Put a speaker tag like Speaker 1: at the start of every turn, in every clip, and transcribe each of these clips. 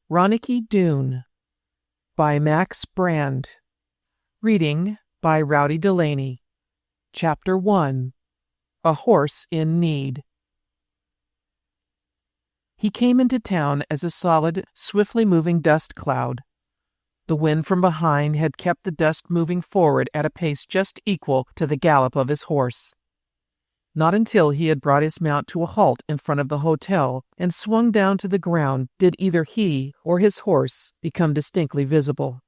Speaker 1: Ronicky Doone by Max Brand. Reading by Rowdy Delaney. Chapter 1. A Horse in Need. He came into town as a solid, swiftly moving dust cloud. The wind from behind had kept the dust moving forward at a pace just equal to the gallop of his horse. Not until he had brought his mount to a halt in front of the hotel and swung down to the ground did either he or his horse become distinctly visible.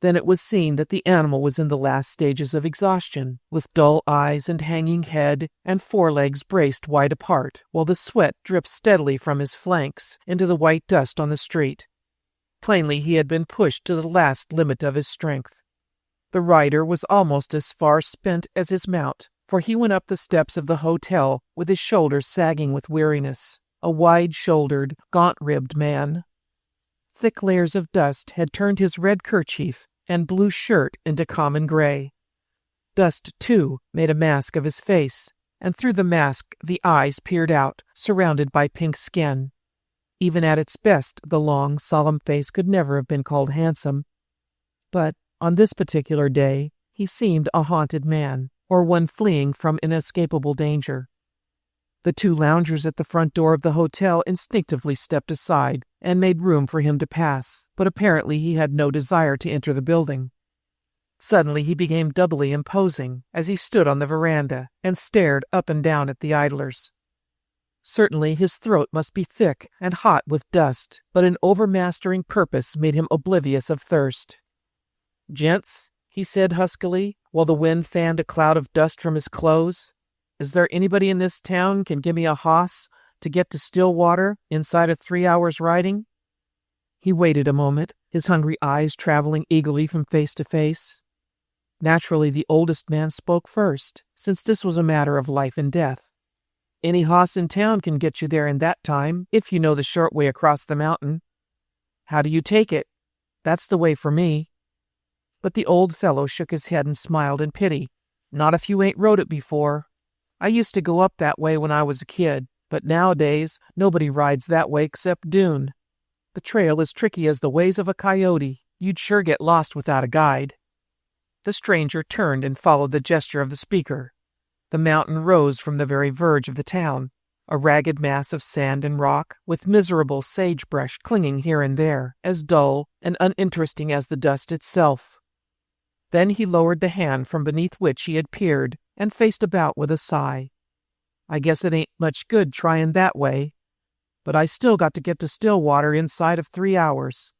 Speaker 1: Then it was seen that the animal was in the last stages of exhaustion, with dull eyes and hanging head and forelegs braced wide apart, while the sweat dripped steadily from his flanks into the white dust on the street. Plainly he had been pushed to the last limit of his strength. The rider was almost as far spent as his mount, for he went up the steps of the hotel with his shoulders sagging with weariness, a wide-shouldered, gaunt-ribbed man. Thick layers of dust had turned his red kerchief and blue shirt into common gray. Dust, too, made a mask of his face, and through the mask the eyes peered out, surrounded by pink skin. Even at its best, the long, solemn face could never have been called handsome. But on this particular day, he seemed a haunted man, or one fleeing from inescapable danger. The two loungers at the front door of the hotel instinctively stepped aside and made room for him to pass, but apparently he had no desire to enter the building. Suddenly he became doubly imposing as he stood on the veranda and stared up and down at the idlers. Certainly his throat must be thick and hot with dust, but an overmastering purpose made him oblivious of thirst. "Gents," he said huskily, while the wind fanned a cloud of dust from his clothes, "is there anybody in this town can give me a hoss to get to Stillwater inside of 3 hours' riding?" He waited a moment, his hungry eyes traveling eagerly from face to face. Naturally, the oldest man spoke first, since this was a matter of life and death. "Any hoss in town can get you there in that time, if you know the short way across the mountain." "How do you take it?" "That's the way for me." But the old fellow shook his head and smiled in pity. "Not if you ain't rode it before. I used to go up that way when I was a kid, but nowadays nobody rides that way except Doone. The trail is tricky as the ways of a coyote. You'd sure get lost without a guide." The stranger turned and followed the gesture of the speaker. The mountain rose from the very verge of the town, a ragged mass of sand and rock, with miserable sagebrush clinging here and there, as dull and uninteresting as the dust itself. Then he lowered the hand from beneath which he had peered and faced about with a sigh. "I guess it ain't much good trying that way, but I still got to get to Stillwater inside of 3 hours."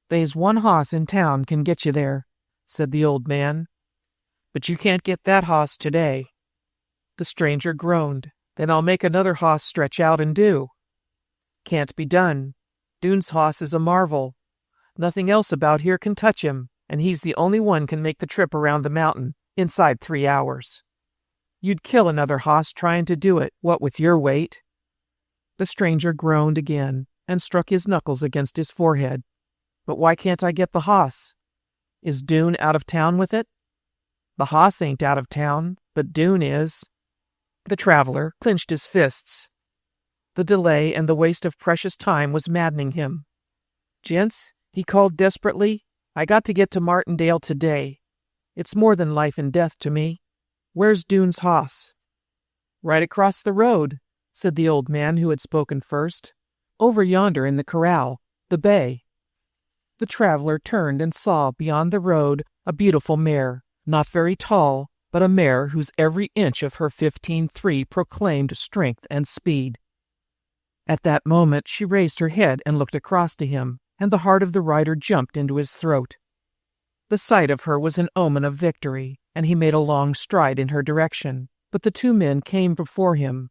Speaker 1: "They's one hoss in town can get you there," said the old man. "But you can't get that hoss today." The stranger groaned. "Then I'll make another hoss stretch out and do." "Can't be done. Doone's hoss is a marvel. Nothing else about here can touch him, and he's the only one can make the trip around the mountain inside 3 hours. You'd kill another hoss trying to do it, what with your weight." The stranger groaned again and struck his knuckles against his forehead. "But why can't I get the hoss? Is Doone out of town with it?" "The hoss ain't out of town, but Doone is." The traveler clenched his fists. The delay and the waste of precious time was maddening him. "Gents," he called desperately, "I got to get to Martindale today. It's more than life and death to me. Where's Doone's hoss?" "Right across the road," said the old man who had spoken first. "Over yonder in the corral, the bay." The traveler turned and saw beyond the road a beautiful mare, not very tall, but a mare whose every inch of her 15.3 proclaimed strength and speed. At that moment she raised her head and looked across to him, and the heart of the rider jumped into his throat. The sight of her was an omen of victory, and he made a long stride in her direction, but the two men came before him.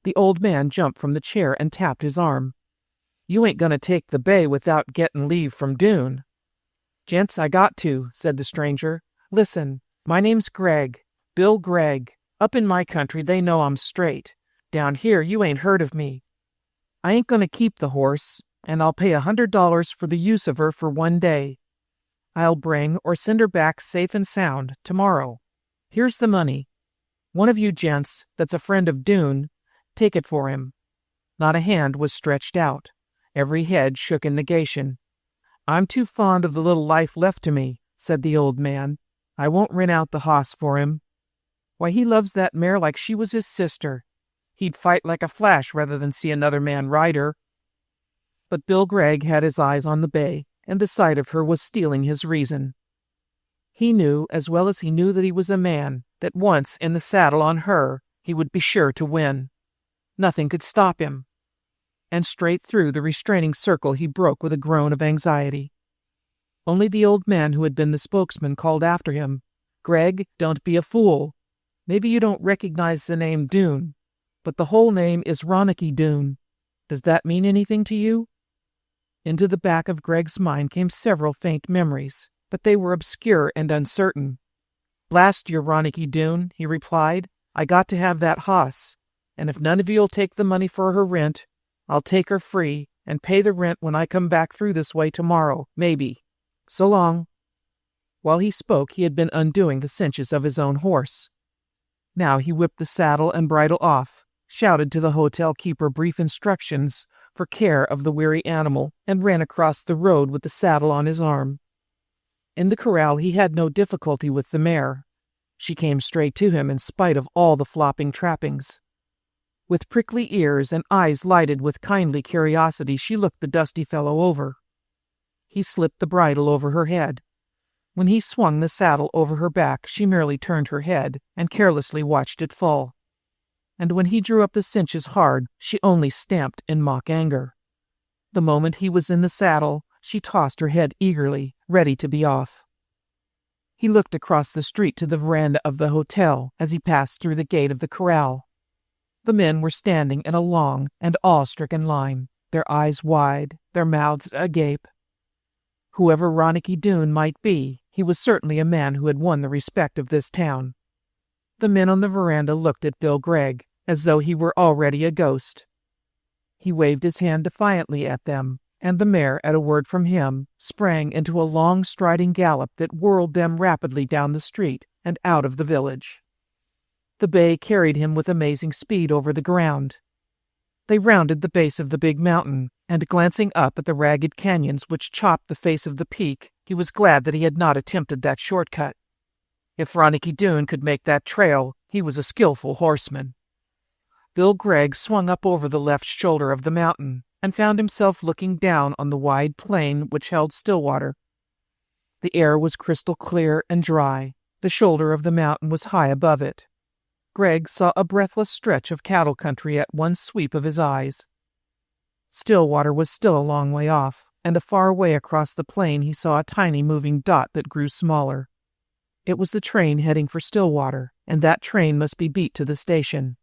Speaker 1: The old man jumped from the chair and tapped his arm. "You ain't gonna take the bay without gettin' leave from Doone." "Gents, I got to," said the stranger. "Listen, my name's Gregg, Bill Gregg. Up in my country they know I'm straight. Down here you ain't heard of me. I ain't gonna keep the horse, and I'll pay $100 for the use of her for 1 day. I'll bring or send her back safe and sound tomorrow. Here's the money. One of you gents that's a friend of Doone, take it for him." Not a hand was stretched out. Every head shook in negation. "I'm too fond of the little life left to me," said the old man. "I won't rent out the hoss for him. Why, he loves that mare like she was his sister. He'd fight like a flash rather than see another man ride her." But Bill Gregg had his eyes on the bay, and the sight of her was stealing his reason. He knew, as well as he knew that he was a man, that once in the saddle on her, he would be sure to win. Nothing could stop him. And straight through the restraining circle he broke with a groan of anxiety. Only the old man who had been the spokesman called after him, "Gregg, don't be a fool. Maybe you don't recognize the name Doone, but the whole name is Ronicky Doone. Does that mean anything to you?" Into the back of Gregg's mind came several faint memories, but they were obscure and uncertain. "Blast your Ronicky Doone," he replied. "I got to have that hoss, and if none of you'll take the money for her rent, I'll take her free and pay the rent when I come back through this way tomorrow, maybe. So long." While he spoke, he had been undoing the cinches of his own horse. Now he whipped the saddle and bridle off, shouted to the hotel keeper brief instructions for care of the weary animal, and ran across the road with the saddle on his arm. In the corral he had no difficulty with the mare. She came straight to him in spite of all the flopping trappings. With prickly ears and eyes lighted with kindly curiosity, she looked the dusty fellow over. He slipped the bridle over her head. When he swung the saddle over her back, she merely turned her head and carelessly watched it fall. And when he drew up the cinches hard, she only stamped in mock anger. The moment he was in the saddle, she tossed her head eagerly, ready to be off. He looked across the street to the veranda of the hotel as he passed through the gate of the corral. The men were standing in a long and awe-stricken line, their eyes wide, their mouths agape. Whoever Ronicky Doone might be, he was certainly a man who had won the respect of this town. The men on the veranda looked at Bill Gregg as though he were already a ghost. He waved his hand defiantly at them, and the mare, at a word from him, sprang into a long striding gallop that whirled them rapidly down the street and out of the village. The bay carried him with amazing speed over the ground. They rounded the base of the big mountain, and glancing up at the ragged canyons which chopped the face of the peak, he was glad that he had not attempted that shortcut. If Ronicky Doone could make that trail, he was a skillful horseman. Bill Gregg swung up over the left shoulder of the mountain, and found himself looking down on the wide plain which held Stillwater. The air was crystal clear and dry. The shoulder of the mountain was high above it. Gregg saw a breathless stretch of cattle country at one sweep of his eyes. Stillwater was still a long way off, and far away across the plain he saw a tiny moving dot that grew smaller. It was the train heading for Stillwater, and that train must be beat to the station.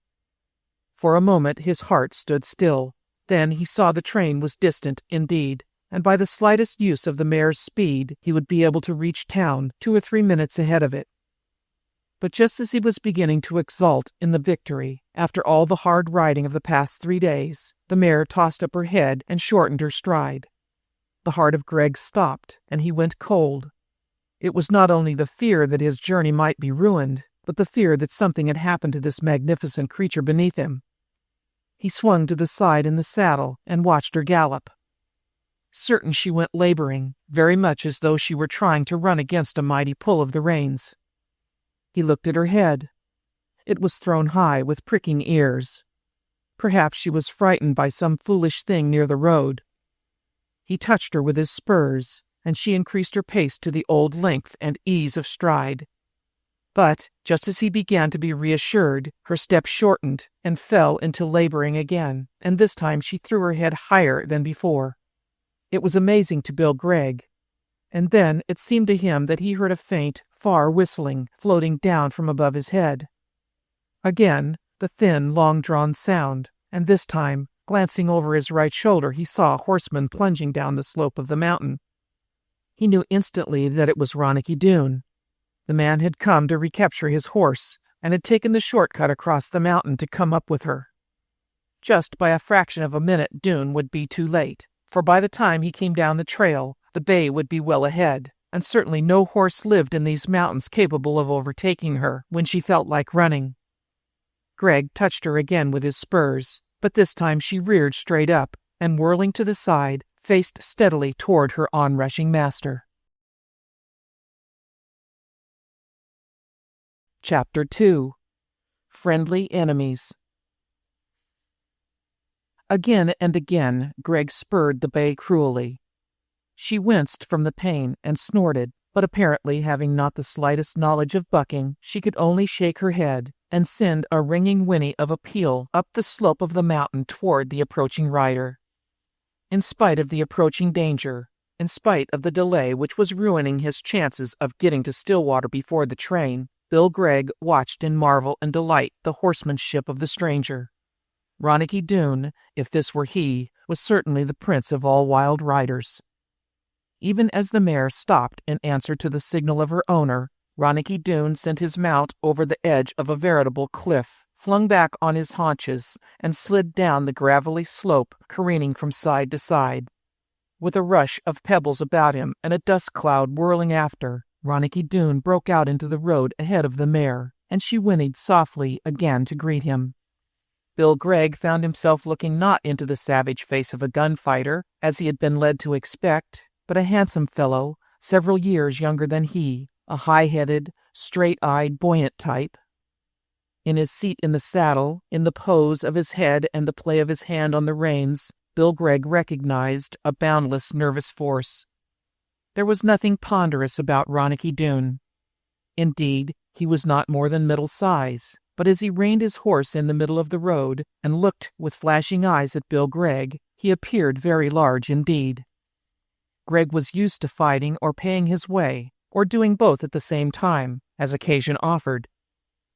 Speaker 1: For a moment his heart stood still. Then he saw the train was distant indeed, and by the slightest use of the mare's speed he would be able to reach town 2 or 3 minutes ahead of it. But just as he was beginning to exult in the victory, after all the hard riding of the past 3 days, the mare tossed up her head and shortened her stride. The heart of Gregg stopped, and he went cold. It was not only the fear that his journey might be ruined, but the fear that something had happened to this magnificent creature beneath him. He swung to the side in the saddle and watched her gallop. Certain she went laboring, very much as though she were trying to run against a mighty pull of the reins. He looked at her head. It was thrown high with pricking ears. Perhaps she was frightened by some foolish thing near the road. He touched her with his spurs, and she increased her pace to the old length and ease of stride. But, just as he began to be reassured, her step shortened and fell into laboring again, and this time she threw her head higher than before. It was amazing to Bill Gregg. And then it seemed to him that he heard a faint, far whistling floating down from above his head. Again, the thin, long-drawn sound, and this time, glancing over his right shoulder, he saw a horseman plunging down the slope of the mountain. He knew instantly that it was Ronicky Doone. The man had come to recapture his horse, and had taken the shortcut across the mountain to come up with her. Just by a fraction of a minute Doone would be too late, for by the time he came down the trail, the bay would be well ahead, and certainly no horse lived in these mountains capable of overtaking her when she felt like running. Gregg touched her again with his spurs, but this time she reared straight up, and whirling to the side, faced steadily toward her onrushing master. Chapter 2. Friendly Enemies. Again and again Greg spurred the bay cruelly. She winced from the pain and snorted, but apparently having not the slightest knowledge of bucking, she could only shake her head and send a ringing whinny of appeal up the slope of the mountain toward the approaching rider. In spite of the approaching danger, in spite of the delay which was ruining his chances of getting to Stillwater before the train, Bill Gregg watched in marvel and delight the horsemanship of the stranger. Ronicky Doone, if this were he, was certainly the prince of all wild riders. Even as the mare stopped in answer to the signal of her owner, Ronicky Doone sent his mount over the edge of a veritable cliff, flung back on his haunches, and slid down the gravelly slope, careening from side to side. With a rush of pebbles about him and a dust cloud whirling after, Ronicky Doone broke out into the road ahead of the mare, and she whinnied softly again to greet him. Bill Gregg found himself looking not into the savage face of a gunfighter, as he had been led to expect, but a handsome fellow, several years younger than he, a high-headed, straight-eyed, buoyant type. In his seat in the saddle, in the pose of his head and the play of his hand on the reins, Bill Gregg recognized a boundless nervous force. There was nothing ponderous about Ronicky Doone. Indeed, he was not more than middle size, but as he reined his horse in the middle of the road and looked with flashing eyes at Bill Gregg, he appeared very large indeed. Gregg was used to fighting or paying his way, or doing both at the same time, as occasion offered.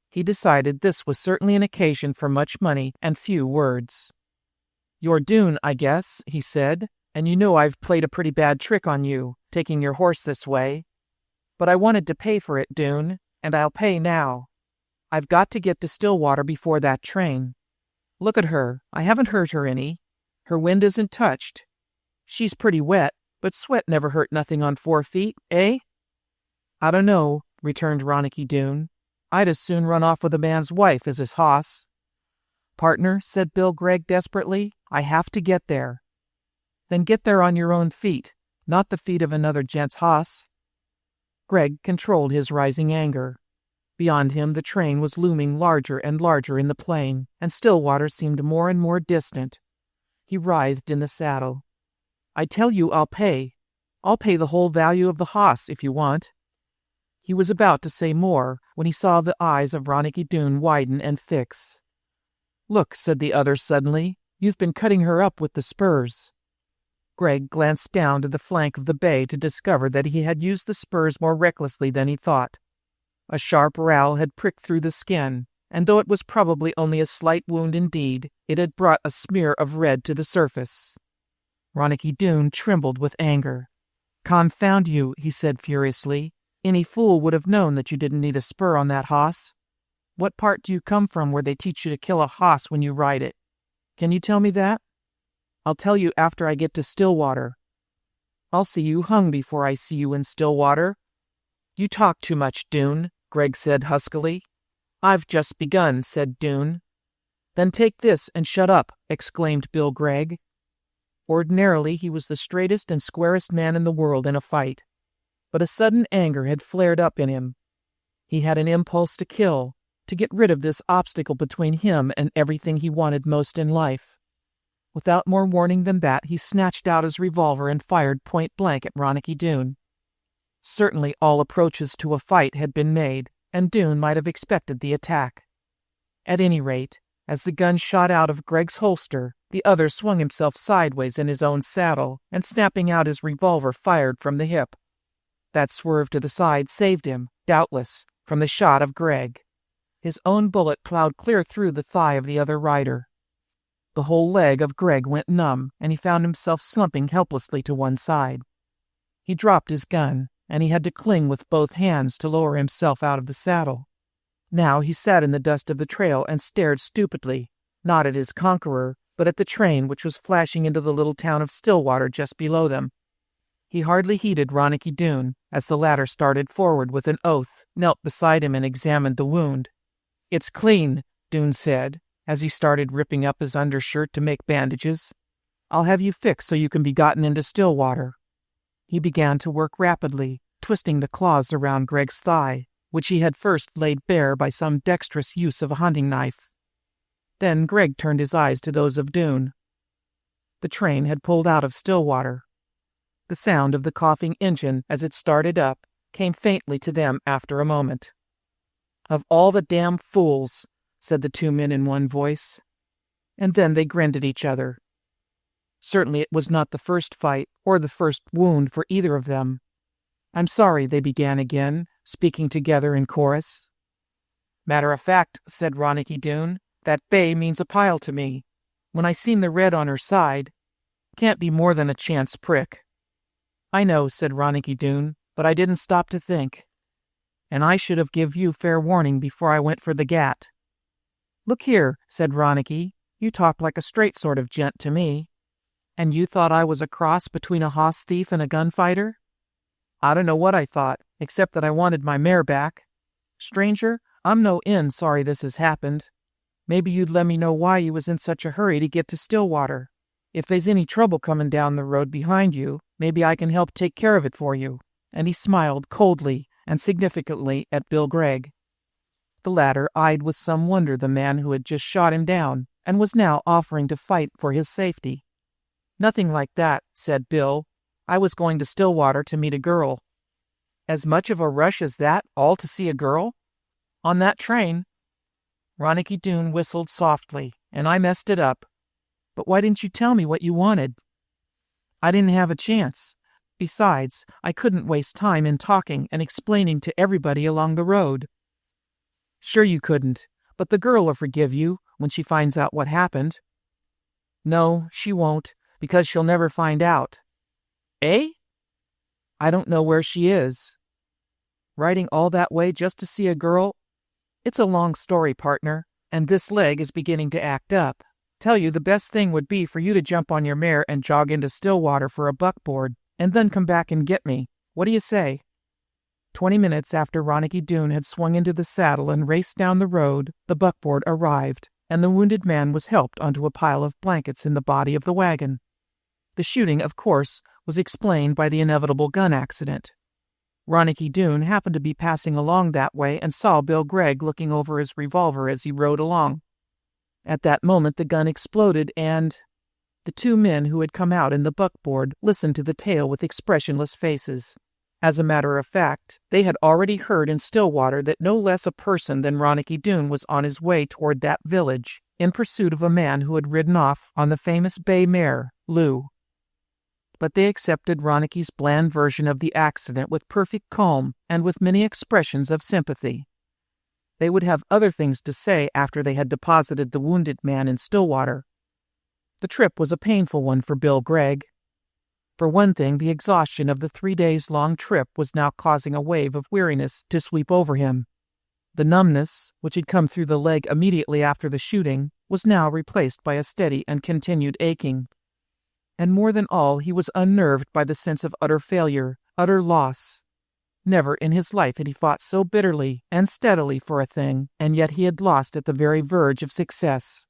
Speaker 1: He decided this was certainly an occasion for much money and few words. "You're Doone, I guess," he said, "and you know I've played a pretty bad trick on you, taking your horse this way. But I wanted to pay for it, Doone, and I'll pay now. I've got to get to Stillwater before that train. Look at her, I haven't hurt her any. Her wind isn't touched. She's pretty wet, but sweat never hurt nothing on 4 feet, eh?" "I don't know," returned Ronicky Doone. "I'd as soon run off with a man's wife as his hoss." "Partner," said Bill Gregg desperately, "I have to get there." "Then get there on your own feet, not the feet of another gent's hoss." Gregg controlled his rising anger. Beyond him the train was looming larger and larger in the plain, and Stillwater seemed more and more distant. He writhed in the saddle. "I tell you I'll pay. I'll pay the whole value of the hoss if you want." He was about to say more when he saw the eyes of Ronicky Doone widen and fix. "Look," said the other suddenly, "you've been cutting her up with the spurs." Gregg glanced down to the flank of the bay to discover that he had used the spurs more recklessly than he thought. A sharp rowel had pricked through the skin, and though it was probably only a slight wound indeed, it had brought a smear of red to the surface. Ronicky Doone trembled with anger. "Confound you," he said furiously. "Any fool would have known that you didn't need a spur on that hoss. What part do you come from where they teach you to kill a hoss when you ride it? Can you tell me that?" "I'll tell you after I get to Stillwater." "I'll see you hung before I see you in Stillwater." "You talk too much, Doone," Gregg said huskily. "I've just begun," said Doone. "Then take this and shut up," exclaimed Bill Gregg. Ordinarily he was the straightest and squarest man in the world in a fight. But a sudden anger had flared up in him. He had an impulse to kill, to get rid of this obstacle between him and everything he wanted most in life. Without more warning than that, he snatched out his revolver and fired point blank at Ronicky Doone. Certainly all approaches to a fight had been made, and Doone might have expected the attack. At any rate, as the gun shot out of Gregg's holster, the other swung himself sideways in his own saddle, and snapping out his revolver fired from the hip. That swerve to the side saved him, doubtless, from the shot of Gregg. His own bullet plowed clear through the thigh of the other rider. The whole leg of Gregg went numb, and he found himself slumping helplessly to one side. He dropped his gun, and he had to cling with both hands to lower himself out of the saddle. Now he sat in the dust of the trail and stared stupidly, not at his conqueror, but at the train which was flashing into the little town of Stillwater just below them. He hardly heeded Ronicky Doone, as the latter started forward with an oath, knelt beside him and examined the wound. "It's clean," Doone said, as he started ripping up his undershirt to make bandages. I'll have you fixed so you can be gotten into Stillwater." He began to work rapidly, twisting the claws around Greg's thigh, which he had first laid bare by some dexterous use of a hunting knife. Then Greg turned his eyes to those of Doone. The train had pulled out of Stillwater. The sound of the coughing engine as it started up came faintly to them after a moment. "Of all the damn fools," said the two men in one voice. And then they grinned at each other. Certainly it was not the first fight or the first wound for either of them. "I'm sorry," they began again, speaking together in chorus. "Matter of fact," said Ronicky Doone, "that bay means a pile to me. When I seen the red on her side, can't be more than a chance prick." "I know," said Ronicky Doone, "but I didn't stop to think. And I should have give you fair warning before I went for the gat." "Look here," said Ronicky, "you talk like a straight sort of gent to me. And you thought I was a cross between a hoss thief and a gunfighter?" "I don't know what I thought, except that I wanted my mare back. Stranger, I'm no end sorry this has happened. Maybe you'd let me know why you was in such a hurry to get to Stillwater. If there's any trouble coming down the road behind you, maybe I can help take care of it for you." And he smiled coldly and significantly at Bill Gregg. The latter eyed with some wonder the man who had just shot him down and was now offering to fight for his safety. "Nothing like that," said Bill. "I was going to Stillwater to meet a girl." "As much of a rush as that, all to see a girl? On that train?" Ronicky Doone whistled softly, "And I messed it up. But why didn't you tell me what you wanted?" "I didn't have a chance. Besides, I couldn't waste time in talking and explaining to everybody along the road." "Sure you couldn't, but the girl will forgive you when she finds out what happened." "No, she won't, because she'll never find out." "Eh?" "I don't know where she is." "Riding all that way just to see a girl? It's a long story, partner, and this leg is beginning to act up. Tell you the best thing would be for you to jump on your mare and jog into Stillwater for a buckboard, and then come back and get me. What do you say?" 20 minutes after Ronicky Doone had swung into the saddle and raced down the road, the buckboard arrived, and the wounded man was helped onto a pile of blankets in the body of the wagon. The shooting, of course, was explained by the inevitable gun accident. Ronicky Doone happened to be passing along that way and saw Bill Gregg looking over his revolver as he rode along. At that moment the gun exploded and the two men who had come out in the buckboard listened to the tale with expressionless faces. As a matter of fact, they had already heard in Stillwater that no less a person than Ronicky Doone was on his way toward that village, in pursuit of a man who had ridden off on the famous bay mare, Lou. But they accepted Ronicky's bland version of the accident with perfect calm and with many expressions of sympathy. They would have other things to say after they had deposited the wounded man in Stillwater. The trip was a painful one for Bill Gregg. For one thing, the exhaustion of the 3 days-long trip was now causing a wave of weariness to sweep over him. The numbness, which had come through the leg immediately after the shooting, was now replaced by a steady and continued aching. And more than all, he was unnerved by the sense of utter failure, utter loss. Never in his life had he fought so bitterly and steadily for a thing, and yet he had lost at the very verge of success.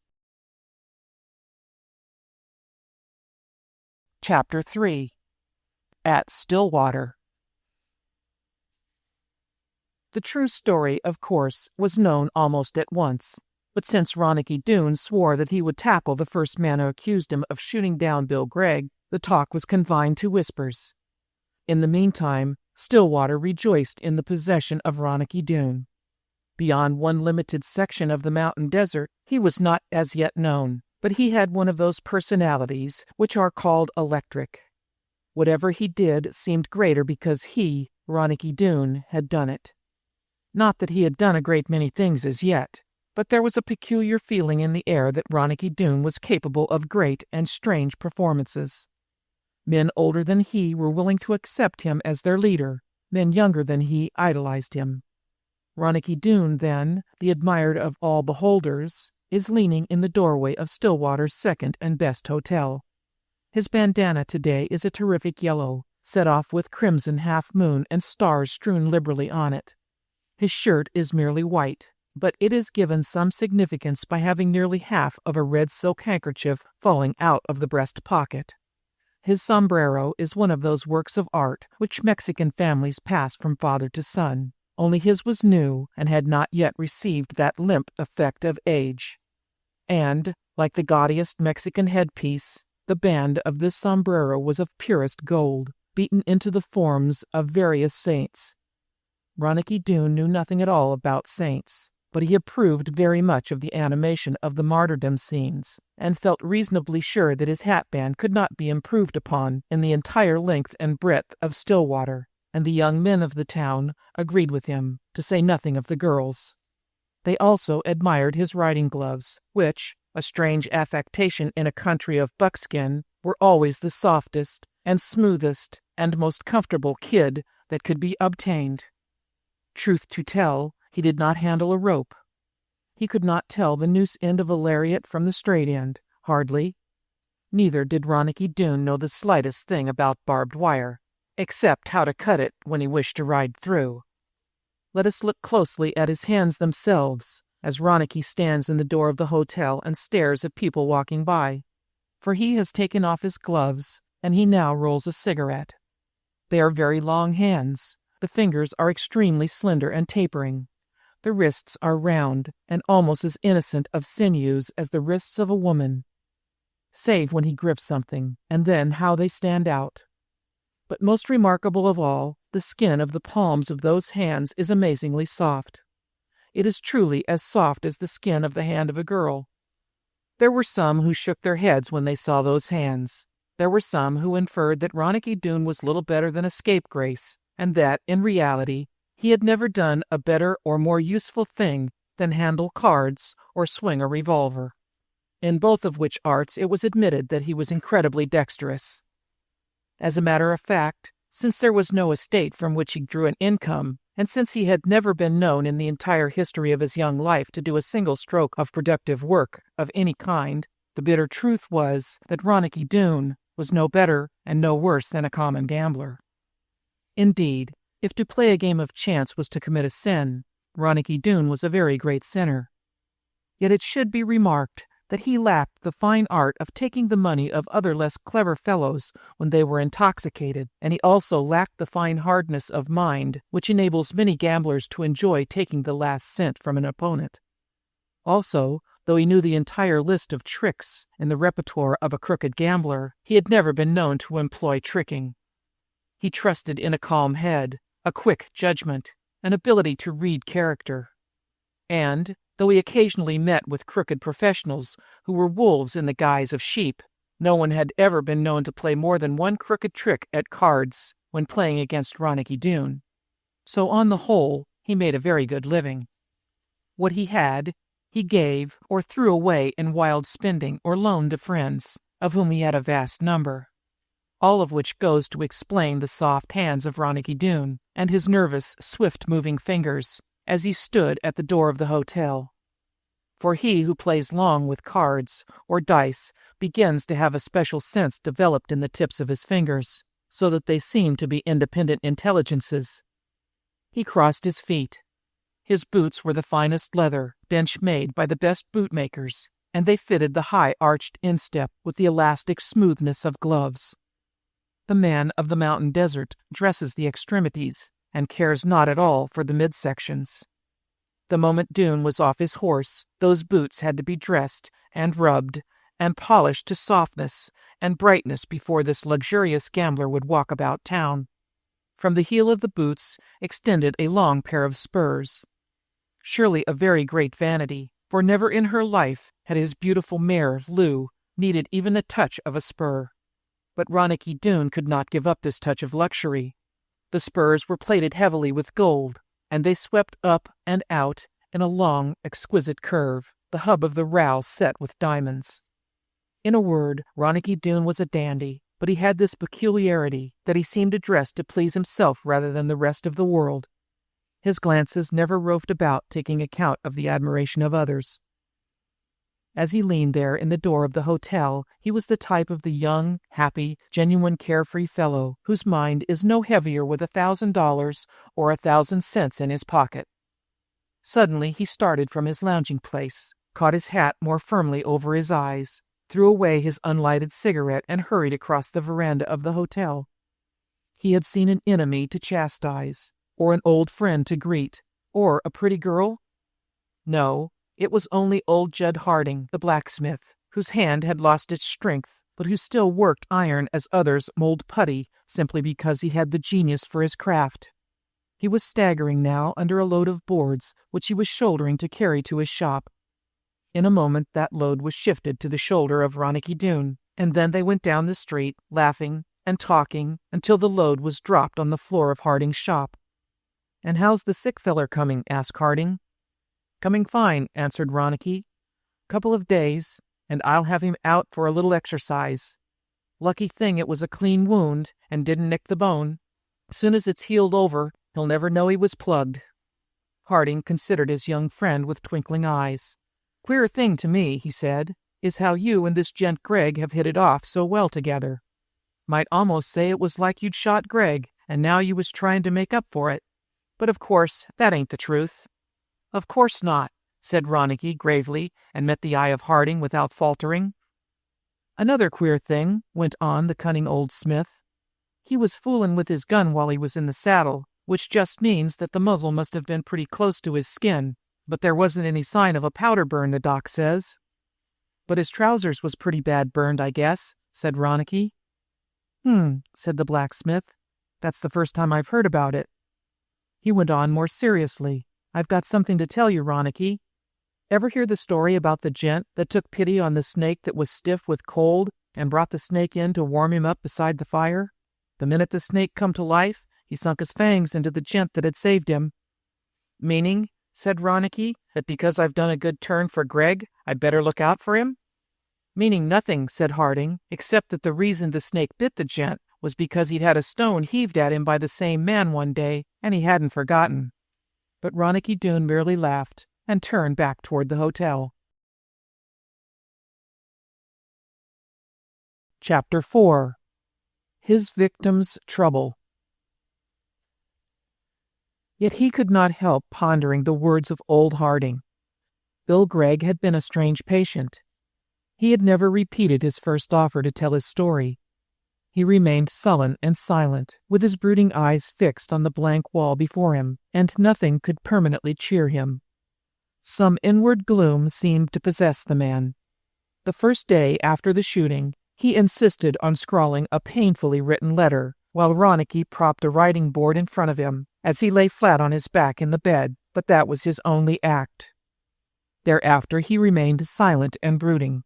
Speaker 1: Chapter 3. At Stillwater. The true story, of course, was known almost at once, but since Ronicky Doone swore that he would tackle the first man who accused him of shooting down Bill Gregg, the talk was confined to whispers. In the meantime, Stillwater rejoiced in the possession of Ronicky Doone. Beyond one limited section of the mountain desert, he was not as yet known, but he had one of those personalities which are called electric. Whatever he did seemed greater because he, Ronicky Doone, had done it. Not that he had done a great many things as yet, but there was a peculiar feeling in the air that Ronicky Doone was capable of great and strange performances. Men older than he were willing to accept him as their leader. Men younger than he idolized him. Ronicky Doone, then, the admired of all beholders, is leaning in the doorway of Stillwater's second and best hotel. His bandana today is a terrific yellow, set off with crimson half-moon and stars strewn liberally on it. His shirt is merely white, but it is given some significance by having nearly half of a red silk handkerchief falling out of the breast pocket. His sombrero is one of those works of art which Mexican families pass from father to son, only his was new and had not yet received that limp effect of age. And, like the gaudiest Mexican headpiece, the band of this sombrero was of purest gold, beaten into the forms of various saints. Ronicky Doone knew nothing at all about saints, but he approved very much of the animation of the martyrdom scenes, and felt reasonably sure that his hatband could not be improved upon in the entire length and breadth of Stillwater, and the young men of the town agreed with him, to say nothing of the girls. They also admired his riding gloves, which, a strange affectation in a country of buckskin, were always the softest and smoothest and most comfortable kid that could be obtained. Truth to tell, he did not handle a rope. He could not tell the noose end of a lariat from the straight end, hardly. Neither did Ronicky Doone know the slightest thing about barbed wire, except how to cut it when he wished to ride through. Let us look closely at his hands themselves, as Ronicky stands in the door of the hotel and stares at people walking by, for he has taken off his gloves, and he now rolls a cigarette. They are very long hands. The fingers are extremely slender and tapering. The wrists are round and almost as innocent of sinews as the wrists of a woman, save when he grips something, and then how they stand out. But most remarkable of all, the skin of the palms of those hands is amazingly soft. It is truly as soft as the skin of the hand of a girl. There were some who shook their heads when they saw those hands. There were some who inferred that Ronicky Doone was little better than a scapegrace, and that, in reality, he had never done a better or more useful thing than handle cards or swing a revolver, in both of which arts it was admitted that he was incredibly dexterous. As a matter of fact, since there was no estate from which he drew an income, and since he had never been known in the entire history of his young life to do a single stroke of productive work of any kind, the bitter truth was that Ronicky Doone was no better and no worse than a common gambler. Indeed, if to play a game of chance was to commit a sin, Ronicky Doone was a very great sinner. Yet it should be remarked that he lacked the fine art of taking the money of other less clever fellows when they were intoxicated, and he also lacked the fine hardness of mind which enables many gamblers to enjoy taking the last cent from an opponent. Also, though he knew the entire list of tricks in the repertoire of a crooked gambler, he had never been known to employ tricking. He trusted in a calm head, a quick judgment, an ability to read character. And, though he occasionally met with crooked professionals who were wolves in the guise of sheep, no one had ever been known to play more than one crooked trick at cards when playing against Ronicky Doone. So on the whole, he made a very good living. What he had, he gave or threw away in wild spending or loaned to friends, of whom he had a vast number. All of which goes to explain the soft hands of Ronicky Doone and his nervous, swift-moving fingers as he stood at the door of the hotel. For he who plays long with cards or dice begins to have a special sense developed in the tips of his fingers, so that they seem to be independent intelligences. He crossed his feet. His boots were the finest leather, bench-made by the best bootmakers, and they fitted the high arched instep with the elastic smoothness of gloves. The man of the mountain desert dresses the extremities and cares not at all for the midsections. The moment Doone was off his horse, those boots had to be dressed and rubbed and polished to softness and brightness before this luxurious gambler would walk about town. From the heel of the boots extended a long pair of spurs. Surely a very great vanity, for never in her life had his beautiful mare, Lou, needed even a touch of a spur. But Ronicky Doone could not give up this touch of luxury. The spurs were plated heavily with gold, and they swept up and out in a long, exquisite curve, the hub of the rowel set with diamonds. In a word, Ronicky Doone was a dandy, but he had this peculiarity that he seemed to dress to please himself rather than the rest of the world. His glances never roved about taking account of the admiration of others. As he leaned there in the door of the hotel, he was the type of the young, happy, genuine carefree fellow whose mind is no heavier with $1,000 or 1,000 cents in his pocket. Suddenly he started from his lounging place, caught his hat more firmly over his eyes, threw away his unlighted cigarette, and hurried across the veranda of the hotel. He had seen an enemy to chastise, or an old friend to greet, or a pretty girl? No, it was only old Judd Harding, the blacksmith, whose hand had lost its strength, but who still worked iron as others mold putty simply because he had the genius for his craft. He was staggering now under a load of boards which he was shouldering to carry to his shop. In a moment that load was shifted to the shoulder of Ronicky Doone, and then they went down the street, laughing and talking until the load was dropped on the floor of Harding's shop. "And how's the sick feller coming?" asked Harding. "Coming fine," answered Ronicky. "Couple of days, and I'll have him out for a little exercise. Lucky thing it was a clean wound and didn't nick the bone. Soon as it's healed over, he'll never know he was plugged." Harding considered his young friend with twinkling eyes. "Queer thing to me," he said, "is how you and this gent Greg have hit it off so well together. Might almost say it was like you'd shot Greg, and now you was trying to make up for it. But of course, that ain't the truth." "Of course not," said Ronicky gravely, and met the eye of Harding without faltering. "Another queer thing," went on the cunning old smith. "He was foolin' with his gun while he was in the saddle, which just means that the muzzle must have been pretty close to his skin, but there wasn't any sign of a powder burn, the doc says." "But his trousers was pretty bad burned, I guess," said Ronicky. Said the blacksmith. "That's the first time I've heard about it." He went on more seriously. "I've got something to tell you, Ronicky. Ever hear the story about the gent that took pity on the snake that was stiff with cold and brought the snake in to warm him up beside the fire? The minute the snake come to life, he sunk his fangs into the gent that had saved him." "Meaning," said Ronicky, "that because I've done a good turn for Greg, I'd better look out for him?" "Meaning nothing," said Harding, "except that the reason the snake bit the gent was because he'd had a stone heaved at him by the same man one day, and he hadn't forgotten." But Ronicky Doone merely laughed and turned back toward the hotel. Chapter 4. His Victim's Trouble. Yet he could not help pondering the words of old Harding. Bill Gregg had been a strange patient. He had never repeated his first offer to tell his story. He remained sullen and silent, with his brooding eyes fixed on the blank wall before him, and nothing could permanently cheer him. Some inward gloom seemed to possess the man. The first day after the shooting, he insisted on scrawling a painfully written letter, while Ronicky propped a writing board in front of him, as he lay flat on his back in the bed, but that was his only act. Thereafter he remained silent and brooding.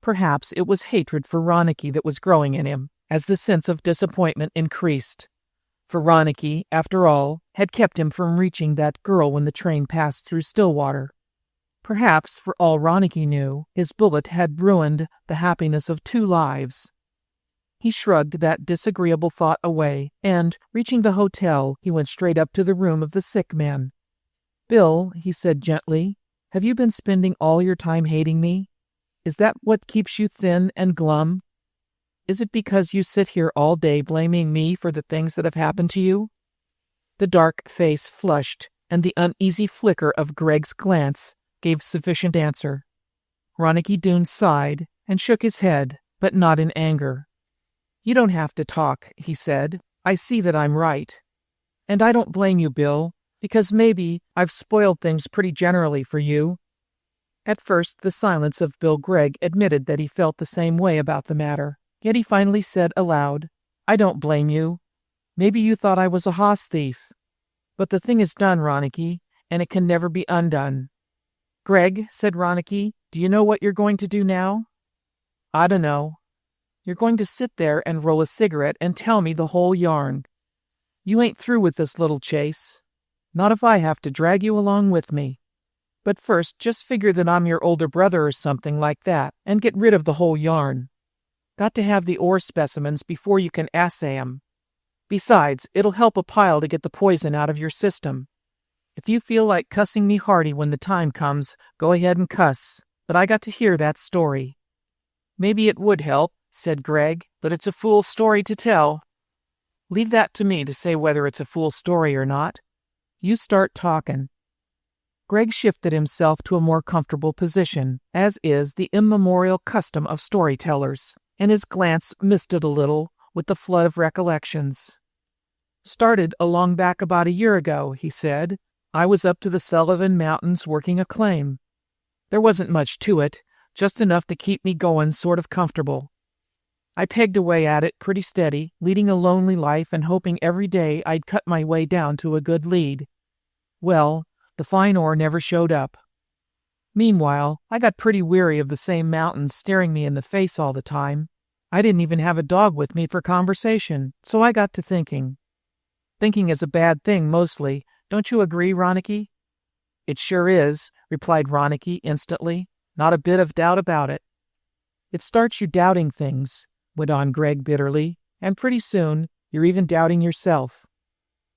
Speaker 1: Perhaps it was hatred for Ronicky that was growing in him, as the sense of disappointment increased. For Ronicky, after all, had kept him from reaching that girl when the train passed through Stillwater. Perhaps, for all Ronicky knew, his bullet had ruined the happiness of 2 lives. He shrugged that disagreeable thought away, and, reaching the hotel, he went straight up to the room of the sick man. "Bill," he said gently, "have you been spending all your time hating me? Is that what keeps you thin and glum? Is it because you sit here all day blaming me for the things that have happened to you?" The dark face flushed, and the uneasy flicker of Greg's glance gave sufficient answer. Ronicky Doone sighed and shook his head, but not in anger. "You don't have to talk," he said. "I see that I'm right. And I don't blame you, Bill, because maybe I've spoiled things pretty generally for you." At first, the silence of Bill Gregg admitted that he felt the same way about the matter. Yet he finally said aloud, "I don't blame you. Maybe you thought I was a hoss thief. But the thing is done, Ronicky, and it can never be undone." "Gregg," said Ronicky, "do you know what you're going to do now?" "I dunno." "You're going to sit there and roll a cigarette and tell me the whole yarn. You ain't through with this little chase. Not if I have to drag you along with me. But first, just figure that I'm your older brother or something like that, and get rid of the whole yarn. Got to have the ore specimens before you can assay 'em. Besides, it'll help a pile to get the poison out of your system. If you feel like cussing me hearty when the time comes, go ahead and cuss, but I got to hear that story." "Maybe it would help," said Gregg, "but it's a fool story to tell." "Leave that to me to say whether it's a fool story or not. You start talking." Greg shifted himself to a more comfortable position, as is the immemorial custom of storytellers, and his glance misted a little with the flood of recollections. "Started along back about a year ago," he said. "I was up to the Sullivan Mountains working a claim. There wasn't much to it, just enough to keep me going sort of comfortable. I pegged away at it pretty steady, leading a lonely life and hoping every day I'd cut my way down to a good lead. Well, the fine ore never showed up. Meanwhile, I got pretty weary of the same mountains staring me in the face all the time. I didn't even have a dog with me for conversation, so I got to thinking. Thinking is a bad thing mostly, don't you agree, Ronicky?" "It sure is," replied Ronicky instantly. "Not a bit of doubt about it." "It starts you doubting things," went on Greg bitterly, "and pretty soon you're even doubting yourself."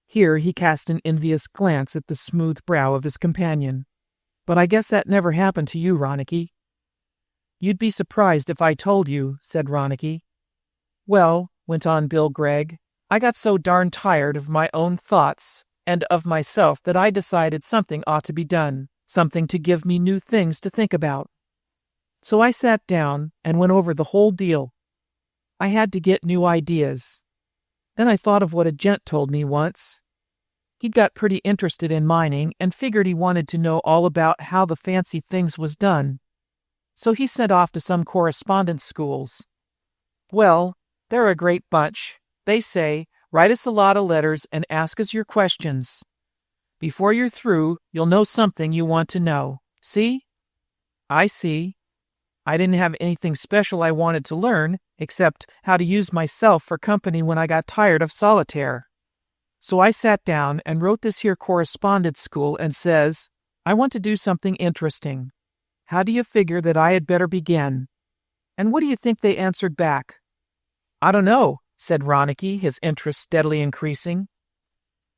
Speaker 1: Here he cast an envious glance at the smooth brow of his companion. "But I guess that never happened to you, Ronicky." "You'd be surprised if I told you," said Ronicky. "Well," went on Bill Gregg, "I got so darn tired of my own thoughts and of myself that I decided something ought to be done, something to give me new things to think about. So I sat down and went over the whole deal. I had to get new ideas. Then I thought of what a gent told me once. He'd got pretty interested in mining and figured he wanted to know all about how the fancy things was done. So he sent off to some correspondence schools. Well, they're a great bunch. They say, write us a lot of letters and ask us your questions. Before you're through, you'll know something you want to know. See?" "I see. I didn't have anything special I wanted to learn, except how to use myself for company when I got tired of solitaire. So I sat down and wrote this here correspondence school and says, I want to do something interesting. How do you figure that I had better begin?" And what do you think they answered back? "I don't know," said Ronicky, his interest steadily increasing.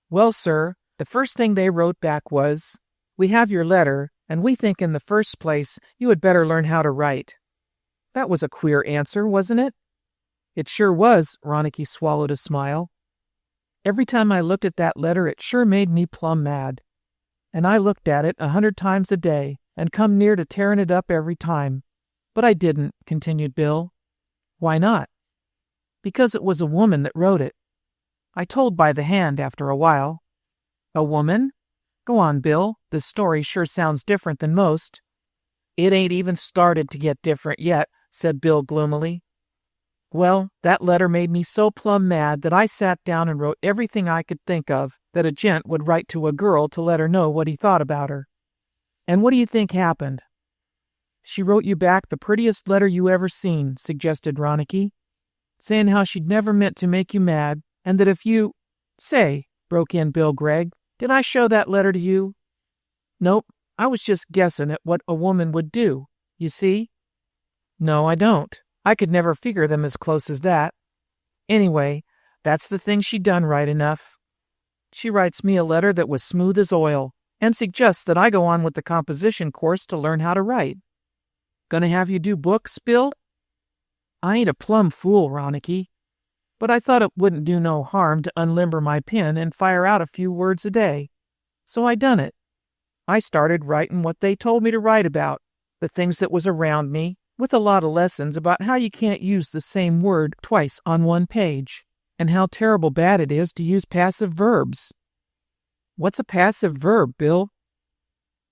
Speaker 1: "Well, sir, the first thing they wrote back was, we have your letter, and we think in the first place you had better learn how to write." That was a queer answer, wasn't it? "It sure was," Ronicky swallowed a smile. "Every time I looked at that letter it sure made me plumb mad. And I looked at it 100 times a day, and come near to tearing it up every time. But I didn't," continued Bill. "Why not?" "Because it was a woman that wrote it. I told by the hand after a while." "A woman? Go on, Bill. This story sure sounds different than most." "It ain't even started to get different yet," said Bill gloomily. "Well, that letter made me so plumb mad that I sat down and wrote everything I could think of that a gent would write to a girl to let her know what he thought about her. And what do you think happened?" "She wrote you back the prettiest letter you ever seen," suggested Ronicky, "saying how she'd never meant to make you mad, and that if you—" "Say," broke in Bill Gregg, "did I show that letter to you?" "Nope, I was just guessing at what a woman would do, you see." "No, I don't. I could never figure them as close as that. Anyway, that's the thing she done right enough. She writes me a letter that was smooth as oil, and suggests that I go on with the composition course to learn how to write. Gonna have you do books, Bill?" "I ain't a plumb fool, Ronicky, but I thought it wouldn't do no harm to unlimber my pen and fire out a few words a day. So I done it. I started writing what they told me to write about, the things that was around me, with a lot of lessons about how you can't use the same word twice on one page, and how terrible bad it is to use passive verbs." "What's a passive verb, Bill?"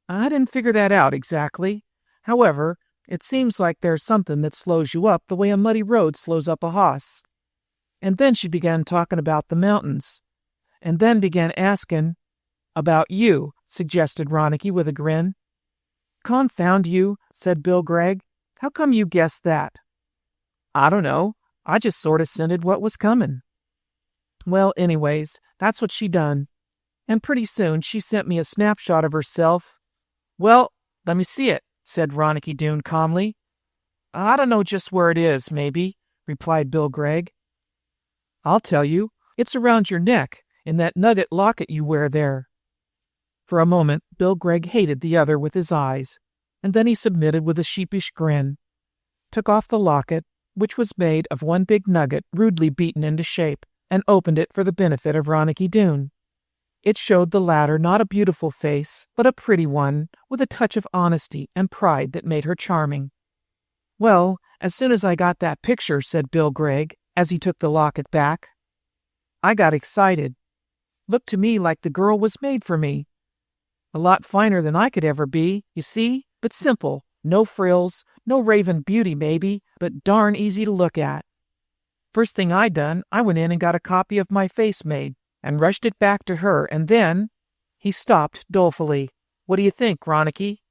Speaker 1: "I didn't figure that out exactly. However, it seems like there's something that slows you up the way a muddy road slows up a hoss." And then she began talking about the mountains, and then began asking, "About you," suggested Ronicky with a grin. "Confound you," said Bill Gregg. "How come you guessed that?" "I don't know. I just sort of scented what was coming." "Well, anyways, that's what she done. And pretty soon she sent me a snapshot of herself." "Well, let me see it," said Ronicky Doone calmly. "I don't know just where it is, maybe," replied Bill Gregg. "I'll tell you. It's around your neck, in that nugget locket you wear there." For a moment, Bill Gregg hated the other with his eyes, and then he submitted with a sheepish grin, took off the locket, which was made of one big nugget rudely beaten into shape, and opened it for the benefit of Ronicky Doone. It showed the latter not a beautiful face, but a pretty one, with a touch of honesty and pride that made her charming. "Well, as soon as I got that picture," said Bill Gregg, as he took the locket back, "I got excited. Looked to me like the girl was made for me. A lot finer than I could ever be, you see, but simple, no frills, no raven beauty maybe, but darn easy to look at. First thing I done, I went in and got a copy of my face made, and rushed it back to her, and then—" He stopped dolefully. "What do you think, Ronicky?"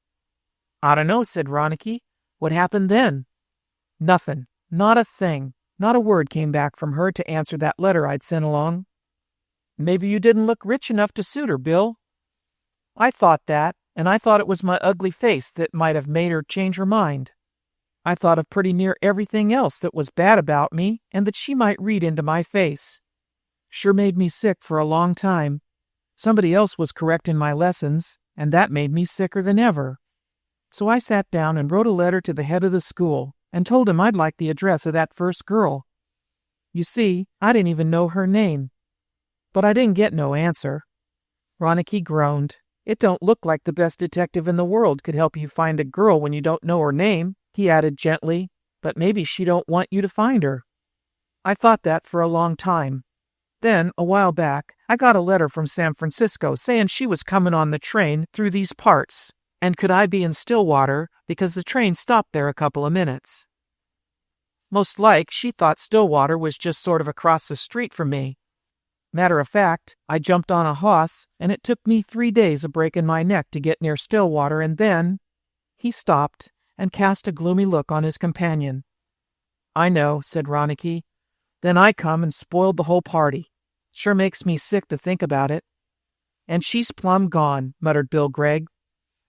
Speaker 1: "I don't know," said Ronicky. "What happened then?" "Nothing. Not a thing. Not a word came back from her to answer that letter I'd sent along." "Maybe you didn't look rich enough to suit her, Bill." "I thought that, and I thought it was my ugly face that might have made her change her mind. I thought of pretty near everything else that was bad about me and that she might read into my face. Sure made me sick for a long time. Somebody else was correcting my lessons, and that made me sicker than ever. So I sat down and wrote a letter to the head of the school and told him I'd like the address of that first girl. You see, I didn't even know her name. But I didn't get no answer." Ronicky groaned. "It don't look like the best detective in the world could help you find a girl when you don't know her name," he added gently, "but maybe she don't want you to find her. I thought that for a long time. Then, a while back, I got a letter from San Francisco saying she was coming on the train through these parts, and could I be in Stillwater because the train stopped there a couple of minutes. Most like, she thought Stillwater was just sort of across the street from me. Matter of fact, I jumped on a hoss, and it took me 3 days of breaking my neck to get near Stillwater, and then—" He stopped and cast a gloomy look on his companion. "I know," said Ronicky. "Then I come and spoiled the whole party. Sure makes me sick to think about it." "And she's plumb gone," muttered Bill Gregg.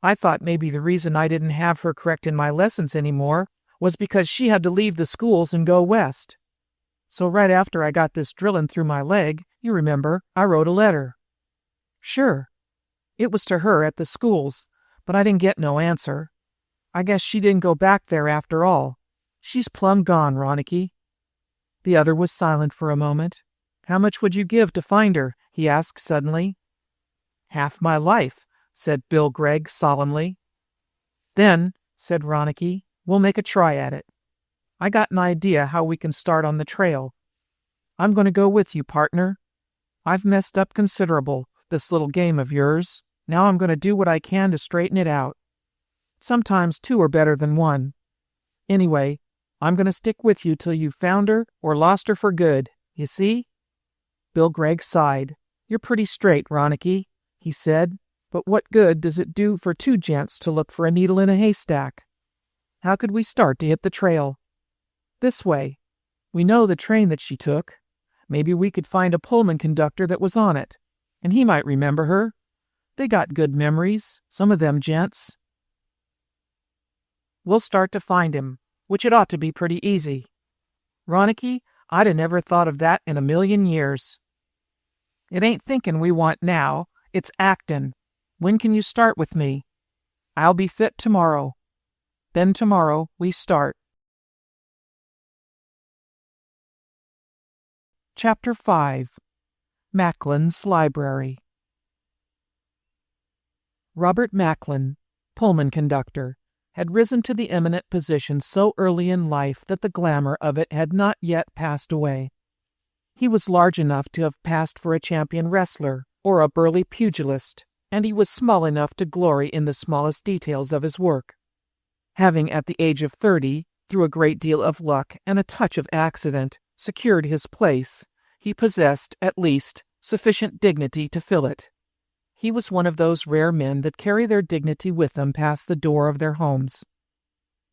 Speaker 1: "I thought maybe the reason I didn't have her correcting my lessons anymore was because she had to leave the schools and go west. So right after I got this drilling through my leg, you remember, I wrote a letter." "Sure. It was to her at the schools, but I didn't get no answer. I guess she didn't go back there after all. She's plumb gone, Ronicky." The other was silent for a moment. "How much would you give to find her?" he asked suddenly. "Half my life," said Bill Gregg solemnly. "Then," said Ronicky, "we'll make a try at it. I got an idea how we can start on the trail. I'm going to go with you, partner. I've messed up considerable, this little game of yours. Now I'm going to do what I can to straighten it out. Sometimes 2 are better than 1. Anyway, I'm going to stick with you till you've found her or lost her for good. You see?" Bill Gregg sighed. "You're pretty straight, Ronicky," he said, "but what good does it do for 2 gents to look for a needle in a haystack? How could we start to hit the trail?" "This way. We know the train that she took. Maybe we could find a Pullman conductor that was on it, and he might remember her. They got good memories, some of them gents. We'll start to find him, which it ought to be pretty easy. Ronicky, I'd have never thought of that in a million years. It ain't thinking we want now, it's actin'. When can you start with me?" "I'll be fit tomorrow." "Then tomorrow we start." Chapter 5. Macklin's Library. Robert Macklin, Pullman conductor, had risen to the eminent position so early in life that the glamour of it had not yet passed away. He was large enough to have passed for a champion wrestler or a burly pugilist, and he was small enough to glory in the smallest details of his work. Having at the age of 30, through a great deal of luck and a touch of accident, secured his place, he possessed, at least, sufficient dignity to fill it. He was one of those rare men that carry their dignity with them past the door of their homes.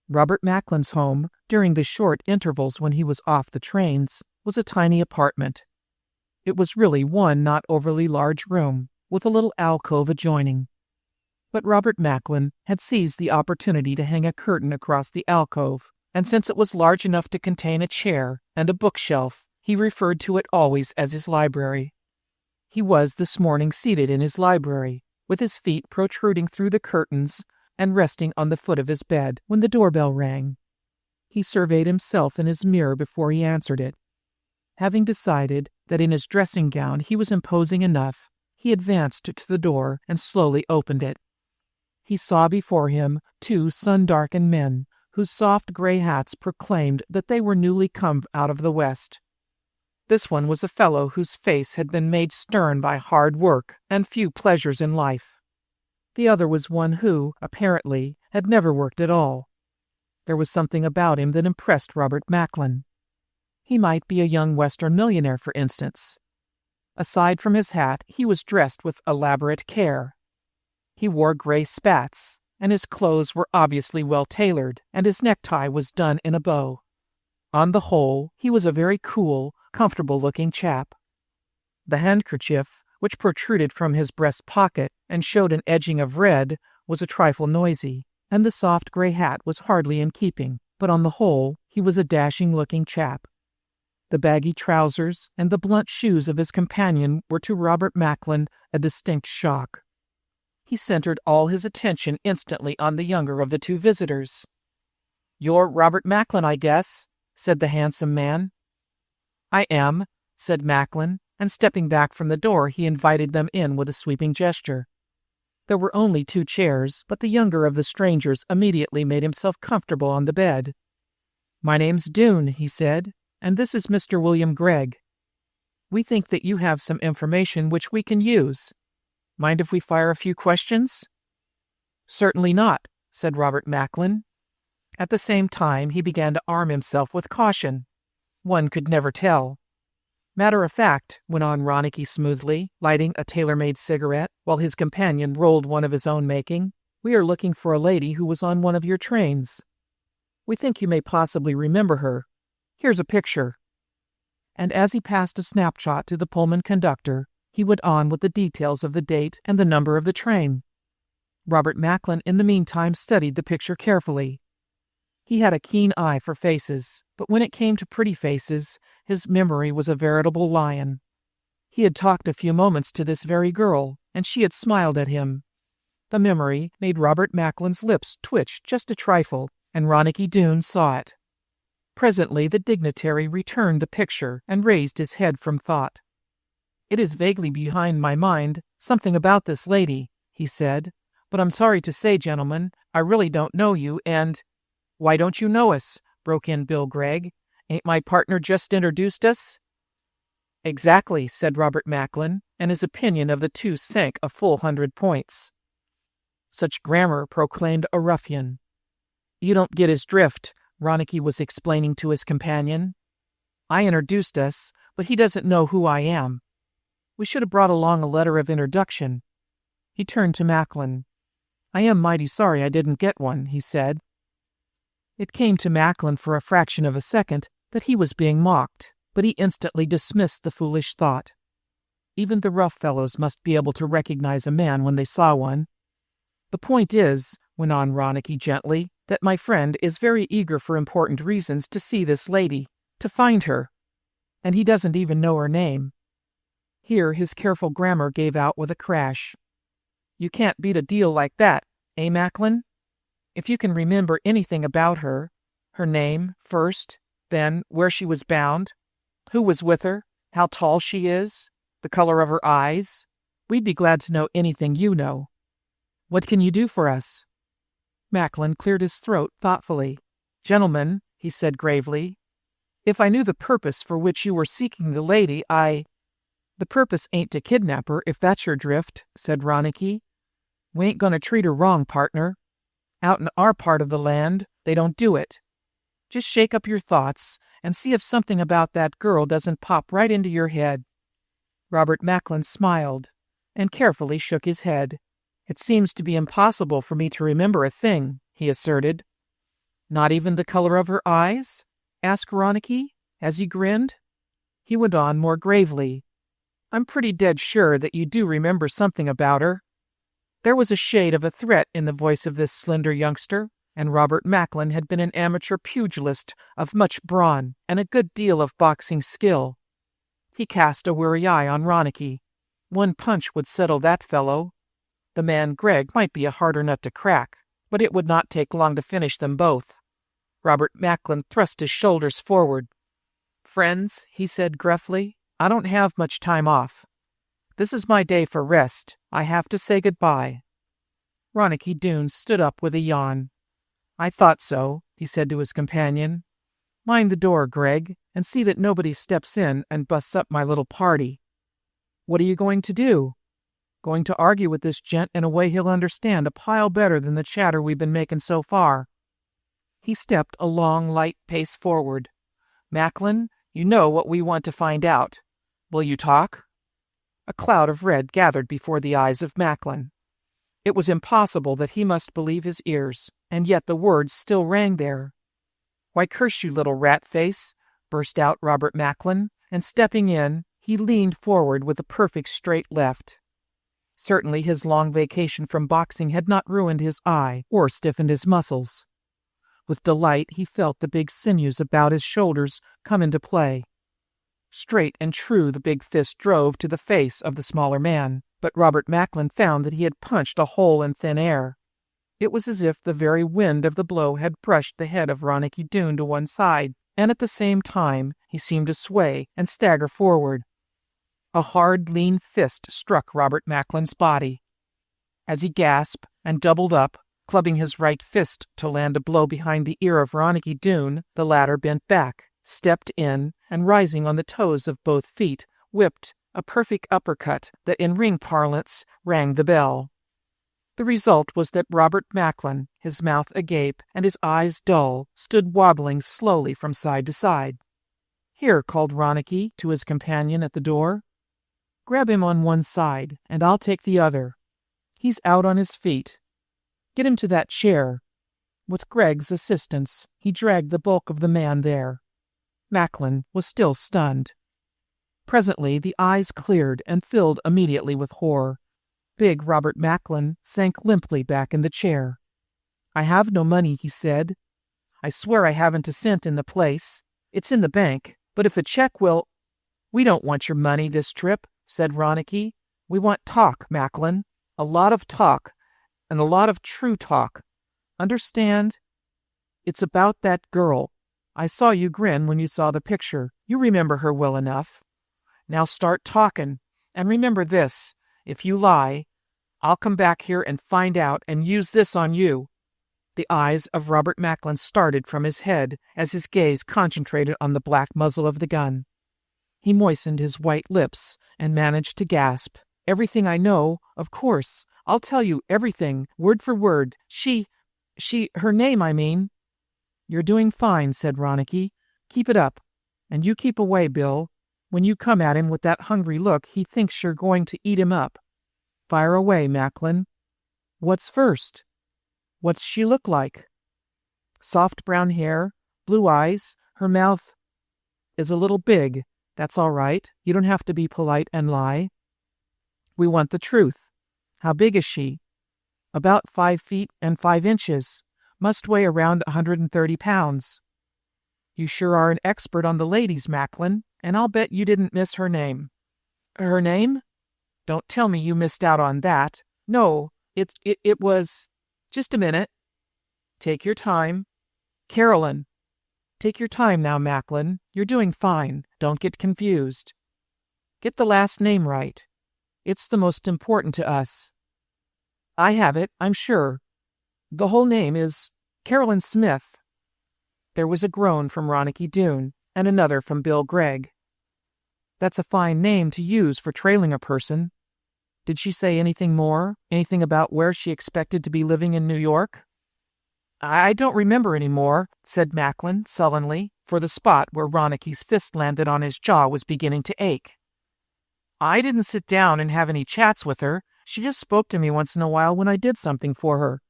Speaker 1: Robert Macklin's home, during the short intervals when he was off the trains, was a tiny apartment. It was really one not overly large room, with a little alcove adjoining. But Robert Macklin had seized the opportunity to hang a curtain across the alcove, and since it was large enough to contain a chair and a bookshelf, he referred to it always as his library. He was this morning seated in his library, with his feet protruding through the curtains and resting on the foot of his bed, when the doorbell rang. He surveyed himself in his mirror before he answered it. Having decided that in his dressing gown he was imposing enough, He advanced to the door and slowly opened it. He saw before him 2 sun-darkened men, whose soft gray hats proclaimed that they were newly come out of the west. This one was a fellow whose face had been made stern by hard work and few pleasures in life. The other was one who, apparently, had never worked at all. There was something about him that impressed Robert Macklin. He might be a young Western millionaire, for instance. Aside from his hat, he was dressed with elaborate care. He wore gray spats, and his clothes were obviously well tailored, and his necktie was done in a bow. On the whole, he was a very cool, comfortable-looking chap. The handkerchief, which protruded from his breast pocket and showed an edging of red, was a trifle noisy, and the soft gray hat was hardly in keeping, but on the whole, he was a dashing-looking chap. The baggy trousers and the blunt shoes of his companion were to Robert Macklin a distinct shock. He centered all his attention instantly on the younger of the 2 visitors. "You're Robert Macklin, I guess," said the handsome man. "I am," said Macklin, and stepping back from the door he invited them in with a sweeping gesture. There were only 2 chairs, but the younger of the strangers immediately made himself comfortable on the bed. "My name's Doone," he said, "and this is Mr. William Gregg. We think that you have some information which we can use. Mind if we fire a few questions?" "Certainly not," said Robert Macklin. At the same time, he began to arm himself with caution. One could never tell. "Matter of fact," went on Ronicky smoothly, lighting a tailor-made cigarette, while his companion rolled one of his own making, "we are looking for a lady who was on one of your trains. We think you may possibly remember her. Here's a picture." And as he passed a snapshot to the Pullman conductor, he went on with the details of the date and the number of the train. Robert Macklin in the meantime studied the picture carefully. He had a keen eye for faces, but when it came to pretty faces, his memory was a veritable lion. He had talked a few moments to this very girl, and she had smiled at him. The memory made Robert Macklin's lips twitch just a trifle, and Ronicky Doone saw it. Presently the dignitary returned the picture and raised his head from thought. "It is vaguely behind my mind, something about this lady," he said, "but I'm sorry to say, gentlemen, I really don't know you, and—" "Why don't you know us?" broke in Bill Gregg. "Ain't my partner just introduced us?" "Exactly," said Robert Macklin, and his opinion of the 2 sank a full 100 points. "Such grammar," proclaimed a ruffian. "You don't get his drift," Ronicky was explaining to his companion. "I introduced us, but he doesn't know who I am. We should have brought along a letter of introduction." He turned to Macklin. "I am mighty sorry I didn't get one," he said. It came to Macklin for a fraction of a second that he was being mocked, but he instantly dismissed the foolish thought. Even the rough fellows must be able to recognize a man when they saw one. "The point is," went on Ronicky gently, "that my friend is very eager for important reasons to see this lady, to find her. And he doesn't even know her name." Here his careful grammar gave out with a crash. "You can't beat a deal like that, eh, Macklin? If you can remember anything about her, her name, first, then where she was bound, who was with her, how tall she is, the color of her eyes, we'd be glad to know anything you know. What can you do for us?" Macklin cleared his throat thoughtfully. "Gentlemen," he said gravely, "if I knew the purpose for which you were seeking the lady, "The purpose ain't to kidnap her, if that's your drift," said Ronicky. "We ain't gonna treat her wrong, partner. Out in our part of the land, they don't do it. Just shake up your thoughts and see if something about that girl doesn't pop right into your head." Robert Macklin smiled and carefully shook his head. "It seems to be impossible for me to remember a thing," he asserted. "Not even the color of her eyes?" asked Ronicky, as he grinned. He went on more gravely. "I'm pretty dead sure that you do remember something about her." There was a shade of a threat in the voice of this slender youngster, and Robert Macklin had been an amateur pugilist of much brawn and a good deal of boxing skill. He cast a wary eye on Ronicky. One punch would settle that fellow. The man Gregg might be a harder nut to crack, but it would not take long to finish them both. Robert Macklin thrust his shoulders forward. "Friends," he said gruffly, "I don't have much time off. This is my day for rest. I have to say goodbye." Ronicky Doone stood up with a yawn. "I thought so," he said to his companion. "Mind the door, Greg, and see that nobody steps in and busts up my little party." "What are you going to do?" "Going to argue with this gent in a way he'll understand a pile better than the chatter we've been making so far." He stepped a long, light pace forward. "Macklin, you know what we want to find out. Will you talk?" A cloud of red gathered before the eyes of Macklin. It was impossible that he must believe his ears, and yet the words still rang there. "Why, curse you, little rat-face!" burst out Robert Macklin, and stepping in, he leaned forward with a perfect straight left. Certainly his long vacation from boxing had not ruined his eye or stiffened his muscles. With delight he felt the big sinews about his shoulders come into play. Straight and true the big fist drove to the face of the smaller man, but Robert Macklin found that he had punched a hole in thin air. It was as if the very wind of the blow had brushed the head of Ronicky Doone to one side, and at the same time he seemed to sway and stagger forward. A hard, lean fist struck Robert Macklin's body. As he gasped and doubled up, clubbing his right fist to land a blow behind the ear of Ronicky Doone, the latter bent back, stepped in, and rising on the toes of both feet, whipped a perfect uppercut that in ring parlance rang the bell. The result was that Robert Macklin, his mouth agape and his eyes dull, stood wobbling slowly from side to side. "Here," called Ronicky to his companion at the door. "Grab him on one side, and I'll take the other. He's out on his feet. Get him to that chair." With Greg's assistance, he dragged the bulk of the man there. Macklin was still stunned. Presently the eyes cleared and filled immediately with horror. Big Robert Macklin sank limply back in the chair. "I have no money," he said. "I swear I haven't a cent in the place. It's in the bank, but if a check will—" "We don't want your money this trip," said Ronicky. "We want talk, Macklin. A lot of talk, and a lot of true talk. Understand? It's about that girl. I saw you grin when you saw the picture. You remember her well enough. Now start talking, and remember this. If you lie, I'll come back here and find out and use this on you." The eyes of Robert Macklin started from his head as his gaze concentrated on the black muzzle of the gun. He moistened his white lips and managed to gasp. "Everything I know, of course. I'll tell you everything, word for word. Her name, I mean." "You're doing fine," said Ronicky. "Keep it up. And you keep away, Bill. When you come at him with that hungry look, he thinks you're going to eat him up. Fire away, Macklin." "What's first?" "What's she look like?" "Soft brown hair, blue eyes. Her mouth is a little big. That's all right. You don't have to be polite and lie. We want the truth. How big is she?" "About 5 feet and 5 inches. Must weigh around 130 pounds. "You sure are an expert on the ladies, Macklin, and I'll bet you didn't miss her name." "Her name? Don't tell me you missed out on that. No, it was... Just a minute. Take your time. Carolyn." "Take your time now, Macklin. You're doing fine. Don't get confused. Get the last name right. It's the most important to us." "I have it, I'm sure. The whole name is Carolyn Smith." There was a groan from Ronicky Doone and another from Bill Gregg. "That's a fine name to use for trailing a person. Did she say anything more? Anything about where she expected to be living in New York?" "I don't remember any more," said Macklin sullenly, for the spot where Ronicky's fist landed on his jaw was beginning to ache. "I didn't sit down and have any chats with her. She just spoke to me once in a while when I did something for her.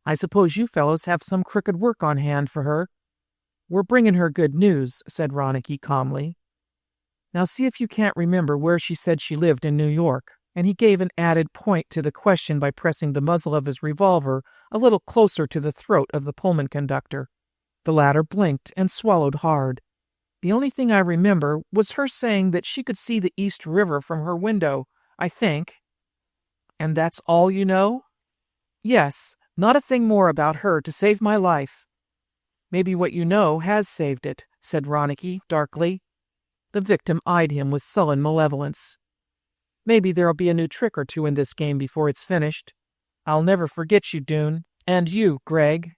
Speaker 1: I suppose you fellows have some crooked work on hand for her." "We're bringing her good news," said Ronicky calmly. "Now see if you can't remember where she said she lived in New York." And he gave an added point to the question by pressing the muzzle of his revolver a little closer to the throat of the Pullman conductor. The latter blinked and swallowed hard. "The only thing I remember was her saying that she could see the East River from her window, I think." "And that's all you know?" "Yes, not a thing more about her to save my life." "Maybe what you know has saved it," said Ronicky darkly. The victim eyed him with sullen malevolence. Maybe there'll be a new trick or two in this game before it's finished. I'll never forget you, Doone. And you, Greg."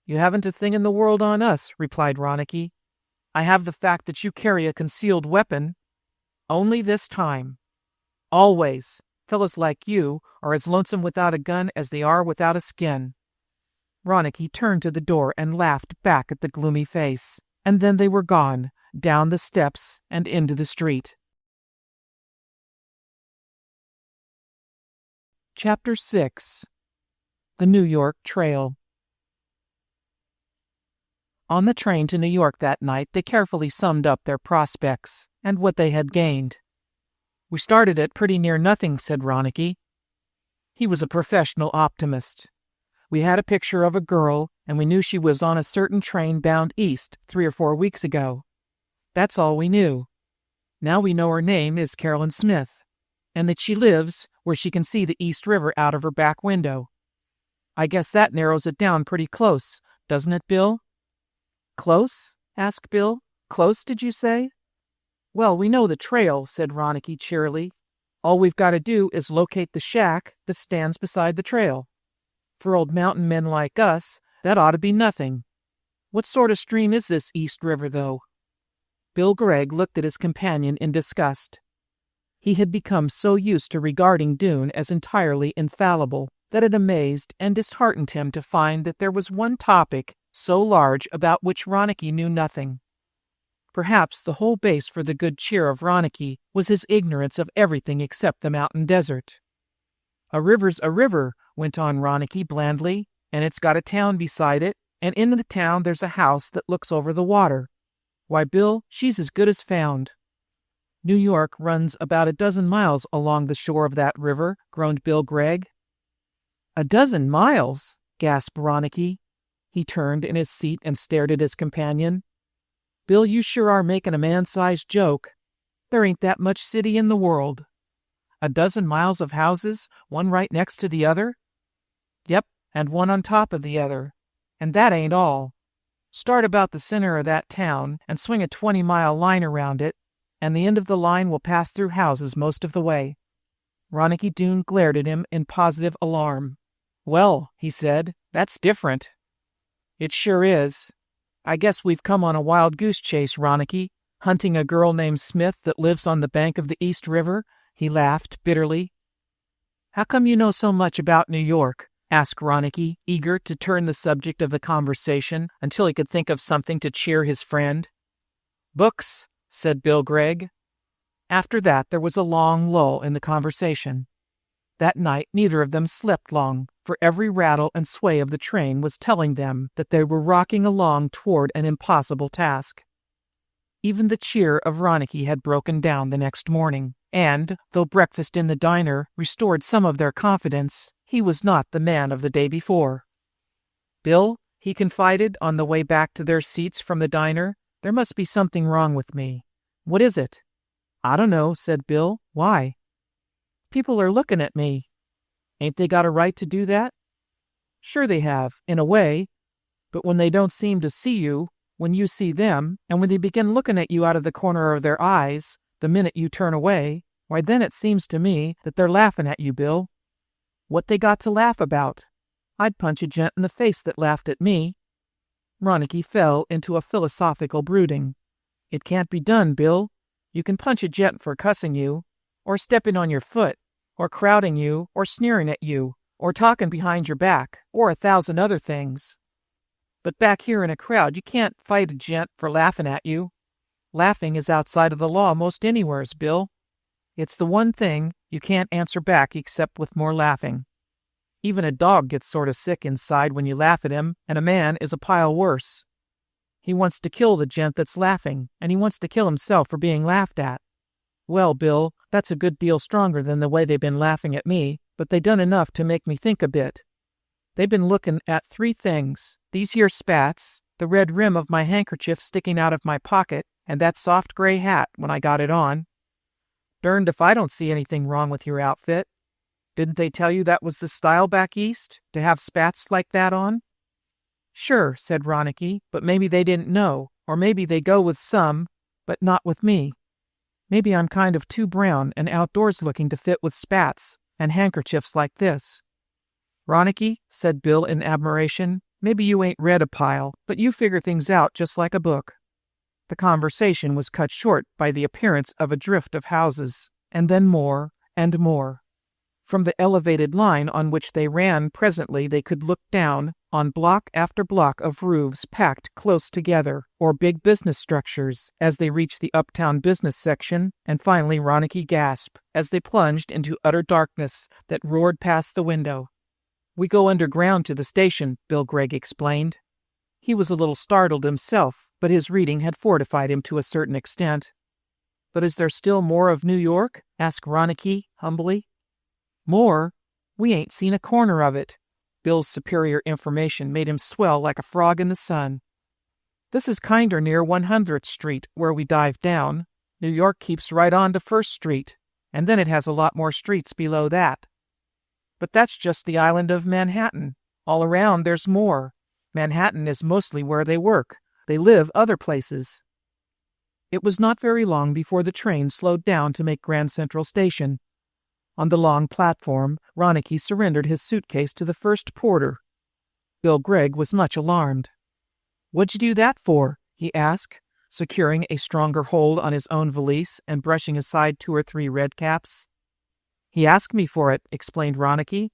Speaker 1: "You haven't a thing in the world on us," replied Ronicky. "I have the fact that you carry a concealed weapon. Only this time. Always. Fellows like you are as lonesome without a gun as they are without a skin." Ronicky turned to the door and laughed back at the gloomy face, and then they were gone, down the steps and into the street. Chapter 6. The New York Trail. On the train to New York that night, they carefully summed up their prospects and what they had gained. "We started at pretty near nothing," said Ronicky. He was a professional optimist. "We had a picture of a girl, and we knew she was on a certain train bound east 3 or 4 weeks ago. That's all we knew. Now we know her name is Carolyn Smith, and that she lives where she can see the East River out of her back window. I guess that narrows it down pretty close, doesn't it, Bill?" "Close?" asked Bill. "Close, did you say?" "Well, we know the trail," said Ronicky cheerily. "All we've got to do is locate the shack that stands beside the trail. For old mountain men like us, that ought to be nothing. What sort of stream is this East River, though?" Bill Gregg looked at his companion in disgust. He had become so used to regarding Doone as entirely infallible that it amazed and disheartened him to find that there was one topic so large about which Ronicky knew nothing. Perhaps the whole base for the good cheer of Ronicky was his ignorance of everything except the mountain desert. "A river's a river," went on Ronicky blandly, "and it's got a town beside it, and in the town there's a house that looks over the water. Why, Bill, she's as good as found." "New York runs about a dozen miles along the shore of that river," groaned Bill Gregg. "A dozen miles?" gasped Ronicky. He turned in his seat and stared at his companion. "Bill, you sure are making a man-sized joke. There ain't that much city in the world. A dozen miles of houses, one right next to the other?" "Yep, and one on top of the other. And that ain't all. Start about the center of that town and swing a 20-mile line around it, and the end of the line will pass through houses most of the way." Ronicky Doone glared at him in positive alarm. "Well," he said, "that's different." "It sure is. I guess we've come on a wild goose chase, Ronicky, hunting a girl named Smith that lives on the bank of the East River," he laughed bitterly. "How come you know so much about New York?" asked Ronicky, eager to turn the subject of the conversation until he could think of something to cheer his friend. "Books," said Bill Gregg. After that there was a long lull in the conversation. That night neither of them slept long, for every rattle and sway of the train was telling them that they were rocking along toward an impossible task. Even the cheer of Ronicky had broken down the next morning, and, though breakfast in the diner restored some of their confidence, he was not the man of the day before. "Bill," he confided on the way back to their seats from the diner, "there must be something wrong with me." "What is it?" "I don't know," said Bill. "Why?" "People are looking at me." "Ain't they got a right to do that?" "Sure they have, in a way. But when they don't seem to see you, when you see them, and when they begin looking at you out of the corner of their eyes, the minute you turn away, why then it seems to me that they're laughing at you, Bill." "What they got to laugh about? I'd punch a gent in the face that laughed at me." Ronicky fell into a philosophical brooding. "It can't be done, Bill. You can punch a gent for cussing you, or stepping on your foot, or crowding you, or sneering at you, or talking behind your back, or 1,000 other things. But back here in a crowd you can't fight a gent for laughing at you. Laughing is outside of the law most anywheres, Bill. It's the one thing you can't answer back except with more laughing. Even a dog gets sort of sick inside when you laugh at him, and a man is a pile worse. He wants to kill the gent that's laughing, and he wants to kill himself for being laughed at. Well, Bill, that's a good deal stronger than the way they've been laughing at me, but they done enough to make me think a bit. They've been looking at 3 things, these here spats, the red rim of my handkerchief sticking out of my pocket, and that soft gray hat when I got it on. Derned if I don't see anything wrong with your outfit. Didn't they tell you that was the style back east, to have spats like that on?" "Sure," said Ronicky, "but maybe they didn't know, or maybe they go with some, but not with me." Maybe I'm kind of too brown and outdoors looking to fit with spats and handkerchiefs like this." "Ronicky," said Bill in admiration, "maybe you ain't read a pile, but you figure things out just like a book." The conversation was cut short by the appearance of a drift of houses, and then more and more. From the elevated line on which they ran presently they could look down on block after block of roofs packed close together, or big business structures, as they reached the uptown business section, and finally Ronicky gasped as they plunged into utter darkness that roared past the window. "We go underground to the station," Bill Gregg explained. He was a little startled himself, but his reading had fortified him to a certain extent. "But is there still more of New York?" asked Ronicky humbly. "More? We ain't seen a corner of it." Bill's superior information made him swell like a frog in the sun. "This is kinder near 100th Street, where we dive down. New York keeps right on to 1st Street, and then it has a lot more streets below that. But that's just the island of Manhattan. All around there's more. Manhattan is mostly where they work. They live other places." It was not very long before the train slowed down to make Grand Central Station. On the long platform, Ronicky surrendered his suitcase to the first porter. Bill Gregg was much alarmed. "What'd you do that for?" he asked, securing a stronger hold on his own valise and brushing aside 2 or 3 red caps. "He asked me for it," explained Ronicky.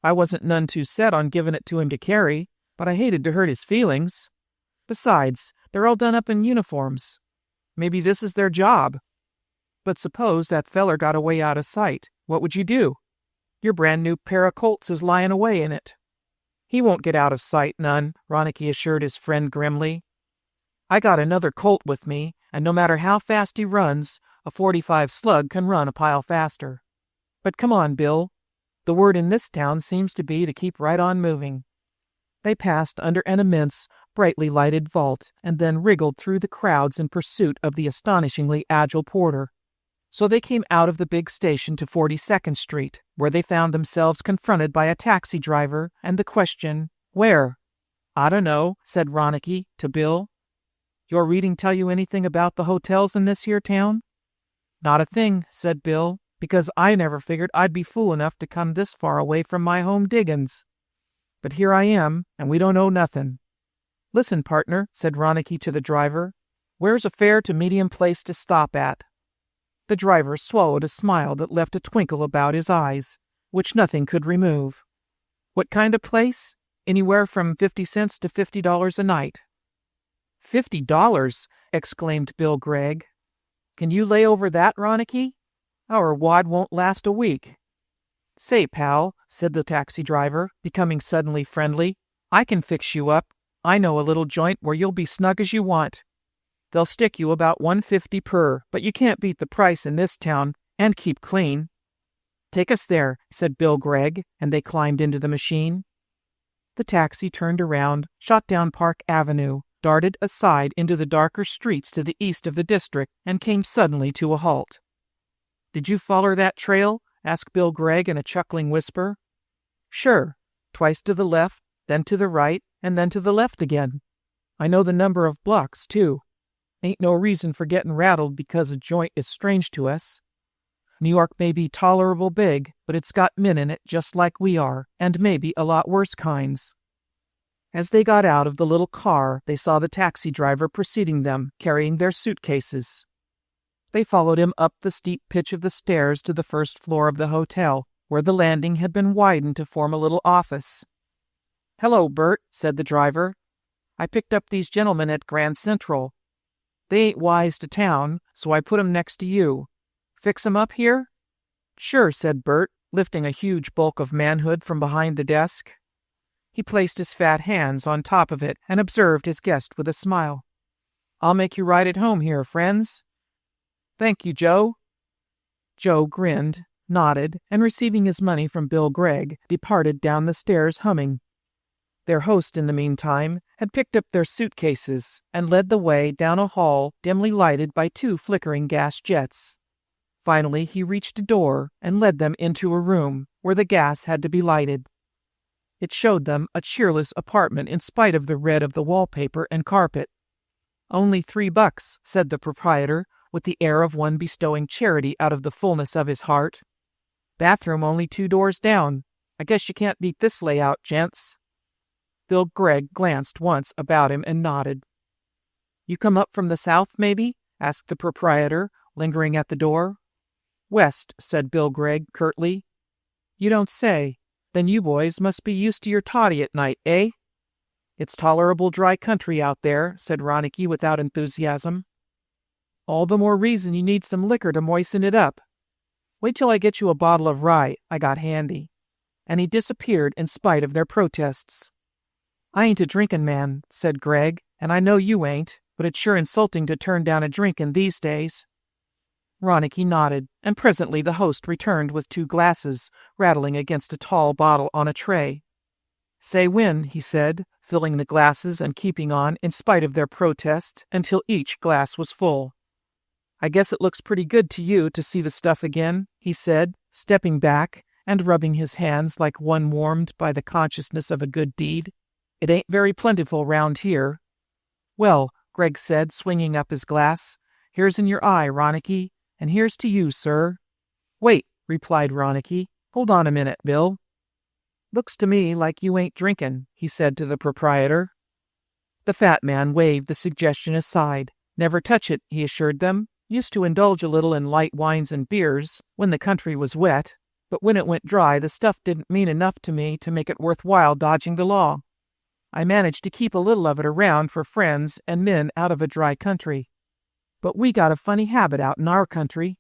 Speaker 1: "I wasn't none too set on giving it to him to carry, but I hated to hurt his feelings. Besides, they're all done up in uniforms. Maybe this is their job. But suppose that feller got away out of sight. What would you do? Your brand new pair of Colts is lying away in it." "He won't get out of sight none," Ronicky assured his friend grimly. "I got another Colt with me, and no matter how fast he runs, a .45 slug can run a pile faster. But come on, Bill. The word in this town seems to be to keep right on moving." They passed under an immense, brightly lighted vault, and then wriggled through the crowds in pursuit of the astonishingly agile porter. So they came out of the big station to 42nd Street, where they found themselves confronted by a taxi driver and the question, "Where?" "I don't know," said Ronicky to Bill. "Your reading tell you anything about the hotels in this here town?" "Not a thing," said Bill, "because I never figured I'd be fool enough to come this far away from my home diggins. But here I am, and we don't know nothing." "Listen, partner," said Ronicky to the driver, "where's a fare to medium place to stop at?" The driver swallowed a smile that left a twinkle about his eyes, which nothing could remove. "What kind of place? Anywhere from 50 cents to $50 a night." $50? exclaimed Bill Gregg. "Can you lay over that, Ronicky? Our wad won't last a week." "Say, pal," said the taxi driver, becoming suddenly friendly, "I can fix you up. I know a little joint where you'll be snug as you want. They'll stick you about $150 per, but you can't beat the price in this town, and keep clean." "Take us there," said Bill Gregg, and they climbed into the machine. The taxi turned around, shot down Park Avenue, darted aside into the darker streets to the east of the district, and came suddenly to a halt. "Did you follow that trail?" asked Bill Gregg in a chuckling whisper. "Sure. Twice to the left, then to the right, and then to the left again. I know the number of blocks, too. Ain't no reason for getting rattled because a joint is strange to us. New York may be tolerable big, but it's got men in it just like we are, and maybe a lot worse kinds." As they got out of the little car, they saw the taxi driver preceding them, carrying their suitcases. They followed him up the steep pitch of the stairs to the first floor of the hotel, where the landing had been widened to form a little office. "Hello, Bert," said the driver. "I picked up these gentlemen at Grand Central. They ain't wise to town, so I put 'em next to you. Fix 'em up here?" "Sure," said Bert, lifting a huge bulk of manhood from behind the desk. He placed his fat hands on top of it and observed his guest with a smile. "I'll make you right at home here, friends." "Thank you, Joe." Joe grinned, nodded, and receiving his money from Bill Gregg, departed down the stairs humming. Their host, in the meantime, had picked up their suitcases and led the way down a hall dimly lighted by 2 flickering gas jets. Finally, he reached a door and led them into a room where the gas had to be lighted. It showed them a cheerless apartment in spite of the red of the wallpaper and carpet. "Only $3," said the proprietor, with the air of one bestowing charity out of the fullness of his heart. "Bathroom only 2 doors down. I guess you can't beat this layout, gents." Bill Gregg glanced once about him and nodded. "You come up from the south, maybe?" asked the proprietor, lingering at the door. "West," said Bill Gregg curtly. "You don't say. Then you boys must be used to your toddy at night, eh?" "It's tolerable dry country out there," said Ronicky without enthusiasm. "All the more reason you need some liquor to moisten it up. Wait till I get you a bottle of rye I got handy." And he disappeared in spite of their protests. "I ain't a drinkin' man," said Gregg, "and I know you ain't, but it's sure insulting to turn down a drink in these days." Ronicky nodded, and presently the host returned with 2 glasses, rattling against a tall bottle on a tray. "Say when," he said, filling the glasses and keeping on, in spite of their protests, until each glass was full. "I guess it looks pretty good to you to see the stuff again," he said, stepping back and rubbing his hands like one warmed by the consciousness of a good deed. "It ain't very plentiful round here." "Well," Gregg said, swinging up his glass, "here's in your eye, Ronicky, and here's to you, sir." "Wait," replied Ronicky. "Hold on a minute, Bill." "Looks to me like you ain't drinkin'," he said to the proprietor. The fat man waved the suggestion aside. "Never touch it," he assured them. "Used to indulge a little in light wines and beers when the country was wet, but when it went dry the stuff didn't mean enough to me to make it worthwhile dodging the law. I managed to keep a little of it around for friends and men out of a dry country. But we got a funny habit out in our country.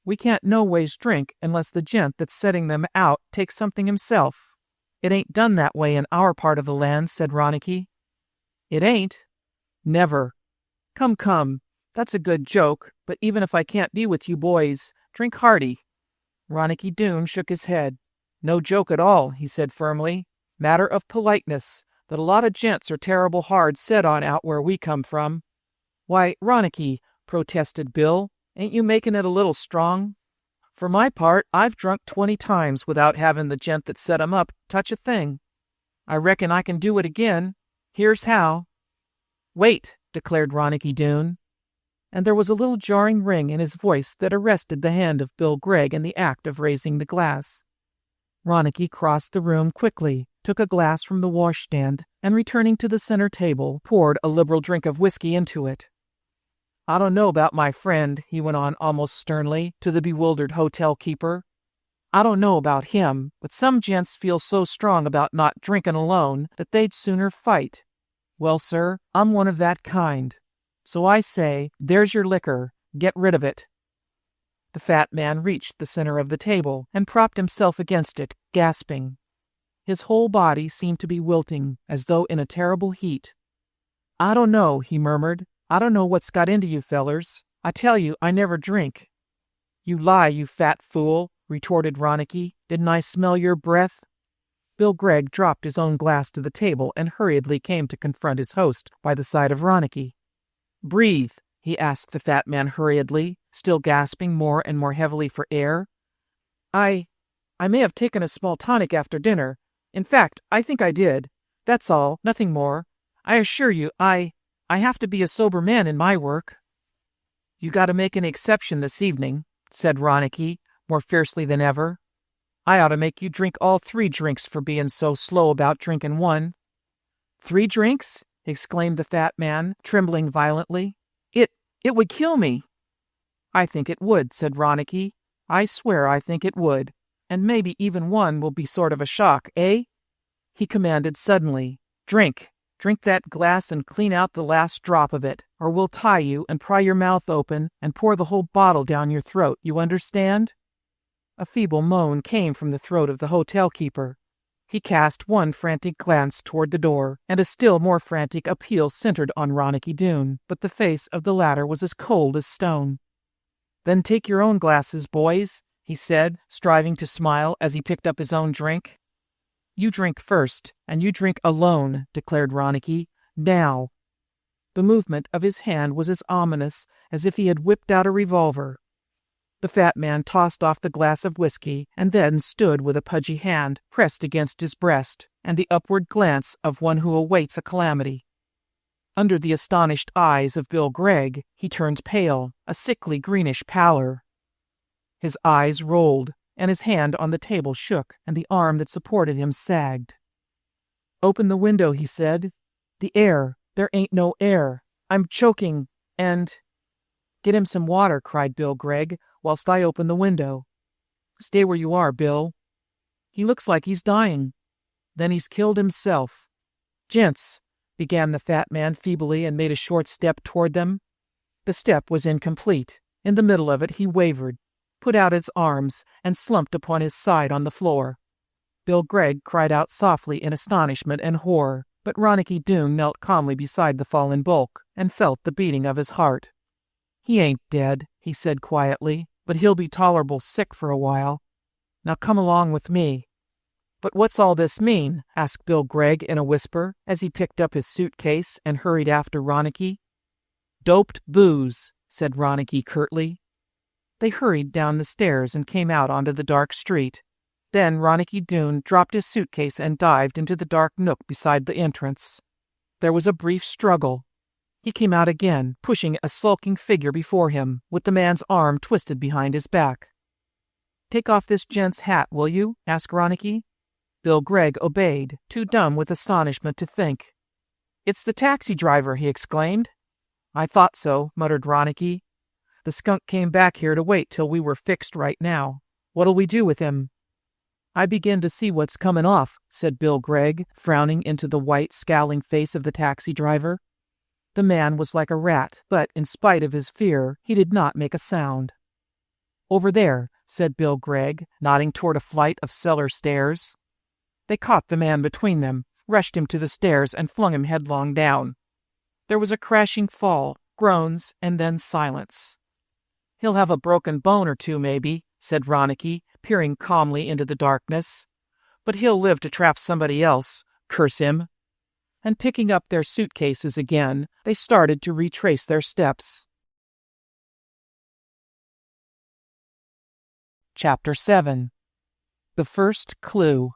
Speaker 1: We can't no ways drink unless the gent that's setting them out takes something himself. It ain't done that way in our part of the land," said Ronicky. "It ain't?" "Never." Come, that's a good joke, but even if I can't be with you boys, drink hearty." Ronicky Doone shook his head. "No joke at all," he said firmly. "Matter of politeness, that a lot of gents are terrible hard set on out where we come from." "Why, Ronicky," protested Bill, "ain't you making it a little strong? For my part, I've drunk 20 times without having the gent that set 'em up touch a thing. I reckon I can do it again. Here's how." "Wait," declared Ronicky Doone. And there was a little jarring ring in his voice that arrested the hand of Bill Gregg in the act of raising the glass. Ronicky crossed the room quickly, took a glass from the washstand, and returning to the center table, poured a liberal drink of whiskey into it. "I don't know about my friend," he went on almost sternly to the bewildered hotel keeper. "I don't know about him, but some gents feel so strong about not drinking alone that they'd sooner fight. Well, sir, I'm one of that kind. So I say, there's your liquor. Get rid of it." The fat man reached the center of the table and propped himself against it, gasping. His whole body seemed to be wilting, as though in a terrible heat. "I don't know," he murmured. "I don't know what's got into you fellers. I tell you, I never drink." "You lie, you fat fool," retorted Ronicky. "Didn't I smell your breath?" Bill Gregg dropped his own glass to the table and hurriedly came to confront his host by the side of Ronicky. "Breathe," he asked the fat man hurriedly, still gasping more and more heavily for air. I may have taken a small tonic after dinner. In fact, I think I did. That's all, nothing more. I assure you, I have to be a sober man in my work." "You got to make an exception this evening," said Ronicky, more fiercely than ever. "I ought to make you drink all 3 drinks for being so slow about drinking one." "3 drinks?" exclaimed the fat man, trembling violently. It would kill me." "I think it would," said Ronicky. "I swear I think it would. And maybe even one will be sort of a shock, eh?" He commanded suddenly, "Drink. Drink that glass and clean out the last drop of it, or we'll tie you and pry your mouth open and pour the whole bottle down your throat, you understand?" A feeble moan came from the throat of the hotel keeper. He cast one frantic glance toward the door, and a still more frantic appeal centered on Ronicky Doone, but the face of the latter was as cold as stone. "Then take your own glasses, boys," he said, striving to smile as he picked up his own drink. "You drink first, and you drink alone," declared Ronicky. "Now." The movement of his hand was as ominous as if he had whipped out a revolver. The fat man tossed off the glass of whiskey and then stood with a pudgy hand pressed against his breast and the upward glance of one who awaits a calamity. Under the astonished eyes of Bill Gregg, he turned pale, a sickly greenish pallor. His eyes rolled, and his hand on the table shook, and the arm that supported him sagged. "Open the window," he said. "The air. There ain't no air. I'm choking, and—" "Get him some water," cried Bill Gregg, "whilst I open the window." "Stay where you are, Bill. He looks like he's dying. Then he's killed himself." "Gents," began the fat man feebly and made a short step toward them. The step was incomplete. In the middle of it he wavered, put out his arms, and slumped upon his side on the floor. Bill Gregg cried out softly in astonishment and horror, but Ronicky Doone knelt calmly beside the fallen bulk and felt the beating of his heart. "He ain't dead," he said quietly, "but he'll be tolerable sick for a while. Now come along with me." "But what's all this mean?" asked Bill Gregg in a whisper as he picked up his suitcase and hurried after Ronicky. "Doped booze," said Ronicky curtly. They hurried down the stairs and came out onto the dark street. Then Ronicky Doone dropped his suitcase and dived into the dark nook beside the entrance. There was a brief struggle. He came out again, pushing a sulking figure before him, with the man's arm twisted behind his back. "Take off this gent's hat, will you?" asked Ronicky. Bill Gregg obeyed, too dumb with astonishment to think. "It's the taxi driver," he exclaimed. "I thought so," muttered Ronicky. "The skunk came back here to wait till we were fixed right now. What'll we do with him?" "I begin to see what's comin' off," said Bill Gregg, frowning into the white, scowling face of the taxi driver. The man was like a rat, but in spite of his fear, he did not make a sound. "Over there," said Bill Gregg, nodding toward a flight of cellar stairs. They caught the man between them, rushed him to the stairs, and flung him headlong down. There was a crashing fall, groans, and then silence. "He'll have a broken bone or two, maybe," said Ronicky, peering calmly into the darkness. "But he'll live to trap somebody else, curse him." And picking up their suitcases again, they started to retrace their steps. Chapter 7. The First Clue.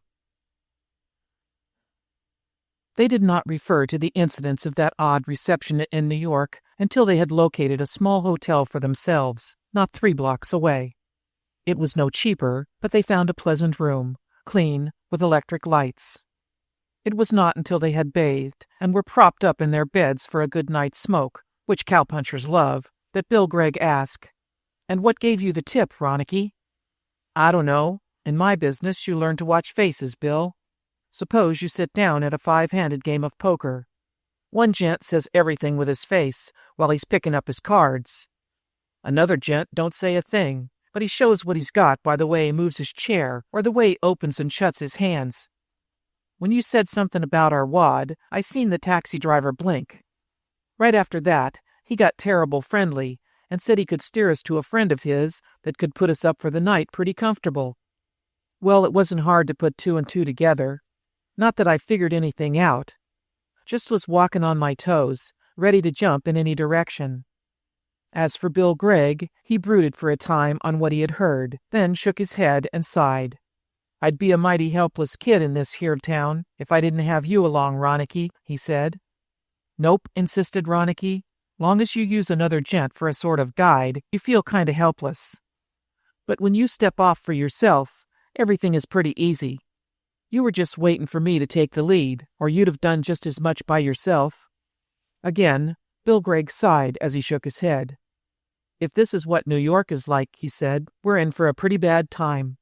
Speaker 1: They did not refer to the incidents of that odd reception in New York until they had located a small hotel for themselves, not 3 blocks away. It was no cheaper, but they found a pleasant room, clean, with electric lights. It was not until they had bathed and were propped up in their beds for a good night's smoke, which cowpunchers love, that Bill Gregg asked, "And what gave you the tip, Ronicky?" "I don't know. In my business, you learn to watch faces, Bill. Suppose you sit down at a 5-handed game of poker. One gent says everything with his face while he's picking up his cards. Another gent don't say a thing, but he shows what he's got by the way he moves his chair or the way he opens and shuts his hands. When you said something about our wad, I seen the taxi driver blink. Right after that, he got terrible friendly and said he could steer us to a friend of his that could put us up for the night pretty comfortable. Well, it wasn't hard to put 2 and 2 together. Not that I figured anything out. Just was walking on my toes, ready to jump in any direction." As for Bill Gregg, he brooded for a time on what he had heard, then shook his head and sighed. "I'd be a mighty helpless kid in this here town if I didn't have you along, Ronicky," he said. "Nope," insisted Ronicky. "Long as you use another gent for a sort of guide, you feel kinda helpless. But when you step off for yourself, everything is pretty easy. You were just waiting for me to take the lead, or you'd have done just as much by yourself." Again, Bill Gregg sighed as he shook his head. "If this is what New York is like," he said, "we're in for a pretty bad time."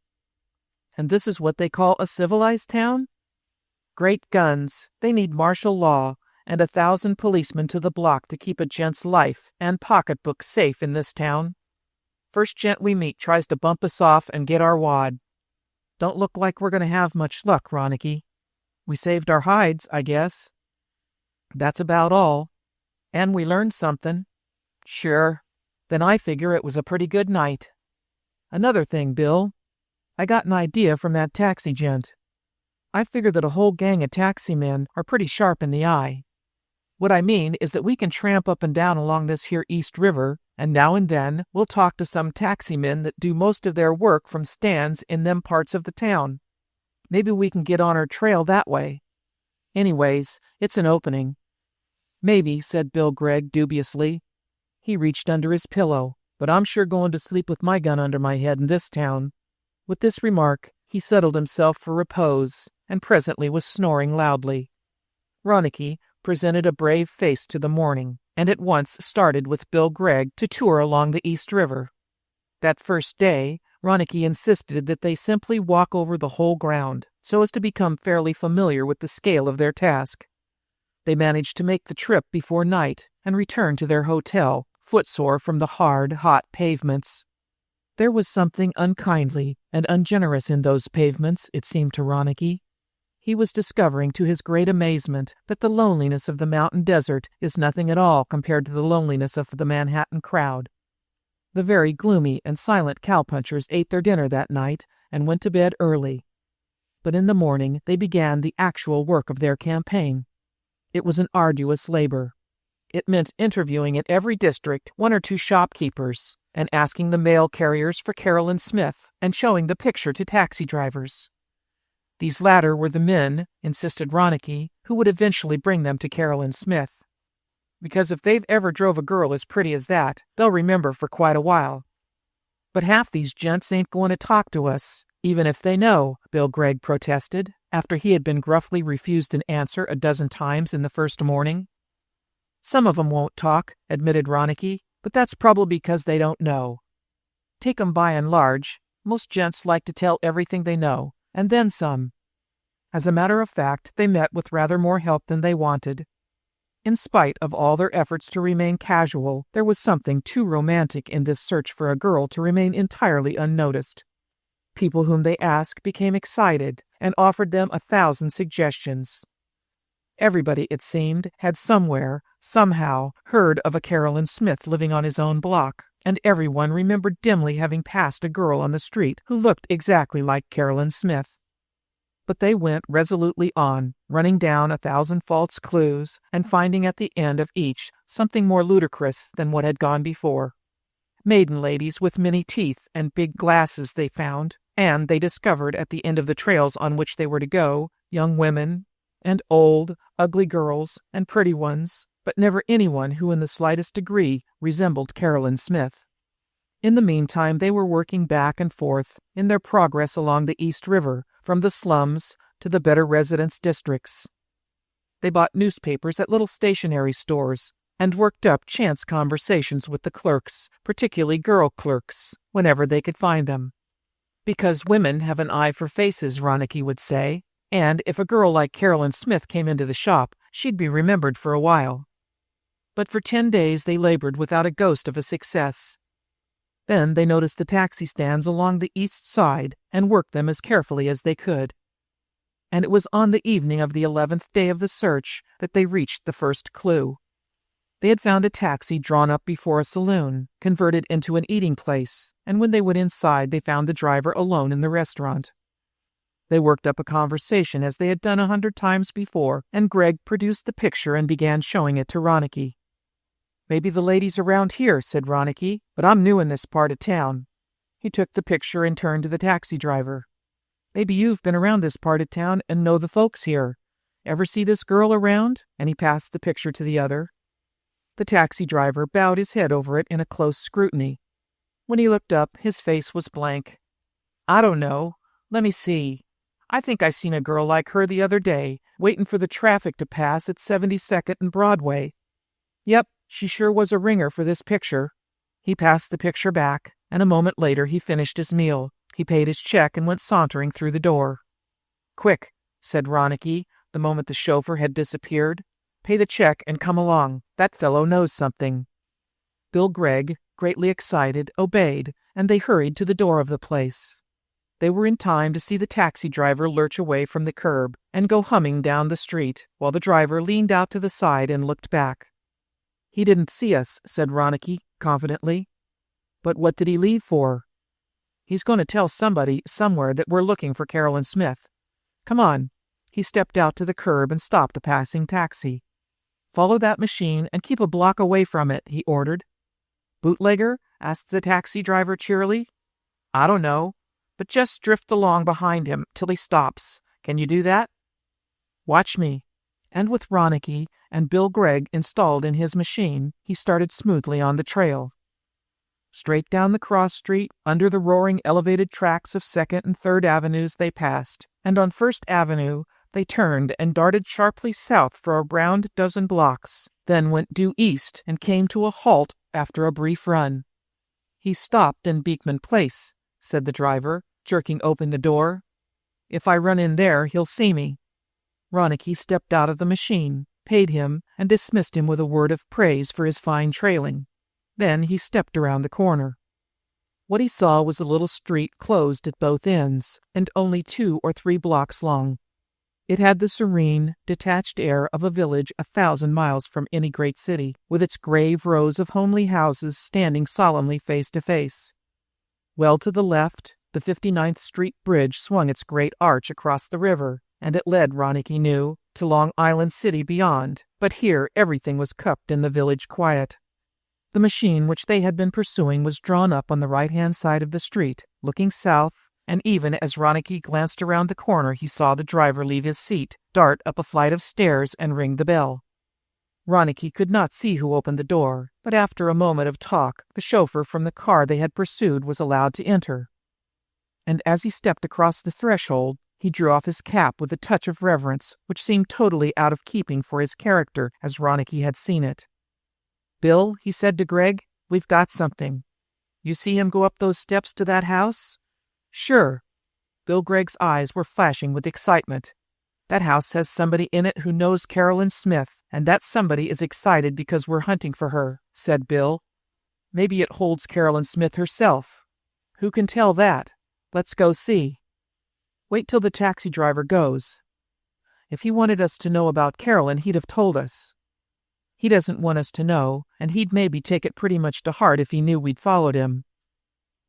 Speaker 1: "And this is what they call a civilized town? Great guns, they need martial law and 1,000 policemen to the block to keep a gent's life and pocketbook safe in this town. First gent we meet tries to bump us off and get our wad. Don't look like we're going to have much luck, Ronicky. We saved our hides, I guess. That's about all. And we learned something. Sure. Then I figure it was a pretty good night. Another thing, Bill. I got an idea from that taxi gent. I figure that a whole gang of taxi men are pretty sharp in the eye. What I mean is that we can tramp up and down along this here East River, and now and then we'll talk to some taxi men that do most of their work from stands in them parts of the town. Maybe we can get on our trail that way. Anyways, it's an opening. "Maybe," said Bill Gregg dubiously. He reached under his pillow. "But I'm sure going to sleep with my gun under my head in this town." With this remark, he settled himself for repose, and presently was snoring loudly. Ronicky presented a brave face to the morning, and at once started with Bill Gregg to tour along the East River. That first day, Ronicky insisted that they simply walk over the whole ground, so as to become fairly familiar with the scale of their task. They managed to make the trip before night, and returned to their hotel, footsore from the hard, hot pavements. There was something unkindly and ungenerous in those pavements, it seemed to Ronicky. He was discovering to his great amazement that the loneliness of the mountain desert is nothing at all compared to the loneliness of the Manhattan crowd. The very gloomy and silent cowpunchers ate their dinner that night and went to bed early. But in the morning they began the actual work of their campaign. It was an arduous labor. It meant interviewing in every district 1 or 2 shopkeepers, and asking the mail carriers for Carolyn Smith, and showing the picture to taxi drivers. These latter were the men, insisted Ronicky, who would eventually bring them to Carolyn Smith. Because if they've ever drove a girl as pretty as that, they'll remember for quite a while. "But half these gents ain't going to talk to us, even if they know," Bill Gregg protested, after he had been gruffly refused an answer a dozen times in the first morning. "Some of 'em won't talk," admitted Ronicky, "but that's probably because they don't know. Take 'em by and large, most gents like to tell everything they know, and then some." As a matter of fact, they met with rather more help than they wanted. In spite of all their efforts to remain casual, there was something too romantic in this search for a girl to remain entirely unnoticed. People whom they asked became excited and offered them 1,000 suggestions. Everybody, it seemed, had somewhere, somehow, heard of a Carolyn Smith living on his own block, and everyone remembered dimly having passed a girl on the street who looked exactly like Carolyn Smith. But they went resolutely on, running down 1,000 false clues, and finding at the end of each something more ludicrous than what had gone before. Maiden ladies with many teeth and big glasses they found, and they discovered at the end of the trails on which they were to go, young women, and old, ugly girls, and pretty ones, but never anyone who in the slightest degree resembled Carolyn Smith. In the meantime they were working back and forth in their progress along the East River, from the slums to the better residence districts. They bought newspapers at little stationery stores, and worked up chance conversations with the clerks, particularly girl clerks, whenever they could find them. Because women have an eye for faces, Ronicky would say, and if a girl like Carolyn Smith came into the shop, she'd be remembered for a while. But for 10 days they labored without a ghost of a success. Then they noticed the taxi stands along the east side and worked them as carefully as they could. And it was on the evening of the 11th day of the search that they reached the first clue. They had found a taxi drawn up before a saloon, converted into an eating place, and when they went inside they found the driver alone in the restaurant. They worked up a conversation as they had done 100 times before, and Gregg produced the picture and began showing it to Ronicky. "Maybe the lady's around here," said Ronicky, "but I'm new in this part of town." He took the picture and turned to the taxi driver. "Maybe you've been around this part of town and know the folks here. Ever see this girl around?" And he passed the picture to the other. The taxi driver bowed his head over it in a close scrutiny. When he looked up, his face was blank. "I don't know. Let me see. I think I seen a girl like her the other day, waiting for the traffic to pass at 72nd and Broadway. Yep, she sure was a ringer for this picture." He passed the picture back, and a moment later he finished his meal. He paid his check and went sauntering through the door. "Quick," said Ronicky, the moment the chauffeur had disappeared. "Pay the check and come along. That fellow knows something." Bill Gregg, greatly excited, obeyed, and they hurried to the door of the place. They were in time to see the taxi driver lurch away from the curb and go humming down the street, while the driver leaned out to the side and looked back. "He didn't see us," said Ronicky confidently. "But what did he leave for?" "He's going to tell somebody somewhere that we're looking for Carolyn Smith. Come on." He stepped out to the curb and stopped a passing taxi. "Follow that machine and keep a block away from it," he ordered. "Bootlegger?" asked the taxi driver cheerily. "I don't know, but just drift along behind him till he stops. Can you do that?" "Watch me." and with Ronicky and Bill Gregg installed in his machine, he started smoothly on the trail. Straight down the cross street, under the roaring elevated tracks of 2nd and 3rd Avenues they passed, and on 1st Avenue they turned and darted sharply south for a round dozen blocks, then went due east and came to a halt after a brief run. "He stopped in Beekman Place," said the driver, jerking open the door. "If I run in there, he'll see me." Ronicky stepped out of the machine, paid him, and dismissed him with a word of praise for his fine trailing. Then he stepped around the corner. What he saw was a little street closed at both ends, and only 2 or 3 blocks long. It had the serene, detached air of a village 1,000 miles from any great city, with its grave rows of homely houses standing solemnly face to face. Well to the left, the 59th Street Bridge swung its great arch across the river, and it led, Ronicky knew, to Long Island City beyond, but here everything was cupped in the village quiet. The machine which they had been pursuing was drawn up on the right-hand side of the street, looking south, and even as Ronicky glanced around the corner he saw the driver leave his seat, dart up a flight of stairs, and ring the bell. Ronicky could not see who opened the door, but after a moment of talk, the chauffeur from the car they had pursued was allowed to enter. And as he stepped across the threshold, he drew off his cap with a touch of reverence which seemed totally out of keeping for his character as Ronicky had seen it. "Bill," he said to Gregg, "we've got something. You see him go up those steps to that house?" "Sure." Bill Gregg's eyes were flashing with excitement. "That house has somebody in it who knows Carolyn Smith, and that somebody is excited because we're hunting for her," said Bill. "Maybe it holds Carolyn Smith herself. Who can tell that? Let's go see." "Wait till the taxi driver goes. If he wanted us to know about Carolyn, he'd have told us. He doesn't want us to know, and he'd maybe take it pretty much to heart if he knew we'd followed him.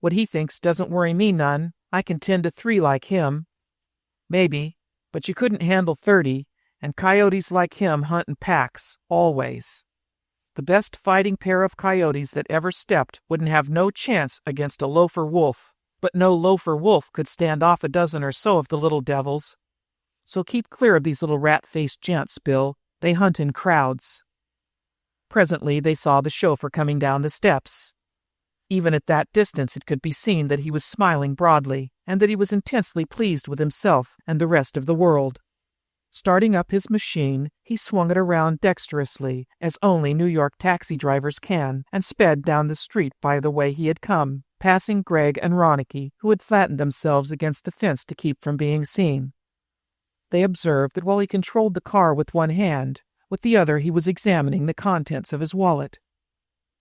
Speaker 1: What he thinks doesn't worry me none. I can tend to 3 like him." "Maybe, but you couldn't handle 30, and coyotes like him hunt in packs, always. The best fighting pair of coyotes that ever stepped wouldn't have no chance against a loafer wolf, but no loafer wolf could stand off a dozen or so of the little devils. So keep clear of these little rat-faced gents, Bill. They hunt in crowds." Presently they saw the chauffeur coming down the steps. Even at that distance it could be seen that he was smiling broadly, and that he was intensely pleased with himself and the rest of the world. Starting up his machine, he swung it around dexterously, as only New York taxi drivers can, and sped down the street by the way he had come, passing Gregg and Ronicky, who had flattened themselves against the fence to keep from being seen. They observed that while he controlled the car with one hand, with the other he was examining the contents of his wallet.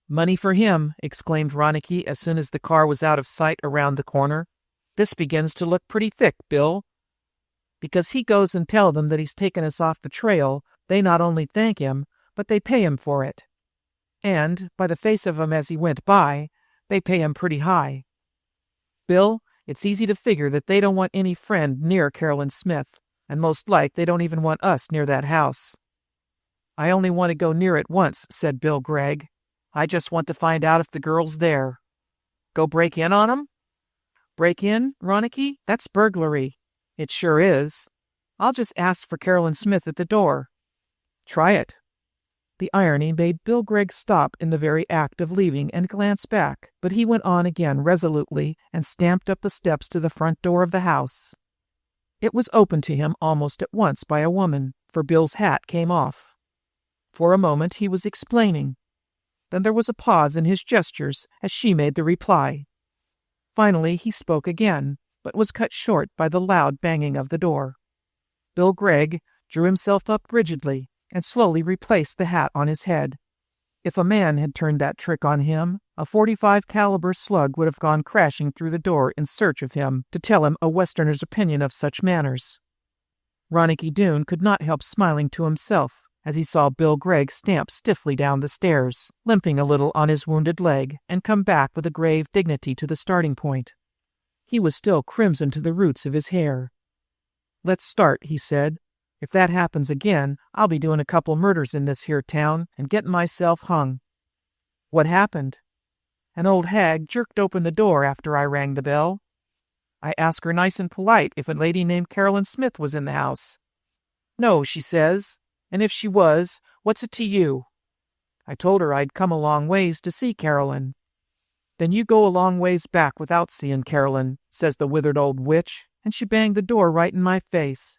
Speaker 1: "Money for him," exclaimed Ronicky as soon as the car was out of sight around the corner. "This begins to look pretty thick, Bill. Because he goes and tell them that he's taken us off the trail, they not only thank him, but they pay him for it. And, by the face of him as he went by, they pay him pretty high. Bill, it's easy to figure that they don't want any friend near Carolyn Smith, and most like they don't even want us near that house." "I only want to go near it once," said Bill Gregg. "I just want to find out if the girl's there." "Go break in on 'em?" "Break in, Ronicky? That's burglary." "It sure is. I'll just ask for Carolyn Smith at the door." "Try it." The irony made Bill Gregg stop in the very act of leaving and glance back, but he went on again resolutely and stamped up the steps to the front door of the house. It was opened to him almost at once by a woman, for Bill's hat came off. For a moment he was explaining. Then there was a pause in his gestures as she made the reply. Finally he spoke again, but was cut short by the loud banging of the door. Bill Gregg drew himself up rigidly and slowly replaced the hat on his head. If a man had turned that trick on him, a .45 caliber slug would have gone crashing through the door in search of him to tell him a Westerner's opinion of such manners. Ronicky Doone could not help smiling to himself as he saw Bill Gregg stamp stiffly down the stairs, limping a little on his wounded leg, and come back with a grave dignity to the starting point. He was still crimson to the roots of his hair. "Let's start," he said. "If that happens again, I'll be doing a couple murders in this here town and getting myself hung." "What happened?" "An old hag jerked open the door after I rang the bell. I asked her nice and polite if a lady named Carolyn Smith was in the house. 'No,' she says, And if she was, what's it to you? I told her I'd come a long ways to see Carolyn. Then you go a long ways back without seeing Carolyn, says the withered old witch, and she banged the door right in my face.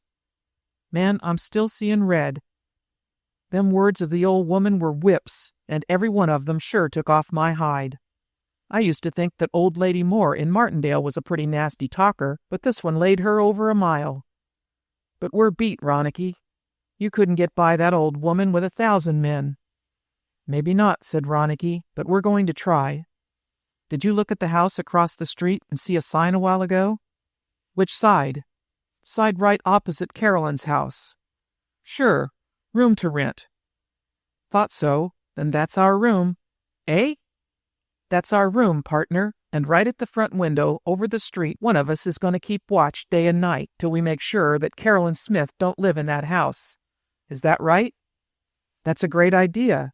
Speaker 1: Man, I'm still seeing red. Them words of the old woman were whips, and every one of them sure took off my hide. I used to think that old Lady Moore in Martindale was a pretty nasty talker, but this one laid her over a mile. But we're beat, Ronicky. You couldn't get by that old woman with 1,000 men. Maybe not, said Ronicky, but we're going to try. Did you look at the house across the street and see a sign a while ago? Which side? Side right opposite Carolyn's house. Sure, room to rent. Thought so. Then that's our room. Eh? That's our room, partner, and right at the front window over the street one of us is going to keep watch day and night till we make sure that Carolyn Smith don't live in that house. Is that right? That's a great idea.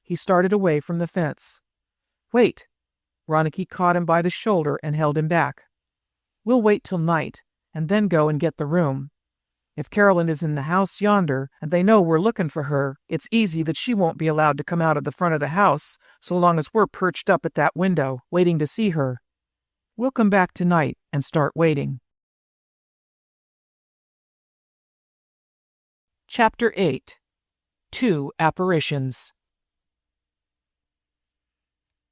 Speaker 1: He started away from the fence. Wait. Ronicky caught him by the shoulder and held him back. We'll wait till night, and then go and get the room. If Carolyn is in the house yonder, and they know we're looking for her, it's easy that she won't be allowed to come out of the front of the house so long as we're perched up at that window, waiting to see her. We'll come back tonight and start waiting. Chapter 8. Two Apparitions.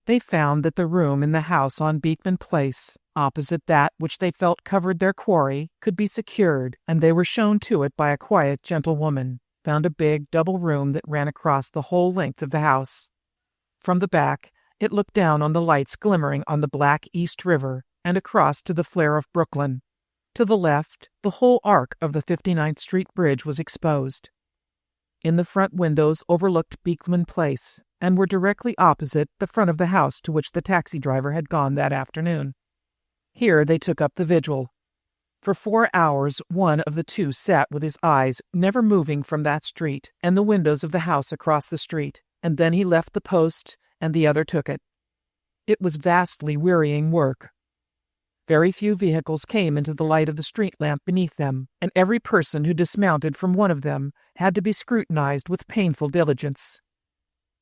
Speaker 1: They found that the room in the house on Beekman Place, opposite that which they felt covered their quarry, could be secured, and they were shown to it by a quiet, gentle woman, found a big double room that ran across the whole length of the house. From the back, it looked down on the lights glimmering on the black East River and across to the flare of Brooklyn. To the left, the whole arc of the 59th Street Bridge was exposed. In the front windows overlooked Beekman Place, and were directly opposite the front of the house to which the taxi driver had gone that afternoon. Here they took up the vigil. For 4 hours one of the two sat with his eyes never moving from that street and the windows of the house across the street, and then he left the post and the other took it. It was vastly wearying work. Very few vehicles came into the light of the street lamp beneath them, and every person who dismounted from one of them had to be scrutinized with painful diligence.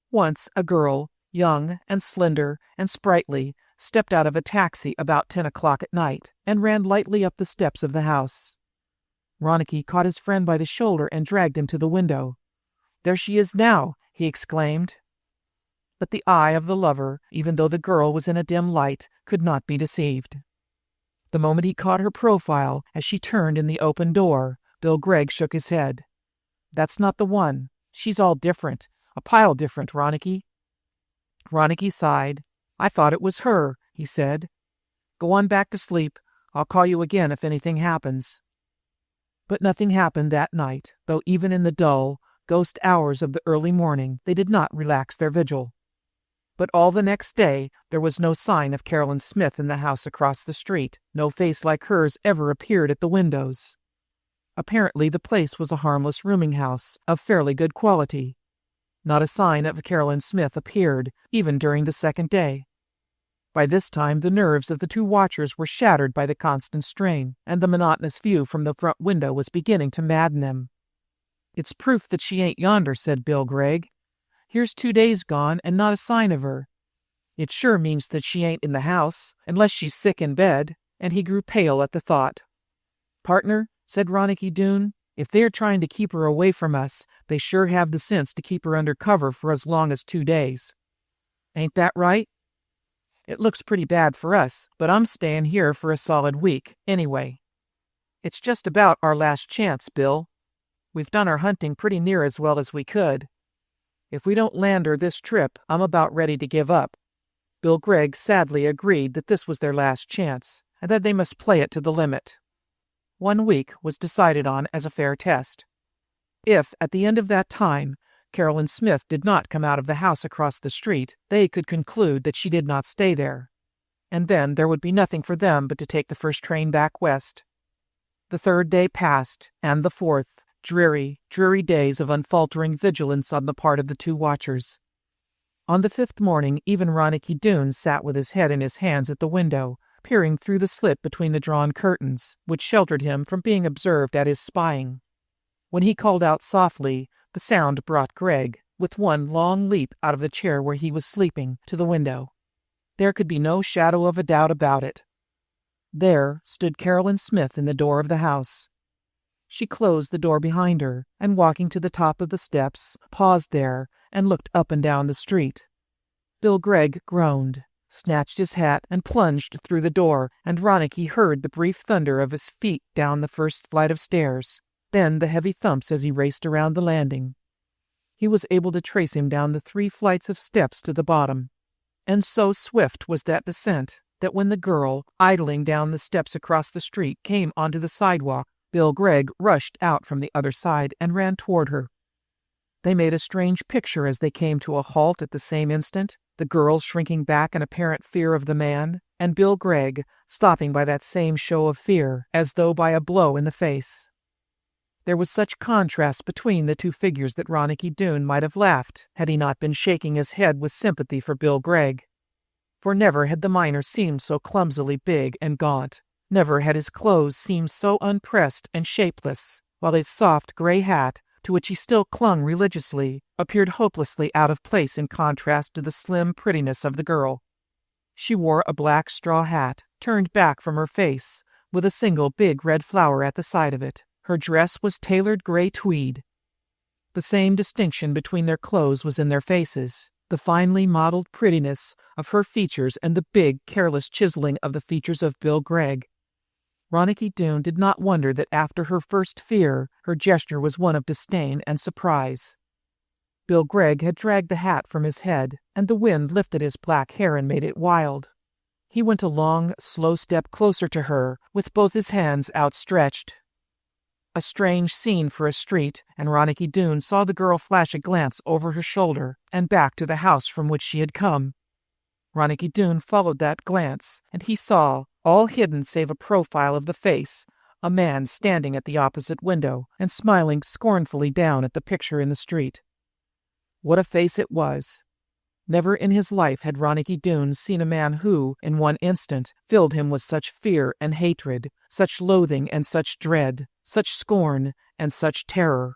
Speaker 1: Once a girl, young and slender and sprightly, stepped out of a taxi about 10 o'clock at night and ran lightly up the steps of the house. Ronicky caught his friend by the shoulder and dragged him to the window. "There she is now," he exclaimed. But the eye of the lover, even though the girl was in a dim light, could not be deceived. The moment he caught her profile as she turned in the open door, Bill Gregg shook his head. "That's not the one. She's all different. A pile different, Ronicky." Ronicky sighed. "I thought it was her," he said. "Go on back to sleep. I'll call you again if anything happens." But nothing happened that night, though even in the dull, ghost hours of the early morning they did not relax their vigil. But all the next day there was no sign of Carolyn Smith in the house across the street. No face like hers ever appeared at the windows. Apparently the place was a harmless rooming house of fairly good quality. Not a sign of Carolyn Smith appeared, even during the second day. By this time the nerves of the two watchers were shattered by the constant strain, and the monotonous view from the front window was beginning to madden them. "It's proof that she ain't yonder," said Bill Gregg. "Here's 2 days gone and not a sign of her. It sure means that she ain't in the house, unless she's sick in bed," and he grew pale at the thought. "Partner," said Ronicky Doone, "if they are trying to keep her away from us, they sure have the sense to keep her under cover for as long as 2 days. Ain't that right? It looks pretty bad for us, but I'm staying here for a solid week, anyway. It's just about our last chance, Bill. We've done our hunting pretty near as well as we could. If we don't land her this trip, I'm about ready to give up." Bill Gregg sadly agreed that this was their last chance, and that they must play it to the limit. 1 week was decided on as a fair test. If, at the end of that time, Carolyn Smith did not come out of the house across the street, they could conclude that she did not stay there. And then there would be nothing for them but to take the first train back west. The 3rd day passed, and the 4th, dreary, dreary days of unfaltering vigilance on the part of the two watchers. On the 5th morning, even Ronicky Doone sat with his head in his hands at the window, peering through the slit between the drawn curtains, which sheltered him from being observed at his spying. When he called out softly, The sound brought Greg, with one long leap out of the chair where he was sleeping, to the window. There could be no shadow of a doubt about it. There stood Carolyn Smith in the door of the house. She closed the door behind her, and walking to the top of the steps, paused there and looked up and down the street. Bill Gregg groaned, snatched his hat, and plunged through the door, and Ronicky heard the brief thunder of his feet down the first flight of stairs, then the heavy thumps as he raced around the landing. He was able to trace him down the 3 flights of steps to the bottom. And so swift was that descent that when the girl, idling down the steps across the street, came onto the sidewalk, Bill Gregg rushed out from the other side and ran toward her. They made a strange picture as they came to a halt at the same instant, the girl shrinking back in apparent fear of the man, and Bill Gregg stopping by that same show of fear, as though by a blow in the face. There was such contrast between the 2 figures that Ronicky Doone might have laughed had he not been shaking his head with sympathy for Bill Gregg. For never had the miner seemed so clumsily big and gaunt. Never had his clothes seemed so unpressed and shapeless, while his soft gray hat, to which he still clung religiously, appeared hopelessly out of place in contrast to the slim prettiness of the girl. She wore a black straw hat, turned back from her face, with a single big red flower at the side of it. Her dress was tailored gray tweed. The same distinction between their clothes was in their faces, the finely modeled prettiness of her features and the big, careless chiseling of the features of Bill Gregg. Ronicky Doone did not wonder that after her first fear, her gesture was one of disdain and surprise. Bill Gregg had dragged the hat from his head, and the wind lifted his black hair and made it wild. He went a long, slow step closer to her, with both his hands outstretched. A strange scene for a street, and Ronicky Doone saw the girl flash a glance over her shoulder and back to the house from which she had come. Ronicky Doone followed that glance, and he saw, all hidden save a profile of the face, a man standing at the opposite window and smiling scornfully down at the picture in the street. What a face it was! Never in his life had Ronicky Doone seen a man who, in one instant, filled him with such fear and hatred, such loathing and such dread, such scorn and such terror.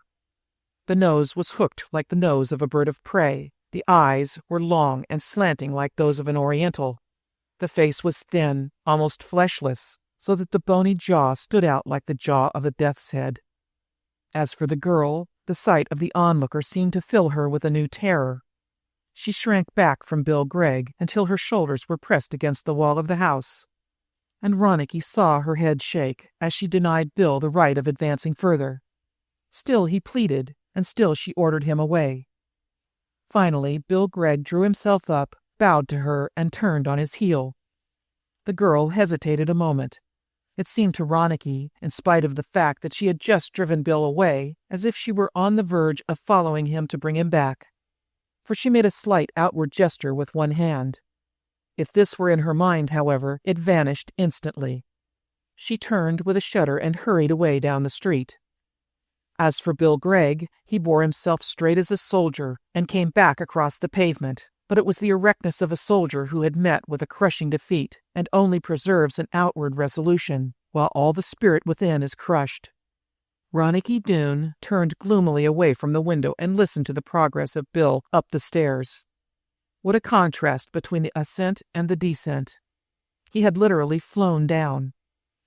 Speaker 1: The nose was hooked like the nose of a bird of prey. The eyes were long and slanting like those of an Oriental. The face was thin, almost fleshless, so that the bony jaw stood out like the jaw of a death's head. As for the girl, the sight of the onlooker seemed to fill her with a new terror. She shrank back from Bill Gregg until her shoulders were pressed against the wall of the house, and Ronicky saw her head shake as she denied Bill the right of advancing further. Still he pleaded, and still she ordered him away. Finally, Bill Gregg drew himself up, bowed to her, and turned on his heel. The girl hesitated a moment. It seemed to Ronicky, in spite of the fact that she had just driven Bill away, as if she were on the verge of following him to bring him back. For she made a slight outward gesture with one hand. If this were in her mind, however, it vanished instantly. She turned with a shudder and hurried away down the street. As for Bill Gregg, he bore himself straight as a soldier and came back across the pavement, but it was the erectness of a soldier who had met with a crushing defeat and only preserves an outward resolution, while all the spirit within is crushed. Ronicky Doone turned gloomily away from the window and listened to the progress of Bill up the stairs. What a contrast between the ascent and the descent. He had literally flown down.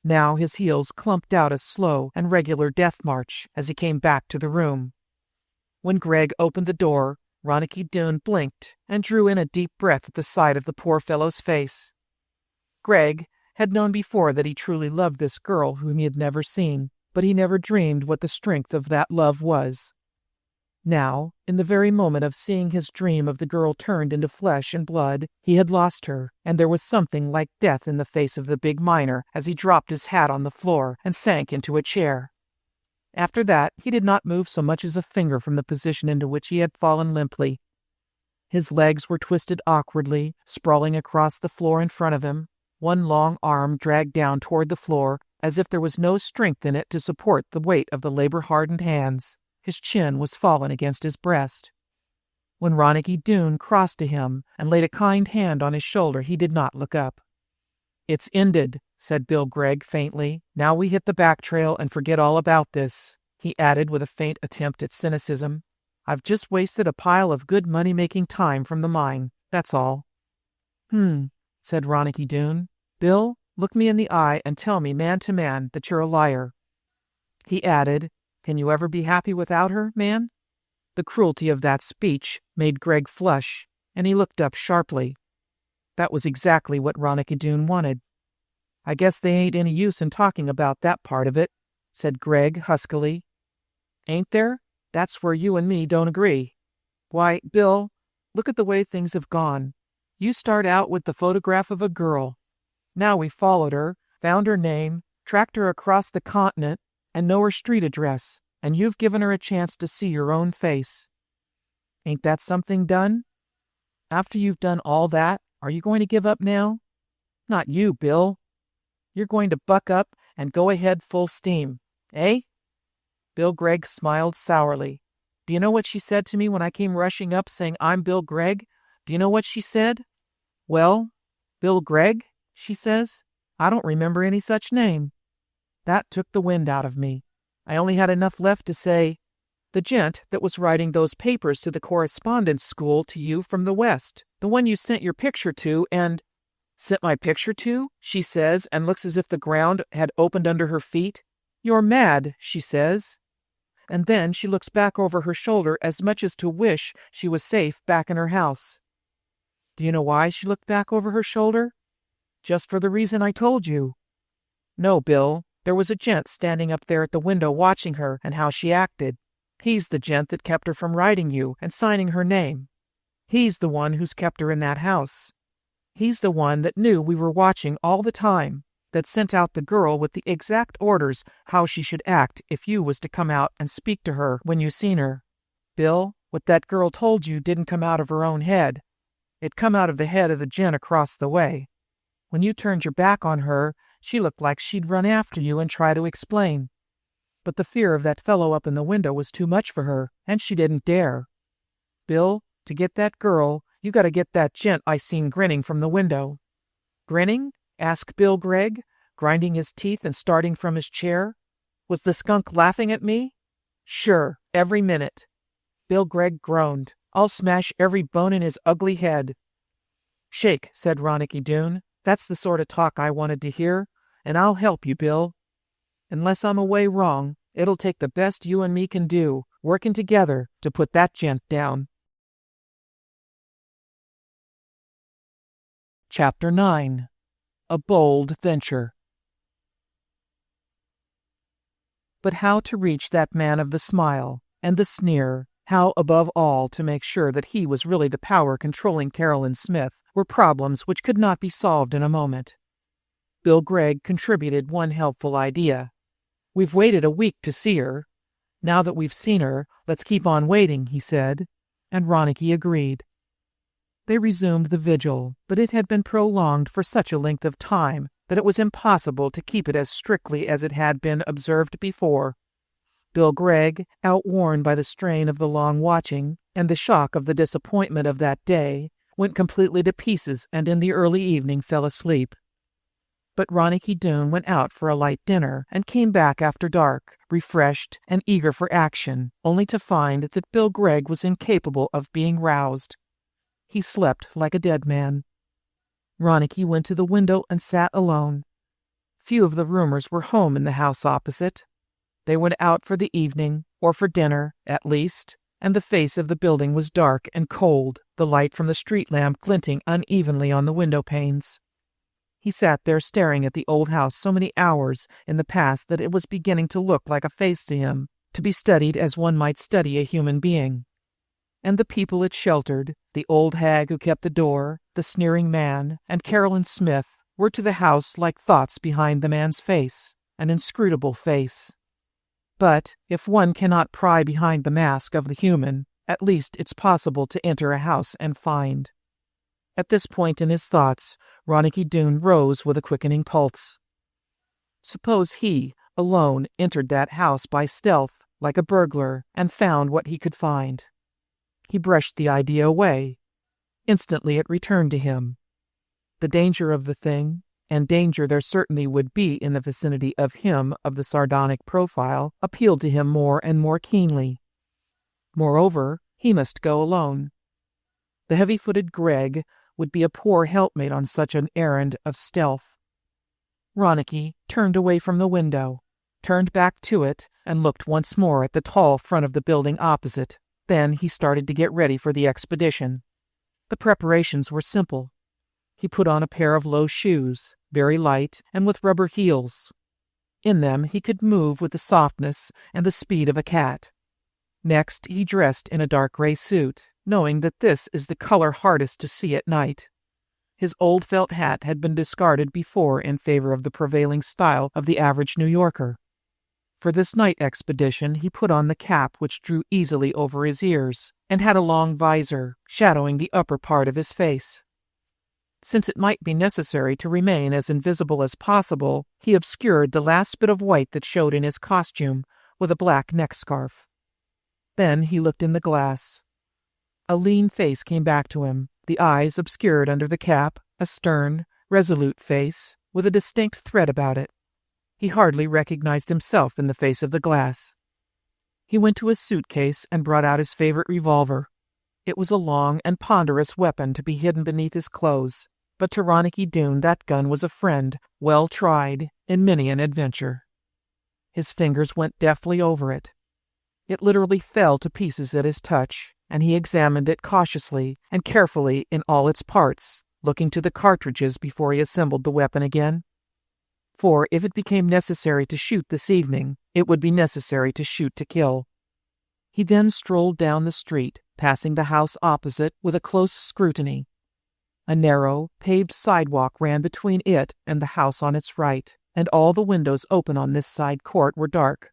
Speaker 1: Now his heels clumped out a slow and regular death march as he came back to the room. When Gregg opened the door, Ronicky Doone blinked and drew in a deep breath at the sight of the poor fellow's face. Gregg had known before that he truly loved this girl whom he had never seen, but he never dreamed what the strength of that love was. Now, in the very moment of seeing his dream of the girl turned into flesh and blood, he had lost her, and there was something like death in the face of the big miner as he dropped his hat on the floor and sank into a chair. After that, he did not move so much as a finger from the position into which he had fallen limply. His legs were twisted awkwardly, sprawling across the floor in front of him, one long arm dragged down toward the floor, as if there was no strength in it to support the weight of the labor-hardened hands. His chin was fallen against his breast. When Ronicky Doone crossed to him and laid a kind hand on his shoulder, he did not look up. "It's ended," said Bill Gregg faintly. "Now we hit the back trail and forget all about this," he added with a faint attempt at cynicism. I've just wasted a pile of good money-making time from the mine, that's all." Said Ronicky Doone. "Bill, look me in the eye and tell me man to man that you're a liar." He added, "Can you ever be happy without her, man?" The cruelty of that speech made Greg flush, and he looked up sharply. That was exactly what Ronicky Doone wanted. "I guess they ain't any use in talking about that part of it," said Greg huskily. "Ain't there? That's where you and me don't agree. Why, Bill, look at the way things have gone. You start out with the photograph of a girl. Now we followed her, found her name, tracked her across the continent, and know her street address, and you've given her a chance to see your own face. Ain't that something done? After you've done all that, are you going to give up now? Not you, Bill. You're going to buck up and go ahead full steam, eh?" Bill Gregg smiled sourly. "Do you know what she said to me when I came rushing up saying I'm Bill Gregg? Do you know what she said? 'Well, Bill Gregg,' she says, 'I don't remember any such name.' That took the wind out of me. I only had enough left to say, 'The gent that was writing those papers to the correspondence school to you from the West, the one you sent your picture to and—'" "Sent my picture to?" she says, and looks as if the ground had opened under her feet. "You're mad," she says. And then she looks back over her shoulder as much as to wish she was safe back in her house. Do you know why she looked back over her shoulder? Just for the reason I told you. No, Bill, there was a gent standing up there at the window watching her and how she acted. He's the gent that kept her from writing you and signing her name. He's the one who's kept her in that house. He's the one that knew we were watching all the time, that sent out the girl with the exact orders how she should act if you was to come out and speak to her when you seen her. Bill, what that girl told you didn't come out of her own head. It come out of the head of the gent across the way. When you turned your back on her, she looked like she'd run after you and try to explain. But the fear of that fellow up in the window was too much for her, and she didn't dare. Bill, to get that girl, you got to get that gent I seen grinning from the window." "Grinning?" asked Bill Gregg, grinding his teeth and starting from his chair. "Was the skunk laughing at me?" "Sure, every minute." Bill Gregg groaned. "I'll smash every bone in his ugly head." "Shake," said Ronicky Doone. "That's the sort of talk I wanted to hear, and I'll help you, Bill. Unless I'm away wrong, it'll take the best you and me can do, working together, to put that gent down." Chapter 9. A Bold Venture. But how to reach that man of the smile and the sneer, how above all to make sure that he was really the power controlling Carolyn Smith, were problems which could not be solved in a moment. Bill Gregg contributed one helpful idea. "We've waited a week to see her. Now that we've seen her, let's keep on waiting," he said, and Ronicky agreed. They resumed the vigil, but it had been prolonged for such a length of time that it was impossible to keep it as strictly as it had been observed before. Bill Gregg, outworn by the strain of the long watching and the shock of the disappointment of that day, went completely to pieces and in the early evening fell asleep. But Ronicky Doone went out for a light dinner and came back after dark, refreshed and eager for action, only to find that Bill Gregg was incapable of being roused. He slept like a dead man. Ronicky went to the window and sat alone. Few of the roomers were home in the house opposite. They went out for the evening, or for dinner, at least, and the face of the building was dark and cold, the light from the street lamp glinting unevenly on the window panes. He sat there staring at the old house so many hours in the past that it was beginning to look like a face to him, to be studied as one might study a human being. And the people it sheltered, the old hag who kept the door, the sneering man, and Carolyn Smith, were to the house like thoughts behind the man's face, an inscrutable face. But if one cannot pry behind the mask of the human, at least it's possible to enter a house and find. At this point in his thoughts, Ronicky Doone rose with a quickening pulse. Suppose he, alone, entered that house by stealth, like a burglar, and found what he could find. He brushed the idea away. Instantly it returned to him. The danger of the thing, and danger there certainly would be in the vicinity of him of the sardonic profile, appealed to him more and more keenly. Moreover, he must go alone. The heavy-footed Greg would be a poor helpmate on such an errand of stealth. Ronicky turned away from the window, turned back to it, and looked once more at the tall front of the building opposite. Then he started to get ready for the expedition. The preparations were simple. He put on a pair of low shoes, very light and with rubber heels. In them he could move with the softness and the speed of a cat. Next he dressed in a dark gray suit, knowing that this is the color hardest to see at night. His old felt hat had been discarded before in favor of the prevailing style of the average New Yorker. For this night expedition he put on the cap which drew easily over his ears, and had a long visor, shadowing the upper part of his face. Since it might be necessary to remain as invisible as possible, he obscured the last bit of white that showed in his costume with a black neck-scarf. Then he looked in the glass. A lean face came back to him, the eyes obscured under the cap, a stern, resolute face, with a distinct threat about it. He hardly recognized himself in the face of the glass. He went to his suitcase and brought out his favorite revolver. It was a long and ponderous weapon to be hidden beneath his clothes, but to Ronicky Doone that gun was a friend, well tried in many an adventure. His fingers went deftly over it. It literally fell to pieces at his touch, and he examined it cautiously and carefully in all its parts, looking to the cartridges before he assembled the weapon again. For if it became necessary to shoot this evening, it would be necessary to shoot to kill. He then strolled down the street, passing the house opposite with a close scrutiny. A narrow, paved sidewalk ran between it and the house on its right, and all the windows open on this side court were dark.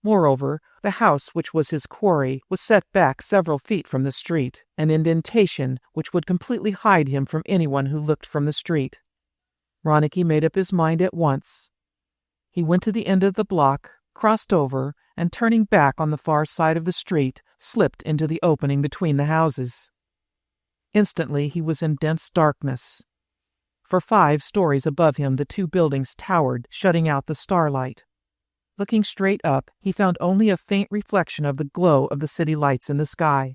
Speaker 1: Moreover, the house which was his quarry was set back several feet from the street, an indentation which would completely hide him from anyone who looked from the street. Ronicky made up his mind at once. He went to the end of the block, crossed over, and turning back on the far side of the street, slipped into the opening between the houses. Instantly he was in dense darkness. For 5 stories above him the 2 buildings towered, shutting out the starlight. Looking straight up, he found only a faint reflection of the glow of the city lights in the sky.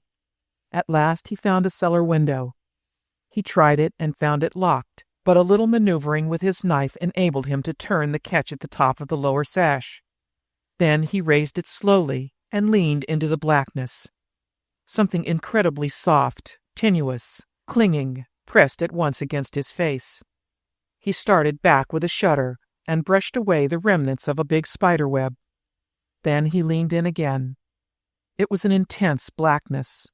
Speaker 1: At last he found a cellar window. He tried it and found it locked, but a little maneuvering with his knife enabled him to turn the catch at the top of the lower sash. Then he raised it slowly and leaned into the blackness. Something incredibly soft, tenuous, clinging, pressed at once against his face. He started back with a shudder and brushed away the remnants of a big spider web. Then he leaned in again. It was an intense blackness.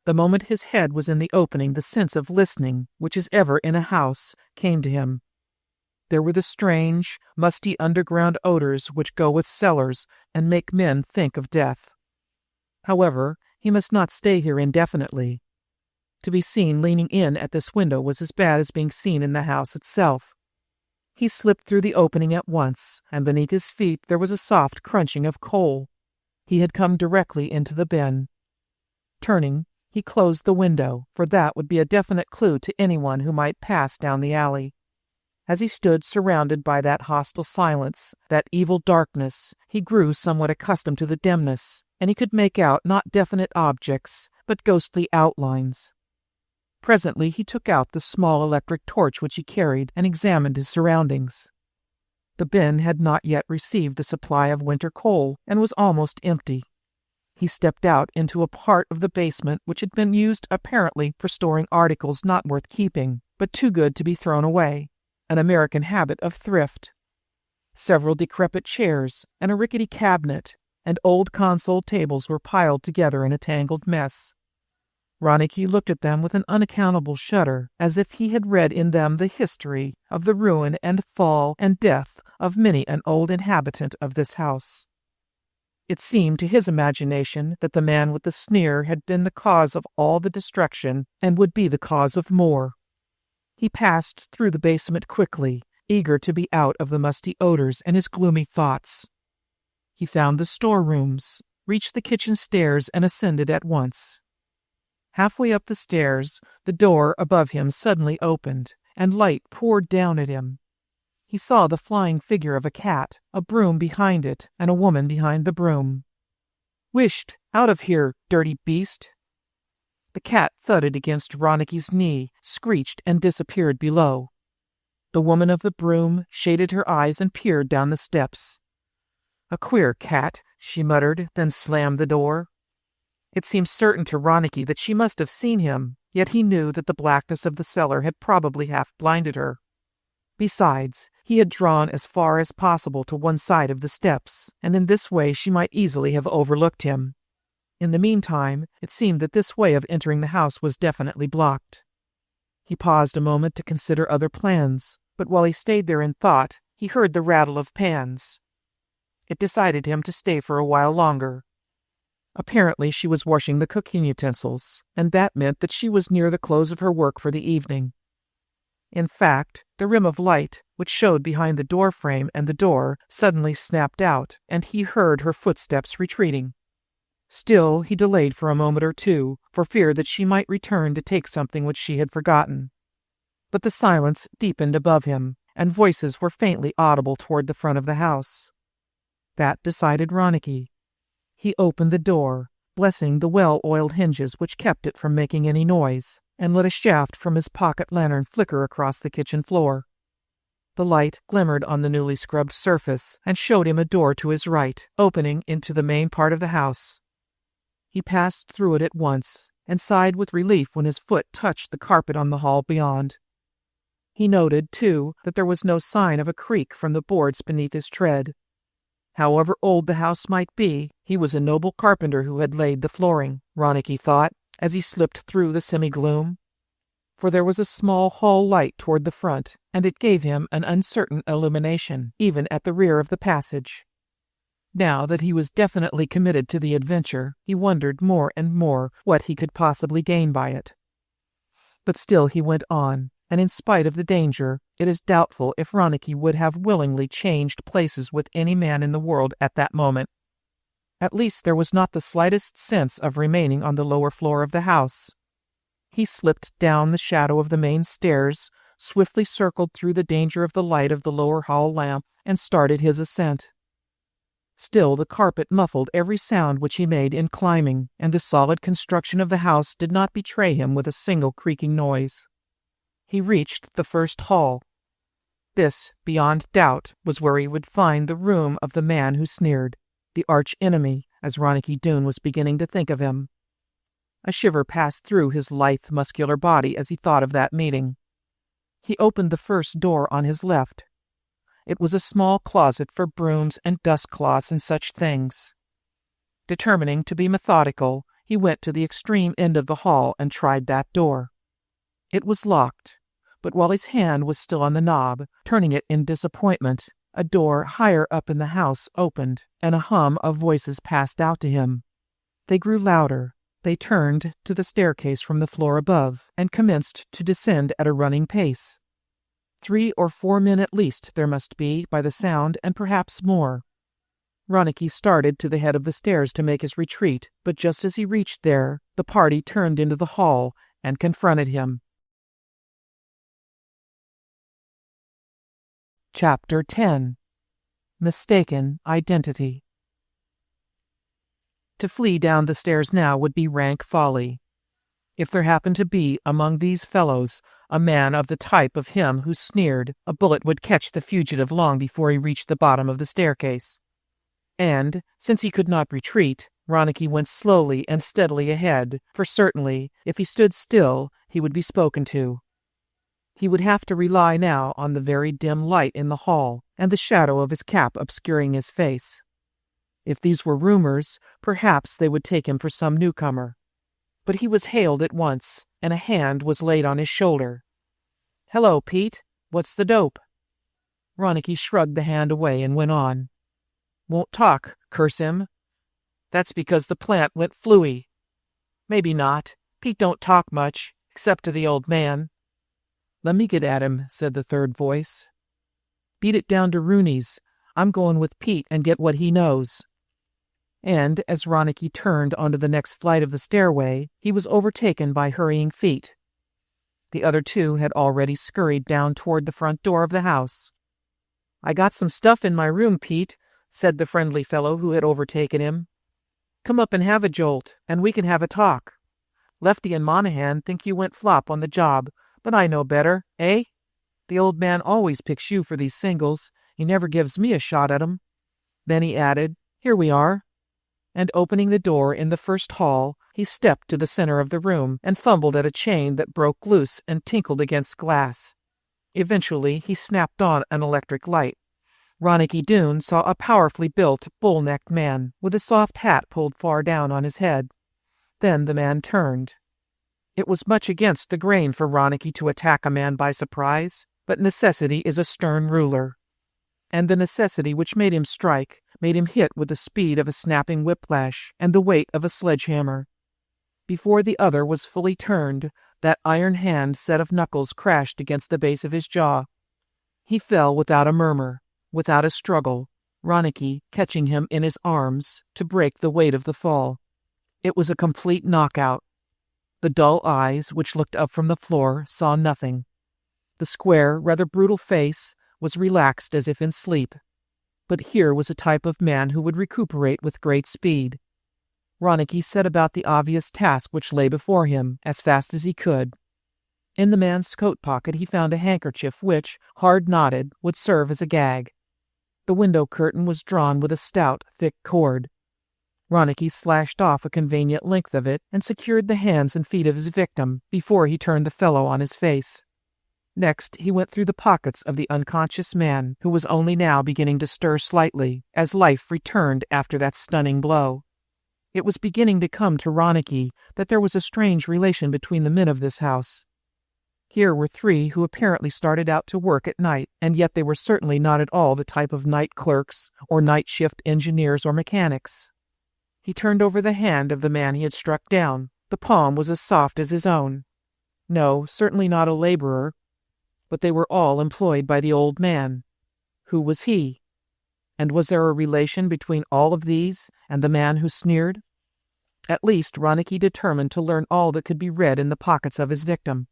Speaker 1: The moment his head was in the opening, the sense of listening, which is ever in a house, came to him. There were the strange, musty underground odors which go with cellars and make men think of death. However, he must not stay here indefinitely. To be seen leaning in at this window was as bad as being seen in the house itself. He slipped through the opening at once, and beneath his feet there was a soft crunching of coal. He had come directly into the bin. Turning, he closed the window, for that would be a definite clue to anyone who might pass down the alley. As he stood surrounded by that hostile silence, that evil darkness, he grew somewhat accustomed to the dimness, and he could make out not definite objects, but ghostly outlines. Presently he took out the small electric torch which he carried and examined his surroundings. The bin had not yet received the supply of winter coal and was almost empty. He stepped out into a part of the basement which had been used apparently for storing articles not worth keeping, but too good to be thrown away, an American habit of thrift. Several decrepit chairs and a rickety cabinet and old console tables were piled together in a tangled mess. Ronicky looked at them with an unaccountable shudder, as if he had read in them the history of the ruin and fall and death of many an old inhabitant of this house. It seemed to his imagination that the man with the sneer had been the cause of all the destruction and would be the cause of more. He passed through the basement quickly, eager to be out of the musty odors and his gloomy thoughts. He found the storerooms, reached the kitchen stairs, and ascended at once. Halfway up the stairs, the door above him suddenly opened, and light poured down at him. He saw the flying figure of a cat, a broom behind it, and a woman behind the broom. Wisht, out of here, dirty beast. The cat thudded against Ronicky's knee, screeched, and disappeared below. The woman of the broom shaded her eyes and peered down the steps. A queer cat, she muttered, then slammed the door. It seemed certain to Ronicky that she must have seen him, yet he knew that the blackness of the cellar had probably half blinded her. Besides, he had drawn as far as possible to one side of the steps, and in this way she might easily have overlooked him. In the meantime, it seemed that this way of entering the house was definitely blocked. He paused a moment to consider other plans, but while he stayed there in thought, he heard the rattle of pans. It decided him to stay for a while longer. Apparently she was washing the cooking utensils, and that meant that she was near the close of her work for the evening. In fact, the rim of light, which showed behind the door frame and the door, suddenly snapped out, and he heard her footsteps retreating. Still, he delayed for a moment or two, for fear that she might return to take something which she had forgotten. But the silence deepened above him, and voices were faintly audible toward the front of the house. That decided Ronicky. He opened the door, blessing the well-oiled hinges which kept it from making any noise, and let a shaft from his pocket lantern flicker across the kitchen floor. The light glimmered on the newly scrubbed surface and showed him a door to his right, opening into the main part of the house. He passed through it at once, and sighed with relief when his foot touched the carpet on the hall beyond. He noted, too, that there was no sign of a creak from the boards beneath his tread. However old the house might be, he was a noble carpenter who had laid the flooring, Ronicky thought, as he slipped through the semi-gloom. For there was a small hall light toward the front, and it gave him an uncertain illumination, even at the rear of the passage. Now that he was definitely committed to the adventure, he wondered more and more what he could possibly gain by it. But still he went on, and in spite of the danger, it is doubtful if Ronicky would have willingly changed places with any man in the world at that moment. At least there was not the slightest sense of remaining on the lower floor of the house. He slipped down the shadow of the main stairs, swiftly circled through the danger of the light of the lower hall lamp, and started his ascent. Still, the carpet muffled every sound which he made in climbing, and the solid construction of the house did not betray him with a single creaking noise. He reached the first hall. This, beyond doubt, was where he would find the room of the man who sneered, the arch-enemy, as Ronicky Doone was beginning to think of him. A shiver passed through his lithe, muscular body as he thought of that meeting. He opened the first door on his left. It was a small closet for brooms and dust-cloths and such things. Determining to be methodical, he went to the extreme end of the hall and tried that door. It was locked, but while his hand was still on the knob, turning it in disappointment, a door higher up in the house opened, and a hum of voices passed out to him. They grew louder. They turned to the staircase from the floor above, and commenced to descend at a running pace. 3 or 4 men at least there must be by the sound, and perhaps more. Ronicky started to the head of the stairs to make his retreat, but just as he reached there, the party turned into the hall and confronted him. Chapter 10. Mistaken Identity. To flee down the stairs now would be rank folly. If there happened to be among these fellows a man of the type of him who sneered, a bullet would catch the fugitive long before he reached the bottom of the staircase. And, since he could not retreat, Ronicky went slowly and steadily ahead, for certainly, if he stood still, he would be spoken to. He would have to rely now on the very dim light in the hall, and the shadow of his cap obscuring his face. If these were rumors, perhaps they would take him for some newcomer. But he was hailed at once, and a hand was laid on his shoulder. "Hello, Pete. What's the dope?" Ronicky shrugged the hand away and went on. "Won't talk, curse him. That's because the plant went flooey." "Maybe not. Pete don't talk much, except to the old man." "Let me get at him," said the third voice. "Beat it down to Rooney's. I'm going with Pete and get what he knows." And as Ronicky turned onto the next flight of the stairway, he was overtaken by hurrying feet. The other two had already scurried down toward the front door of the house. "I got some stuff in my room, Pete," said the friendly fellow who had overtaken him. Come up and have a jolt, and we can have a talk. Lefty and Monahan think you went flop on the job, but I know better, eh? The old man always picks you for these singles. He never gives me a shot at 'em." Then he added, "Here we are." And opening the door in the first hall, he stepped to the center of the room and fumbled at a chain that broke loose and tinkled against glass. Eventually, he snapped on an electric light. Ronicky Doone saw a powerfully built, bull-necked man with a soft hat pulled far down on his head. Then the man turned. It was much against the grain for Ronicky to attack a man by surprise, but necessity is a stern ruler. And the necessity which made him strike made him hit with the speed of a snapping whiplash and the weight of a sledgehammer. Before the other was fully turned, that iron hand set of knuckles crashed against the base of his jaw. He fell without a murmur, without a struggle, Ronicky catching him in his arms to break the weight of the fall. It was a complete knockout. The dull eyes, which looked up from the floor, saw nothing. The square, rather brutal face was relaxed as if in sleep. But here was a type of man who would recuperate with great speed. Ronicky set about the obvious task which lay before him as fast as he could. In the man's coat pocket he found a handkerchief which, hard knotted, would serve as a gag. The window curtain was drawn with a stout, thick cord. Ronicky slashed off a convenient length of it and secured the hands and feet of his victim before he turned the fellow on his face. Next, he went through the pockets of the unconscious man, who was only now beginning to stir slightly, as life returned after that stunning blow. It was beginning to come to Ronicky that there was a strange relation between the men of this house. Here were three who apparently started out to work at night, and yet they were certainly not at all the type of night clerks or night shift engineers or mechanics. He turned over the hand of the man he had struck down. The palm was as soft as his own. No, certainly not a laborer. But they were all employed by the old man. Who was he? And was there a relation between all of these and the man who sneered? At least Ronicky determined to learn all that could be read in the pockets of his victim.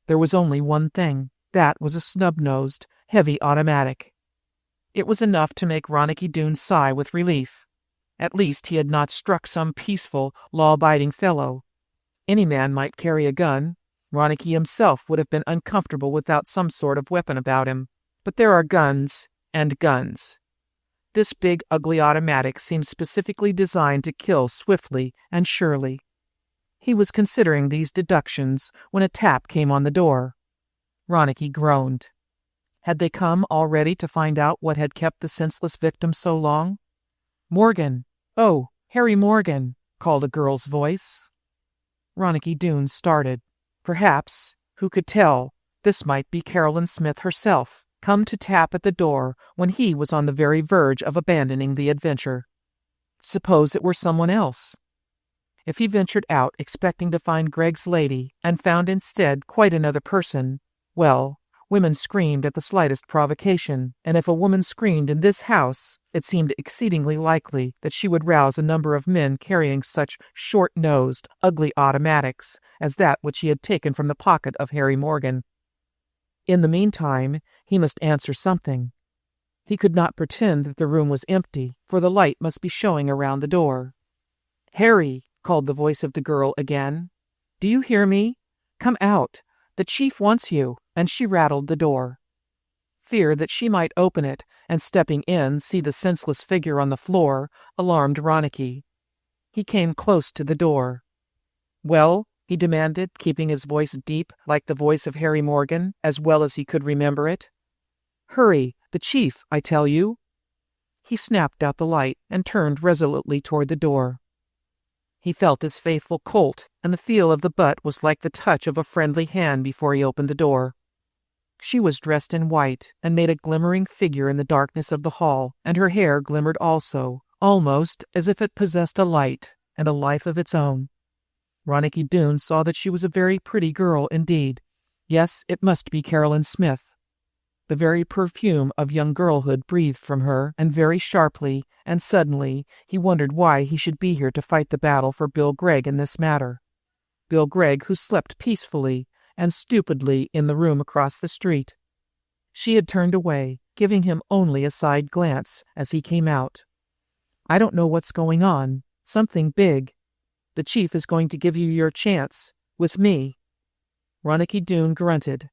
Speaker 1: There was only one thing. That was a snub-nosed, heavy automatic. It was enough to make Ronicky Doone sigh with relief. At least he had not struck some peaceful, law-abiding fellow. Any man might carry a gun. Ronicky himself would have been uncomfortable without some sort of weapon about him. But there are guns and guns. This big, ugly automatic seemed specifically designed to kill swiftly and surely. He was considering these deductions when a tap came on the door. Ronicky groaned. Had they come already to find out what had kept the senseless victim so long? "Morgan! Oh, Harry Morgan!" called a girl's voice. Ronicky Doone started. Perhaps, who could tell, this might be Carolyn Smith herself, come to tap at the door when he was on the very verge of abandoning the adventure. Suppose it were someone else? If he ventured out expecting to find Greg's lady and found instead quite another person, well, women screamed at the slightest provocation, and if a woman screamed in this house, it seemed exceedingly likely that she would rouse a number of men carrying such short-nosed, ugly automatics as that which he had taken from the pocket of Harry Morgan. In the meantime, he must answer something. He could not pretend that the room was empty, for the light must be showing around the door. "Harry!" called the voice of the girl again. "Do you hear me? Come out. The chief wants you," and she rattled the door. Fear that she might open it and, stepping in, see the senseless figure on the floor alarmed Ronicky. He came close to the door. "Well?" he demanded, keeping his voice deep like the voice of Harry Morgan, as well as he could remember it. "Hurry, the chief, I tell you." He snapped out the light and turned resolutely toward the door. He felt his faithful Colt, and the feel of the butt was like the touch of a friendly hand before he opened the door. She was dressed in white and made a glimmering figure in the darkness of the hall, and her hair glimmered also, almost as if it possessed a light and a life of its own. Ronicky Doone saw that she was a very pretty girl indeed. Yes, it must be Carolyn Smith. The very perfume of young girlhood breathed from her, and very sharply, and suddenly, he wondered why he should be here to fight the battle for Bill Gregg in this matter. Bill Gregg, who slept peacefully and stupidly in the room across the street. She had turned away, giving him only a side glance as he came out. "I don't know what's going on," Something big. The chief is going to give you your chance. With me." Ronicky Doone grunted.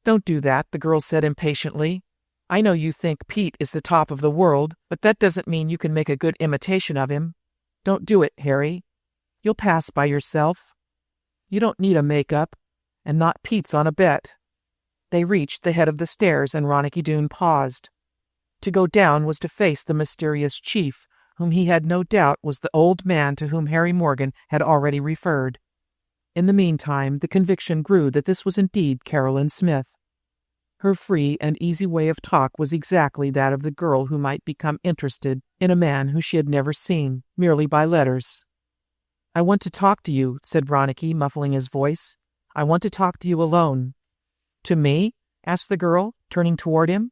Speaker 1: "Don't do that," the girl said impatiently. "I know you think Pete is the top of the world, but that doesn't mean you can make a good imitation of him. Don't do it, Harry. You'll pass by yourself. You don't need a makeup, and not Pete's on a bet." They reached the head of the stairs, and Ronicky Doone paused. To go down was to face the mysterious chief, whom he had no doubt was the old man to whom Harry Morgan had already referred. In the meantime, the conviction grew that this was indeed Caroline Smith. Her free and easy way of talk was exactly that of the girl who might become interested in a man who she had never seen, merely by letters. "I want to talk to you," said Ronicky, muffling his voice. "I want to talk to you alone." "To me?" asked the girl, turning toward him.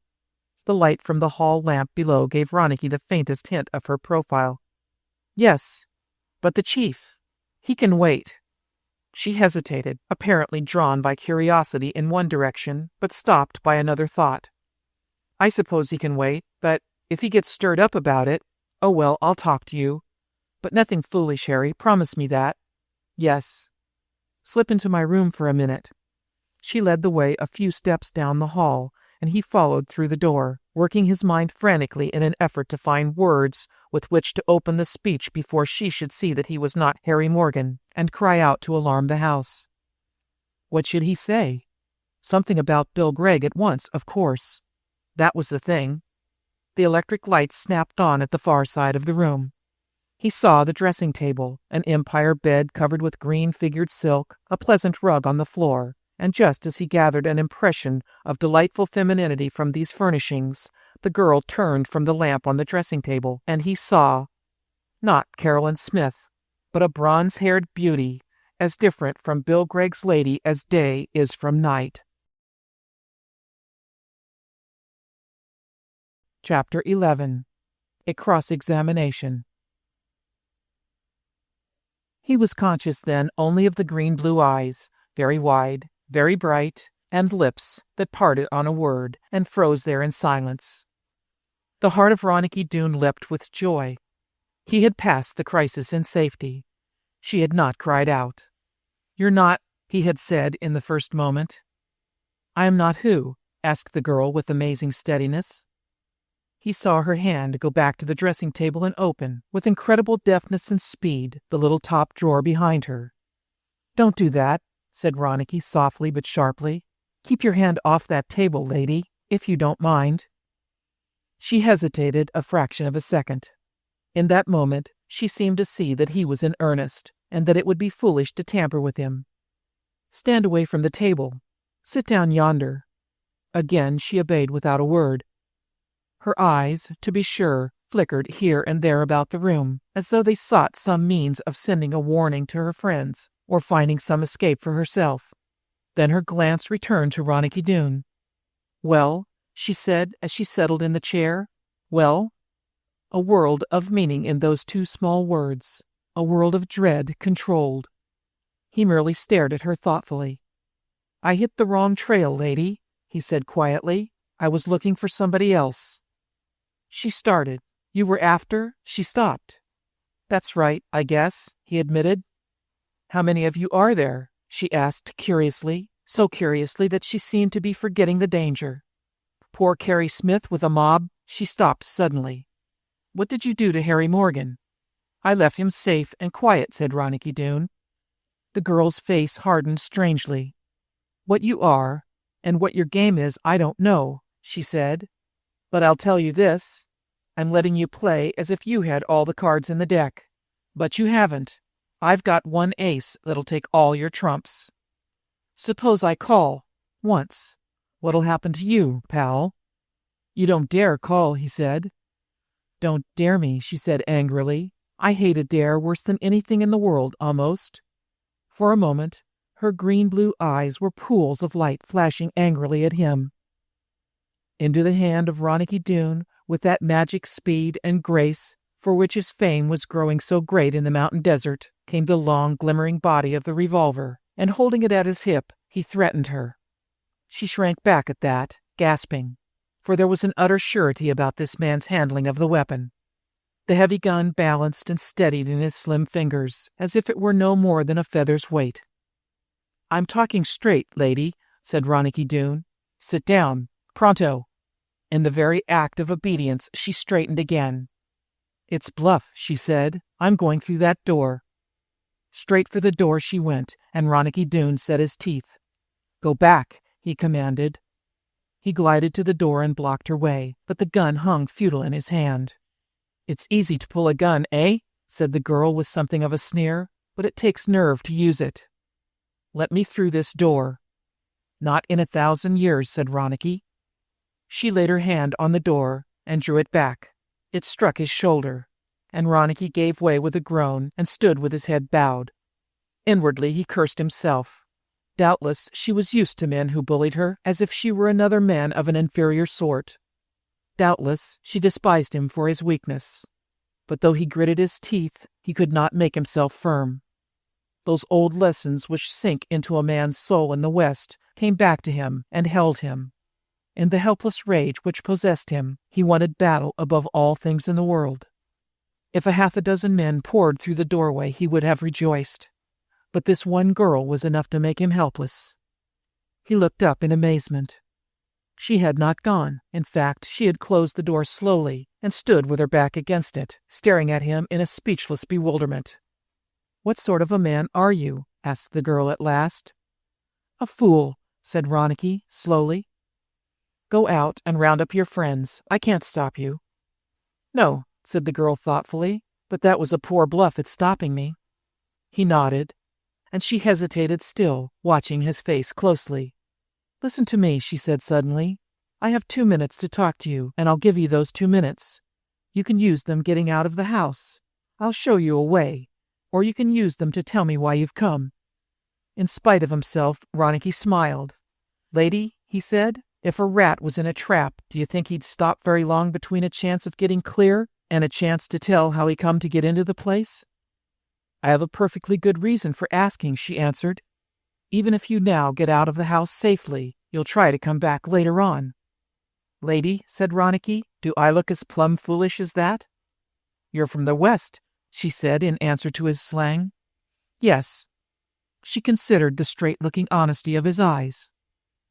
Speaker 1: The light from the hall lamp below gave Ronicky the faintest hint of her profile. "Yes, but the chief. He can wait." She hesitated, apparently drawn by curiosity in one direction, but stopped by another thought. "I suppose he can wait, but if he gets stirred up about it, oh well, I'll talk to you. But nothing foolish, Harry, promise me that." "Yes." "Slip into my room for a minute." She led the way a few steps down the hall, and he followed through the door, working his mind frantically in an effort to find words with which to open the speech before she should see that he was not Harry Morgan, and cry out to alarm the house. What should he say? Something about Bill Gregg at once, of course. That was the thing. The electric lights snapped on at the far side of the room. He saw the dressing table, an empire bed covered with green-figured silk, a pleasant rug on the floor, and just as he gathered an impression of delightful femininity from these furnishings, the girl turned from the lamp on the dressing table, and he saw, not Caroline Smith, but a bronze-haired beauty, as different from Bill Gregg's lady as day is from night. Chapter 11. A Cross-Examination. He was conscious then only of the green-blue eyes, very wide, very bright, and lips that parted on a word and froze there in silence. The heart of Ronicky Doone leapt with joy. He had passed the crisis in safety. She had not cried out. "You're not," he had said in the first moment. "I am not who?" asked the girl with amazing steadiness. He saw her hand go back to the dressing table and open, with incredible deftness and speed, the little top drawer behind her. "Don't do that," said Ronicky softly but sharply. "Keep your hand off that table, lady, if you don't mind." She hesitated a fraction of a second. In that moment, she seemed to see that he was in earnest, and that it would be foolish to tamper with him. "Stand away from the table. Sit down yonder." Again she obeyed without a word. Her eyes, to be sure, flickered here and there about the room, as though they sought some means of sending a warning to her friends, or finding some escape for herself. Then her glance returned to Ronicky Doone. "Well?" she said as she settled in the chair. "Well?" A world of meaning in those two small words, a world of dread controlled. He merely stared at her thoughtfully. "I hit the wrong trail, lady," he said quietly. "I was looking for somebody else." She started. "You were after?" She stopped. "That's right, I guess," he admitted. "How many of you are there?" she asked curiously, so curiously that she seemed to be forgetting the danger. Poor Carrie Smith with a mob. She stopped suddenly. "What did you do to Harry Morgan?" "I left him safe and quiet," said Ronicky Doone. The girl's face hardened strangely. "What you are, and what your game is, I don't know," she said. "But I'll tell you this. I'm letting you play as if you had all the cards in the deck. But you haven't. I've got one ace that'll take all your trumps. Suppose I call, once. What'll happen to you, pal?" "You don't dare call," he said. "Don't dare me," she said angrily. "I hate a dare worse than anything in the world, almost." For a moment, her green-blue eyes were pools of light flashing angrily at him. Into the hand of Ronicky Doone, with that magic speed and grace for which his fame was growing so great in the mountain desert, came the long, glimmering body of the revolver, and holding it at his hip, he threatened her. She shrank back at that, gasping, for there was an utter surety about this man's handling of the weapon. The heavy gun balanced and steadied in his slim fingers, as if it were no more than a feather's weight. "I'm talking straight, lady," said Ronicky Doone. "Sit down. Pronto." In the very act of obedience, she straightened again. "It's bluff," she said. "I'm going through that door." Straight for the door she went, and Ronicky Doone set his teeth. "Go back," he commanded. He glided to the door and blocked her way, but the gun hung futile in his hand. "It's easy to pull a gun, eh?" said the girl with something of a sneer, "but it takes nerve to use it." "Let me through this door." "Not in 1,000 years," said Ronicky. She laid her hand on the door and drew it back. It struck his shoulder, and Ronicky gave way with a groan and stood with his head bowed. Inwardly he cursed himself. Doubtless she was used to men who bullied her as if she were another man of an inferior sort. Doubtless she despised him for his weakness. But though he gritted his teeth, he could not make himself firm. Those old lessons which sink into a man's soul in the West came back to him and held him. In the helpless rage which possessed him, he wanted battle above all things in the world. If 6 men poured through the doorway, he would have rejoiced. But this one girl was enough to make him helpless. He looked up in amazement. She had not gone. In fact, she had closed the door slowly and stood with her back against it, staring at him in a speechless bewilderment. "What sort of a man are you?" asked the girl at last. "A fool," said Ronicky slowly. "Go out and round up your friends. I can't stop you." "No," said the girl thoughtfully, "but that was a poor bluff at stopping me." He nodded, and she hesitated still, watching his face closely. "Listen to me," she said suddenly. "I have 2 minutes to talk to you, and I'll give you those 2 minutes. You can use them getting out of the house. I'll show you a way, or you can use them to tell me why you've come." In spite of himself, Ronicky smiled. "Lady," he said, "if a rat was in a trap, do you think he'd stop very long between a chance of getting clear and a chance to tell how he come to get into the place?" "I have a perfectly good reason for asking," she answered. "Even if you now get out of the house safely, you'll try to come back later on." "Lady," said Ronicky, "do I look as plumb foolish as that?" "You're from the West," she said in answer to his slang. "Yes." She considered the straight-looking honesty of his eyes.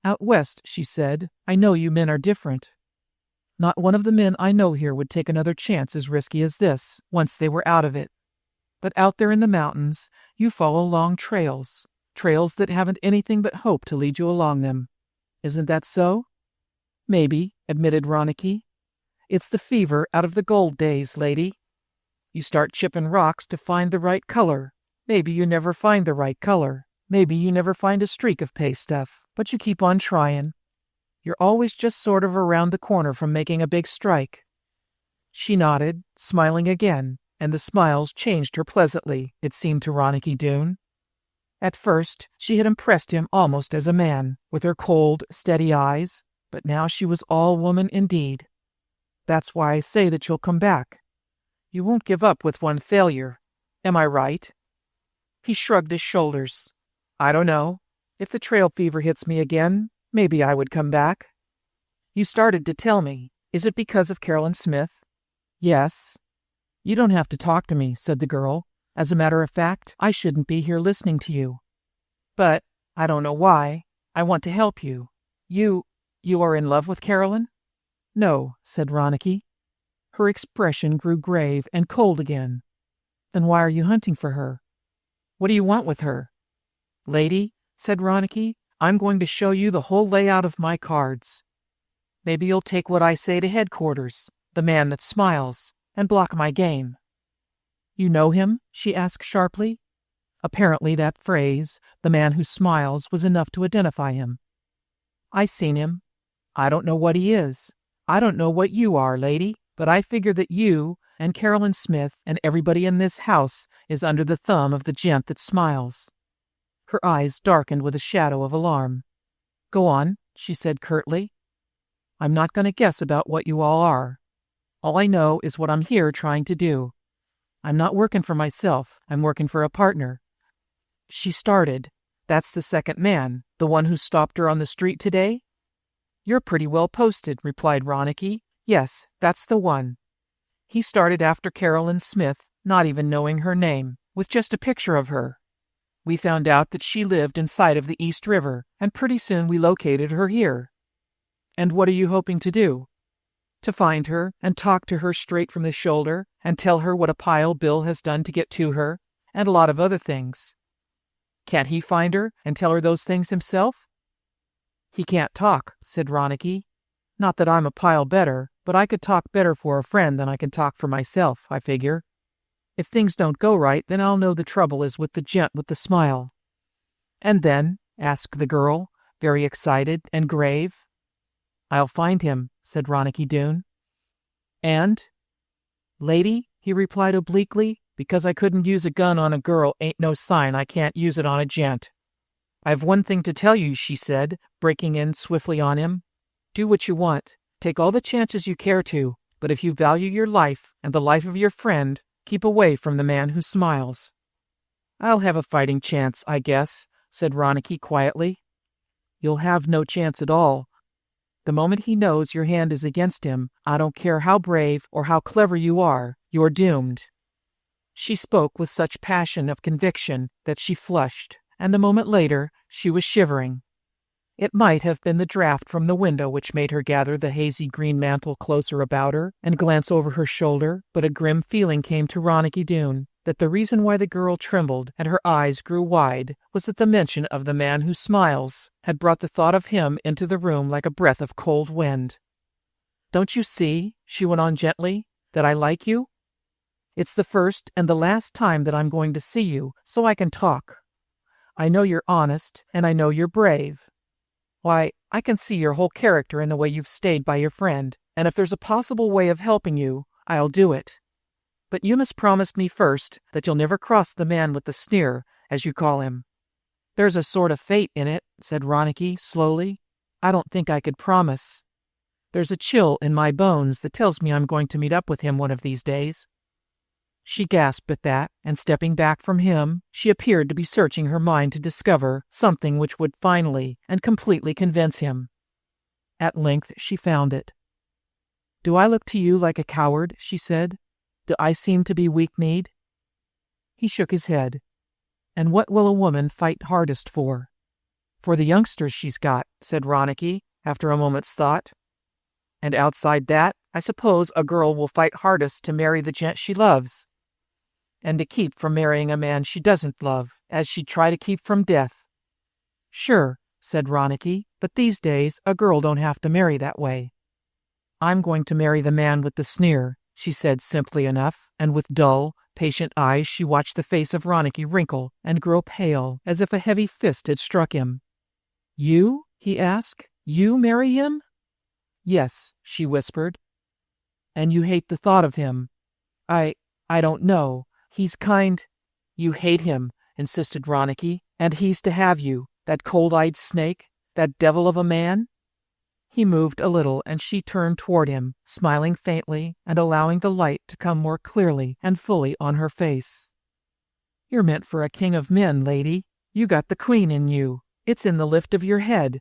Speaker 1: "Out West," she said, "I know you men are different. Not one of the men I know here would take another chance as risky as this, once they were out of it. But out there in the mountains, you follow long trails that haven't anything but hope to lead you along them. Isn't that so?" "Maybe," admitted Ronicky. "It's the fever out of the gold days, lady. You start chipping rocks to find the right color. Maybe you never find the right color. Maybe you never find a streak of pay stuff, but you keep on trying. You're always just sort of around the corner from making a big strike." She nodded, smiling again, and the smiles changed her pleasantly, it seemed to Ronicky Doone. At first, she had impressed him almost as a man, with her cold, steady eyes, but now she was all woman indeed. "That's why I say that you'll come back. You won't give up with one failure. Am I right?" He shrugged his shoulders. "I don't know. If the trail fever hits me again, maybe I would come back." "You started to tell me. Is it because of Carolyn Smith?" "Yes." "You don't have to talk to me," said the girl. "As a matter of fact, I shouldn't be here listening to you. But, I don't know why, I want to help you. You are in love with Carolyn?" "No," said Ronicky. Her expression grew grave and cold again. "Then why are you hunting for her? What do you want with her?" "Lady," said Ronicky, "I'm going to show you the whole layout of my cards. Maybe you'll take what I say to headquarters, the man that smiles, and block my game." "You know him?" she asked sharply. Apparently that phrase, "the man who smiles," was enough to identify him. "I seen him. I don't know what he is. I don't know what you are, lady, but I figure that you and Carolyn Smith and everybody in this house is under the thumb of the gent that smiles." Her eyes darkened with a shadow of alarm. "Go on," she said curtly. "I'm not going to guess about what you all are. All I know is what I'm here trying to do. I'm not working for myself. I'm working for a partner." She started. "That's the second man, the one who stopped her on the street today?" "You're pretty well posted," replied Ronicky. "Yes, that's the one." He started after Carolyn Smith, not even knowing her name, with just a picture of her. We found out that she lived inside of the East River, and pretty soon we located her here. And what are you hoping to do? To find her and talk to her straight from the shoulder and tell her what a pile Bill has done to get to her, and a lot of other things. Can't he find her and tell her those things himself? He can't talk, said Ronicky. Not that I'm a pile better, but I could talk better for a friend than I can talk for myself, I figure. If things don't go right, then I'll know the trouble is with the gent with the smile. And then? Asked the girl, very excited and grave. I'll find him, said Ronicky Doone. And? Lady, he replied obliquely, because I couldn't use a gun on a girl ain't no sign I can't use it on a gent. I've one thing to tell you, she said, breaking in swiftly on him. Do what you want. Take all the chances you care to, but if you value your life and the life of your friend, keep away from the man who smiles. I'll have a fighting chance, I guess, said Ronicky quietly. You'll have no chance at all. The moment he knows your hand is against him, I don't care how brave or how clever you are, you're doomed. She spoke with such passion of conviction that she flushed, and a moment later she was shivering. It might have been the draught from the window which made her gather the hazy green mantle closer about her and glance over her shoulder, but a grim feeling came to Ronicky Doone that the reason why the girl trembled and her eyes grew wide was that the mention of the man who smiles had brought the thought of him into the room like a breath of cold wind. Don't you see, she went on gently, that I like you? It's the first and the last time that I'm going to see you, so I can talk. I know you're honest, and I know you're brave. Why, I can see your whole character in the way you've stayed by your friend, and if there's a possible way of helping you, I'll do it. But you must promise me first that you'll never cross the man with the sneer, as you call him. There's a sort of fate in it, said Ronicky slowly. I don't think I could promise. There's a chill in my bones that tells me I'm going to meet up with him one of these days. She gasped at that, and stepping back from him, she appeared to be searching her mind to discover something which would finally and completely convince him. At length she found it. Do I look to you like a coward? She said. Do I seem to be weak-kneed? He shook his head. And what will a woman fight hardest for? For the youngsters she's got, said Ronicky, after a moment's thought. And outside that, I suppose a girl will fight hardest to marry the gent she loves. And to keep from marrying a man she doesn't love, as she'd try to keep from death. Sure, said Ronicky, but these days a girl don't have to marry that way. I'm going to marry the man with the sneer, she said simply enough, and with dull, patient eyes she watched the face of Ronicky wrinkle and grow pale as if a heavy fist had struck him. You? He asked. You marry him? Yes, she whispered. And you hate the thought of him? I don't know. He's kind. You hate him, insisted Ronicky, and he's to have you, that cold-eyed snake, that devil of a man? He moved a little, and she turned toward him, smiling faintly and allowing the light to come more clearly and fully on her face. You're meant for a king of men, lady. You got the queen in you. It's in the lift of your head.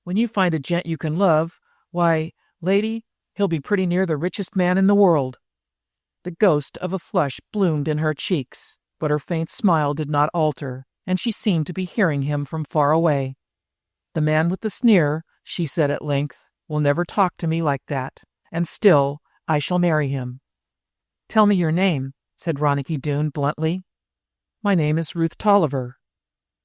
Speaker 1: When you find a gent you can love, why, lady, he'll be pretty near the richest man in the world. The ghost of a flush bloomed in her cheeks, but her faint smile did not alter, and she seemed to be hearing him from far away. The man with the sneer, she said at length, will never talk to me like that, and still I shall marry him. Tell me your name, said Ronicky Doone bluntly. My name is Ruth Tolliver.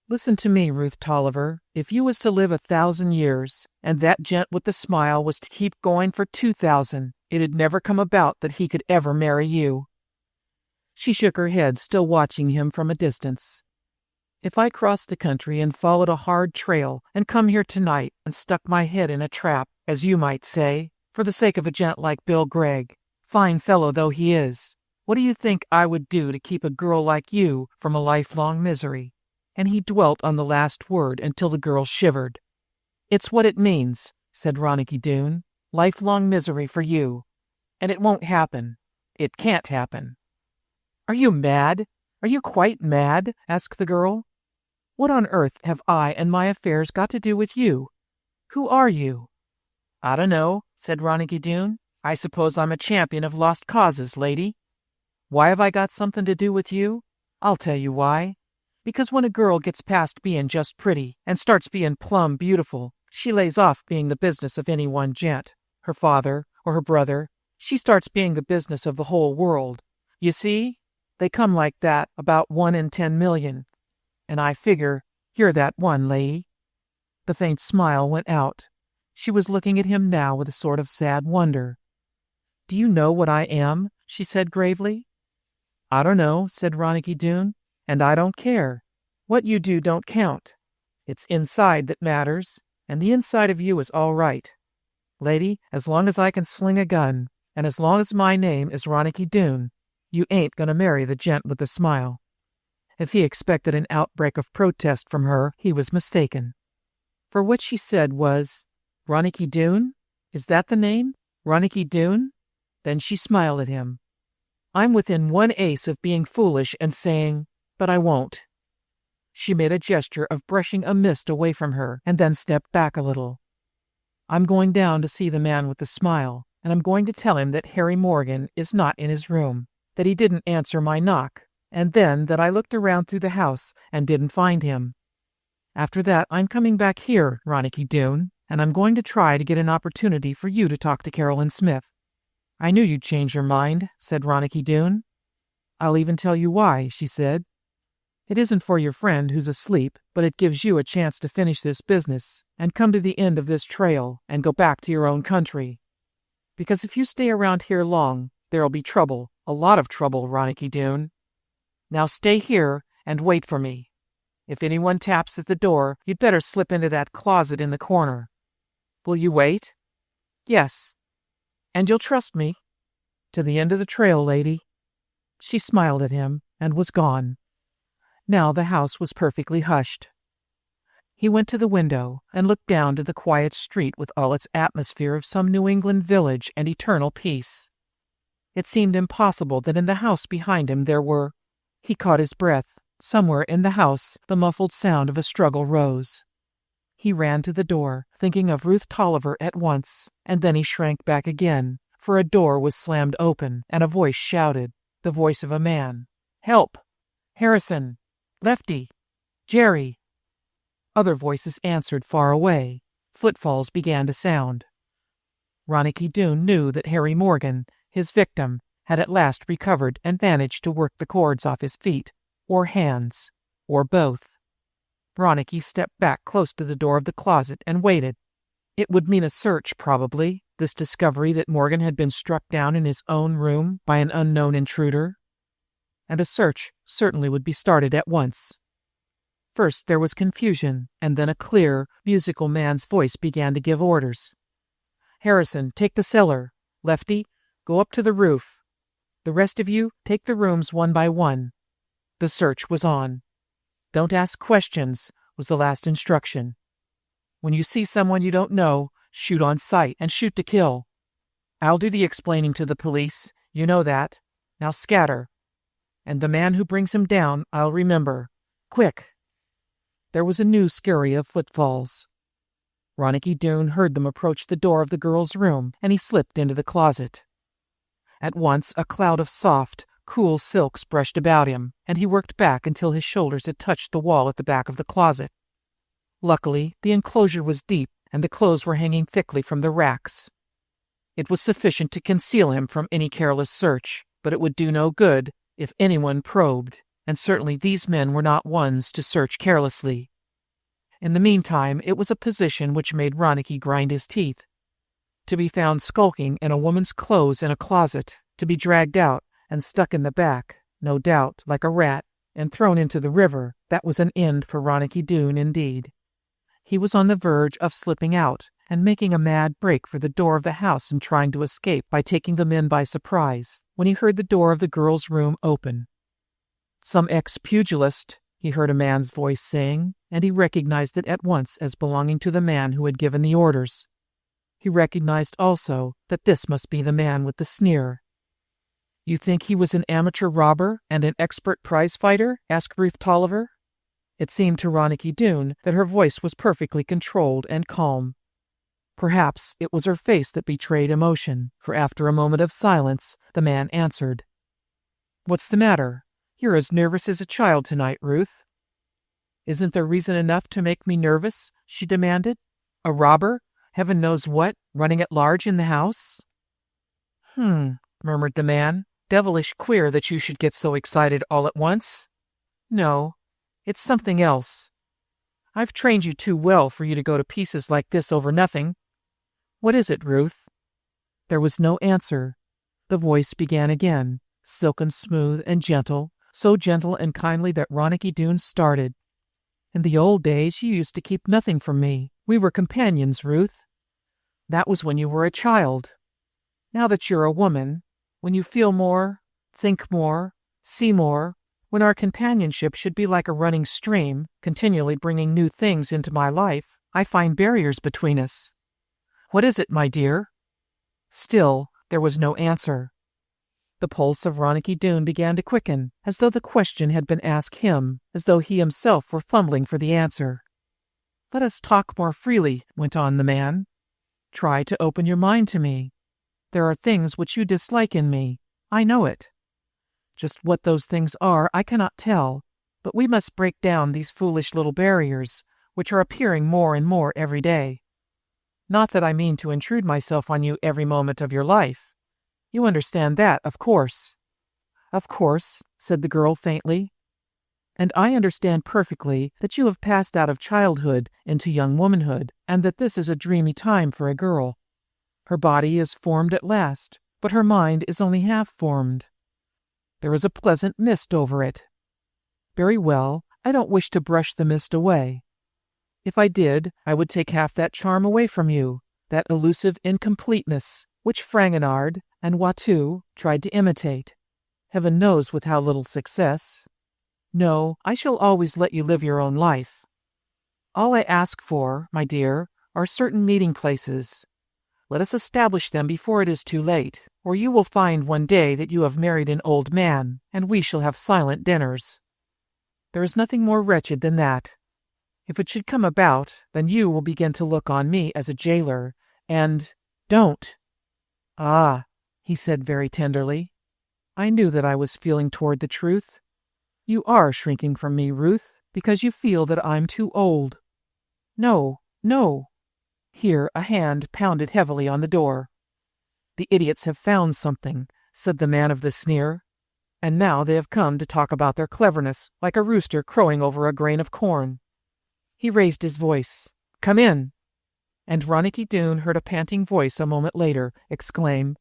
Speaker 1: Listen to me, Ruth Tolliver. If you was to live 1,000 years, and that gent with the smile was to keep going for 2,000, it'd never come about that he could ever marry you. She shook her head, still watching him from a distance. If I crossed the country and followed a hard trail and come here tonight and stuck my head in a trap, as you might say, for the sake of a gent like Bill Gregg, fine fellow though he is, what do you think I would do to keep a girl like you from a lifelong misery? And he dwelt on the last word until the girl shivered. It's what it means, said Ronicky Doone. Lifelong misery for you. And it won't happen. It can't happen. Are you mad? Are you quite mad? Asked the girl. What on earth have I and my affairs got to do with you? Who are you? I don't know, said Ronicky Doone. I suppose I'm a champion of lost causes, lady. Why have I got something to do with you? I'll tell you why. Because when a girl gets past being just pretty and starts being plumb beautiful, she lays off being the business of any one gent, her father or her brother. She starts being the business of the whole world. You see, they come like that about 1 in 10 million. And I figure you're that one, lady. The faint smile went out. She was looking at him now with a sort of sad wonder. Do you know what I am? She said gravely. I don't know, said Ronicky Doone, and I don't care. What you do don't count. It's inside that matters, and the inside of you is all right. Lady, as long as I can sling a gun, and as long as my name is Ronicky Doone, you ain't gonna marry the gent with the smile. If he expected an outbreak of protest from her, he was mistaken. For what she said was, Ronicky Doone? Is that the name? Ronicky Doone? Then she smiled at him. I'm within 1 ace of being foolish and saying, but I won't. She made a gesture of brushing a mist away from her and then stepped back a little. I'm going down to see the man with the smile, and I'm going to tell him that Harry Morgan is not in his room, that he didn't answer my knock, and then that I looked around through the house and didn't find him. After that, I'm coming back here, Ronicky Doone, and I'm going to try to get an opportunity for you to talk to Carolyn Smith. I knew you'd change your mind, said Ronicky Doone. I'll even tell you why, she said. It isn't for your friend who's asleep, but it gives you a chance to finish this business and come to the end of this trail and go back to your own country. Because if you stay around here long, there'll be trouble, a lot of trouble, Ronicky Doone. Now stay here and wait for me. If anyone taps at the door, you'd better slip into that closet in the corner. Will you wait? Yes. And you'll trust me? To the end of the trail, lady. She smiled at him and was gone. Now the house was perfectly hushed. He went to the window and looked down to the quiet street with all its atmosphere of some New England village and eternal peace. It seemed impossible that in the house behind him there were— He caught his breath. Somewhere in the house the muffled sound of a struggle rose. He ran to the door, thinking of Ruth Tolliver at once, and then he shrank back again, for a door was slammed open and a voice shouted, the voice of a man. Help! Harrison! Lefty! Jerry! Other voices answered far away. Footfalls began to sound. Ronicky Doone knew that Harry Morgan, his victim, had at last recovered and managed to work the cords off his feet, or hands, or both. Ronicky stepped back close to the door of the closet and waited. It would mean a search, probably, this discovery that Morgan had been struck down in his own room by an unknown intruder. And a search certainly would be started at once. First there was confusion, and then a clear, musical man's voice began to give orders. Harrison, take the cellar. Lefty, go up to the roof. The rest of you, take the rooms one by one. The search was on. Don't ask questions, was the last instruction. When you see someone you don't know, shoot on sight and shoot to kill. I'll do the explaining to the police, you know that. Now scatter. And the man who brings him down, I'll remember. Quick! There was a new scurry of footfalls. Ronicky Doone heard them approach the door of the girl's room, and he slipped into the closet. At once a cloud of soft, cool silks brushed about him, and he worked back until his shoulders had touched the wall at the back of the closet. Luckily, the enclosure was deep, and the clothes were hanging thickly from the racks. It was sufficient to conceal him from any careless search, but it would do no good if anyone probed, and certainly these men were not ones to search carelessly. In the meantime, it was a position which made Ronicky grind his teeth. To be found skulking in a woman's clothes in a closet, to be dragged out and stuck in the back, no doubt, like a rat, and thrown into the river, that was an end for Ronicky Doone indeed. He was on the verge of slipping out and making a mad break for the door of the house and trying to escape by taking the men by surprise, when he heard the door of the girl's room open. Some ex-pugilist, he heard a man's voice saying, and he recognized it at once as belonging to the man who had given the orders. He recognized also that this must be the man with the sneer. You think he was an amateur robber and an expert prize-fighter? Asked Ruth Tolliver. It seemed to Ronicky Doone that her voice was perfectly controlled and calm. Perhaps it was her face that betrayed emotion, for after a moment of silence, the man answered. "What's the matter? You're as nervous as a child tonight, Ruth." "Isn't there reason enough to make me nervous?" she demanded. "A robber, heaven knows what, running at large in the house?" Murmured the man. "Devilish queer that you should get so excited all at once. No, it's something else. I've trained you too well for you to go to pieces like this over nothing. What is it, Ruth?" There was no answer. The voice began again, silken smooth and gentle, so gentle and kindly that Ronicky Doone started. "In the old days you used to keep nothing from me. We were companions, Ruth. That was when you were a child. Now that you're a woman, when you feel more, think more, see more, when our companionship should be like a running stream, continually bringing new things into my life, I find barriers between us. What is it, my dear?" Still, there was no answer. The pulse of Ronicky Doone began to quicken, as though the question had been asked him, as though he himself were fumbling for the answer. "Let us talk more freely," went on the man. "Try to open your mind to me. There are things which you dislike in me. I know it. Just what those things are I cannot tell, but we must break down these foolish little barriers, which are appearing more and more every day. Not that I mean to intrude myself on you every moment of your life. You understand that, of course." "Of course," said the girl faintly. "And I understand perfectly that you have passed out of childhood into young womanhood, and that this is a dreamy time for a girl. Her body is formed at last, but her mind is only half formed. There is a pleasant mist over it. Very well, I don't wish to brush the mist away. If I did, I would take half that charm away from you, that elusive incompleteness, which Fragonard and Watteau tried to imitate. Heaven knows with how little success. No, I shall always let you live your own life. All I ask for, my dear, are certain meeting places. Let us establish them before it is too late, or you will find one day that you have married an old man, and we shall have silent dinners. There is nothing more wretched than that. If it should come about, then you will begin to look on me as a jailer, and— Don't!" "Ah," he said very tenderly. "I knew that I was feeling toward the truth. You are shrinking from me, Ruth, because you feel that I'm too old. No, no." Here a hand pounded heavily on the door. "The idiots have found something," said the man of the sneer. "And now they have come to talk about their cleverness, like a rooster crowing over a grain of corn." He raised his voice. "Come in." And Ronicky Doone heard a panting voice a moment later exclaim,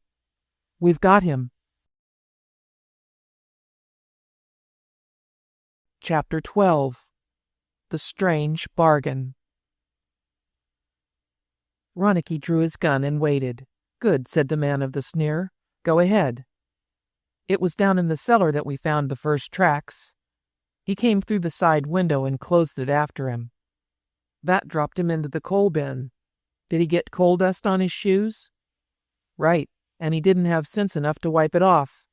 Speaker 1: "We've got him." Chapter 12. The Strange Bargain. Ronicky drew his gun and waited. "Good," said the man of the sneer. "Go ahead." "It was down in the cellar that we found the first tracks. He came through the side window and closed it after him. That dropped him into the coal bin. Did he get coal dust on his shoes?" "Right, and he didn't have sense enough to wipe it off."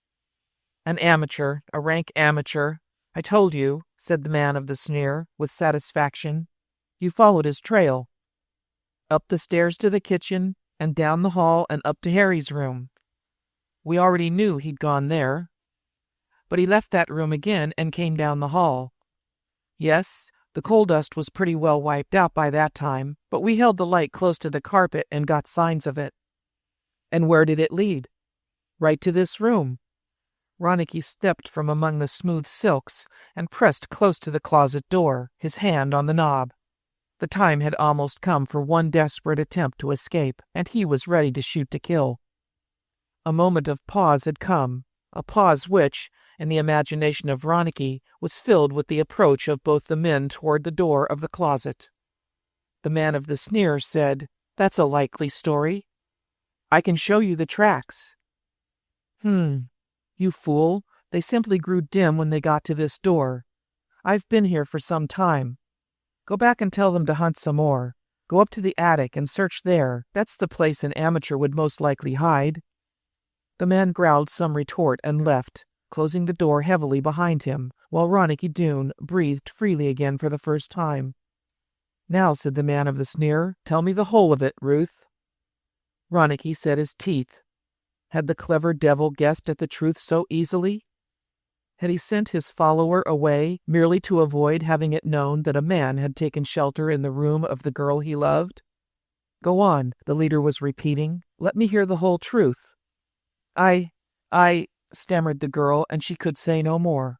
Speaker 1: "An amateur, a rank amateur. I told you," said the man of the sneer, with satisfaction. "You followed his trail. Up the stairs to the kitchen, and down the hall and up to Harry's room. We already knew he'd gone there. But he left that room again and came down the hall. Yes, the coal dust was pretty well wiped out by that time, but we held the light close to the carpet and got signs of it." "And where did it lead?" "Right to this room." Ronicky stepped from among the smooth silks and pressed close to the closet door, his hand on the knob. The time had almost come for one desperate attempt to escape, and he was ready to shoot to kill. A moment of pause had come, a pause which, in the imagination of Ronicky, was filled with the approach of both the men toward the door of the closet. The man of the sneer said, "That's a likely story. I can show you the tracks." You fool, they simply grew dim when they got to this door. I've been here for some time. Go back and tell them to hunt some more. Go up to the attic and search there. That's the place an amateur would most likely hide." The man growled some retort and left, closing the door heavily behind him, while Ronicky Doone breathed freely again for the first time. "Now," said the man of the sneer, "tell me the whole of it, Ruth. Ronicky set his teeth. Had the clever devil guessed at the truth so easily? Had he sent his follower away merely to avoid having it known that a man had taken shelter in the room of the girl he loved? "Go on," the leader was repeating. "Let me hear the whole truth." I, stammered the girl, and she could say no more.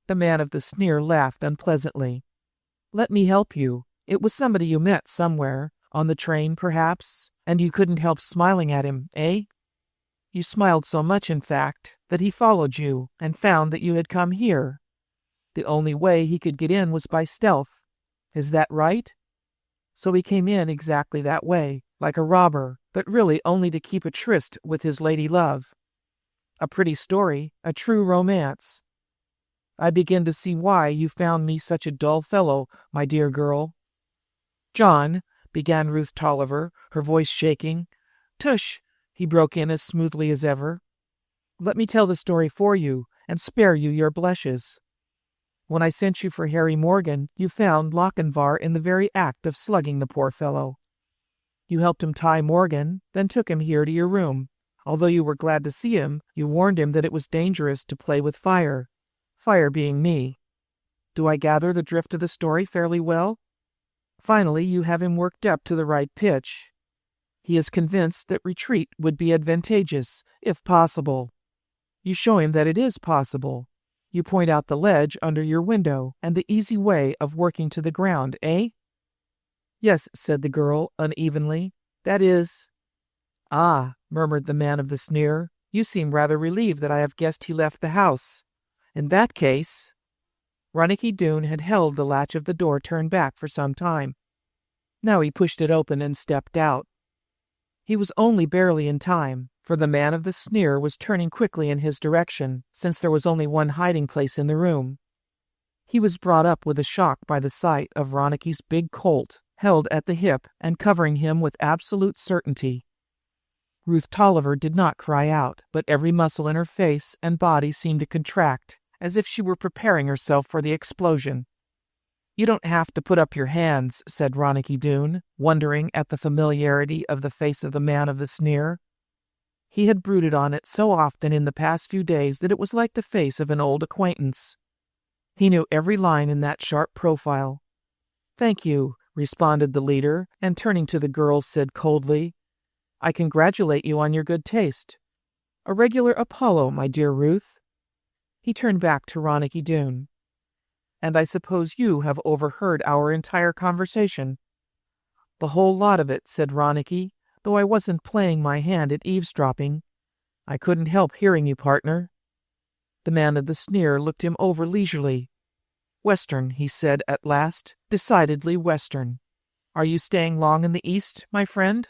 Speaker 1: The man of the sneer laughed unpleasantly. "Let me help you. It was somebody you met somewhere, on the train perhaps, and you couldn't help smiling at him, eh? You smiled so much, in fact, that he followed you and found that you had come here. The only way he could get in was by stealth. Is that right? So he came in exactly that way, like a robber, but really only to keep a tryst with his lady love. A pretty story, a true romance. I begin to see why you found me such a dull fellow, my dear girl." "John," began Ruth Tolliver, her voice shaking. "Tush," he broke in as smoothly as ever. "Let me tell the story for you, and spare you your blushes. When I sent you for Harry Morgan, you found Lochinvar in the very act of slugging the poor fellow. You helped him tie Morgan, then took him here to your room. Although you were glad to see him, you warned him that it was dangerous to play with fire. Fire being me. Do I gather the drift of the story fairly well? Finally, you have him worked up to the right pitch. He is convinced that retreat would be advantageous, if possible. You show him that it is possible. You point out the ledge under your window and the easy way of working to the ground, eh?" "Yes," said the girl unevenly. "That is—" "Ah," murmured the man of the sneer, "you seem rather relieved that I have guessed he left the house. In that case—" Ronicky Doone had held the latch of the door turned back for some time. Now he pushed it open and stepped out. He was only barely in time, for the man of the sneer was turning quickly in his direction, since there was only one hiding place in the room. He was brought up with a shock by the sight of Ronicky's big Colt, held at the hip and covering him with absolute certainty. Ruth Tolliver did not cry out, but every muscle in her face and body seemed to contract, as if she were preparing herself for the explosion. "You don't have to put up your hands," said Ronicky Doone, wondering at the familiarity of the face of the man of the sneer. He had brooded on it so often in the past few days that it was like the face of an old acquaintance. He knew every line in that sharp profile. "Thank you," responded the leader, and turning to the girl said coldly, "I congratulate you on your good taste. A regular Apollo, my dear Ruth." He turned back to Ronicky Doone. "And I suppose you have overheard our entire conversation." "The whole lot of it," said Ronicky, "though I wasn't playing my hand at eavesdropping. I couldn't help hearing you, partner." The man of the sneer looked him over leisurely. "Western," he said at last, "decidedly Western. Are you staying long in the East, my friend?"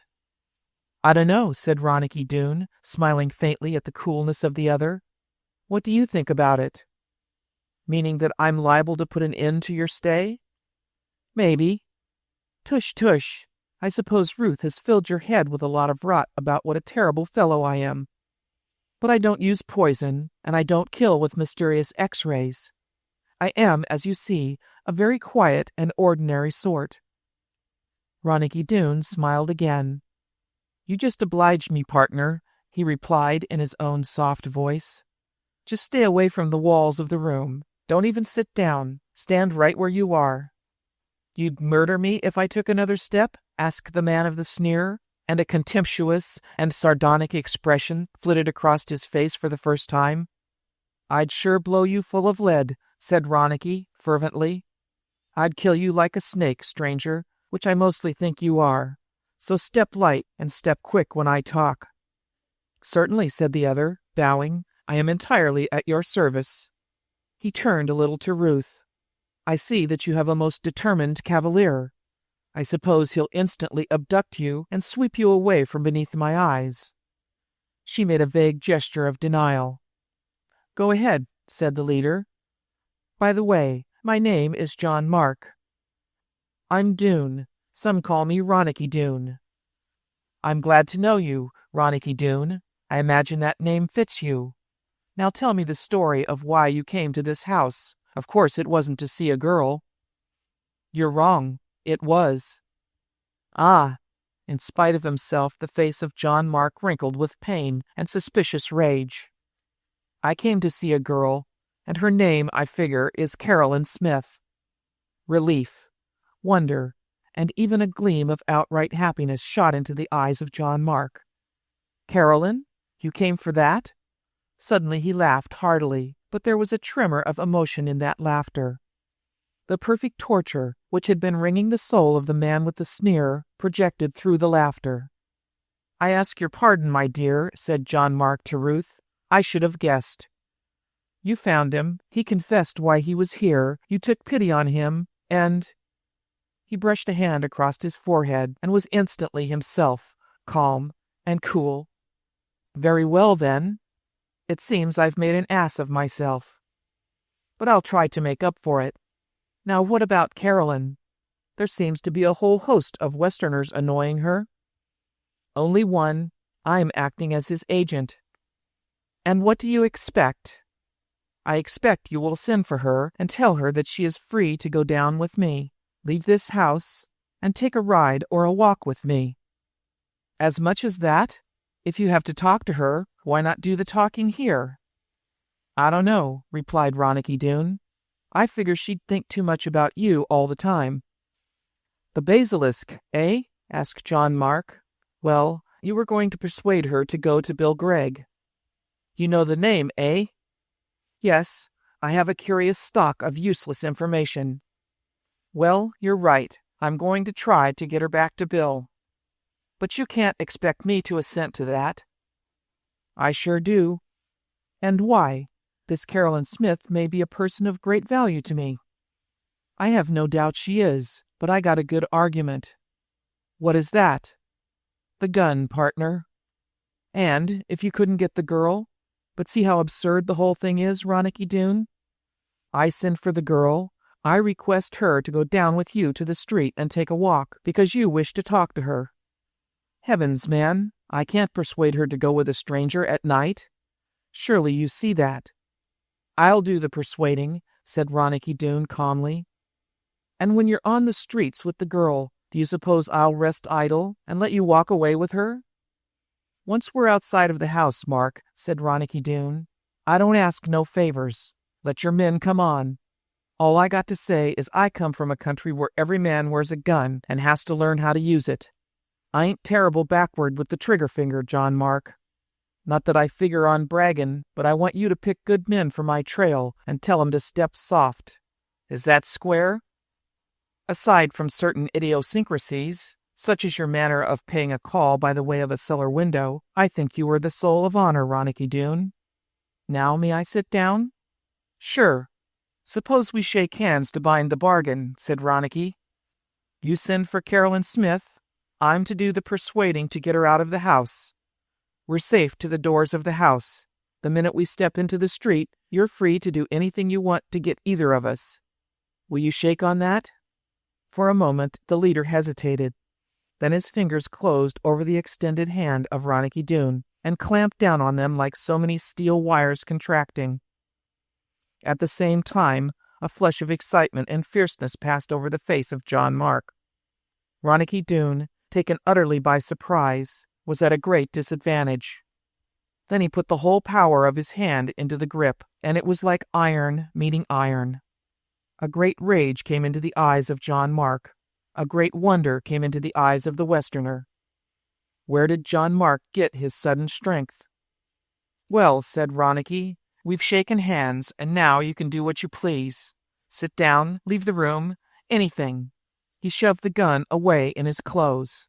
Speaker 1: "I dunno," said Ronicky Doone, smiling faintly at the coolness of the other. "What do you think about it?" "Meaning that I'm liable to put an end to your stay?" "Maybe." "Tush, tush. I suppose Ruth has filled your head with a lot of rot about what a terrible fellow I am. But I don't use poison, and I don't kill with mysterious X-rays. I am, as you see, a very quiet and ordinary sort." Ronicky Doone smiled again. "You just oblige me, partner," he replied in his own soft voice. "Just stay away from the walls of the room. Don't even sit down. Stand right where you are." "You'd murder me if I took another step?" asked the man of the sneer, and a contemptuous and sardonic expression flitted across his face for the first time. "I'd sure blow you full of lead," said Ronicky fervently. "I'd kill you like a snake, stranger, which I mostly think you are. So step light and step quick when I talk." "Certainly," said the other, bowing. "I am entirely at your service." He turned a little to Ruth. "I see that you have a most determined cavalier. I suppose he'll instantly abduct you and sweep you away from beneath my eyes." She made a vague gesture of denial. "Go ahead," said the leader. "By the way, my name is John Mark." "I'm Doone. Some call me Ronicky Doone." "I'm glad to know you, Ronicky Doone. I imagine that name fits you. Now tell me the story of why you came to this house. Of course it wasn't to see a girl." "You're wrong. It was." "Ah, In spite of himself, the face of John Mark wrinkled with pain and suspicious rage. "I came to see a girl, and her name, I figure, is Carolyn Smith." Relief, wonder, and even a gleam of outright happiness shot into the eyes of John Mark. "Carolyn? You came for that?" Suddenly he laughed heartily, but there was a tremor of emotion in that laughter. The perfect torture, which had been wringing the soul of the man with the sneer, projected through the laughter. "I ask your pardon, my dear," said John Mark to Ruth. "I should have guessed. You found him, he confessed why he was here, you took pity on him, and—" He brushed a hand across his forehead and was instantly himself, calm and cool. "Very well, then. It seems I've made an ass of myself. But I'll try to make up for it. Now what about Carolyn? There seems to be a whole host of Westerners annoying her." "Only one. I'm acting as his agent." "And what do you expect?" "I expect you will send for her and tell her that she is free to go down with me, leave this house, and take a ride or a walk with me." "As much as that? If you have to talk to her, why not do the talking here?" "I don't know," replied Ronicky Doone. "I figure she'd think too much about you all the time." "The basilisk, eh?" asked John Mark. "Well, you were going to persuade her to go to Bill Gregg. You know the name, eh?" "Yes, I have a curious stock of useless information." "Well, you're right. I'm going to try to get her back to Bill. But you can't expect me to assent to that." "I sure do." "And why? This Carolyn Smith may be a person of great value to me." "I have no doubt she is, but I got a good argument." "What is that?" "The gun, partner." "And if you couldn't get the girl? But see how absurd the whole thing is, Ronicky Doone. I send for the girl. I request her to go down with you to the street and take a walk, because you wish to talk to her. Heavens, man, I can't persuade her to go with a stranger at night. Surely you see that." "I'll do the persuading," said Ronicky Doone calmly. "And when you're on the streets with the girl, do you suppose I'll rest idle and let you walk away with her?" "Once we're outside of the house, Mark," said Ronicky Doone, "I don't ask no favors. Let your men come on. All I got to say is I come from a country where every man wears a gun and has to learn how to use it. I ain't terrible backward with the trigger finger, John Mark. Not that I figure on bragging, but I want you to pick good men for my trail and tell 'em to step soft. Is that square? Aside from certain idiosyncrasies, such as your manner of paying a call by the way of a cellar window, I think you are the soul of honor, Ronicky Doone. Now may I sit down?" "Sure. Suppose we shake hands to bind the bargain," said Ronicky. "You send for Carolyn Smith. I'm to do the persuading to get her out of the house. We're safe to the doors of the house. The minute we step into the street, you're free to do anything you want to get either of us. Will you shake on that?" For a moment, the leader hesitated. Then his fingers closed over the extended hand of Ronicky Doone and clamped down on them like so many steel wires contracting. At the same time, a flush of excitement and fierceness passed over the face of John Mark. Ronicky Doone, taken utterly by surprise, was at a great disadvantage. Then he put the whole power of his hand into the grip, and it was like iron meeting iron. A great rage came into the eyes of John Mark. A great wonder came into the eyes of the Westerner. Where did John Mark get his sudden strength? "Well," said Ronicky, "we've shaken hands, and now you can do what you please. Sit down, leave the room, anything." He shoved the gun away in his clothes.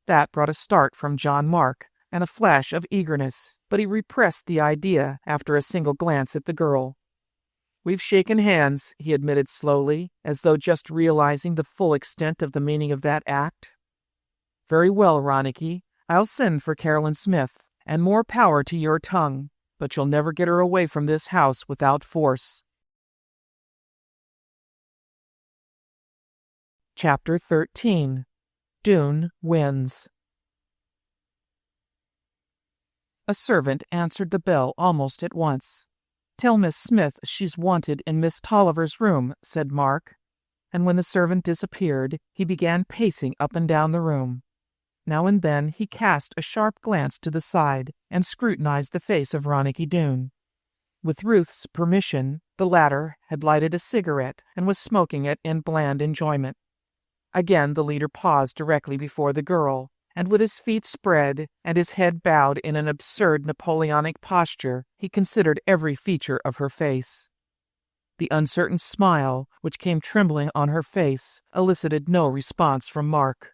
Speaker 1: That brought a start from John Mark and a flash of eagerness, but he repressed the idea after a single glance at the girl. "We've shaken hands," he admitted slowly, as though just realizing the full extent of the meaning of that act. "Very well, Ronicky. I'll send for Carolyn Smith, and more power to your tongue, but you'll never get her away from this house without force." Chapter 13. Doone Wins. A servant answered the bell almost at once. "Tell Miss Smith she's wanted in Miss Tolliver's room," said Mark, and when the servant disappeared, he began pacing up and down the room. Now and then he cast a sharp glance to the side and scrutinized the face of Ronicky Doone. With Ruth's permission, the latter had lighted a cigarette and was smoking it in bland enjoyment. Again the leader paused directly before the girl, and with his feet spread and his head bowed in an absurd Napoleonic posture, he considered every feature of her face. The uncertain smile, which came trembling on her face, elicited no response from Mark.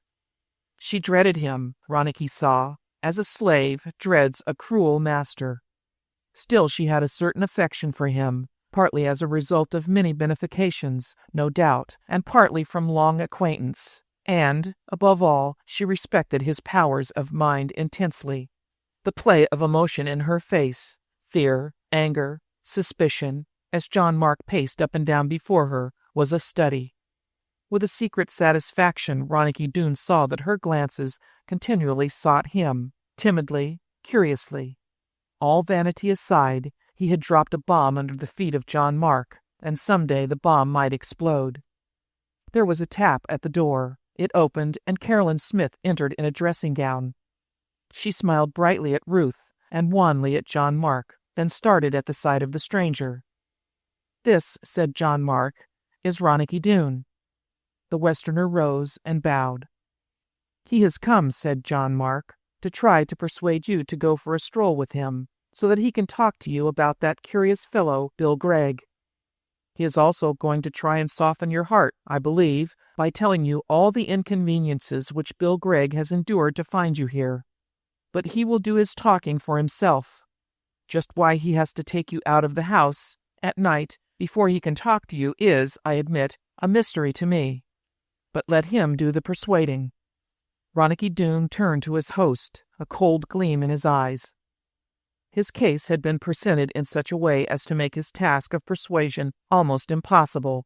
Speaker 1: She dreaded him, Ronicky saw, as a slave dreads a cruel master. Still she had a certain affection for him, partly as a result of many benefications, no doubt, and partly from long acquaintance, and, above all, she respected his powers of mind intensely. The play of emotion in her face, fear, anger, suspicion, as John Mark paced up and down before her, was a study. With a secret satisfaction, Ronicky Doone saw that her glances continually sought him, timidly, curiously. All vanity aside, he had dropped a bomb under the feet of John Mark, and someday the bomb might explode. There was a tap at the door. It opened, and Carolyn Smith entered in a dressing gown. She smiled brightly at Ruth and wanly at John Mark, then started at the sight of the stranger. "This," said John Mark, "is Ronicky Doone." The Westerner rose and bowed. "He has come," said John Mark, "to try to persuade you to go for a stroll with him, so that he can talk to you about that curious fellow, Bill Gregg. He is also going to try and soften your heart, I believe, by telling you all the inconveniences which Bill Gregg has endured to find you here. But he will do his talking for himself. Just why he has to take you out of the house, at night, before he can talk to you is, I admit, a mystery to me. But let him do the persuading." Ronicky Doone turned to his host, a cold gleam in his eyes. His case had been presented in such a way as to make his task of persuasion almost impossible.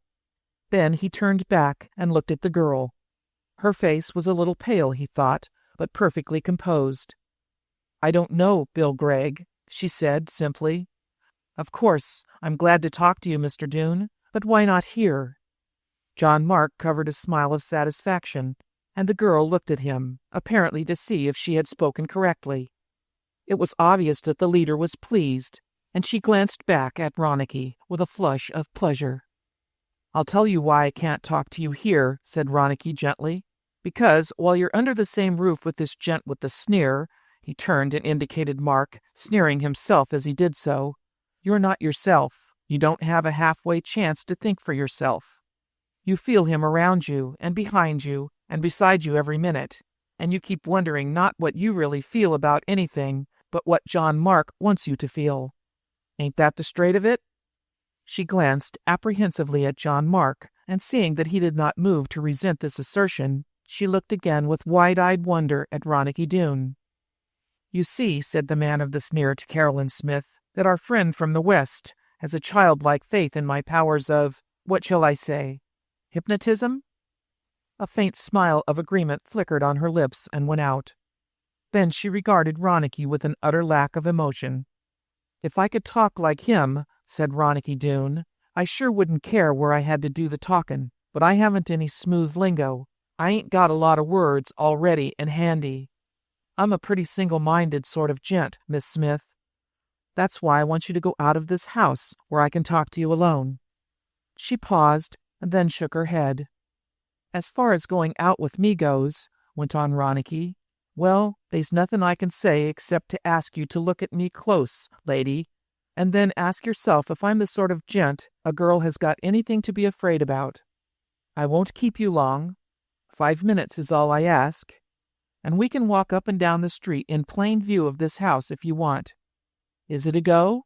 Speaker 1: Then he turned back and looked at the girl. Her face was a little pale, he thought, but perfectly composed. "I don't know, Bill Gregg," she said simply. "Of course, I'm glad to talk to you, Mr. Doone, but why not here?" John Mark covered a smile of satisfaction, and the girl looked at him, apparently to see if she had spoken correctly. It was obvious that the leader was pleased, and she glanced back at Ronicky with a flush of pleasure. "I'll tell you why I can't talk to you here," said Ronicky gently. "Because, while you're under the same roof with this gent with the sneer," he turned and indicated Mark, sneering himself as he did so, "you're not yourself. You don't have a halfway chance to think for yourself. You feel him around you, and behind you, and beside you every minute, and you keep wondering not what you really feel about anything, but what John Mark wants you to feel. Ain't that the straight of it?" She glanced apprehensively at John Mark, and seeing that he did not move to resent this assertion, she looked again with wide-eyed wonder at Ronicky Doone. "You see," said the man of the sneer to Carolyn Smith, "that our friend from the West has a childlike faith in my powers of, what shall I say, hypnotism?" A faint smile of agreement flickered on her lips and went out. Then she regarded Ronicky with an utter lack of emotion. "If I could talk like him," said Ronicky Doone, "I sure wouldn't care where I had to do the talkin', but I haven't any smooth lingo. I ain't got a lot of words all ready and handy. I'm a pretty single-minded sort of gent, Miss Smith. That's why I want you to go out of this house where I can talk to you alone." She paused and then shook her head. "As far as going out with me goes," went on Ronicky, "well, they's nothing I can say except to ask you to look at me close, lady, and then ask yourself if I'm the sort of gent a girl has got anything to be afraid about. I won't keep you long. 5 minutes is all I ask, and we can walk up and down the street in plain view of this house if you want. Is it a go?"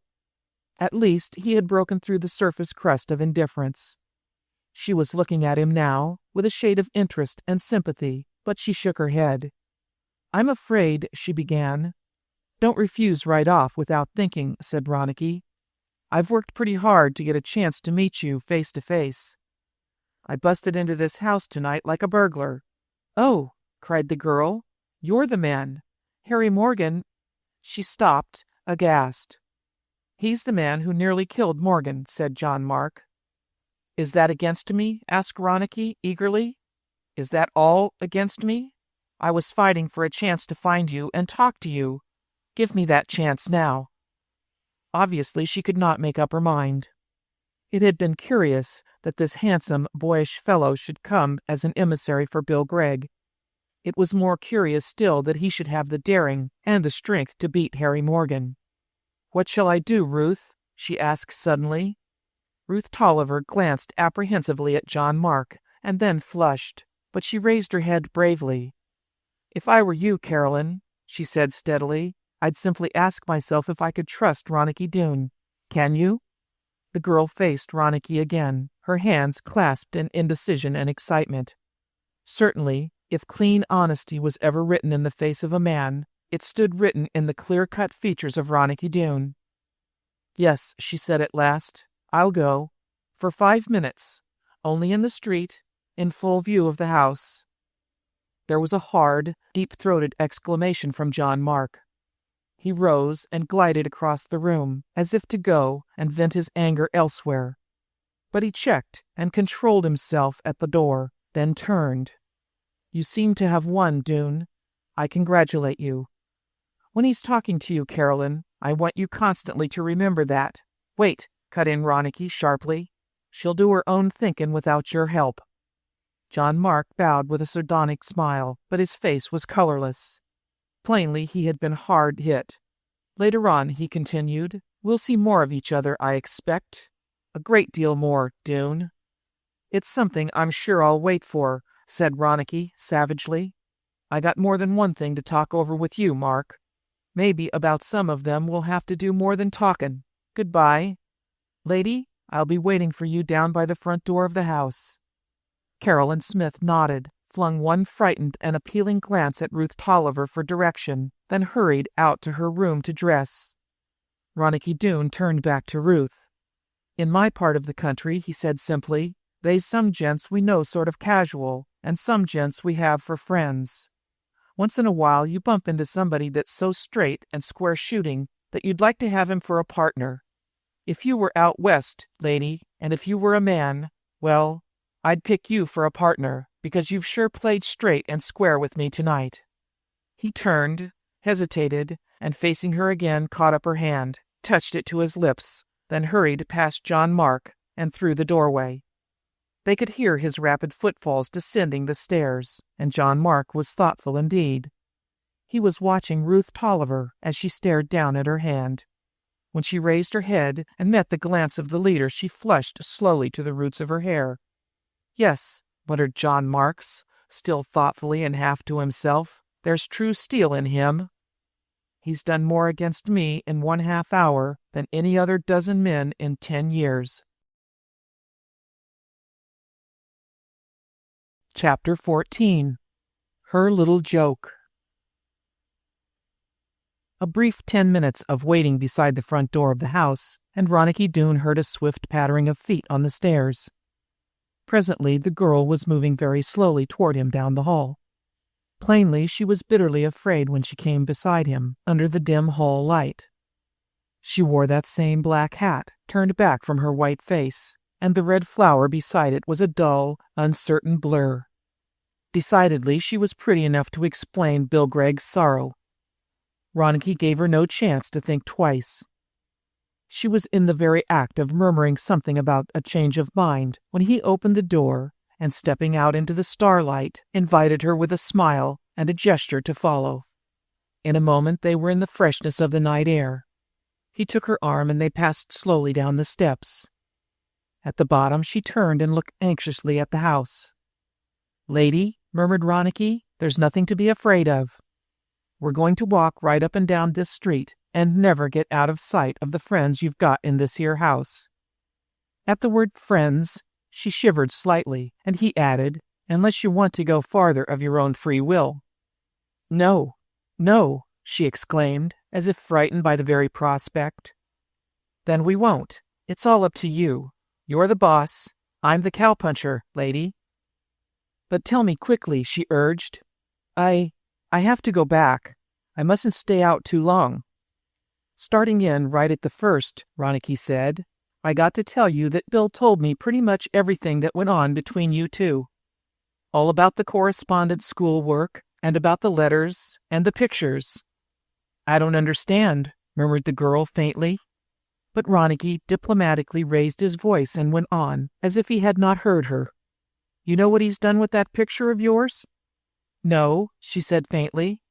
Speaker 1: At least he had broken through the surface crust of indifference. She was looking at him now, with a shade of interest and sympathy, but she shook her head. "I'm afraid," she began. "Don't refuse right off without thinking," said Ronicky. "I've worked pretty hard to get a chance to meet you face to face. I busted into this house tonight like a burglar." "Oh," cried the girl, "you're the man. Harry Morgan—" She stopped, aghast. "He's the man who nearly killed Morgan," said John Mark. "Is that against me?" asked Ronicky eagerly. "Is that all against me?" I was fighting for a chance to find you and talk to you. Give me that chance now." Obviously, she could not make up her mind. It had been curious that this handsome, boyish fellow should come as an emissary for Bill Gregg. It was more curious still that he should have the daring and the strength to beat Harry Morgan. "What shall I do, Ruth?" she asked suddenly. Ruth Tolliver glanced apprehensively at John Mark and then flushed, but she raised her head bravely. "If I were you, Carolyn," she said steadily, "I'd simply ask myself if I could trust Ronicky Doone. Can you?" The girl faced Ronicky again, her hands clasped in indecision and excitement. Certainly, if clean honesty was ever written in the face of a man, it stood written in the clear-cut features of Ronicky Doone. "Yes," she said at last, "I'll go. For 5 minutes. Only in the street, in full view of the house." There was a hard, deep-throated exclamation from John Mark. He rose and glided across the room, as if to go and vent his anger elsewhere. But he checked and controlled himself at the door, then turned. "You seem to have won, Doone. I congratulate you. When he's talking to you, Carolyn, I want you constantly to remember that." "Wait," cut in Ronicky sharply. "She'll do her own thinkin' without your help." John Mark bowed with a sardonic smile, but his face was colorless. Plainly, he had been hard hit. "Later on," he continued, "we'll see more of each other, I expect. A great deal more, Doone." "It's something I'm sure I'll wait for," said Ronicky savagely. "I got more than one thing to talk over with you, Mark. Maybe about some of them we'll have to do more than talkin'. Goodbye. Lady, I'll be waiting for you down by the front door of the house." Carolyn Smith nodded, flung one frightened and appealing glance at Ruth Tolliver for direction, then hurried out to her room to dress. Ronicky Doone turned back to Ruth. "In my part of the country," he said simply, "they's some gents we know sort of casual, and some gents we have for friends. Once in a while you bump into somebody that's so straight and square shooting that you'd like to have him for a partner. If you were out west, lady, and if you were a man, well, I'd pick you for a partner, because you've sure played straight and square with me tonight." He turned, hesitated, and facing her again caught up her hand, touched it to his lips, then hurried past John Mark and through the doorway. They could hear his rapid footfalls descending the stairs, and John Mark was thoughtful indeed. He was watching Ruth Tolliver as she stared down at her hand. When she raised her head and met the glance of the leader, she flushed slowly to the roots of her hair. "Yes," muttered John Marks, still thoughtfully and half to himself, "there's true steel in him. He's done more against me in 1/2 hour than any other dozen men in 10 years. Chapter 14. Her Little Joke. A brief 10 minutes of waiting beside the front door of the house, and Ronicky Doone heard a swift pattering of feet on the stairs. Presently the girl was moving very slowly toward him down the hall. Plainly, she was bitterly afraid when she came beside him, under the dim hall light. She wore that same black hat, turned back from her white face, and the red flower beside it was a dull, uncertain blur. Decidedly, she was pretty enough to explain Bill Gregg's sorrow. Ronicky gave her no chance to think twice. She was in the very act of murmuring something about a change of mind when he opened the door and, stepping out into the starlight, invited her with a smile and a gesture to follow. In a moment they were in the freshness of the night air. He took her arm and they passed slowly down the steps. At the bottom she turned and looked anxiously at the house. "Lady," murmured Ronicky, "there's nothing to be afraid of. We're going to walk right up and down this street and never get out of sight of the friends you've got in this here house." At the word friends, she shivered slightly, and he added, "unless you want to go farther of your own free will." "No, no," she exclaimed, as if frightened by the very prospect. "Then we won't. It's all up to you. You're the boss. I'm the cowpuncher, lady." "But tell me quickly," she urged. I have to go back. I mustn't stay out too long." "Starting in right at the first," Ronicky said, "I got to tell you that Bill told me pretty much everything that went on between you two. All about the correspondence school work, And about the letters and the pictures. I don't understand, murmured the girl faintly. But Ronicky diplomatically raised his voice and went on, as if he had not heard her. You know what he's done with that picture of yours? No, she said faintly.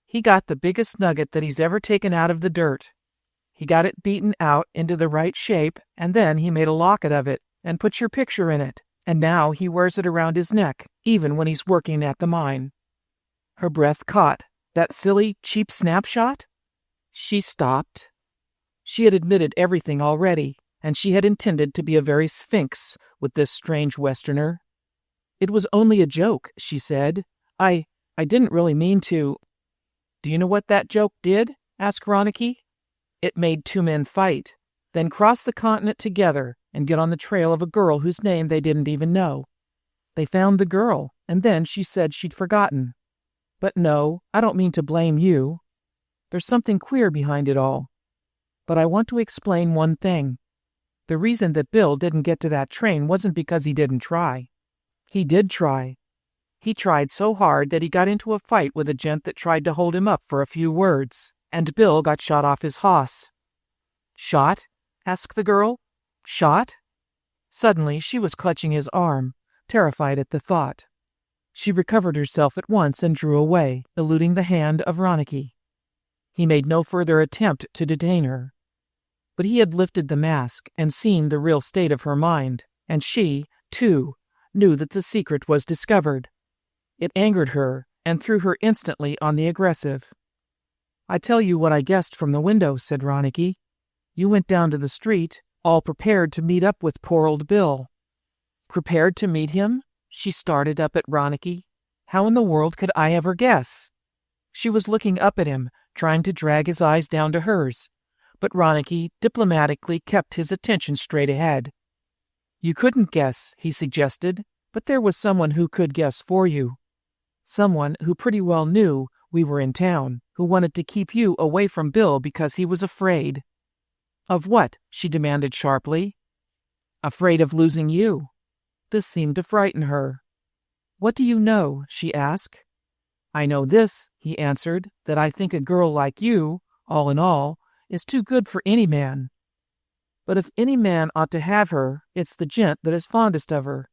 Speaker 1: He got the biggest nugget that he's ever taken out of the dirt. He got it beaten out into the right shape, and then he made a locket of it and put your picture in it, and now he wears it around his neck, even when he's working at the mine. Her breath caught. That silly, cheap snapshot? She stopped. She had admitted everything already, and she had intended to be a very sphinx with this strange Westerner. It was only a joke, she said. I didn't really mean to. Do you know what that joke did? Asked Ronicky. It made two men fight, then cross the continent together and get on the trail of a girl whose name they didn't even know. They found the girl, and then she said she'd forgotten. But no, I don't mean to blame you. There's something queer behind it all. But I want to explain one thing. The reason that Bill didn't get to that train wasn't because he didn't try. He did try. He tried so hard that he got into a fight with a gent that tried to hold him up for a few words, and Bill got shot off his hoss. Shot? Asked the girl. Shot? Suddenly she was clutching his arm, terrified at the thought. She recovered herself at once and drew away, eluding the hand of Ronicky. He made no further attempt to detain her. But he had lifted the mask and seen the real state of her mind, and she, too, knew that the secret was discovered. It angered her and threw her instantly on the aggressive. I tell you what I guessed from the window, said Ronicky. You went down to the street, all prepared to meet up with poor old Bill. Prepared to meet him? She started up at Ronicky. How in the world could I ever guess? She was looking up at him, trying to drag his eyes down to hers, but Ronicky diplomatically kept his attention straight ahead. You couldn't guess, he suggested, but there was someone who could guess for you. Someone who pretty well knew we were in town, who wanted to keep you away from Bill because he was afraid. Of what? She demanded sharply. Afraid of losing you. This seemed to frighten her. What do you know? She asked. I know this, he answered, that I think a girl like you, all in all, is too good for any man. But if any man ought to have her, it's the gent that is fondest of her.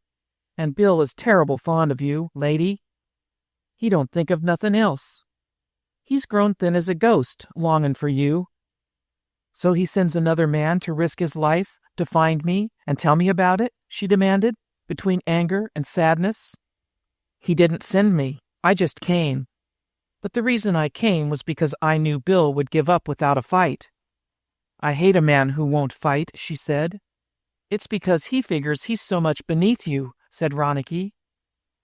Speaker 1: And Bill is terrible fond of you, lady. He don't think of nothing else. He's grown thin as a ghost, longing for you. So he sends another man to risk his life to find me and tell me about it? She demanded, between anger and sadness. He didn't send me. I just came. But the reason I came was because I knew Bill would give up without a fight. I hate a man who won't fight, she said. It's because he figures he's so much beneath you, said Ronicky.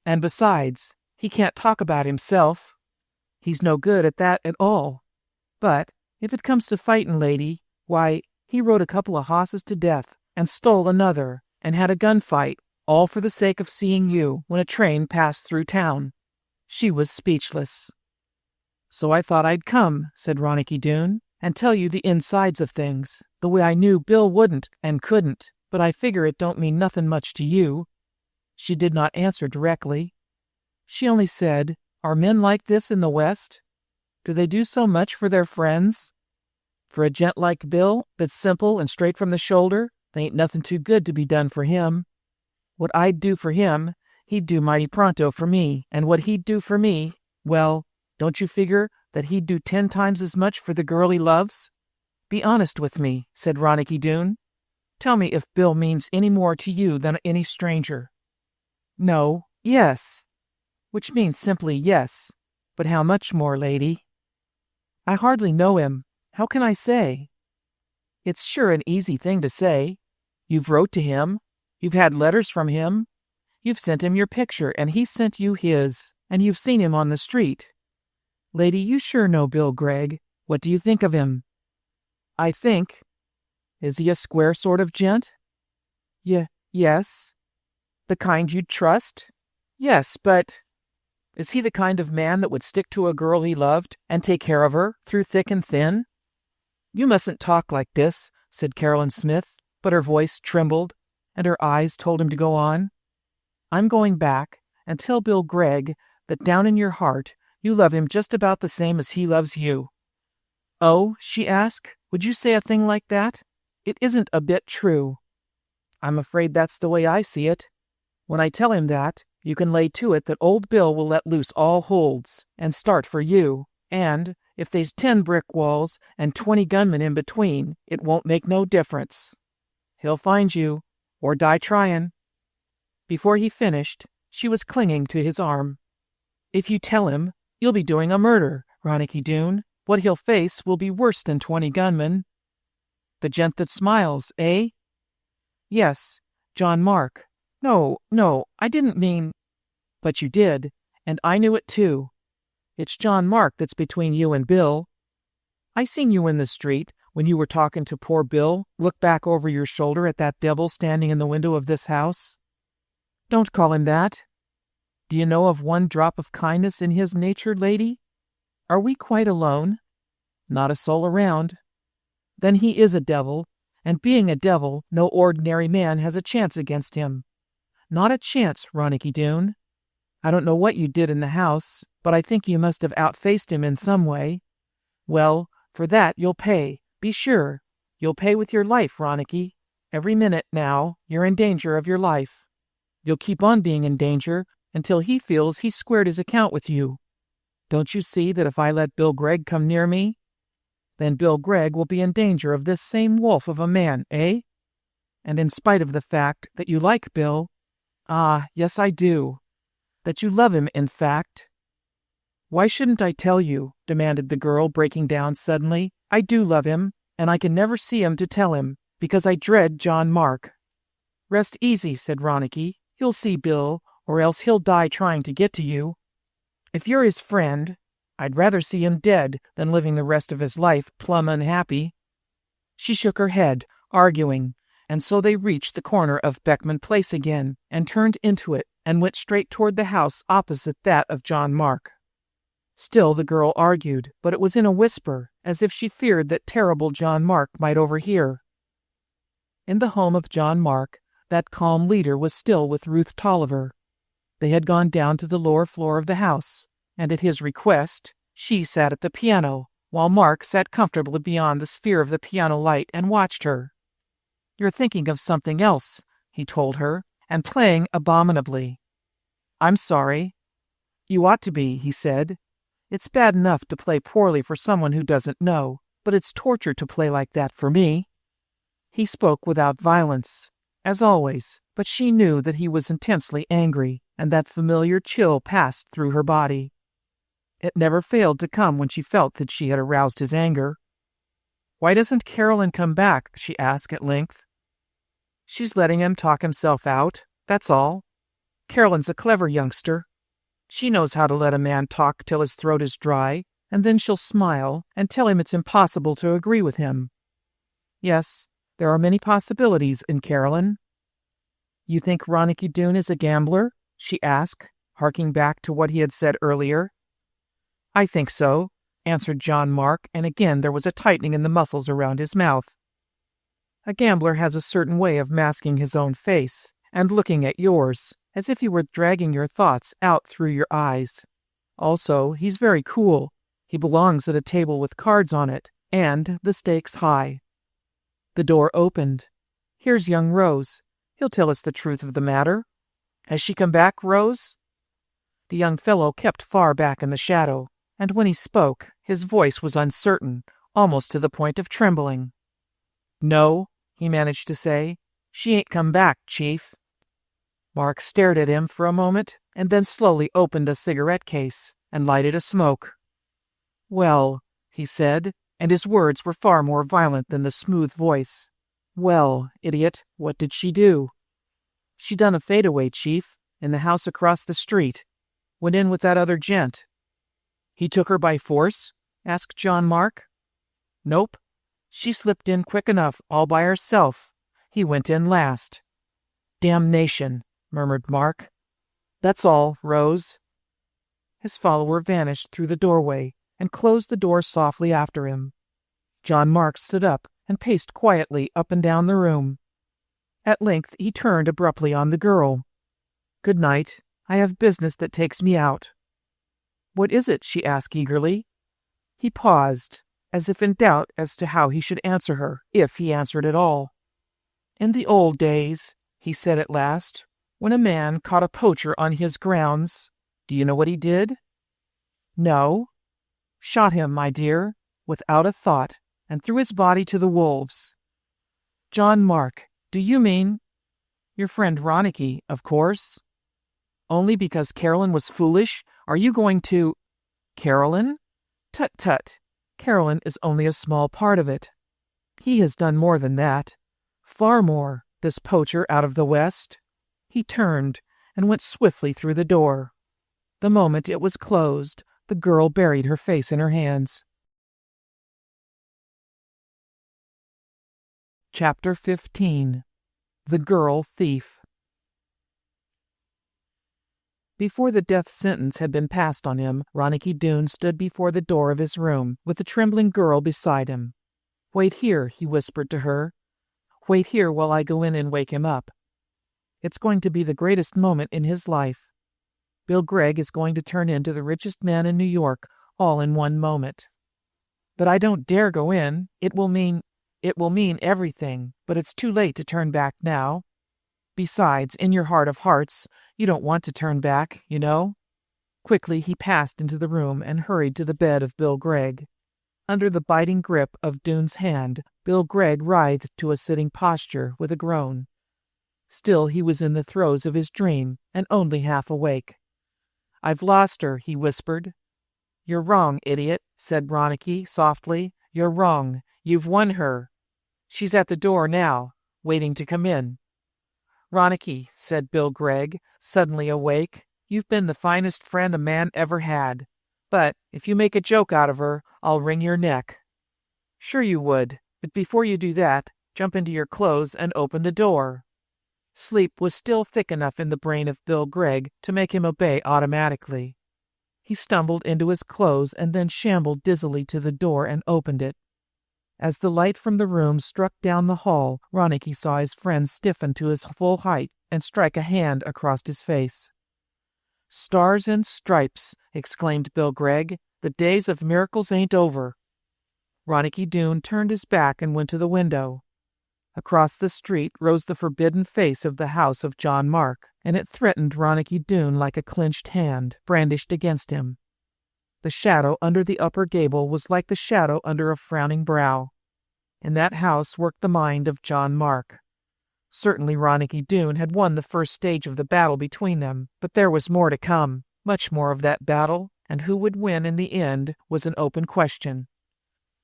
Speaker 1: And besides, he can't talk about himself. He's no good at that at all. But if it comes to fightin', lady, why, he rode a couple of hosses to death and stole another and had a gunfight, all for the sake of seeing you when a train passed through town. She was speechless. So I thought I'd come, said Ronicky Doone, and tell you the insides of things, the way I knew Bill wouldn't and couldn't, but I figure it don't mean nothin' much to you. She did not answer directly. She only said, Are men like this in the West? Do they do so much for their friends? For a gent like Bill, that's simple and straight from the shoulder, there ain't nothing too good to be done for him. What I'd do for him, he'd do mighty pronto for me, and what he'd do for me, well, don't you figure that he'd do 10 times as much for the girl he loves? Be honest with me, said Ronicky Doone. Tell me if Bill means any more to you than any stranger. No, yes. Which means simply yes. But how much more, lady? I hardly know him. How can I say? It's sure an easy thing to say. You've wrote to him. You've had letters from him. You've sent him your picture, and he sent you his, and you've seen him on the street. Lady, you sure know Bill Gregg. What do you think of him? I think. Is he a square sort of gent? Yes. The kind you'd trust? Yes, but is he the kind of man that would stick to a girl he loved and take care of her through thick and thin? You mustn't talk like this, said Carolyn Smith, but her voice trembled, and her eyes told him to go on. I'm going back and tell Bill Gregg that down in your heart You love him just about the same as he loves you." "Oh," she asked, "would you say a thing like that? It isn't a bit true." "I'm afraid that's the way I see it. When I tell him that, you can lay to it that old Bill will let loose all holds and start for you, and if there's 10 brick walls and 20 gunmen in between, it won't make no difference. He'll find you, or die tryin'." Before he finished, she was clinging to his arm. "If you tell him, you'll be doing a murder, Ronicky Doone. What he'll face will be worse than 20 gunmen." "The gent that smiles, eh?" "Yes, John Mark. No, I didn't mean—" "But you did, and I knew it too. It's John Mark that's between you and Bill. I seen you in the street when you were talking to poor Bill look back over your shoulder at that devil standing in the window of this house." "Don't call him that. Do you know of one drop of kindness in his nature, lady? Are we quite alone?" "Not a soul around." "Then he is a devil, and being a devil, no ordinary man has a chance against him. Not a chance, Ronicky Doone. I don't know what you did in the house, but I think you must have outfaced him in some way. Well, for that you'll pay, be sure. You'll pay with your life, Ronicky. Every minute, now, you're in danger of your life. You'll keep on being in danger until he feels he's squared his account with you. Don't you see that if I let Bill Gregg come near me, then Bill Gregg will be in danger of this same wolf of a man, eh? And in spite of the fact that you like Bill, ah, yes I do, that you love him, in fact." "Why shouldn't I tell you?" demanded the girl, breaking down suddenly. "I do love him, and I can never see him to tell him, because I dread John Mark." "Rest easy," said Ronicky. "You'll see Bill, or else he'll die trying to get to you. If you're his friend, I'd rather see him dead than living the rest of his life plumb unhappy." She shook her head, arguing, and so they reached the corner of Beckman Place again, and turned into it, and went straight toward the house opposite that of John Mark. Still the girl argued, but it was in a whisper, as if she feared that terrible John Mark might overhear. In the home of John Mark, that calm leader was still with Ruth Tolliver. They had gone down to the lower floor of the house, and at his request, she sat at the piano, while Mark sat comfortably beyond the sphere of the piano light and watched her. "You're thinking of something else," he told her, "and playing abominably." "I'm sorry." "You ought to be," he said. "It's bad enough to play poorly for someone who doesn't know, but it's torture to play like that for me." He spoke without violence, as always, but she knew that he was intensely angry, and that familiar chill passed through her body. It never failed to come when she felt that she had aroused his anger. "Why doesn't Carolyn come back?" she asked at length. "She's letting him talk himself out, that's all. Carolyn's a clever youngster. She knows how to let a man talk till his throat is dry, and then she'll smile and tell him it's impossible to agree with him. Yes, there are many possibilities in Carolyn." "You think Ronicky Doone is a gambler?" she asked, harking back to what he had said earlier. "I think so," answered John Mark, and again there was a tightening in the muscles around his mouth. "A gambler has a certain way of masking his own face and looking at yours, as if he were dragging your thoughts out through your eyes. Also, he's very cool. He belongs at a table with cards on it, and the stakes high." The door opened. "Here's young Rose. He'll tell us the truth of the matter. Has she come back, Rose?" The young fellow kept far back in the shadow, and when he spoke, his voice was uncertain, almost to the point of trembling. "No," he managed to say. "She ain't come back, Chief." Mark stared at him for a moment, and then slowly opened a cigarette case and lighted a smoke. "Well," he said, and his words were far more violent than the smooth voice. "Well, idiot, what did she do?" "She done a fadeaway, Chief, in the house across the street. Went in with that other gent." "He took her by force?" asked John Mark. "Nope. She slipped in quick enough, all by herself. He went in last." "Damnation," murmured Mark. "That's all, Rose." His follower vanished through the doorway and closed the door softly after him. John Mark stood up and paced quietly up and down the room. At length he turned abruptly on the girl. "Good night. I have business that takes me out." "What is it?" she asked eagerly. He paused, as if in doubt as to how he should answer her, if he answered at all. "In the old days," he said at last, "when a man caught a poacher on his grounds, do you know what he did?" "No." "Shot him, my dear, without a thought, and threw his body to the wolves." "John Mark, do you mean—" "Your friend Ronicky, of course." "Only because Carolyn was foolish, are you going to—" "Carolyn? Tut tut. Carolyn is only a small part of it. He has done more than that. Far more, this poacher out of the West." He turned and went swiftly through the door. The moment it was closed, the girl buried her face in her hands. Chapter 15. The Girl Thief. Before the death sentence had been passed on him, Ronicky Doone stood before the door of his room, with the trembling girl beside him. "Wait here," he whispered to her. "Wait here while I go in and wake him up. It's going to be the greatest moment in his life. Bill Gregg is going to turn into the richest man in New York, all in one moment. But I don't dare go in. It will mean everything, but it's too late to turn back now. Besides, in your heart of hearts, you don't want to turn back, you know." Quickly he passed into the room and hurried to the bed of Bill Gregg. Under the biting grip of Doone's hand, Bill Gregg writhed to a sitting posture with a groan. Still he was in the throes of his dream, and only half awake. "I've lost her," he whispered. "You're wrong, idiot," said Ronicky softly. "You're wrong. You've won her. She's at the door now, waiting to come in." "Ronicky," said Bill Gregg, suddenly awake, "you've been the finest friend a man ever had. But if you make a joke out of her, I'll wring your neck." "Sure you would, but before you do that, jump into your clothes and open the door." Sleep was still thick enough in the brain of Bill Gregg to make him obey automatically. He stumbled into his clothes and then shambled dizzily to the door and opened it. As the light from the room struck down the hall, Ronicky saw his friend stiffen to his full height and strike a hand across his face. "Stars and stripes!" exclaimed Bill Gregg. "The days of miracles ain't over." Ronicky Doone turned his back and went to the window. Across the street rose the forbidden face of the house of John Mark, and it threatened Ronicky Doone like a clenched hand, brandished against him. The shadow under the upper gable was like the shadow under a frowning brow. In that house worked the mind of John Mark. Certainly Ronicky Doone had won the first stage of the battle between them, but there was more to come, much more of that battle, and who would win in the end was an open question.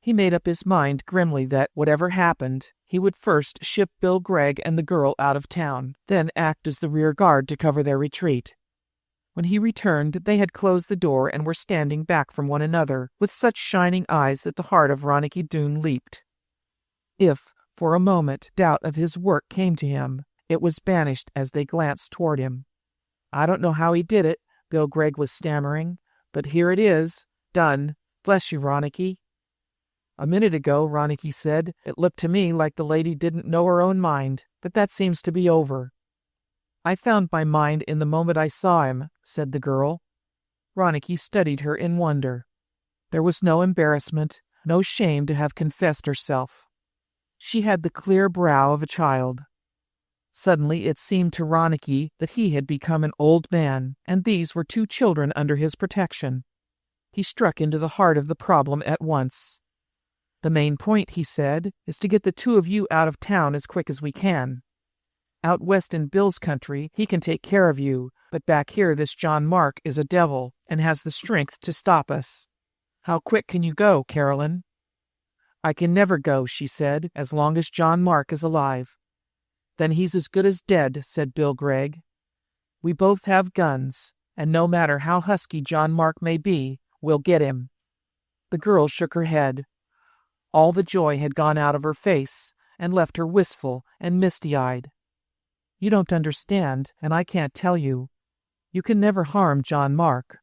Speaker 1: He made up his mind grimly that, whatever happened, he would first ship Bill Gregg and the girl out of town, then act as the rear guard to cover their retreat. When he returned, they had closed the door and were standing back from one another, with such shining eyes that the heart of Ronicky Doone leaped. If, for a moment, doubt of his work came to him, it was banished as they glanced toward him. "I don't know how he did it," Bill Gregg was stammering, "but here it is, done. Bless you, Ronicky." "A minute ago," Ronicky said, "it looked to me like the lady didn't know her own mind, but that seems to be over." "I found my mind in the moment I saw him," said the girl. Ronicky studied her in wonder. There was no embarrassment, no shame to have confessed herself. She had the clear brow of a child. Suddenly it seemed to Ronicky that he had become an old man, and these were two children under his protection. He struck into the heart of the problem at once. "The main point," he said, "is to get the two of you out of town as quick as we can. Out west in Bill's country, he can take care of you, but back here this John Mark is a devil and has the strength to stop us. How quick can you go, Carolyn?" "I can never go," she said, "as long as John Mark is alive." "Then he's as good as dead," said Bill Gregg. "We both have guns, and no matter how husky John Mark may be, we'll get him." The girl shook her head. All the joy had gone out of her face and left her wistful and misty-eyed. "You don't understand, and I can't tell you. You can never harm John Mark."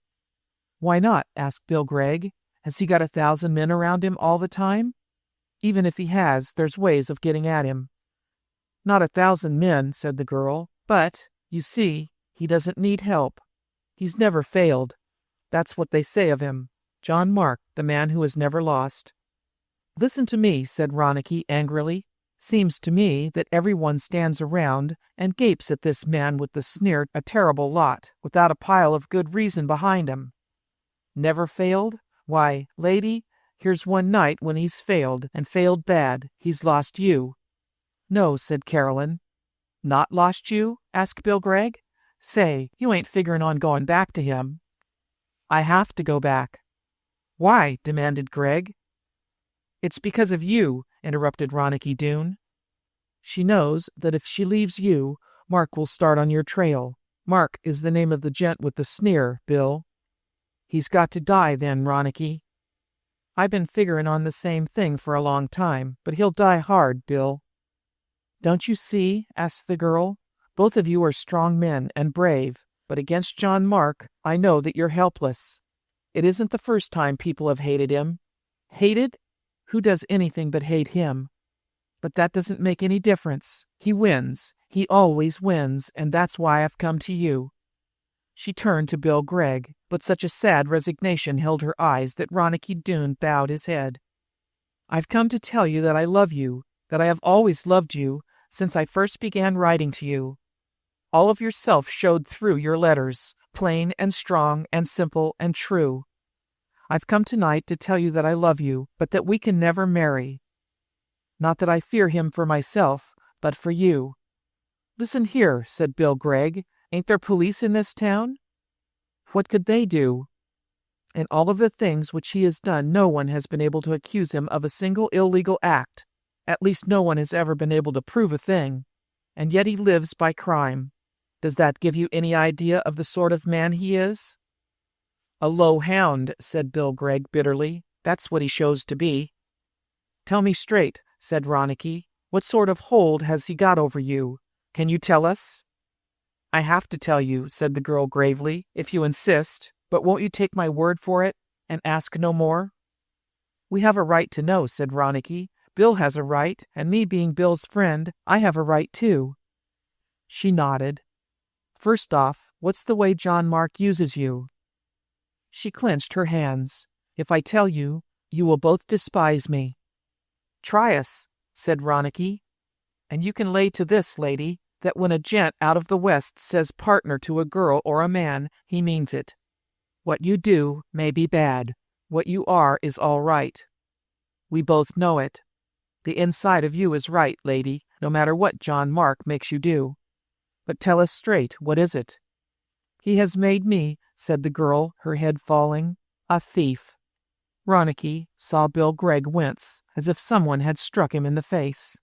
Speaker 1: "Why not?" asked Bill Gregg. "Has he got 1,000 men around him all the time? Even if he has, there's ways of getting at him." "Not 1,000 men," said the girl. "But, you see, he doesn't need help. He's never failed. That's what they say of him. John Mark, the man who is never lost. Listen to me, said Ronicky angrily. Seems to me that everyone stands around and gapes at this man with the sneer a terrible lot, without a pile of good reason behind him. Never failed? Why, lady, here's one night when he's failed, and failed bad. He's lost you. No, said Carolyn. Not lost you? Asked Bill Gregg. Say, you ain't figuring on going back to him. I have to go back. Why? Demanded Gregg. It's because of you, interrupted Ronicky Doone. She knows that if she leaves you, Mark will start on your trail. Mark is the name of the gent with the sneer, Bill. He's got to die then, Ronicky. I've been figuring on the same thing for a long time, but he'll die hard, Bill. Don't you see? Asked the girl. Both of you are strong men and brave, but against John Mark, I know that you're helpless. It isn't the first time people have hated him. Hated? Who does anything but hate him? But that doesn't make any difference. He wins. He always wins, and that's why I've come to you. She turned to Bill Gregg, but such a sad resignation held her eyes that Ronicky Doone bowed his head. I've come to tell you that I love you, that I have always loved you, since I first began writing to you. All of yourself showed through your letters, plain and strong and simple and true. I've come tonight to tell you that I love you, but that we can never marry. Not that I fear him for myself, but for you. Listen here, said Bill Gregg. Ain't there police in this town? What could they do? In all of the things which he has done, no one has been able to accuse him of a single illegal act. At least no one has ever been able to prove a thing. And yet he lives by crime. Does that give you any idea of the sort of man he is? A low hound, said Bill Gregg bitterly. That's what he shows to be. Tell me straight, said Ronicky. What sort of hold has he got over you? Can you tell us? I have to tell you, said the girl gravely, if you insist, but won't you take my word for it and ask no more? We have a right to know, said Ronicky. Bill has a right, and me being Bill's friend, I have a right too. She nodded. First off, what's the way John Mark uses you? She clenched her hands. If I tell you, you will both despise me. Try us, said Ronicky. And you can lay to this, lady, that when a gent out of the West says partner to a girl or a man, he means it. What you do may be bad. What you are is all right. We both know it. The inside of you is right, lady, no matter what John Mark makes you do. But tell us straight, what is it? He has made me, said the girl, her head falling, a thief. Ronicky saw Bill Gregg wince, as if someone had struck him in the face.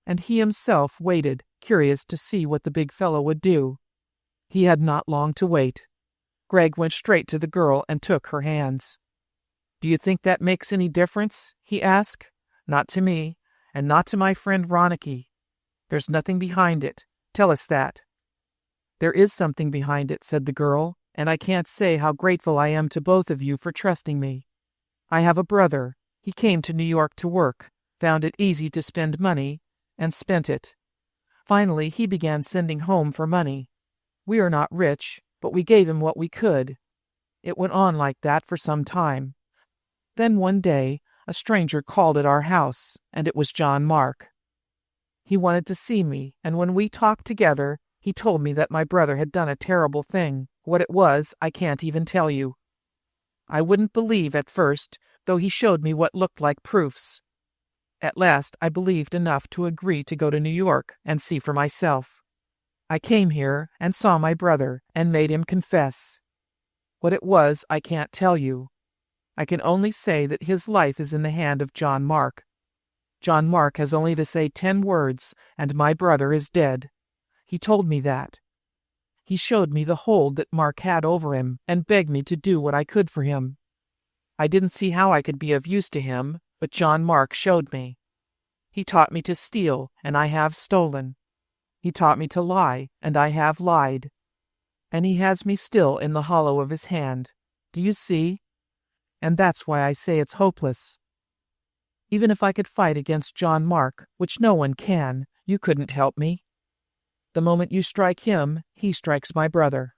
Speaker 1: And he himself waited, curious to see what the big fellow would do. He had not long to wait. Gregg went straight to the girl and took her hands. Do you think that makes any difference? He asked. Not to me, and not to my friend Ronicky. There's nothing behind it. Tell us that. There is something behind it, said the girl, and I can't say how grateful I am to both of you for trusting me. I have a brother. He came to New York to work, found it easy to spend money, and spent it. Finally, he began sending home for money. We are not rich, but we gave him what we could. It went on like that for some time. Then one day, a stranger called at our house, and it was John Mark. He wanted to see me, and when we talked together, he told me that my brother had done a terrible thing. What it was, I can't even tell you. I wouldn't believe at first, though he showed me what looked like proofs. At last I believed enough to agree to go to New York and see for myself. I came here and saw my brother and made him confess. What it was, I can't tell you. I can only say that his life is in the hand of John Mark. John Mark has only to say 10 words, and my brother is dead. He told me that. He showed me the hold that Mark had over him and begged me to do what I could for him. I didn't see how I could be of use to him, but John Mark showed me. He taught me to steal, and I have stolen. He taught me to lie, and I have lied. And he has me still in the hollow of his hand. Do you see? And that's why I say it's hopeless. Even if I could fight against John Mark, which no one can, you couldn't help me. The moment you strike him, he strikes my brother.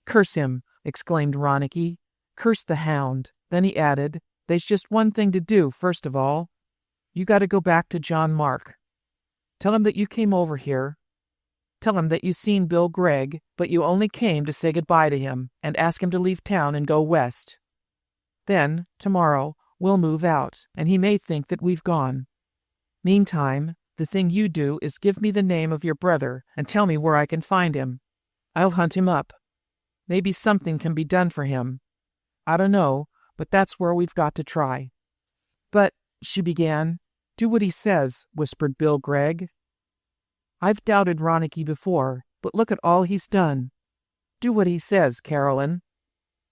Speaker 1: Curse him, exclaimed Ronicky. "Curse the hound." Then he added, "There's just one thing to do, first of all. You got to go back to John Mark. Tell him that you came over here. Tell him that you seen Bill Gregg, but you only came to say goodbye to him, and ask him to leave town and go west. Then, tomorrow, we'll move out, and he may think that we've gone. Meantime, the thing you do is give me the name of your brother and tell me where I can find him. I'll hunt him up. Maybe something can be done for him. I don't know, but that's where we've got to try." "But," she began. "Do what he says," whispered Bill Gregg. "I've doubted Ronicky before, but look at all he's done." "Do what he says, Carolyn."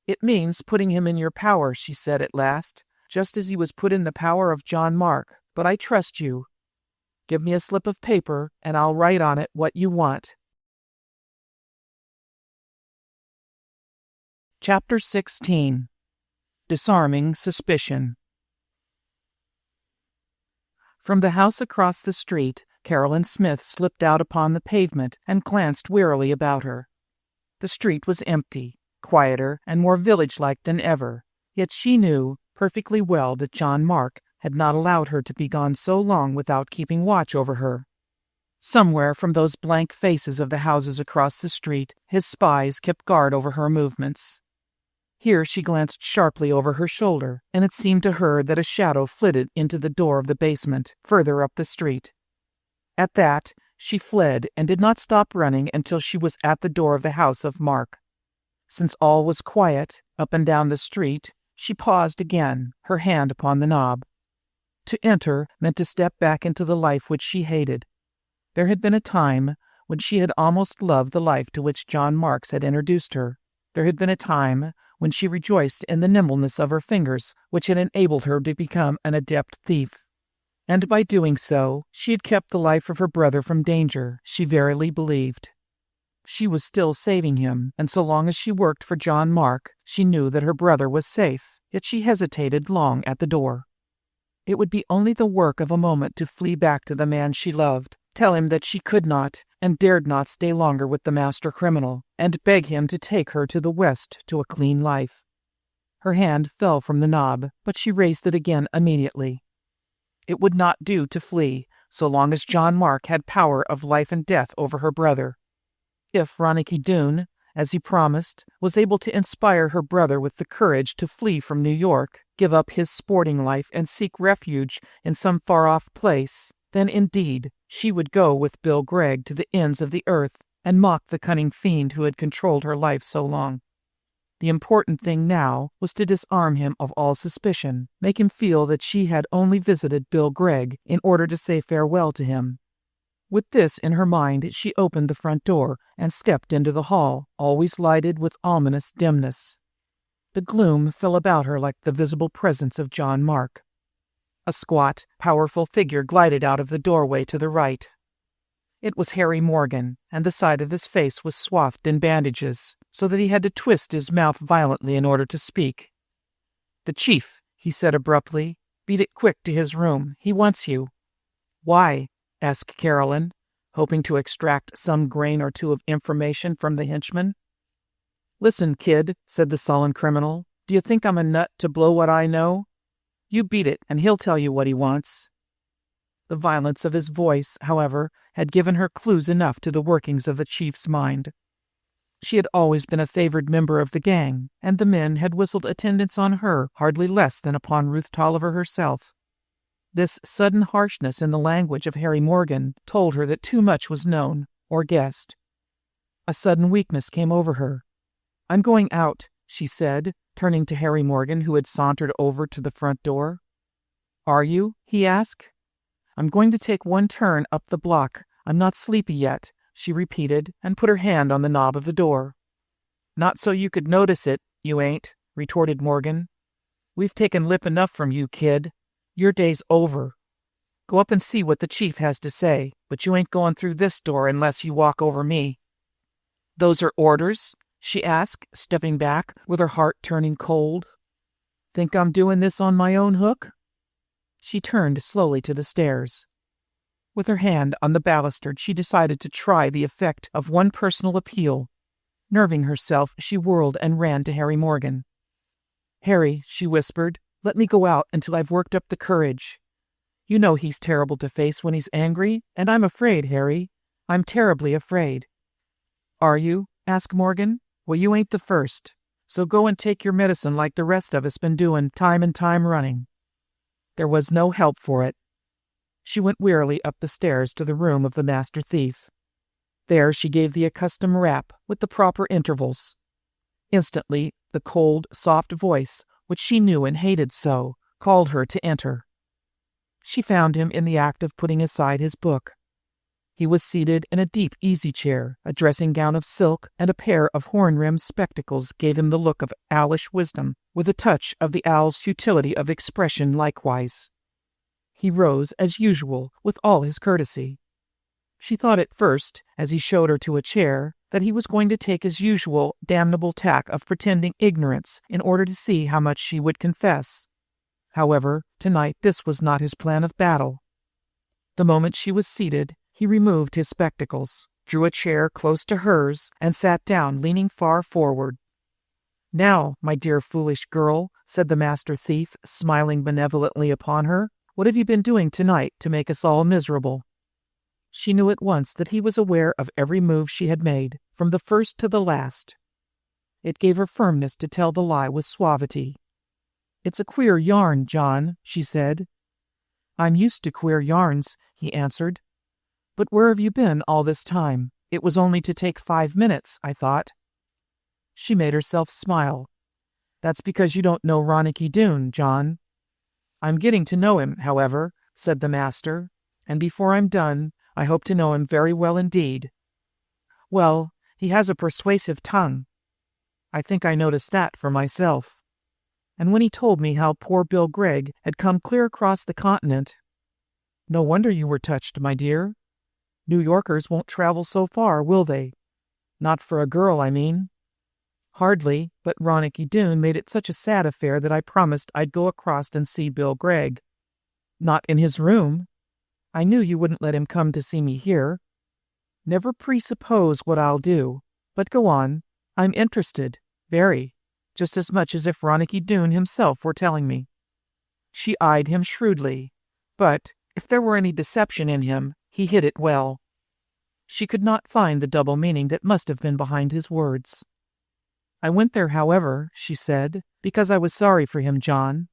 Speaker 1: "It means putting him in your power," she said at last, "just as he was put in the power of John Mark. But I trust you. Give me a slip of paper, and I'll write on it what you want." Chapter 16. Disarming Suspicion. From the house across the street, Carolyn Smith slipped out upon the pavement and glanced wearily about her. The street was empty, quieter and more village-like than ever, yet she knew perfectly well that John Mark had not allowed her to be gone so long without keeping watch over her. Somewhere from those blank faces of the houses across the street, his spies kept guard over her movements. Here she glanced sharply over her shoulder, and it seemed to her that a shadow flitted into the door of the basement, further up the street. At that, she fled and did not stop running until she was at the door of the house of Mark. Since all was quiet, up and down the street, she paused again, her hand upon the knob. To enter meant to step back into the life which she hated. There had been a time when she had almost loved the life to which John Marks had introduced her. There had been a time when she rejoiced in the nimbleness of her fingers, which had enabled her to become an adept thief. And by doing so, she had kept the life of her brother from danger, she verily believed. She was still saving him, and so long as she worked for John Mark, she knew that her brother was safe, yet she hesitated long at the door. It would be only the work of a moment to flee back to the man she loved, tell him that she could not and dared not stay longer with the master criminal, and beg him to take her to the West to a clean life. Her hand fell from the knob, but she raised it again immediately. It would not do to flee, so long as John Mark had power of life and death over her brother. If Ronicky Doone, as he promised, was able to inspire her brother with the courage to flee from New York, give up his sporting life and seek refuge in some far-off place, then indeed she would go with Bill Gregg to the ends of the earth and mock the cunning fiend who had controlled her life so long. The important thing now was to disarm him of all suspicion, make him feel that she had only visited Bill Gregg in order to say farewell to him. With this in her mind, she opened the front door and stepped into the hall, always lighted with ominous dimness. The gloom fell about her like the visible presence of John Mark. A squat, powerful figure glided out of the doorway to the right. It was Harry Morgan, and the side of his face was swathed in bandages, so that he had to twist his mouth violently in order to speak. "The chief," he said abruptly. "Beat it quick to his room. He wants you." "Why?" asked Carolyn, hoping to extract some grain or two of information from the henchman. "Listen, kid," said the sullen criminal. "Do you think I'm a nut to blow what I know? You beat it, and he'll tell you what he wants." The violence of his voice, however, had given her clues enough to the workings of the chief's mind. She had always been a favored member of the gang, and the men had whistled attendance on her hardly less than upon Ruth Tolliver herself. This sudden harshness in the language of Harry Morgan told her that too much was known, or guessed. A sudden weakness came over her. "I'm going out," she said, turning to Harry Morgan, who had sauntered over to the front door. "Are you?" he asked. "I'm going to take one turn up the block. I'm not sleepy yet," she repeated, and put her hand on the knob of the door. "Not so you could notice it, you ain't," retorted Morgan. "We've taken lip enough from you, kid. Your day's over. Go up and see what the chief has to say, but you ain't going through this door unless you walk over me." "Those are orders?" she asked, stepping back, with her heart turning cold. "Think I'm doing this on my own hook?" She turned slowly to the stairs. With her hand on the balustrade, she decided to try the effect of one personal appeal. Nerving herself, she whirled and ran to Harry Morgan. "Harry," she whispered, "let me go out until I've worked up the courage. You know he's terrible to face when he's angry, and I'm afraid, Harry. I'm terribly afraid." "Are you?" asked Morgan. "Well, you ain't the first. So go and take your medicine like the rest of us been doing time and time running." There was no help for it. She went wearily up the stairs to the room of the master thief. There she gave the accustomed rap with the proper intervals. Instantly, the cold, soft voice, which she knew and hated so, called her to enter. She found him in the act of putting aside his book. He was seated in a deep easy-chair. A dressing gown of silk and a pair of horn-rimmed spectacles gave him the look of owlish wisdom, with a touch of the owl's futility of expression likewise. He rose, as usual, with all his courtesy. She thought at first, as he showed her to a chair, that he was going to take his usual damnable tack of pretending ignorance in order to see how much she would confess. However, tonight this was not his plan of battle. The moment she was seated, he removed his spectacles, drew a chair close to hers, and sat down, leaning far forward. "Now, my dear foolish girl," said the master thief, smiling benevolently upon her, "what have you been doing tonight to make us all miserable?" She knew at once that he was aware of every move she had made, from the first to the last. It gave her firmness to tell the lie with suavity. "It's a queer yarn, John," she said. "I'm used to queer yarns," he answered. "But where have you been all this time? It was only to take 5 minutes, I thought." She made herself smile. "That's because you don't know Ronicky Doone, John." "I'm getting to know him, however," said the master, "and before I'm done, I hope to know him very well indeed." "Well, he has a persuasive tongue. I think I noticed that for myself. And when he told me how poor Bill Gregg had come clear across the continent—" "No wonder you were touched, my dear. New Yorkers won't travel so far, will they? Not for a girl, I mean." "Hardly, but Ronicky Doone made it such a sad affair that I promised I'd go across and see Bill Gregg." "Not in his room? I knew you wouldn't let him come to see me here. Never presuppose what I'll do, but go on. I'm interested, very, just as much as if Ronicky Doone himself were telling me." She eyed him shrewdly, but if there were any deception in him, he hid it well. She could not find the double meaning that must have been behind his words. "I went there, however," she said, "because I was sorry for him, John.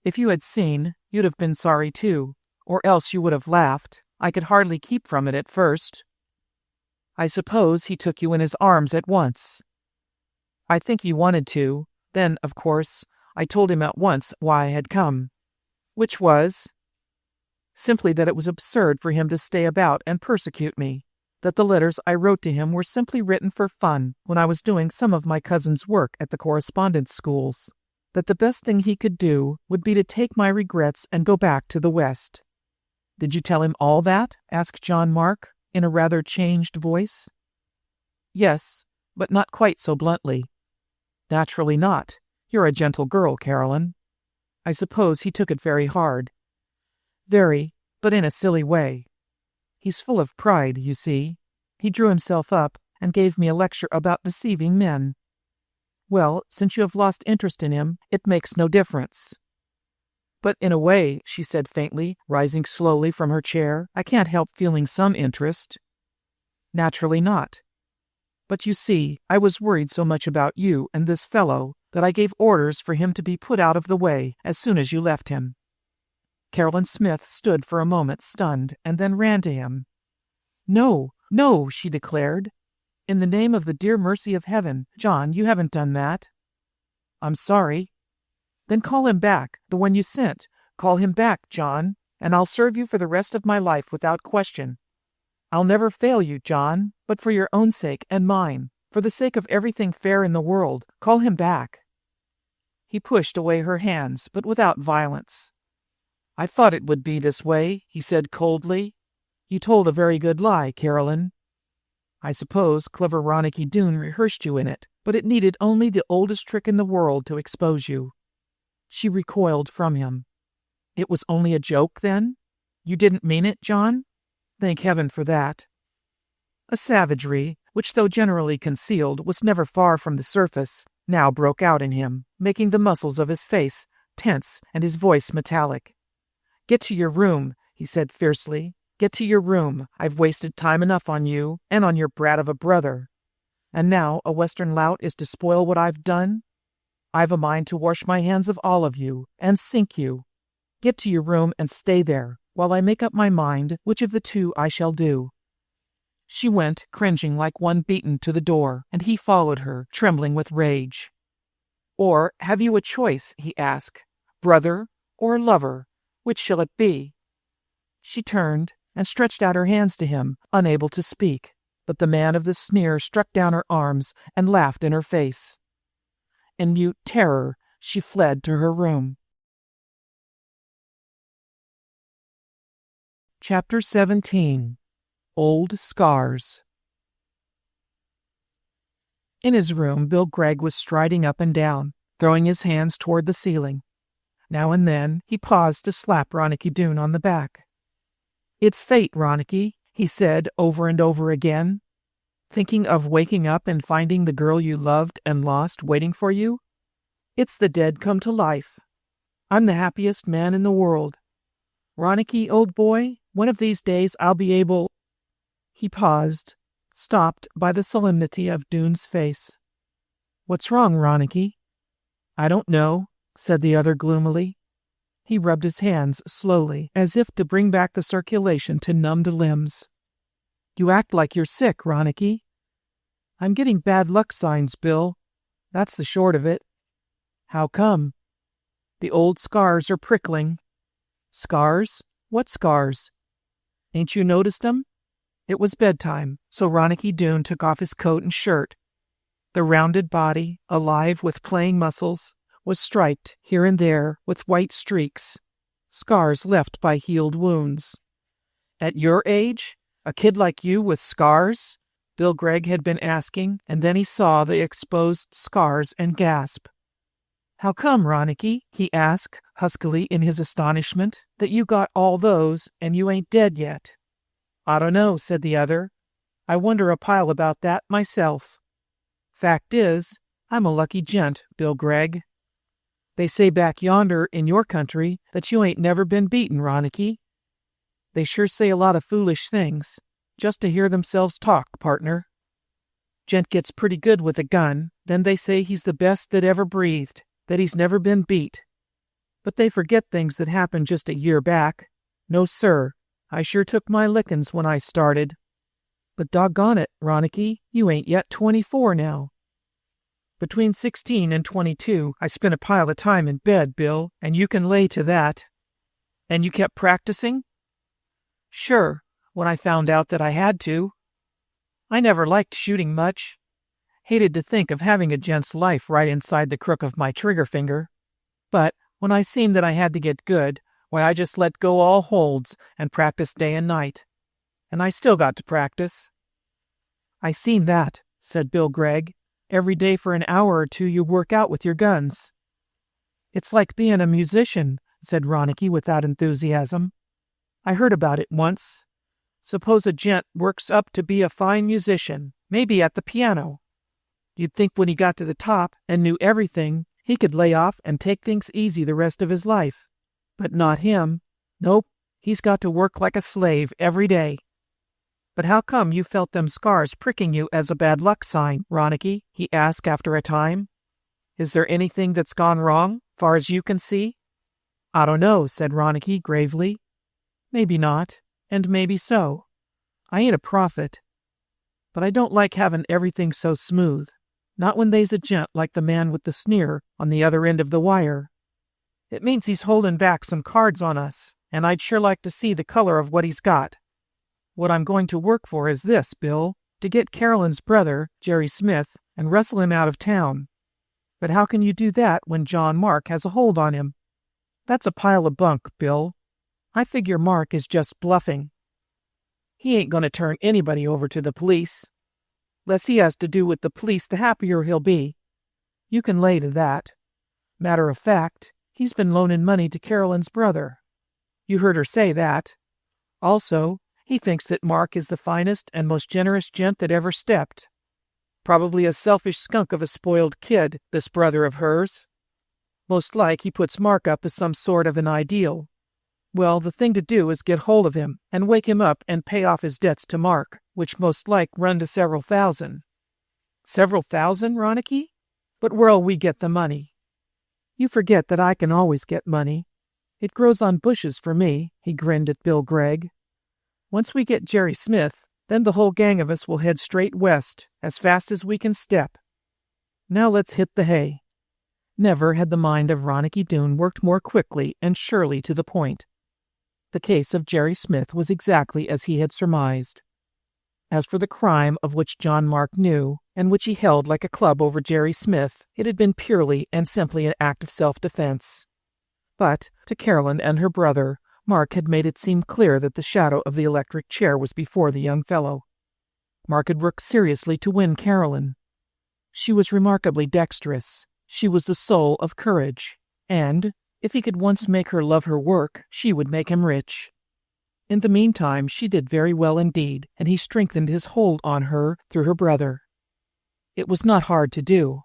Speaker 1: If you had seen, you'd have been sorry too, or else you would have laughed. I could hardly keep from it at first." "I suppose he took you in his arms at once." "I think he wanted to. Then, of course, I told him at once why I had come." "Which was?" "Simply that it was absurd for him to stay about and persecute me. That the letters I wrote to him were simply written for fun when I was doing some of my cousin's work at the correspondence schools. That the best thing he could do would be to take my regrets and go back to the West." "Did you tell him all that?" asked John Mark, in a rather changed voice. "Yes, but not quite so bluntly." "Naturally not. You're a gentle girl, Caroline." "I suppose he took it very hard." "Very, but in a silly way. He's full of pride, you see. He drew himself up and gave me a lecture about deceiving men." "Well, since you have lost interest in him, it makes no difference." "But in a way," she said faintly, rising slowly from her chair, "I can't help feeling some interest." "Naturally not. But you see, I was worried so much about you and this fellow that I gave orders for him to be put out of the way as soon as you left him." Caroline Smith stood for a moment stunned, and then ran to him. "No, no," she declared. "In the name of the dear mercy of heaven, John, you haven't done that." "I'm sorry." "Then call him back, the one you sent. Call him back, John, and I'll serve you for the rest of my life without question. I'll never fail you, John, but for your own sake and mine, for the sake of everything fair in the world, call him back." He pushed away her hands, but without violence. "I thought it would be this way," he said coldly. "You told a very good lie, Caroline. I suppose clever Ronicky Doone rehearsed you in it, but it needed only the oldest trick in the world to expose you." She recoiled from him. "It was only a joke, then? You didn't mean it, John? Thank heaven for that." A savagery, which though generally concealed was never far from the surface, now broke out in him, making the muscles of his face tense and his voice metallic. "Get to your room," he said fiercely. "Get to your room. I've wasted time enough on you and on your brat of a brother. And now a Western lout is to spoil what I've done? I've a mind to wash my hands of all of you and sink you. Get to your room and stay there, while I make up my mind which of the two I shall do." She went, cringing like one beaten, to the door, and he followed her, trembling with rage. "Or have you a choice?" he asked. "Brother or lover? Which shall it be?" She turned and stretched out her hands to him, unable to speak, but the man of the sneer struck down her arms and laughed in her face. In mute terror, she fled to her room. Chapter 17. Old Scars. In his room, Bill Gregg was striding up and down, throwing his hands toward the ceiling. Now and then, he paused to slap Ronicky Doone on the back. "It's fate, Ronicky," he said over and over again. "Thinking of waking up and finding the girl you loved and lost waiting for you? It's the dead come to life. I'm the happiest man in the world. Ronicky, old boy, one of these days I'll be able—" He paused, stopped by the solemnity of Doone's face. "What's wrong, Ronicky?" "I don't know," said the other gloomily. He rubbed his hands slowly, as if to bring back the circulation to numbed limbs. "You act like you're sick, Ronicky." "I'm getting bad luck signs, Bill. That's the short of it." "How come?" "The old scars are prickling." "Scars? What scars?" "Ain't you noticed 'em?" It was bedtime, so Ronicky Doone took off his coat and shirt. The rounded body, alive with playing muscles, was striped here and there with white streaks, scars left by healed wounds. "At your age? A kid like you with scars?" Bill Gregg had been asking, and then he saw the exposed scars and gasped. "How come, Ronicky," he asked huskily in his astonishment, "that you got all those and you ain't dead yet?" "I don't know," said the other. "I wonder a pile about that myself. Fact is, I'm a lucky gent, Bill Gregg. They say back yonder in your country that you ain't never been beaten, Ronicky. They sure say a lot of foolish things, just to hear themselves talk, partner. Gent gets pretty good with a gun, then they say he's the best that ever breathed, that he's never been beat. But they forget things that happened just a year back. No, sir, I sure took my lickings when I started. But doggone it, Ronicky, you ain't yet 24 now." "Between 16 and 22, I spent a pile of time in bed, Bill, and you can lay to that." "And you kept practicing?" "Sure, when I found out that I had to. I never liked shooting much. Hated to think of having a gent's life right inside the crook of my trigger finger. But when I seen that I had to get good, why, I just let go all holds and practiced day and night. And I still got to practice." "I seen that," said Bill Gregg. "Every day for an hour or two you work out with your guns." "It's like being a musician," said Ronicky without enthusiasm. "I heard about it once. Suppose a gent works up to be a fine musician, maybe at the piano. You'd think when he got to the top and knew everything, he could lay off and take things easy the rest of his life. But not him. Nope, he's got to work like a slave every day." "But how come you felt them scars pricking you as a bad luck sign, Ronicky?" he asked after a time. "Is there anything that's gone wrong, far as you can see?" "I don't know," said Ronicky gravely. "Maybe not, and maybe so. I ain't a prophet. But I don't like having everything so smooth, not when they's a gent like the man with the sneer on the other end of the wire. It means he's holding back some cards on us, and I'd sure like to see the color of what he's got. What I'm going to work for is this, Bill, to get Carolyn's brother, Jerry Smith, and wrestle him out of town. But how can you do that when John Mark has a hold on him? That's a pile of bunk, Bill. I figure Mark is just bluffing. He ain't going to turn anybody over to the police. Less he has to do with the police, the happier he'll be. You can lay to that. Matter of fact, he's been loaning money to Carolyn's brother. You heard her say that. Also, He thinks that Mark is the finest and most generous gent that ever stepped. Probably a selfish skunk of a spoiled kid, this brother of hers. Most like he puts Mark up as some sort of an ideal. Well, the thing to do is get hold of him and wake him up and pay off his debts to Mark, which most like run to several thousand. Several thousand, Ronicky? But where'll we get the money? You forget that I can always get money. It grows on bushes for me, he grinned at Bill Gregg. Once we get Jerry Smith, then the whole gang of us will head straight west, as fast as we can step. Now let's hit the hay. Never had the mind of Ronicky Doone worked more quickly and surely to the point. The case of Jerry Smith was exactly as he had surmised. As for the crime of which John Mark knew, and which he held like a club over Jerry Smith, it had been purely and simply an act of self-defense. But, to Carolyn and her brother, Mark had made it seem clear that the shadow of the electric chair was before the young fellow. Mark had worked seriously to win Carolyn. She was remarkably dexterous. She was the soul of courage. And, if he could once make her love her work, she would make him rich. In the meantime, she did very well indeed, and he strengthened his hold on her through her brother. It was not hard to do.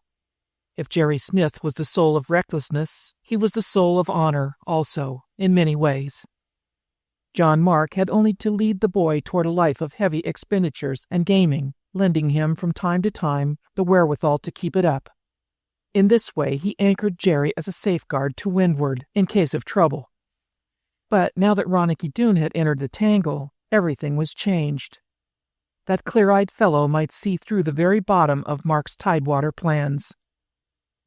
Speaker 1: If Jerry Smith was the soul of recklessness, he was the soul of honor also, in many ways. John Mark had only to lead the boy toward a life of heavy expenditures and gaming, lending him from time to time the wherewithal to keep it up. In this way he anchored Jerry as a safeguard to windward in case of trouble. But now that Ronicky Doone had entered the tangle, everything was changed. That clear-eyed fellow might see through the very bottom of Mark's Tidewater plans.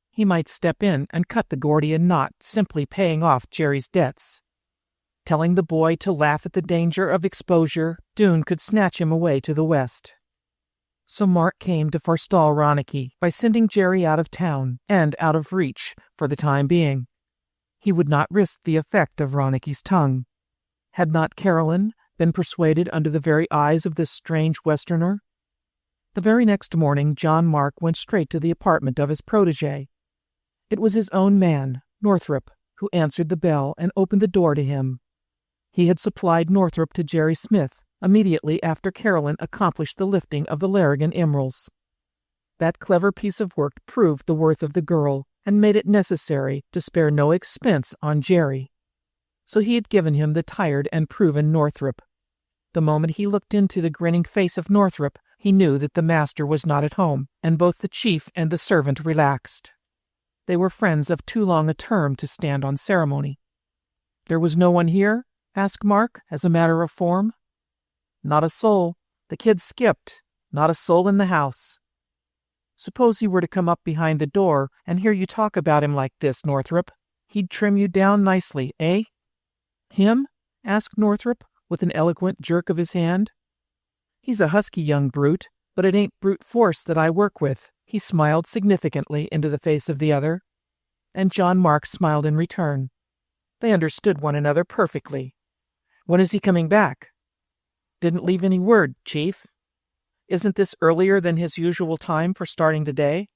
Speaker 1: He might step in and cut the Gordian knot, simply paying off Jerry's debts. Telling the boy to laugh at the danger of exposure, Doone could snatch him away to the west. So Mark came to forestall Ronicky by sending Jerry out of town and out of reach for the time being. He would not risk the effect of Ronicky's tongue. Had not Carolyn been persuaded under the very eyes of this strange Westerner? The very next morning John Mark went straight to the apartment of his protégé. It was his own man, Northrop, who answered the bell and opened the door to him. He had supplied Northrop to Jerry Smith immediately after Carolyn accomplished the lifting of the Larigan emeralds. That clever piece of work proved the worth of the girl and made it necessary to spare no expense on Jerry. So he had given him the tired and proven Northrop. The moment he looked into the grinning face of Northrop, he knew that the master was not at home, and both the chief and the servant relaxed. They were friends of too long a term to stand on ceremony. "There was no one here?" asked Mark, as a matter of form. "Not a soul. The kid skipped. Not a soul in the house." "Suppose he were to come up behind the door and hear you talk about him like this, Northrop. He'd trim you down nicely, eh?" "Him?" asked Northrop, with an eloquent jerk of his hand. "He's a husky young brute, but it ain't brute force that I work with." He smiled significantly into the face of the other, and John Mark smiled in return. They understood one another perfectly. "When is he coming back?" "Didn't leave any word, Chief." "Isn't this earlier than his usual time for starting the day?"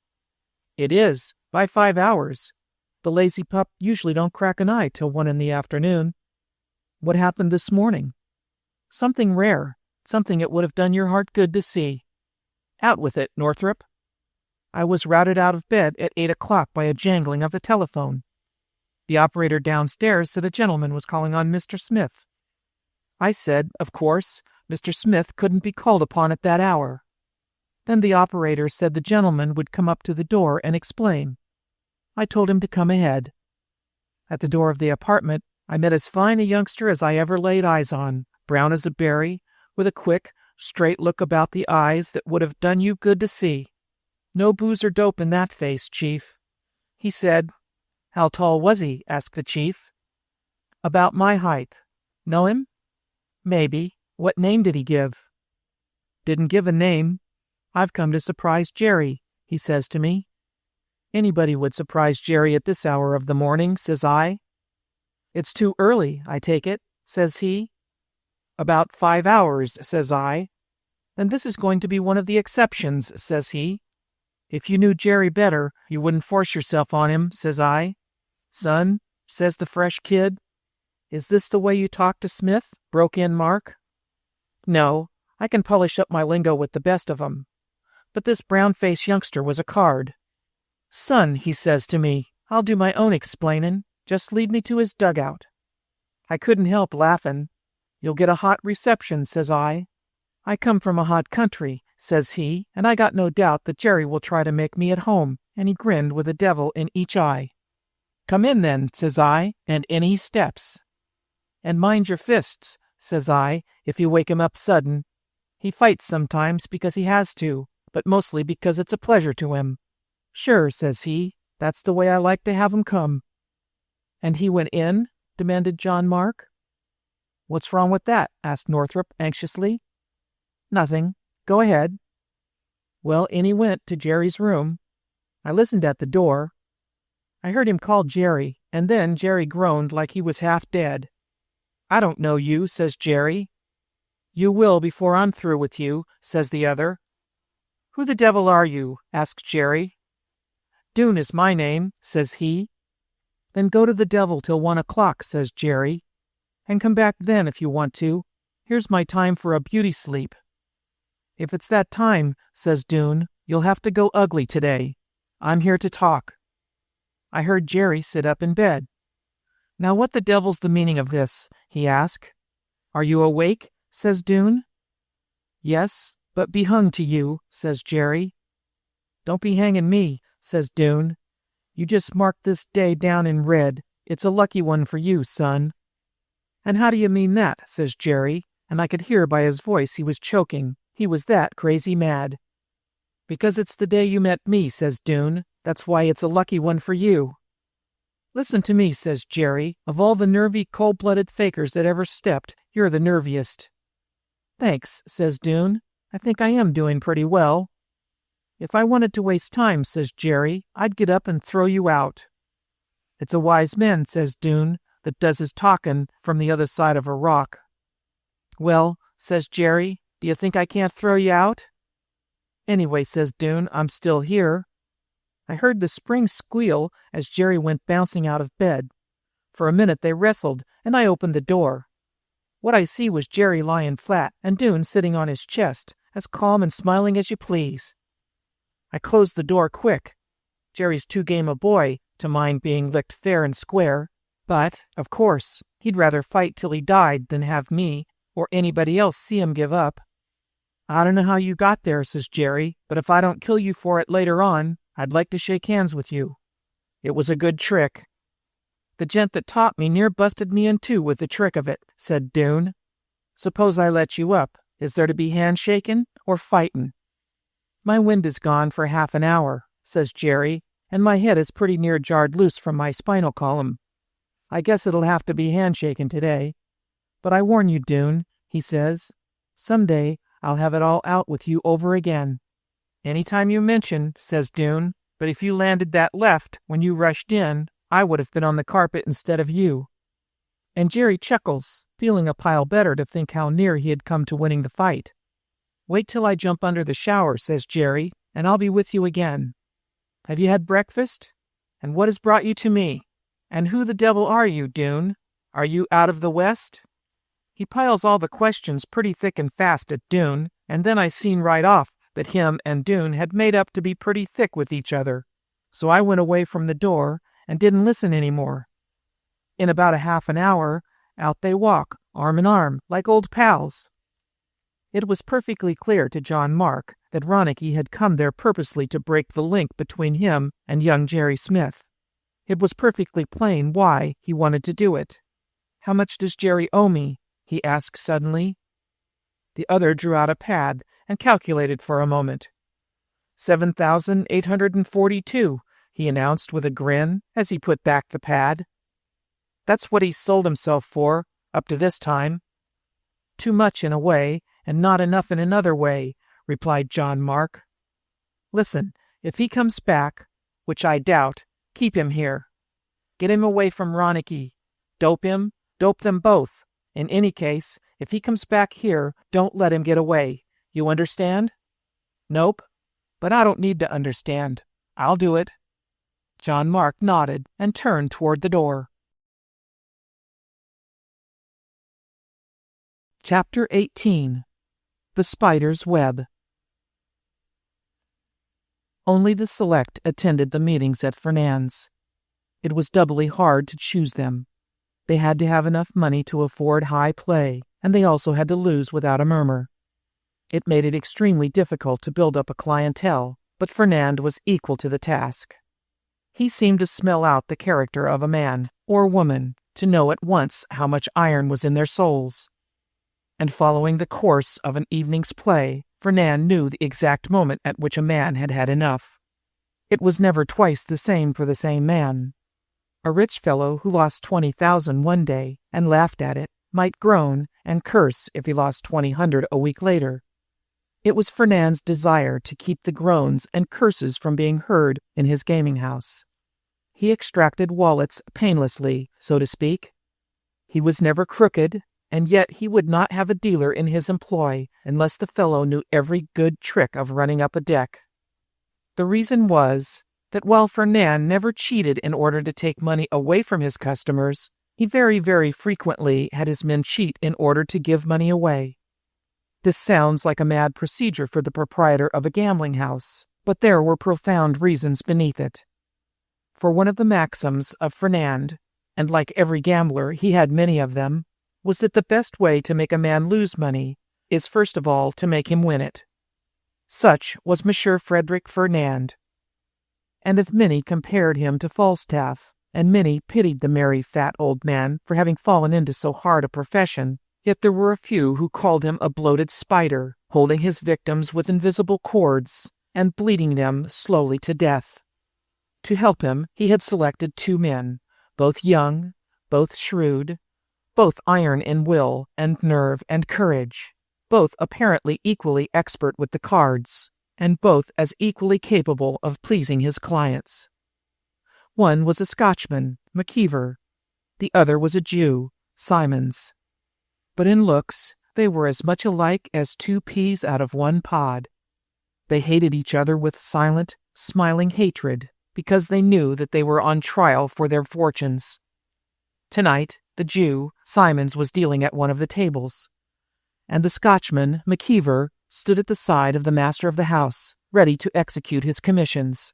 Speaker 1: "It is, by 5 hours. The lazy pup usually don't crack an eye till 1 in the afternoon." "What happened this morning?" "Something rare, something it would have done your heart good to see." "Out with it, Northrop." "I was routed out of bed at 8 o'clock by a jangling of the telephone. The operator downstairs said a gentleman was calling on Mr. Smith. I said, of course, Mr. Smith couldn't be called upon at that hour. Then the operator said the gentleman would come up to the door and explain. I told him to come ahead. At the door of the apartment, I met as fine a youngster as I ever laid eyes on, brown as a berry, with a quick, straight look about the eyes that would have done you good to see. No booze or dope in that face, Chief. He said, "How tall was he?" asked the Chief. "About my height. Know him?" "Maybe. What name did he give?" "Didn't give a name. I've come to surprise Jerry," he says to me. "Anybody would surprise Jerry at this hour of the morning," says I. "It's too early, I take it," says he. "About 5 hours," says I. "Then this is going to be one of the exceptions," says he. "If you knew Jerry better, you wouldn't force yourself on him," says I. "Son," says the fresh kid. "Is this the way you talk to Smith?" broke in Mark. No, I can polish up my lingo with the best of 'em. But this brown-faced youngster was a card. Son, he says to me, I'll do my own explainin'. Just lead me to his dugout. I couldn't help laughin'. You'll get a hot reception, says I. I come from a hot country, says he, and I got no doubt that Jerry will try to make me at home, and he grinned with a devil in each eye. Come in then, says I, and in he steps. And mind your fists, says I, if you wake him up sudden. He fights sometimes because he has to, but mostly because it's a pleasure to him. Sure, says he, that's the way I like to have 'em come. And he went in? Demanded John Mark. What's wrong with that? Asked Northrop anxiously. Nothing. Go ahead. Well, in he went to Jerry's room. I listened at the door. I heard him call Jerry, and then Jerry groaned like he was half dead. I don't know you, says Jerry. You will before I'm through with you, says the other. Who the devil are you? Asked Jerry. Doone is my name, says he. Then go to the devil till 1 o'clock, says Jerry. And come back then if you want to. Here's my time for a beauty sleep. If it's that time, says Doone, you'll have to go ugly today. I'm here to talk. I heard Jerry sit up in bed. Now what the devil's the meaning of this? He asked. Are you awake? Says Doone. Yes, but be hung to you, says Jerry. Don't be hanging me, says Doone. You just mark this day down in red. It's a lucky one for you, son. And how do you mean that? Says Jerry, and I could hear by his voice he was choking. He was that crazy mad. Because it's the day you met me, says Doone. That's why it's a lucky one for you. Listen to me, says Jerry. Of all the nervy, cold-blooded fakers that ever stepped, you're the nerviest. Thanks, says Doone. I think I am doing pretty well. If I wanted to waste time, says Jerry, I'd get up and throw you out. It's a wise man, says Doone, that does his talkin' from the other side of a rock. Well, says Jerry, do you think I can't throw you out? Anyway, says Doone, I'm still here. I heard the spring squeal as Jerry went bouncing out of bed. For a minute they wrestled, and I opened the door. What I see was Jerry lying flat and Doone sitting on his chest, as calm and smiling as you please. I closed the door quick. Jerry's too game a boy to mind being licked fair and square, but, of course, he'd rather fight till he died than have me or anybody else see him give up. I don't know how you got there, says Jerry, but if I don't kill you for it later on, I'd like to shake hands with you. It was a good trick. The gent that taught me near busted me in two with the trick of it, said Doone. Suppose I let you up. Is there to be handshaking or fightin'? My wind is gone for half an hour, says Jerry, and my head is pretty near jarred loose from my spinal column. I guess it'll have to be handshaking today. But I warn you, Doone, he says, someday I'll have it all out with you over again. Any time you mention, says Doone, but if you landed that left when you rushed in, I would have been on the carpet instead of you. And Jerry chuckles, feeling a pile better to think how near he had come to winning the fight. Wait till I jump under the shower, says Jerry, and I'll be with you again. Have you had breakfast? And what has brought you to me? And who the devil are you, Doone? Are you out of the West? He piles all the questions pretty thick and fast at Doone, and then I seen right off that him and Doone had made up to be pretty thick with each other. So I went away from the door and didn't listen any more. In about a half an hour, out they walk, arm in arm, like old pals. It was perfectly clear to John Mark that Ronicky had come there purposely to break the link between him and young Jerry Smith. It was perfectly plain why he wanted to do it. How much does Jerry owe me? He asked suddenly. The other drew out a pad and calculated for a moment. $7,842, he announced with a grin as he put back the pad. That's what he's sold himself for, up to this time. Too much in a way, and not enough in another way, replied John Mark. Listen, if he comes back, which I doubt, keep him here. Get him away from Ronicky. Dope him, dope them both. In any case, if he comes back here, don't let him get away. You understand? Nope. But I don't need to understand. I'll do it. John Mark nodded and turned toward the door. Chapter 18. The Spider's Web. Only the select attended the meetings at Fernand's. It was doubly hard to choose them. They had to have enough money to afford high play, and they also had to lose without a murmur. It made it extremely difficult to build up a clientele, but Fernand was equal to the task. He seemed to smell out the character of a man or woman, to know at once how much iron was in their souls. And following the course of an evening's play, Fernand knew the exact moment at which a man had had enough. It was never twice the same for the same man. A rich fellow who lost 20,000 one day and laughed at it might groan and curse if he lost 2,000 a week later. It was Fernand's desire to keep the groans and curses from being heard in his gaming house. He extracted wallets painlessly, so to speak. He was never crooked, and yet he would not have a dealer in his employ unless the fellow knew every good trick of running up a deck. The reason was that while Fernand never cheated in order to take money away from his customers, he very, very frequently had his men cheat in order to give money away. This sounds like a mad procedure for the proprietor of a gambling house, but there were profound reasons beneath it. For one of the maxims of Fernand, and like every gambler he had many of them, was that the best way to make a man lose money is first of all to make him win it. Such was Monsieur Frederick Fernand. And if many compared him to Falstaff, and many pitied the merry fat old man for having fallen into so hard a profession, yet there were a few who called him a bloated spider, holding his victims with invisible cords and bleeding them slowly to death. To help him, he had selected 2 men, both young, both shrewd, both iron in will and nerve and courage, both apparently equally expert with the cards, and both as equally capable of pleasing his clients. One was a Scotchman, McKeever. The other was a Jew, Simons. But in looks, they were as much alike as 2 peas out of 1 pod. They hated each other with silent, smiling hatred, because they knew that they were on trial for their fortunes. Tonight, the Jew, Simons, was dealing at one of the tables, and the Scotchman, McKeever, stood at the side of the master of the house, ready to execute his commissions.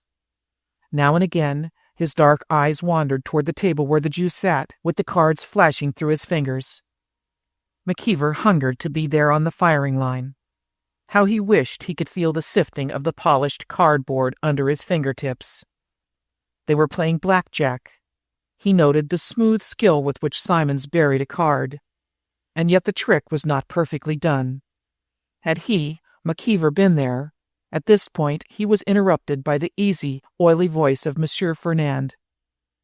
Speaker 1: Now and again, his dark eyes wandered toward the table where the Jew sat, with the cards flashing through his fingers. McKeever hungered to be there on the firing line. How he wished he could feel the sifting of the polished cardboard under his fingertips. They were playing blackjack. He noted the smooth skill with which Simons buried a card, and yet the trick was not perfectly done. Had he, McKeever, been there, at this point he was interrupted by the easy, oily voice of Monsieur Fernand.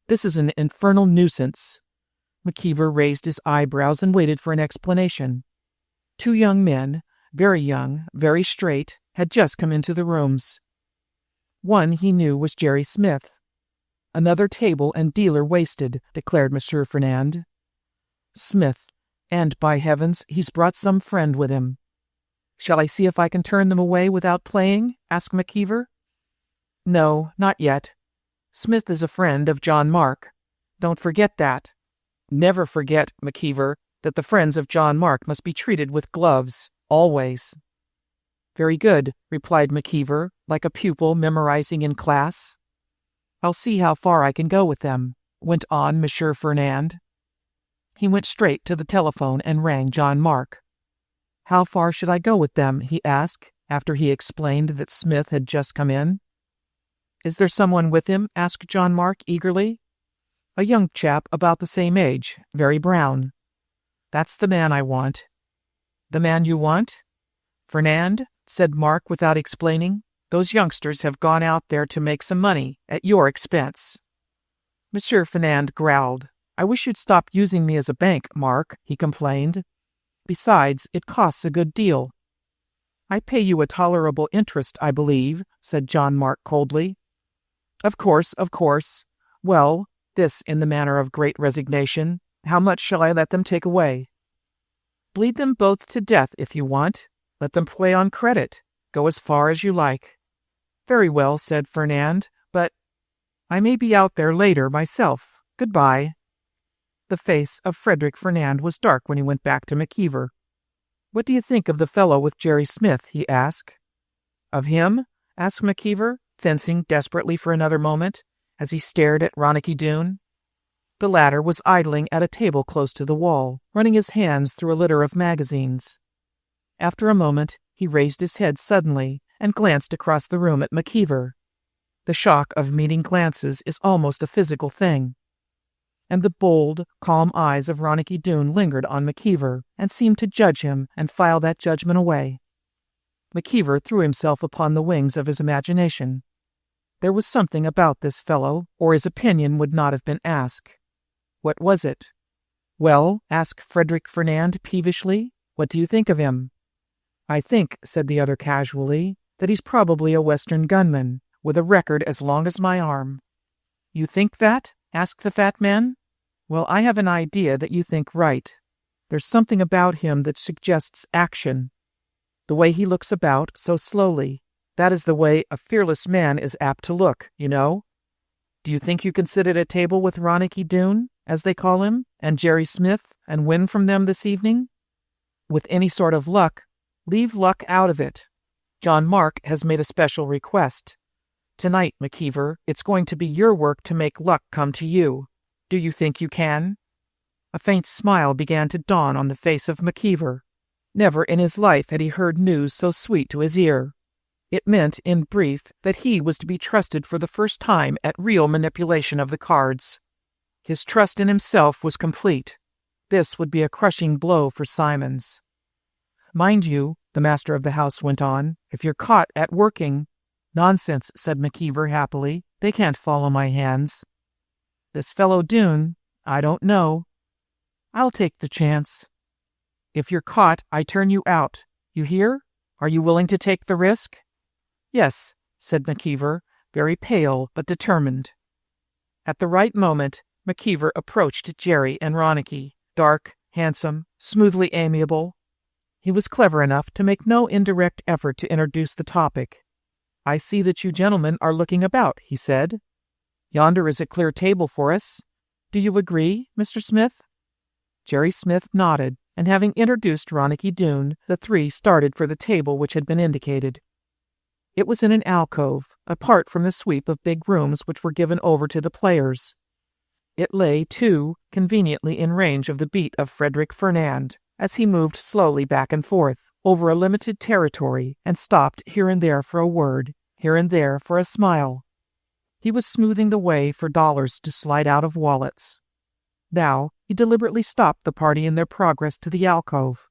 Speaker 1: "This is an infernal nuisance." McKeever raised his eyebrows and waited for an explanation. 2 young men, very young, very straight, had just come into the rooms. One he knew was Jerry Smith. "Another table and dealer wasted," declared Monsieur Fernand. "Smith, and by heavens, he's brought some friend with him." "Shall I see if I can turn them away without playing?" asked McKeever. "No, not yet. Smith is a friend of John Mark. Don't forget that. Never forget, McKeever, that the friends of John Mark must be treated with gloves, always." "Very good," replied McKeever, like a pupil memorizing in class. "I'll see how far I can go with them," went on Monsieur Fernand. He went straight to the telephone and rang John Mark. "How far should I go with them?" he asked, after he explained that Smith had just come in. "Is there someone with him?" asked John Mark eagerly. "A young chap about the same age, very brown." "That's the man I want." "The man you want?" "Fernand," said Mark without explaining, "those youngsters have gone out there to make some money, at your expense." Monsieur Fernand growled. "I wish you'd stop using me as a bank, Mark," he complained. "Besides, it costs a good deal." "I pay you a tolerable interest, I believe," said John Mark coldly. Of course. Well, this in the manner of great resignation. How much shall I let them take away?" "Bleed them both to death if you want. Let them play on credit. Go as far as you like." "Very well," said Fernand, "but I may be out there later myself. Goodbye." The face of Frederick Fernand was dark when he went back to McKeever. "What do you think of the fellow with Jerry Smith?" he asked. "Of him?" asked McKeever, fencing desperately for another moment, as he stared at Ronicky Doone. The latter was idling at a table close to the wall, running his hands through a litter of magazines. After a moment, he raised his head suddenly and glanced across the room at McKeever. The shock of meeting glances is almost a physical thing. And the bold, calm eyes of Ronicky Doone lingered on McKeever and seemed to judge him and file that judgment away. McKeever threw himself upon the wings of his imagination. There was something about this fellow, or his opinion would not have been asked. What was it? "Well," asked Frederick Fernand peevishly, "what do you think of him?" "I think," said the other casually, "that he's probably a Western gunman, with a record as long as my arm." "You think that?" asked the fat man. "Well, I have an idea that you think right. There's something about him that suggests action. The way he looks about so slowly, that is the way a fearless man is apt to look, you know. Do you think you can sit at a table with Ronicky Doone, as they call him, and Jerry Smith, and win from them this evening? With any sort of luck. Leave luck out of it. John Mark has made a special request. Tonight, McKeever, it's going to be your work to make luck come to you. Do you think you can?" A faint smile began to dawn on the face of McKeever. Never in his life had he heard news so sweet to his ear. It meant, in brief, that he was to be trusted for the first time at real manipulation of the cards. His trust in himself was complete. This would be a crushing blow for Simons. "Mind you," the master of the house went on, "if you're caught at working—" "Nonsense," said McKeever happily. "They can't follow my hands." "This fellow Doone, I don't know. I'll take the chance. If you're caught, I turn you out. You hear? Are you willing to take the risk?" "Yes," said McKeever, very pale but determined. At the right moment, McKeever approached Jerry and Ronicky, dark, handsome, smoothly amiable. He was clever enough to make no indirect effort to introduce the topic. "I see that you gentlemen are looking about," he said. "Yonder is a clear table for us. Do you agree, Mr. Smith?" Jerry Smith nodded, and having introduced Ronicky Doone, the three started for the table which had been indicated. It was in an alcove, apart from the sweep of big rooms which were given over to the players. It lay, too, conveniently in range of the beat of Frederick Fernand, as he moved slowly back and forth over a limited territory and stopped here and there for a word, here and there for a smile. He was smoothing the way for dollars to slide out of wallets. Now he deliberately stopped the party in their progress to the alcove.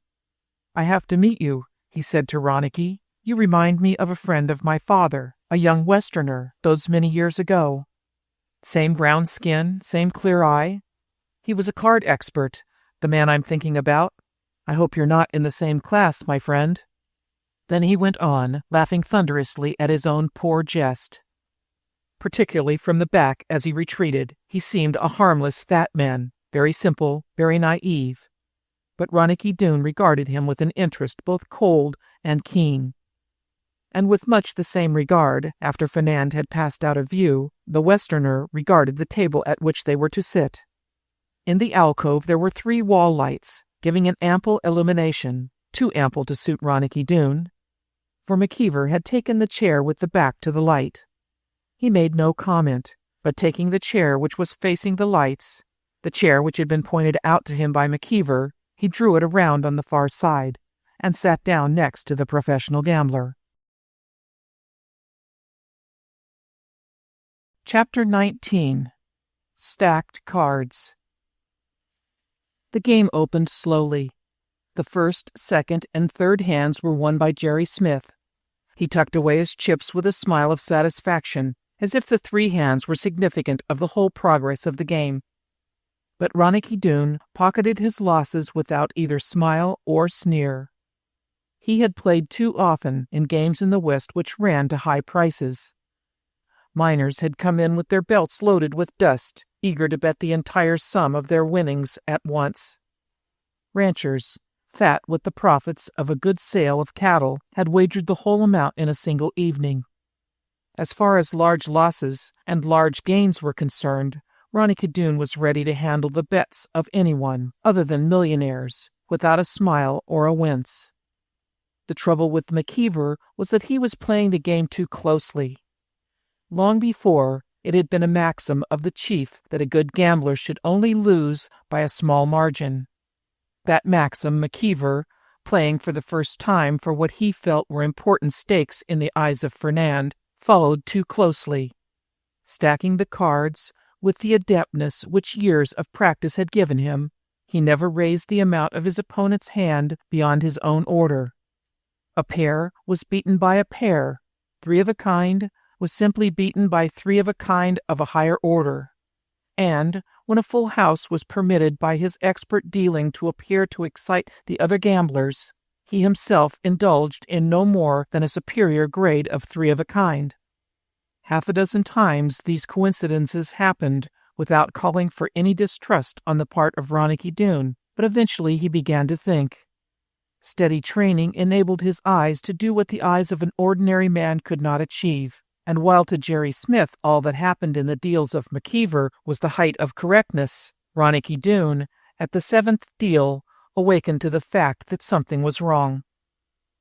Speaker 1: "I have to meet you," he said to Ronicky. "You remind me of a friend of my father, a young Westerner, those many years ago. Same brown skin, same clear eye. He was a card expert, the man I'm thinking about. I hope you're not in the same class, my friend." Then he went on, laughing thunderously at his own poor jest. Particularly from the back as he retreated, he seemed a harmless fat man, very simple, very naive. But Ronicky Doone regarded him with an interest both cold and keen. And with much the same regard, after Fernand had passed out of view, the Westerner regarded the table at which they were to sit. In the alcove there were 3 wall lights, giving an ample illumination, too ample to suit Ronicky Doone. For McKeever had taken the chair with the back to the light. He made no comment, but taking the chair which was facing the lights, the chair which had been pointed out to him by McKeever, he drew it around on the far side, and sat down next to the professional gambler. Chapter 19. Stacked Cards. The game opened slowly. The first, second, and third hands were won by Jerry Smith. He tucked away his chips with a smile of satisfaction, as if the 3 hands were significant of the whole progress of the game. But Ronicky Doone pocketed his losses without either smile or sneer. He had played too often in games in the West which ran to high prices. Miners had come in with their belts loaded with dust, eager to bet the entire sum of their winnings at once. Ranchers, fat with the profits of a good sale of cattle, had wagered the whole amount in a single evening. As far as large losses and large gains were concerned, Ronicky Doone was ready to handle the bets of anyone other than millionaires, without a smile or a wince. The trouble with McKeever was that he was playing the game too closely. Long before, it had been a maxim of the chief that a good gambler should only lose by a small margin. That maxim McKeever, playing for the first time for what he felt were important stakes in the eyes of Fernand, followed too closely. Stacking the cards with the adeptness which years of practice had given him, he never raised the amount of his opponent's hand beyond his own order. A pair was beaten by a pair. Three of a kind was simply beaten by three of a kind of a higher order. And when a full house was permitted by his expert dealing to appear to excite the other gamblers, he himself indulged in no more than a superior grade of three of a kind. Half a dozen times these coincidences happened without calling for any distrust on the part of Ronicky Doone, but eventually he began to think. Steady training enabled his eyes to do what the eyes of an ordinary man could not achieve, and while to Jerry Smith all that happened in the deals of McKeever was the height of correctness, Ronicky Doone, at the seventh deal, awakened to the fact that something was wrong.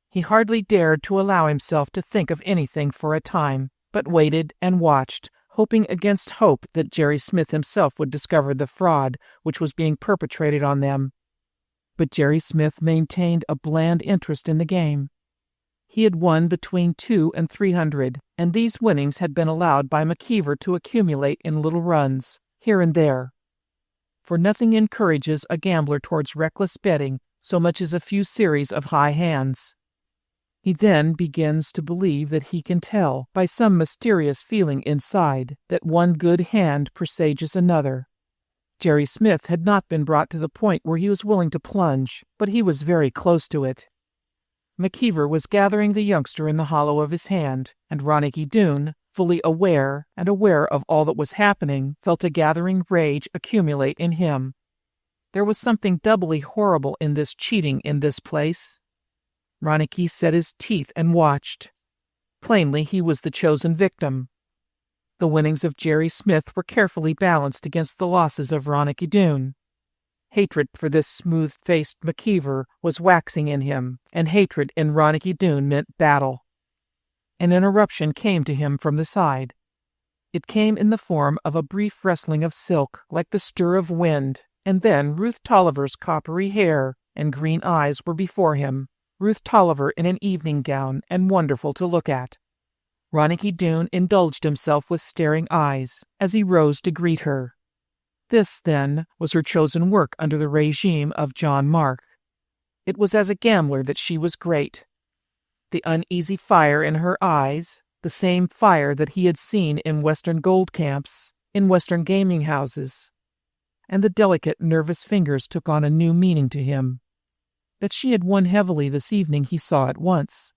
Speaker 1: He hardly dared to allow himself to think of anything for a time, but waited and watched, hoping against hope that Jerry Smith himself would discover the fraud which was being perpetrated on them. But Jerry Smith maintained a bland interest in the game. He had won between 200 and 300, and these winnings had been allowed by McKeever to accumulate in little runs, here and there. For nothing encourages a gambler towards reckless betting so much as a few series of high hands. He then begins to believe that he can tell, by some mysterious feeling inside, that one good hand presages another. Jerry Smith had not been brought to the point where he was willing to plunge, but he was very close to it. McKeever was gathering the youngster in the hollow of his hand, and Ronicky Doone, fully aware of all that was happening, felt a gathering rage accumulate in him. There was something doubly horrible in this cheating in this place. Ronicky set his teeth and watched. Plainly he was the chosen victim. The winnings of Jerry Smith were carefully balanced against the losses of Ronicky Doone. Hatred for this smooth-faced McKeever was waxing in him, and hatred in Ronicky Doone meant battle. An interruption came to him from the side. It came in the form of a brief rustling of silk, like the stir of wind, and then Ruth Tolliver's coppery hair and green eyes were before him. Ruth Tolliver in an evening gown and wonderful to look at. Ronicky Doone indulged himself with staring eyes as he rose to greet her. This, then, was her chosen work under the regime of John Mark. It was as a gambler that she was great. The uneasy fire in her eyes, the same fire that he had seen in Western gold camps, in Western gaming houses, and the delicate, nervous fingers took on a new meaning to him. That she had won heavily this evening he saw at once.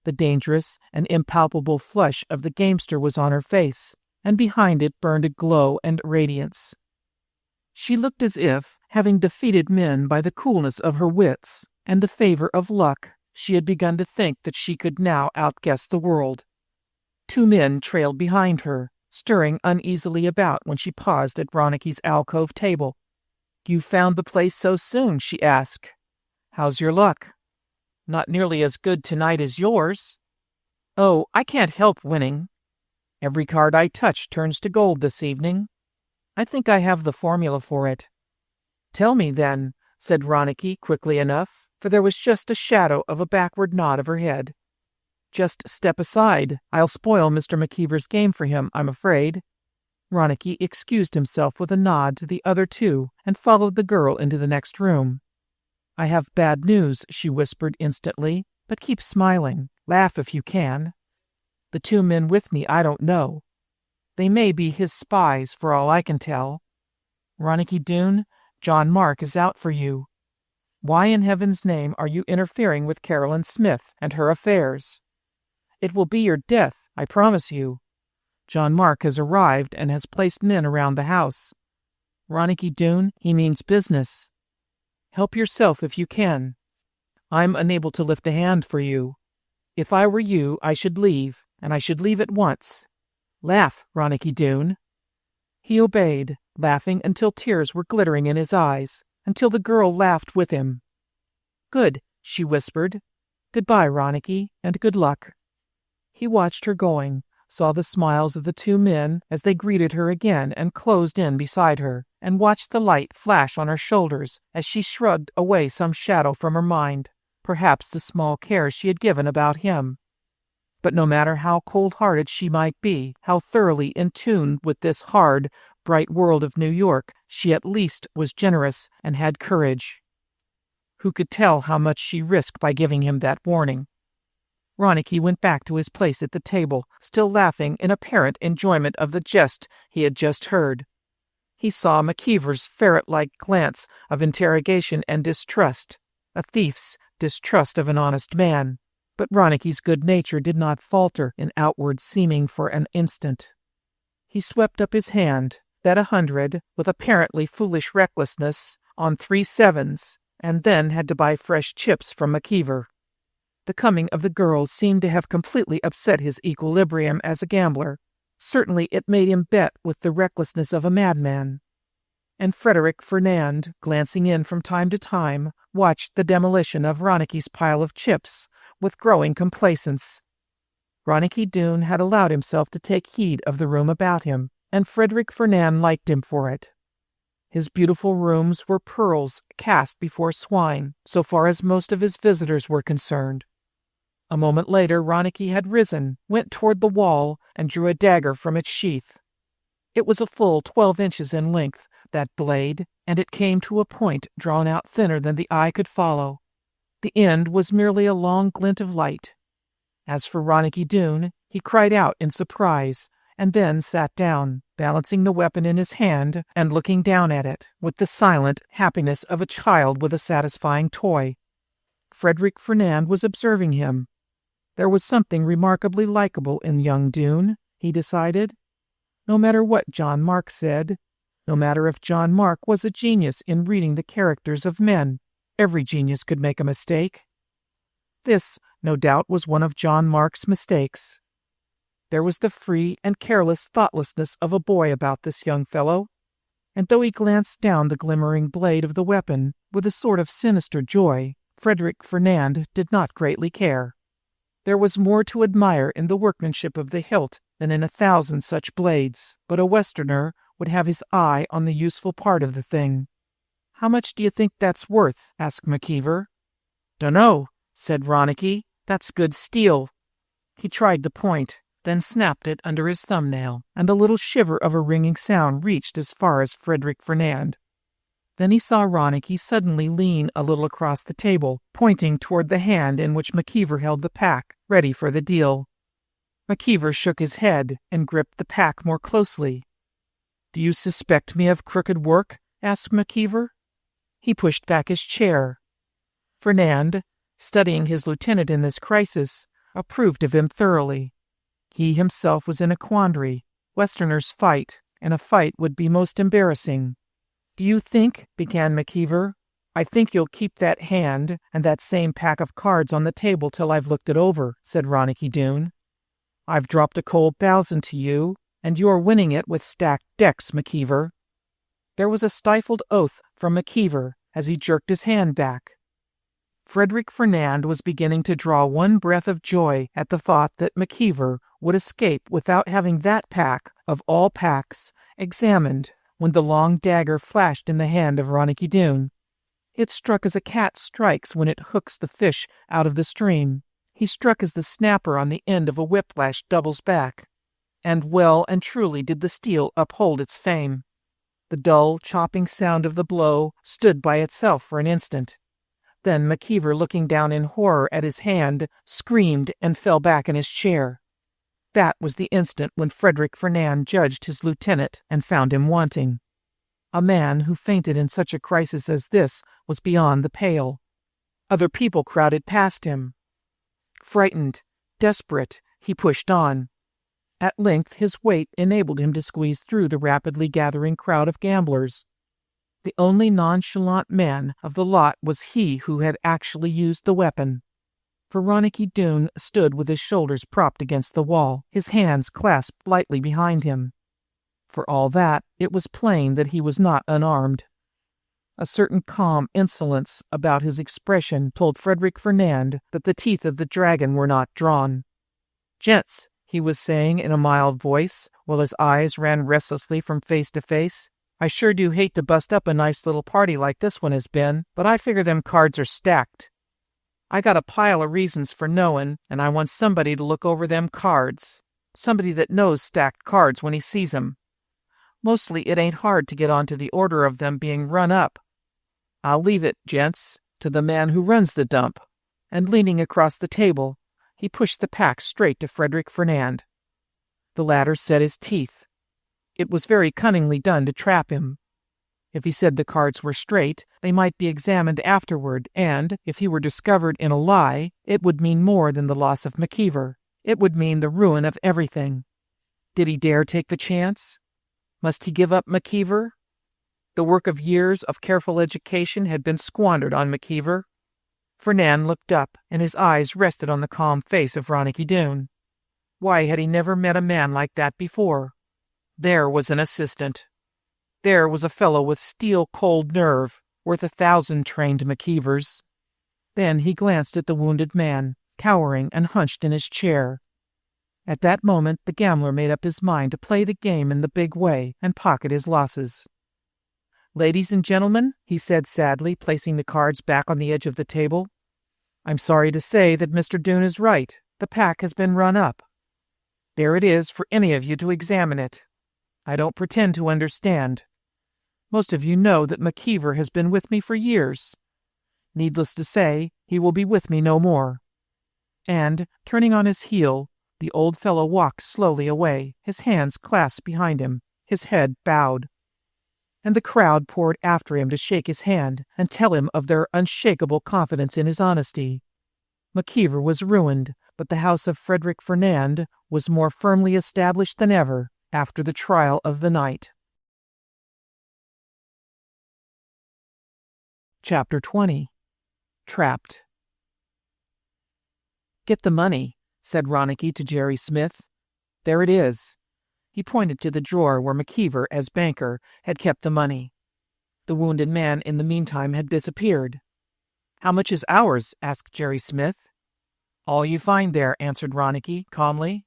Speaker 1: The dangerous and impalpable flush of the gamester was on her face, and behind it burned a glow and radiance. She looked as if, having defeated men by the coolness of her wits and the favor of luck, she had begun to think that she could now outguess the world. Two men trailed behind her, stirring uneasily about when she paused at Ronicky's alcove table. "You found the place so soon?" she asked. "How's your luck?" "Not nearly as good tonight as yours." "Oh, I can't help winning. Every card I touch turns to gold this evening. I think I have the formula for it." "Tell me, then," said Ronicky quickly enough, for there was just a shadow of a backward nod of her head. "Just step aside. I'll spoil Mr. McKeever's game for him, I'm afraid." Ronicky excused himself with a nod to the other two and followed the girl into the next room. "I have bad news," she whispered instantly, "but keep smiling. Laugh if you can. The two men with me I don't know. They may be his spies for all I can tell. Ronicky Doone, John Mark is out for you. Why in heaven's name are you interfering with Carolyn Smith and her affairs? It will be your death, I promise you. John Mark has arrived and has placed men around the house. Ronicky Doone, he means business. Help yourself if you can. I'm unable to lift a hand for you. If I were you, I should leave, and I should leave at once. Laugh, Ronicky Doone." He obeyed, laughing until tears were glittering in his eyes, until the girl laughed with him. "Good," she whispered. Goodbye, Ronicky, and good luck." He watched her going, saw the smiles of the two men as they greeted her again and closed in beside her, and watched the light flash on her shoulders as she shrugged away some shadow from her mind, perhaps the small care she had given about him. But no matter how cold-hearted she might be, how thoroughly in tune with this hard, bright world of New York, she at least was generous and had courage. Who could tell how much she risked by giving him that warning? Ronicky went back to his place at the table, still laughing in apparent enjoyment of the jest he had just heard. He saw McKeever's ferret-like glance of interrogation and distrust, a thief's distrust of an honest man. But Ronicky's good nature did not falter in outward seeming for an instant. He swept up his hand, bet 100, with apparently foolish recklessness, on 3 sevens, and then had to buy fresh chips from McKeever. The coming of the girls seemed to have completely upset his equilibrium as a gambler. Certainly it made him bet with the recklessness of a madman. And Frederick Fernand, glancing in from time to time, watched the demolition of Ronicky's pile of chips with growing complacence. Ronicky Doone had allowed himself to take heed of the room about him, and Frederick Fernand liked him for it. His beautiful rooms were pearls cast before swine, so far as most of his visitors were concerned. A moment later Ronicky had risen, went toward the wall, and drew a dagger from its sheath. It was a full 12 inches in length, that blade, and it came to a point drawn out thinner than the eye could follow. The end was merely a long glint of light. As for Ronicky Doone, he cried out in surprise, and then sat down, balancing the weapon in his hand and looking down at it, with the silent happiness of a child with a satisfying toy. Frederick Fernand was observing him. There was something remarkably likable in young Doone, he decided. No matter what John Mark said, no matter if John Mark was a genius in reading the characters of men, every genius could make a mistake. This, no doubt, was one of John Mark's mistakes. There was the free and careless thoughtlessness of a boy about this young fellow, and though he glanced down the glimmering blade of the weapon with a sort of sinister joy, Frederick Fernand did not greatly care. There was more to admire in the workmanship of the hilt than in 1,000 such blades, but a Westerner would have his eye on the useful part of the thing. "How much do you think that's worth?" asked McKeever. "Dunno," said Ronicky. "That's good steel." He tried the point, then snapped it under his thumbnail, and a little shiver of a ringing sound reached as far as Frederick Fernand. Then he saw Ronicky suddenly lean a little across the table, pointing toward the hand in which McKeever held the pack, ready for the deal. McKeever shook his head and gripped the pack more closely. "Do you suspect me of crooked work?" asked McKeever. He pushed back his chair. Fernand, studying his lieutenant in this crisis, approved of him thoroughly. He himself was in a quandary. Westerners fight, and a fight would be most embarrassing. "Do you think," began McKeever, "I think you'll keep that hand and that same pack of cards on the table till I've looked it over," said Ronicky Doone. "I've dropped a cold 1,000 to you, and you're winning it with stacked decks, McKeever." There was a stifled oath from McKeever as he jerked his hand back. Frederick Fernand was beginning to draw one breath of joy at the thought that McKeever would escape without having that pack, of all packs, examined, when the long dagger flashed in the hand of Ronicky Doone. It struck as a cat strikes when it hooks the fish out of the stream. He struck as the snapper on the end of a whiplash doubles back. And well and truly did the steel uphold its fame. The dull, chopping sound of the blow stood by itself for an instant. Then McKeever, looking down in horror at his hand, screamed and fell back in his chair. That was the instant when Frederick Fernand judged his lieutenant and found him wanting. A man who fainted in such a crisis as this was beyond the pale. Other people crowded past him. Frightened, desperate, he pushed on. At length his weight enabled him to squeeze through the rapidly gathering crowd of gamblers. The only nonchalant man of the lot was he who had actually used the weapon. For Ronicky Doone stood with his shoulders propped against the wall, his hands clasped lightly behind him. For all that, it was plain that he was not unarmed. A certain calm insolence about his expression told Frederick Fernand that the teeth of the dragon were not drawn. "Gents," he was saying in a mild voice, while his eyes ran restlessly from face to face, "I sure do hate to bust up a nice little party like this one has been, but I figure them cards are stacked. I got a pile of reasons for knowing, and I want somebody to look over them cards. Somebody that knows stacked cards when he sees 'em. Mostly it ain't hard to get onto the order of them being run up. I'll leave it, gents, to the man who runs the dump." And leaning across the table, he pushed the pack straight to Frederick Fernand. The latter set his teeth. It was very cunningly done to trap him. If he said the cards were straight, they might be examined afterward, and, if he were discovered in a lie, it would mean more than the loss of McKeever. It would mean the ruin of everything. Did he dare take the chance? Must he give up McKeever? The work of years of careful education had been squandered on McKeever. Fernand looked up, and his eyes rested on the calm face of Ronicky Doone. Why had he never met a man like that before? There was an assistant. There was a fellow with steel-cold nerve, worth 1,000 trained McKeevers. Then he glanced at the wounded man, cowering and hunched in his chair. At that moment the gambler made up his mind to play the game in the big way and pocket his losses. "Ladies and gentlemen," he said sadly, placing the cards back on the edge of the table, "I'm sorry to say that Mr. Doone is right. The pack has been run up. There it is for any of you to examine it. I don't pretend to understand. Most of you know that McKeever has been with me for years. Needless to say, he will be with me no more." And, turning on his heel, the old fellow walked slowly away, his hands clasped behind him, his head bowed. And the crowd poured after him to shake his hand and tell him of their unshakable confidence in his honesty. McKeever was ruined, but the house of Frederick Fernand was more firmly established than ever after the trial of the night. Chapter 20. Trapped. "Get the money," said Ronicky to Jerry Smith. "There it is." He pointed to the drawer where McKeever, as banker, had kept the money. The wounded man in the meantime had disappeared. "How much is ours?" asked Jerry Smith. "All you find there," answered Ronicky calmly.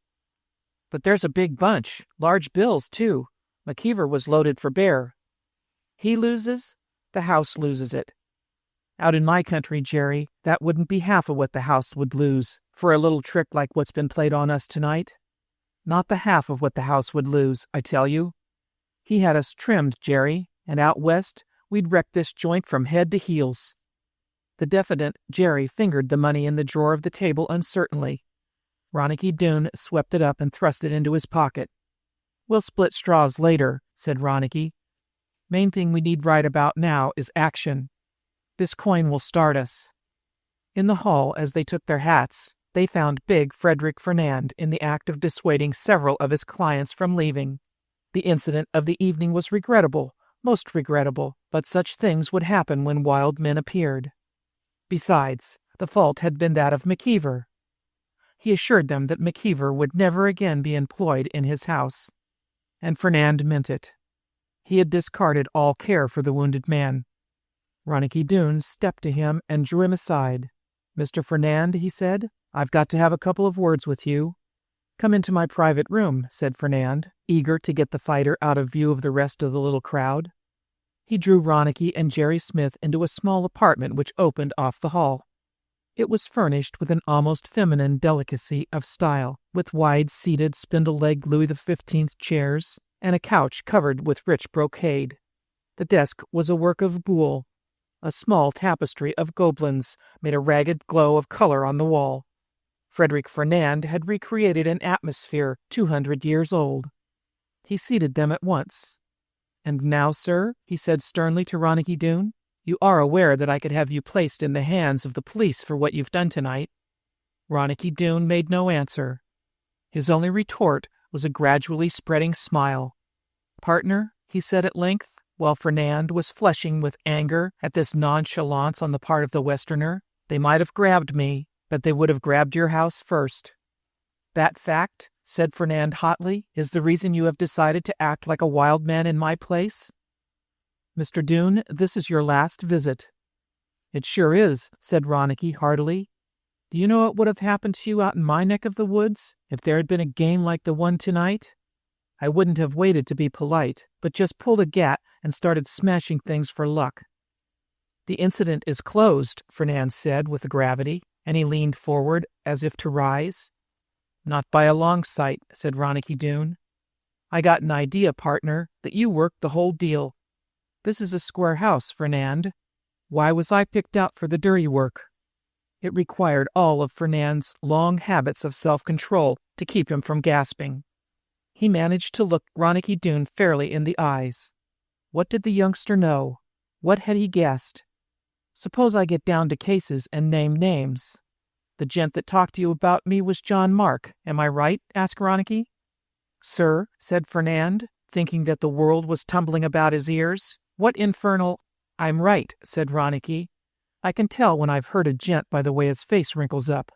Speaker 1: "But there's a big bunch, large bills, too. McKeever was loaded for bear. He loses, the house loses it. Out in my country, Jerry, that wouldn't be half of what the house would lose for a little trick like what's been played on us tonight. Not the half of what the house would lose, I tell you. He had us trimmed, Jerry, and out west we'd wreck this joint from head to heels." The diffident Jerry fingered the money in the drawer of the table uncertainly. Ronicky Doone swept it up and thrust it into his pocket. "We'll split straws later," said Ronicky. "Main thing we need right about now is action. This coin will start us." In the hall, as they took their hats, they found big Frederick Fernand in the act of dissuading several of his clients from leaving. The incident of the evening was regrettable, most regrettable, but such things would happen when wild men appeared. Besides, the fault had been that of McKeever. He assured them that McKeever would never again be employed in his house. And Fernand meant it. He had discarded all care for the wounded man. Ronicky Doone stepped to him and drew him aside. "Mr. Fernand," he said, "I've got to have a couple of words with you." "Come into my private room," said Fernand, eager to get the fighter out of view of the rest of the little crowd. He drew Ronicky and Jerry Smith into a small apartment which opened off the hall. It was furnished with an almost feminine delicacy of style, with wide-seated, spindle-legged Louis XV chairs, and a couch covered with rich brocade. The desk was a work of Boule. A small tapestry of Gobelins made a ragged glow of color on the wall. Frederick Fernand had recreated an atmosphere 200 years old. He seated them at once. "And now, sir," he said sternly to Ronicky Doone, "you are aware that I could have you placed in the hands of the police for what you've done tonight." Ronicky Doone made no answer. His only retort was a gradually spreading smile. "Partner," he said at length, while Fernand was flushing with anger at this nonchalance on the part of the Westerner, "they might have grabbed me, but they would have grabbed your house first." "That fact," said Fernand hotly, "is the reason you have decided to act like a wild man in my place?" Mr. Doone, this is your last visit." "It sure is," said Ronicky heartily. "Do you know what would have happened to you out in my neck of the woods if there had been a game like the one tonight? I wouldn't have waited to be polite, but just pulled a gat and started smashing things for luck." "The incident is closed," Fernand said with gravity, and he leaned forward as if to rise. "Not by a long sight," said Ronicky Doone. "I got an idea, partner, that you worked the whole deal. This is a square house, Fernand. Why was I picked out for the dirty work?" It required all of Fernand's long habits of self-control to keep him from gasping. He managed to look Ronicky Doone fairly in the eyes. What did the youngster know? What had he guessed? "Suppose I get down to cases and name names. The gent that talked to you about me was John Mark, am I right?" asked Ronicky. "Sir," said Fernand, thinking that the world was tumbling about his ears. "What infernal—" "I'm right," said Ronicky. "I can tell when I've hurt a gent by the way his face wrinkles up.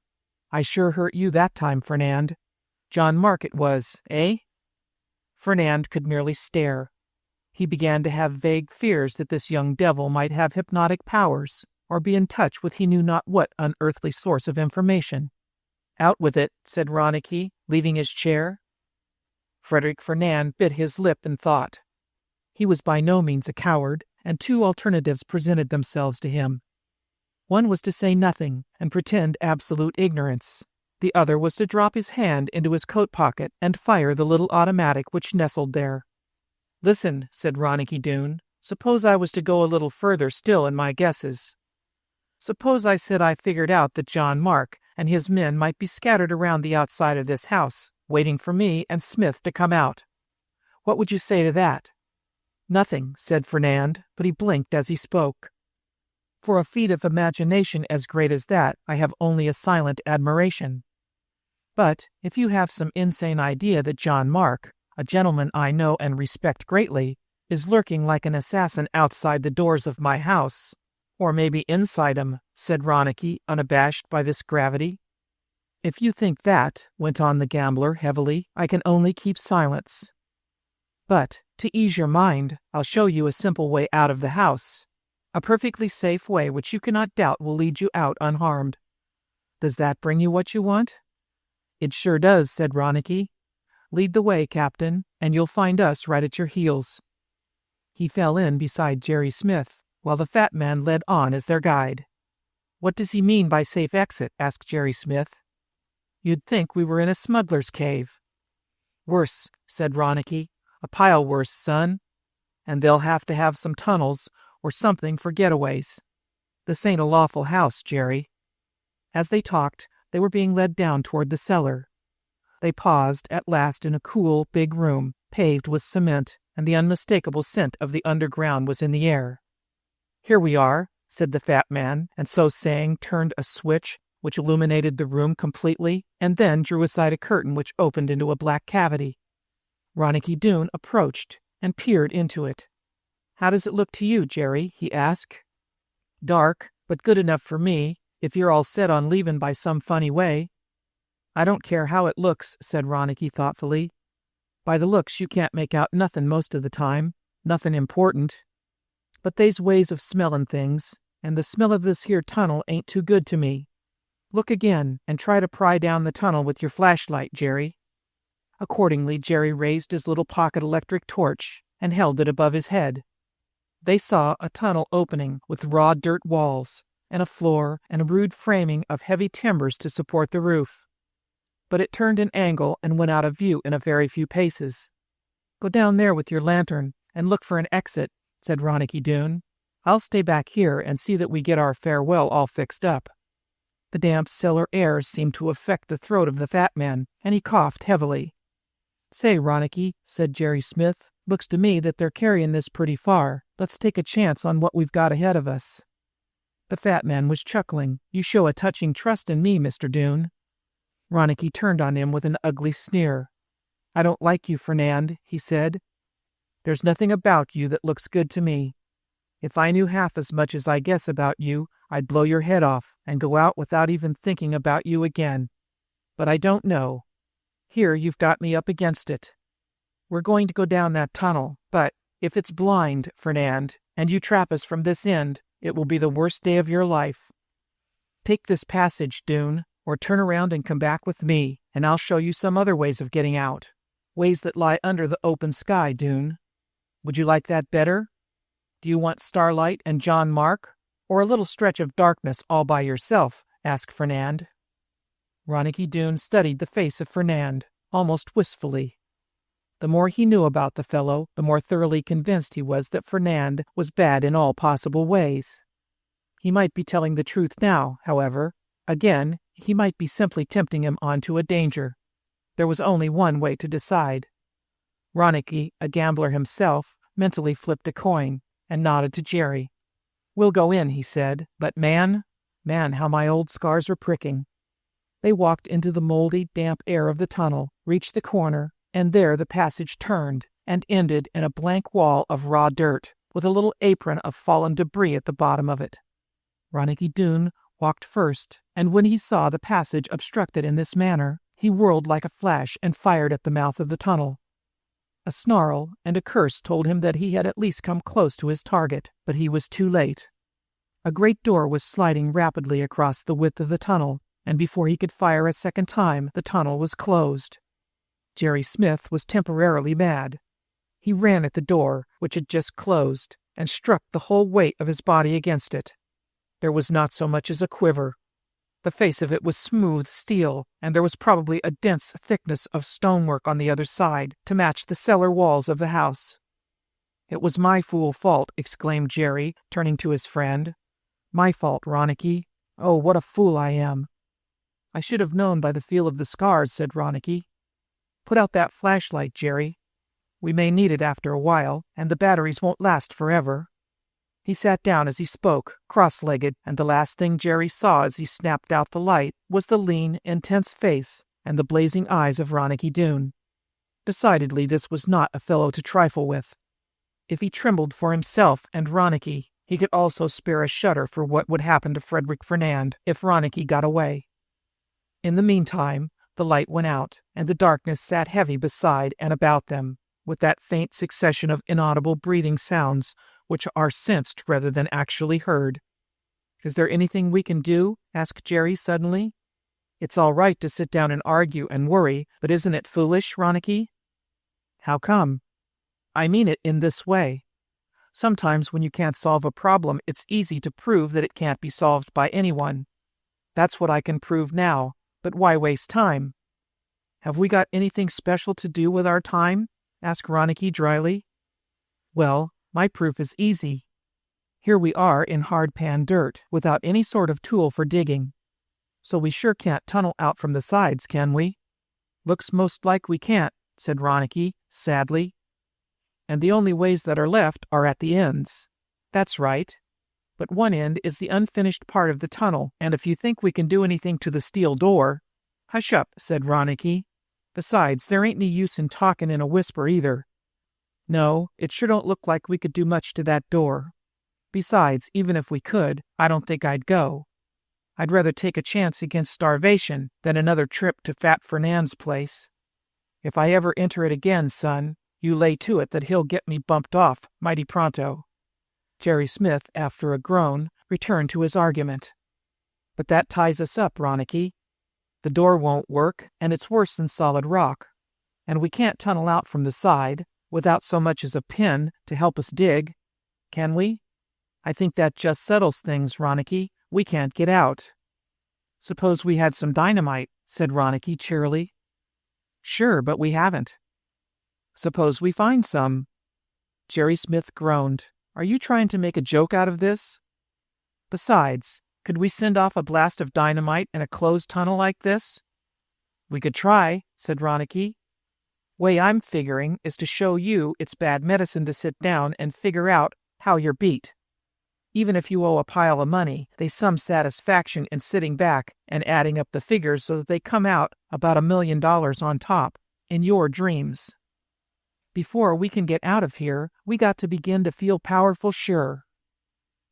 Speaker 1: I sure hurt you that time, Fernand. John Mark it was, eh?" Fernand could merely stare. He began to have vague fears that this young devil might have hypnotic powers, or be in touch with he knew not what unearthly source of information. "Out with it," said Ronicky, leaving his chair. Frederick Fernand bit his lip in thought. He was by no means a coward, and two alternatives presented themselves to him. One was to say nothing and pretend absolute ignorance. The other was to drop his hand into his coat pocket and fire the little automatic which nestled there. "Listen," said Ronicky Doone, "suppose I was to go a little further still in my guesses. Suppose I said I figured out that John Mark and his men might be scattered around the outside of this house, waiting for me and Smith to come out. What would you say to that?" "Nothing," said Fernand, but he blinked as he spoke. "For a feat of imagination as great as that, I have only a silent admiration. But if you have some insane idea that John Mark, a gentleman I know and respect greatly, is lurking like an assassin outside the doors of my house, or maybe inside 'em," said Ronicky, unabashed by this gravity. "If you think that," went on the gambler heavily, "I can only keep silence. But, to ease your mind, I'll show you a simple way out of the house. A perfectly safe way which you cannot doubt will lead you out unharmed. Does that bring you what you want?" "It sure does," said Ronicky. "Lead the way, Captain, and you'll find us right at your heels." He fell in beside Jerry Smith, while the fat man led on as their guide. "What does he mean by safe exit?" asked Jerry Smith. "You'd think we were in a smuggler's cave." "Worse," said Ronicky. "A pile worse, son. And they'll have to have some tunnels or something for getaways. This ain't a lawful house, Jerry." As they talked, they were being led down toward the cellar. They paused at last in a cool, big room, paved with cement, and the unmistakable scent of the underground was in the air. "Here we are," said the fat man, and so saying turned a switch which illuminated the room completely, and then drew aside a curtain which opened into a black cavity. Ronicky Doone approached and peered into it. "How does it look to you, Jerry?" he asked. "Dark, but good enough for me, if you're all set on leaving by some funny way." "I don't care how it looks," said Ronicky thoughtfully. "By the looks you can't make out nothin' most of the time, nothin' important. But they's ways of smellin' things, and the smell of this here tunnel ain't too good to me. Look again, and try to pry down the tunnel with your flashlight, Jerry." Accordingly, Jerry raised his little pocket electric torch and held it above his head. They saw a tunnel opening with raw dirt walls, and a floor and a rude framing of heavy timbers to support the roof. But it turned an angle and went out of view in a very few paces. "Go down there with your lantern and look for an exit," said Ronicky Doone. "I'll stay back here and see that we get our farewell all fixed up." The damp cellar air seemed to affect the throat of the fat man, and he coughed heavily. "Say, Ronicky," said Jerry Smith, "looks to me that they're carrying this pretty far. Let's take a chance on what we've got ahead of us." The fat man was chuckling. "You show a touching trust in me, Mr. Doone." Ronicky turned on him with an ugly sneer. "I don't like you, Fernand," he said. "There's nothing about you that looks good to me. If I knew half as much as I guess about you, I'd blow your head off and go out without even thinking about you again. But I don't know. Here you've got me up against it. We're going to go down that tunnel, but if it's blind, Fernand, and you trap us from this end, it will be the worst day of your life. Take this passage, Doone, or turn around and come back with me, and I'll show you some other ways of getting out. Ways that lie under the open sky, Doone. Would you like that better? Do you want starlight and John Mark, or a little stretch of darkness all by yourself?" asked Fernand. Ronicky Doone studied the face of Fernand, almost wistfully. The more he knew about the fellow, the more thoroughly convinced he was that Fernand was bad in all possible ways. He might be telling the truth now, however. Again, he might be simply tempting him on to a danger. There was only one way to decide. Ronicky, a gambler himself, mentally flipped a coin and nodded to Jerry. "We'll go in," he said, "but man, how my old scars are pricking." They walked into the moldy, damp air of the tunnel, reached the corner, and there the passage turned and ended in a blank wall of raw dirt, with a little apron of fallen debris at the bottom of it. Ronicky Doone walked first, and when he saw the passage obstructed in this manner, he whirled like a flash and fired at the mouth of the tunnel. A snarl and a curse told him that he had at least come close to his target, but he was too late. A great door was sliding rapidly across the width of the tunnel, and before he could fire a second time, the tunnel was closed. Jerry Smith was temporarily mad. He ran at the door, which had just closed, and struck the whole weight of his body against it. There was not so much as a quiver. The face of it was smooth steel, and there was probably a dense thickness of stonework on the other side to match the cellar walls of the house. "It was my fool fault," exclaimed Jerry, turning to his friend. "My fault, Ronicky. Oh, what a fool I am." "I should have known by the feel of the scars," said Ronicky. "Put out that flashlight, Jerry. We may need it after a while, and the batteries won't last forever." He sat down as he spoke, cross-legged, and the last thing Jerry saw as he snapped out the light was the lean, intense face and the blazing eyes of Ronicky Doone. Decidedly, this was not a fellow to trifle with. If he trembled for himself and Ronicky, he could also spare a shudder for what would happen to Frederick Fernand if Ronicky got away. In the meantime, the light went out, and the darkness sat heavy beside and about them, with that faint succession of inaudible breathing sounds which are sensed rather than actually heard. "Is there anything we can do?" asked Jerry suddenly. "It's all right to sit down and argue and worry, but isn't it foolish, Ronicky?" "How come?" "I mean it in this way. Sometimes when you can't solve a problem, it's easy to prove that it can't be solved by anyone. That's what I can prove now, but why waste time?" "Have we got anything special to do with our time?" asked Ronicky dryly. "Well, my proof is easy. Here we are in hard-pan dirt, without any sort of tool for digging. So we sure can't tunnel out from the sides, can we?" "Looks most like we can't," said Ronicky, sadly. "And the only ways that are left are at the ends." "That's right. But one end is the unfinished part of the tunnel, and if you think we can do anything to the steel door—" "Hush up," said Ronicky. "Besides, there ain't any use in talking in a whisper either. No, it sure don't look like we could do much to that door. Besides, even if we could, I don't think I'd go. I'd rather take a chance against starvation than another trip to Fat Fernand's place. If I ever enter it again, son, you lay to it that he'll get me bumped off mighty pronto." Jerry Smith, after a groan, returned to his argument. "But that ties us up, Ronicky. The door won't work, and it's worse than solid rock. And we can't tunnel out from the side without so much as a pin to help us dig. Can we? I think that just settles things, Ronicky. We can't get out." "Suppose we had some dynamite," said Ronicky cheerily. "Sure, but we haven't." "Suppose we find some." Jerry Smith groaned. "Are you trying to make a joke out of this? Besides, could we send off a blast of dynamite in a closed tunnel like this?" "We could try," said Ronicky. "Way I'm figuring is to show you it's bad medicine to sit down and figure out how you're beat. Even if you owe a pile of money, there's some satisfaction in sitting back and adding up the figures so that they come out about $1 million on top, in your dreams. Before we can get out of here, we got to begin to feel powerful sure.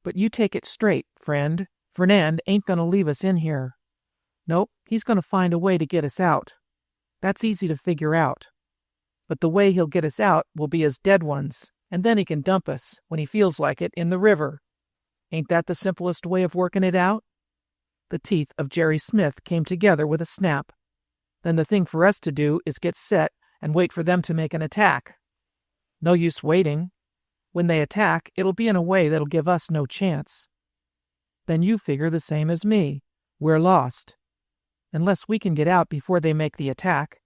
Speaker 1: But you take it straight, friend. Fernand ain't gonna leave us in here. Nope, he's gonna find a way to get us out. That's easy to figure out. But the way he'll get us out will be as dead ones, and then he can dump us, when he feels like it, in the river. Ain't that the simplest way of working it out?" The teeth of Jerry Smith came together with a snap. "Then the thing for us to do is get set and wait for them to make an attack." "No use waiting. When they attack, it'll be in a way that'll give us no chance." "Then you figure the same as me. We're lost. Unless we can get out before they make the attack.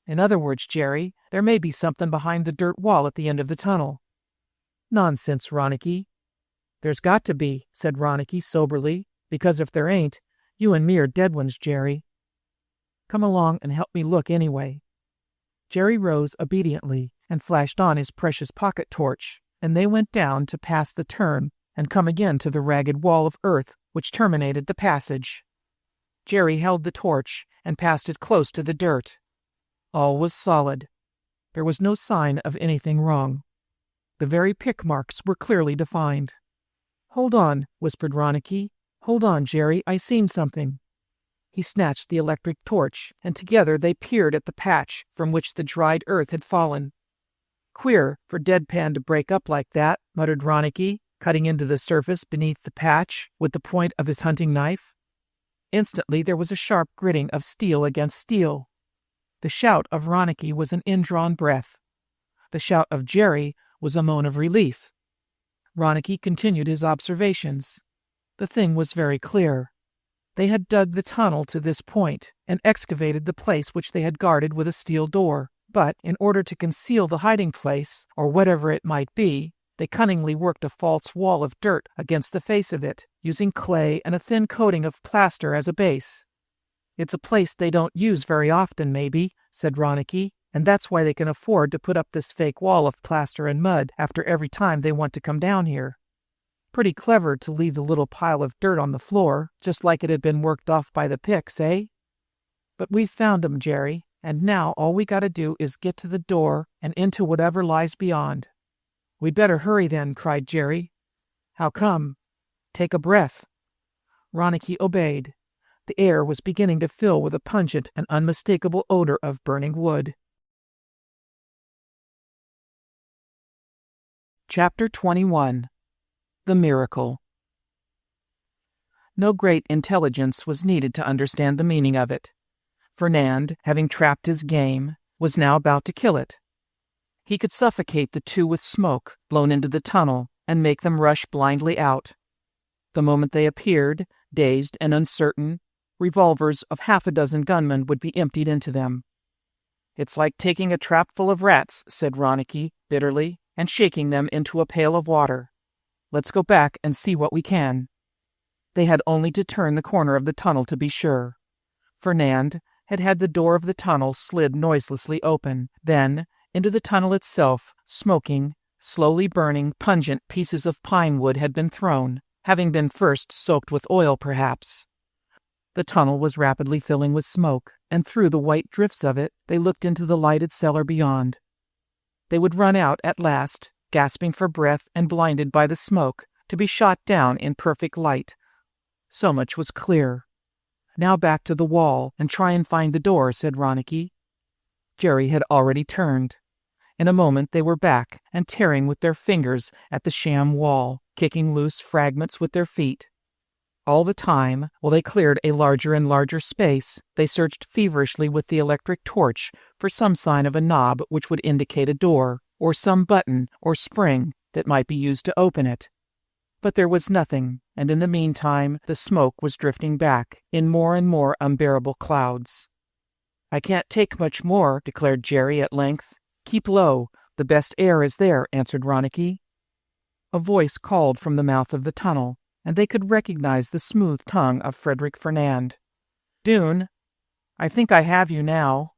Speaker 1: In other words, Jerry, there may be something behind the dirt wall at the end of the tunnel." "Nonsense, Ronicky." "There's got to be," said Ronicky soberly, "because if there ain't, you and me are dead ones, Jerry. Come along and help me look anyway." Jerry rose obediently and flashed on his precious pocket torch, and they went down to pass the turn and come again to the ragged wall of earth which terminated the passage. Jerry held the torch and passed it close to the dirt. All was solid. There was no sign of anything wrong. The very pick marks were clearly defined. "Hold on," whispered Ronicky. "Hold on, Jerry, I seen something." He snatched the electric torch, and together they peered at the patch from which the dried earth had fallen. "Queer for Deadpan to break up like that," muttered Ronicky, cutting into the surface beneath the patch with the point of his hunting knife. Instantly there was a sharp gritting of steel against steel. The shout of Ronicky was an indrawn breath. The shout of Jerry was a moan of relief. Ronicky continued his observations. The thing was very clear. They had dug the tunnel to this point and excavated the place which they had guarded with a steel door, but in order to conceal the hiding place, or whatever it might be, they cunningly worked a false wall of dirt against the face of it, using clay and a thin coating of plaster as a base. "It's a place they don't use very often, maybe," said Ronicky, "and that's why they can afford to put up this fake wall of plaster and mud after every time they want to come down here. Pretty clever to leave the little pile of dirt on the floor, just like it had been worked off by the picks, eh? But we've found 'em, Jerry, and now all we gotta do is get to the door and into whatever lies beyond." "We'd better hurry then," cried Jerry. "How come?" "Take a breath." Ronicky obeyed. The air was beginning to fill with a pungent and unmistakable odor of burning wood. Chapter 21. The Miracle. No great intelligence was needed to understand the meaning of it. Fernand, having trapped his game, was now about to kill it. He could suffocate the two with smoke blown into the tunnel and make them rush blindly out. The moment they appeared, dazed and uncertain, revolvers of half a dozen gunmen would be emptied into them. "It's like taking a trap full of rats," said Ronicky bitterly, and shaking them into a pail of water. "Let's go back and see what we can." They had only to turn the corner of the tunnel to be sure. Fernand had had the door of the tunnel slid noiselessly open. Then, into the tunnel itself, smoking, slowly burning, pungent pieces of pine wood had been thrown, having been first soaked with oil perhaps. The tunnel was rapidly filling with smoke, and through the white drifts of it they looked into the lighted cellar beyond. They would run out at last, gasping for breath and blinded by the smoke, to be shot down in perfect light. So much was clear. "Now back to the wall and try and find the door," said Ronicky. Jerry had already turned. In a moment they were back and tearing with their fingers at the sham wall, kicking loose fragments with their feet. All the time, while they cleared a larger and larger space, they searched feverishly with the electric torch for some sign of a knob which would indicate a door, or some button or spring that might be used to open it. But there was nothing, and in the meantime the smoke was drifting back in more and more unbearable clouds. "I can't take much more," declared Jerry at length. "Keep low. The best air is there," answered Ronicky. A voice called from the mouth of the tunnel, and they could recognize the smooth tongue of Frederick Fernand. "Doone, I think I have you now.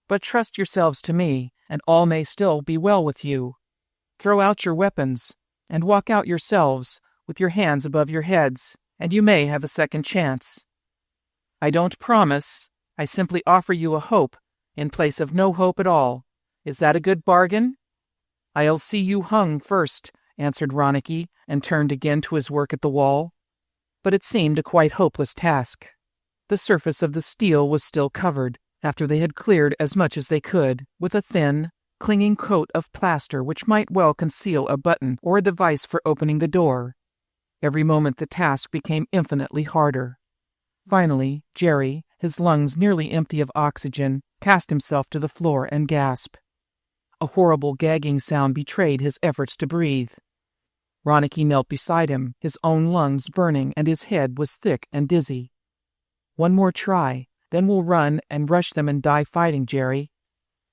Speaker 1: But trust yourselves to me, and all may still be well with you. Throw out your weapons, and walk out yourselves, with your hands above your heads, and you may have a second chance. I don't promise. I simply offer you a hope in place of no hope at all. Is that a good bargain?" "I'll see you hung first," answered Ronicky, and turned again to his work at the wall. But it seemed a quite hopeless task. The surface of the steel was still covered, after they had cleared as much as they could, with a thin, clinging coat of plaster which might well conceal a button or a device for opening the door. Every moment the task became infinitely harder. Finally, Jerry, his lungs nearly empty of oxygen, cast himself to the floor and gasped. A horrible gagging sound betrayed his efforts to breathe. Ronicky knelt beside him, his own lungs burning, and his head was thick and dizzy. "One more try, then we'll run and rush them and die fighting, Jerry."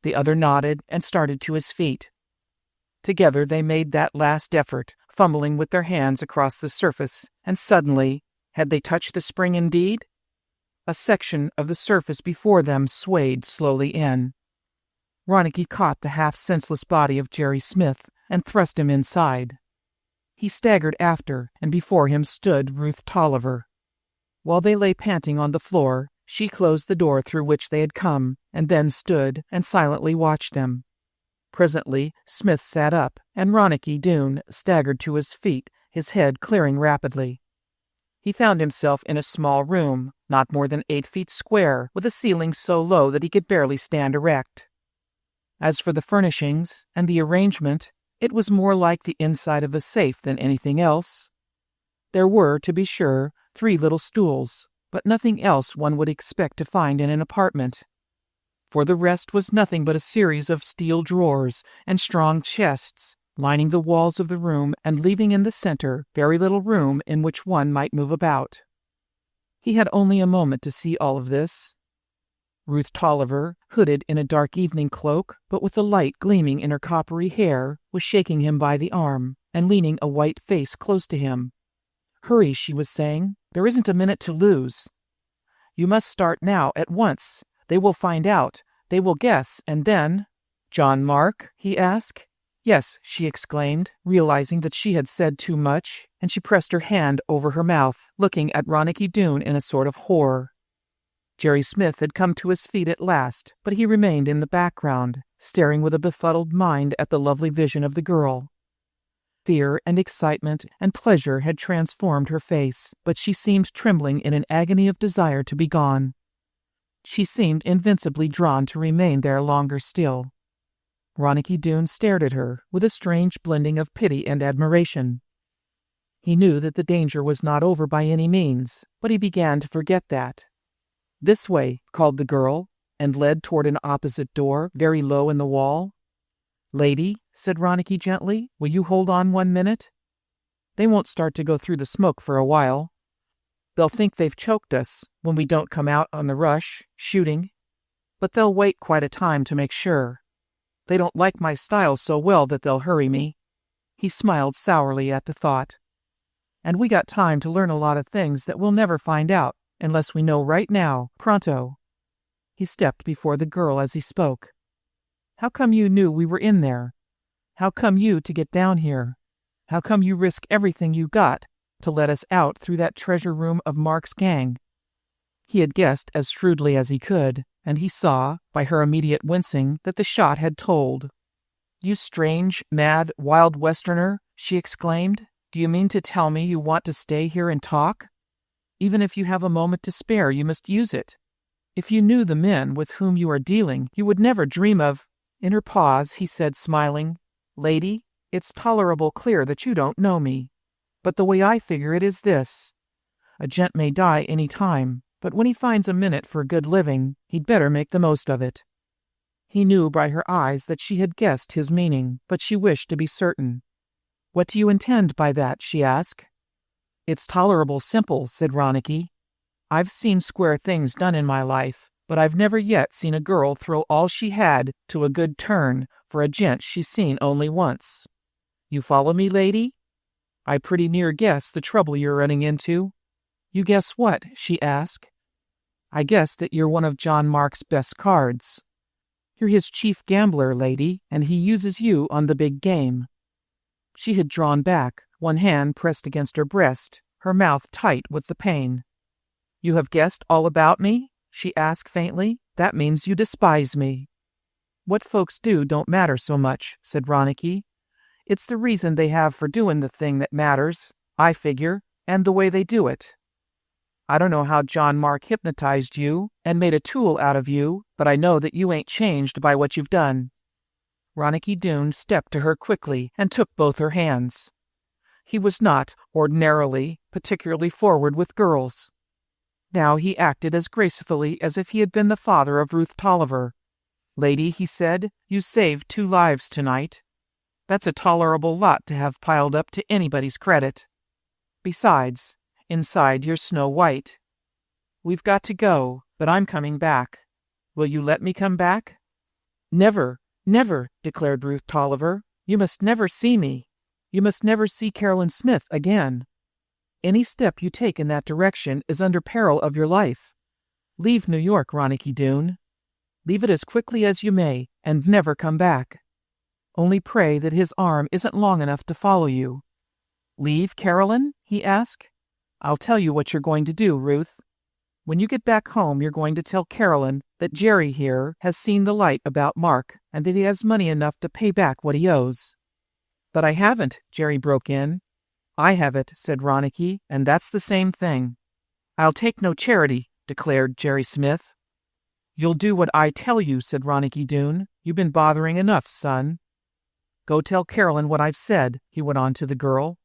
Speaker 1: The other nodded and started to his feet. Together they made that last effort, fumbling with their hands across the surface, and suddenly, had they touched the spring indeed? A section of the surface before them swayed slowly in. Ronicky caught the half-senseless body of Jerry Smith and thrust him inside. He staggered after, and before him stood Ruth Tolliver. While they lay panting on the floor, she closed the door through which they had come, and then stood and silently watched them. Presently, Smith sat up, and Ronicky Doone staggered to his feet, his head clearing rapidly. He found himself in a small room, not more than 8 feet square, with a ceiling so low that he could barely stand erect. As for the furnishings and the arrangement, it was more like the inside of a safe than anything else. There were, to be sure, 3 little stools, but nothing else one would expect to find in an apartment. For the rest was nothing but a series of steel drawers and strong chests, lining the walls of the room and leaving in the center very little room in which one might move about. He had only a moment to see all of this. Ruth Tolliver, hooded in a dark evening cloak, but with the light gleaming in her coppery hair, was shaking him by the arm and leaning a white face close to him. "Hurry," she was saying. "There isn't a minute to lose. You must start now, at once. They will find out. They will guess, and then—" "John Mark?" he asked. "Yes," she exclaimed, realizing that she had said too much, and she pressed her hand over her mouth, looking at Ronicky Doone in a sort of horror. Jerry Smith had come to his feet at last, but he remained in the background, staring with a befuddled mind at the lovely vision of the girl. Fear and excitement and pleasure had transformed her face, but she seemed trembling in an agony of desire to be gone. She seemed invincibly drawn to remain there longer still. Ronicky Doone stared at her with a strange blending of pity and admiration. He knew that the danger was not over by any means, but he began to forget that. "This way," called the girl, and led toward an opposite door, very low in the wall. "Lady," said Ronicky gently, "will you hold on 1 minute? They won't start to go through the smoke for a while. They'll think they've choked us when we don't come out on the rush, shooting. But they'll wait quite a time to make sure. They don't like my style so well that they'll hurry me." He smiled sourly at the thought. "And we got time to learn a lot of things that we'll never find out unless we know right now, pronto." He stepped before the girl as he spoke. "How come you knew we were in there? How come you to get down here? How come you risk everything you got to let us out through that treasure room of Mark's gang?" He had guessed as shrewdly as he could, and he saw, by her immediate wincing, that the shot had told. "You strange, mad, wild Westerner," she exclaimed. "Do you mean to tell me you want to stay here and talk? Even if you have a moment to spare, you must use it. If you knew the men with whom you are dealing, you would never dream of—" In her pause, he said, smiling, "Lady, it's tolerable clear that you don't know me. But the way I figure it is this. A gent may die any time, but when he finds a minute for good living, he'd better make the most of it." He knew by her eyes that she had guessed his meaning, but she wished to be certain. "What do you intend by that?" she asked. "It's tolerable simple," said Ronicky. "I've seen square things done in my life, but I've never yet seen a girl throw all she had to a good turn for a gent she's seen only once. You follow me, lady? I pretty near guess the trouble you're running into." "You guess what?" she asked. "I guess that you're one of John Mark's best cards. You're his chief gambler, lady, and he uses you on the big game." She had drawn back, one hand pressed against her breast, her mouth tight with the pain. "You have guessed all about me?" she asked faintly. "That means you despise me." "What folks do don't matter so much," said Ronicky. "It's the reason they have for doing the thing that matters, I figure, and the way they do it. I don't know how John Mark hypnotized you and made a tool out of you, but I know that you ain't changed by what you've done." Ronicky Doone stepped to her quickly and took both her hands. He was not, ordinarily, particularly forward with girls. Now he acted as gracefully as if he had been the father of Ruth Tolliver. "Lady," he said, "you saved 2 lives tonight. That's a tolerable lot to have piled up to anybody's credit. Besides, inside you're snow white. We've got to go, but I'm coming back. Will you let me come back?" "Never, never," declared Ruth Tolliver. "You must never see me. You must never see Carolyn Smith again. Any step you take in that direction is under peril of your life. Leave New York, Ronicky Doone. Leave it as quickly as you may, and never come back. Only pray that his arm isn't long enough to follow you." "Leave Carolyn?" he asked. "I'll tell you what you're going to do, Ruth. When you get back home, you're going to tell Carolyn that Jerry here has seen the light about Mark and that he has money enough to pay back what he owes." "But I haven't," Jerry broke in. "I have it," said Ronicky, "and that's the same thing." "I'll take no charity," declared Jerry Smith. "You'll do what I tell you," said Ronicky Doone. "You've been bothering enough, son." "Go tell Carolyn what I've said," he went on to the girl.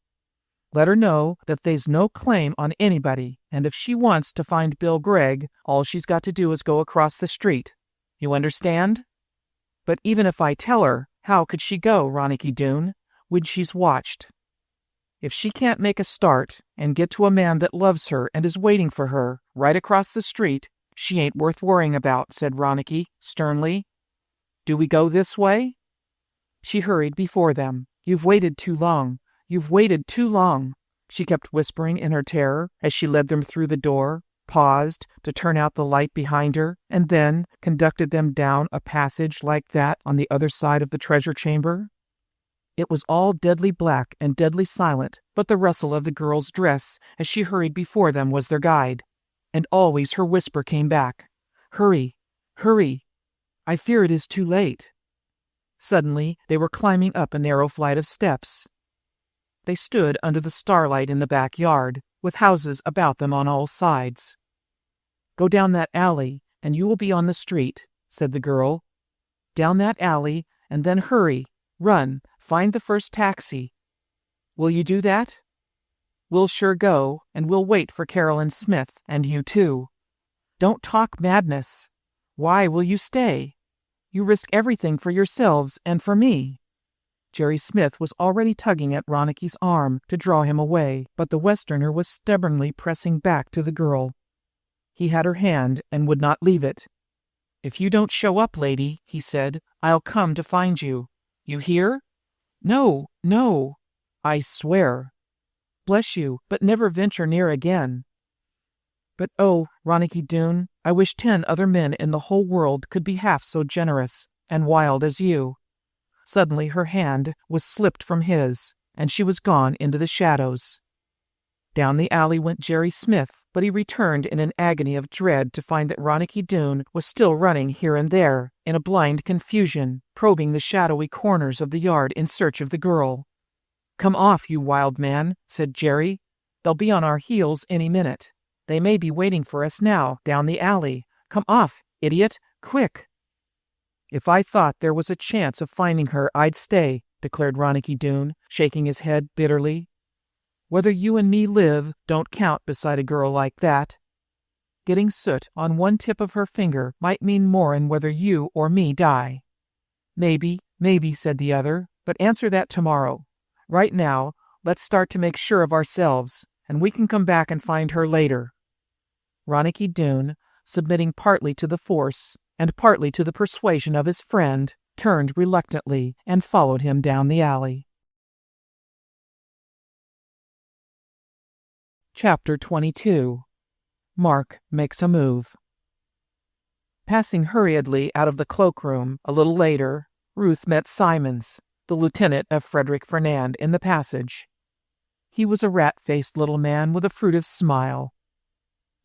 Speaker 1: "Let her know that they's no claim on anybody, and if she wants to find Bill Gregg, all she's got to do is go across the street. You understand?" "But even if I tell her, how could she go, Ronicky Doone, when she's watched? If she can't make a start and get to a man that loves her and is waiting for her right across the street, she ain't worth worrying about," said Ronicky sternly. "Do we go this way?" She hurried before them. "You've waited too long. You've waited too long," she kept whispering in her terror as she led them through the door, paused to turn out the light behind her, and then conducted them down a passage like that on the other side of the treasure chamber. It was all deadly black and deadly silent, but the rustle of the girl's dress as she hurried before them was their guide. And always her whisper came back, "Hurry, hurry. I fear it is too late." Suddenly they were climbing up a narrow flight of steps. They stood under the starlight in the backyard, with houses about them on all sides. "Go down that alley, and you will be on the street," said the girl. "Down that alley, and then hurry, run, find the first taxi. Will you do that? We'll sure go, and we'll wait for Carolyn Smith, and you too. Don't talk madness. Why will you stay? You risk everything for yourselves and for me." Jerry Smith was already tugging at Ronicky's arm to draw him away, but the Westerner was stubbornly pressing back to the girl. He had her hand and would not leave it. "If you don't show up, lady," he said, "I'll come to find you. You hear?" "No, no." "I swear." "Bless you, but never venture near again." "But oh, Ronicky Doone, I wish 10 other men in the whole world could be half so generous and wild as you." Suddenly her hand was slipped from his, and she was gone into the shadows. Down the alley went Jerry Smith, but he returned in an agony of dread to find that Ronicky Doone was still running here and there, in a blind confusion, probing the shadowy corners of the yard in search of the girl. "Come off, you wild man," said Jerry. "They'll be on our heels any minute. They may be waiting for us now, down the alley. Come off, idiot, quick." "If I thought there was a chance of finding her, I'd stay," declared Ronicky Doone, shaking his head bitterly. "Whether you and me live don't count beside a girl like that. Getting soot on one tip of her finger might mean more'n whether you or me die." "Maybe, maybe," said the other, "but answer that tomorrow. Right now, let's start to make sure of ourselves, and we can come back and find her later." Ronicky Doone, submitting partly to the force and partly to the persuasion of his friend, turned reluctantly and followed him down the alley. Chapter 22. Mark Makes a Move. Passing hurriedly out of the cloakroom a little later, Ruth met Simons, the lieutenant of Frederick Fernand, in the passage. He was a rat-faced little man with a furtive smile.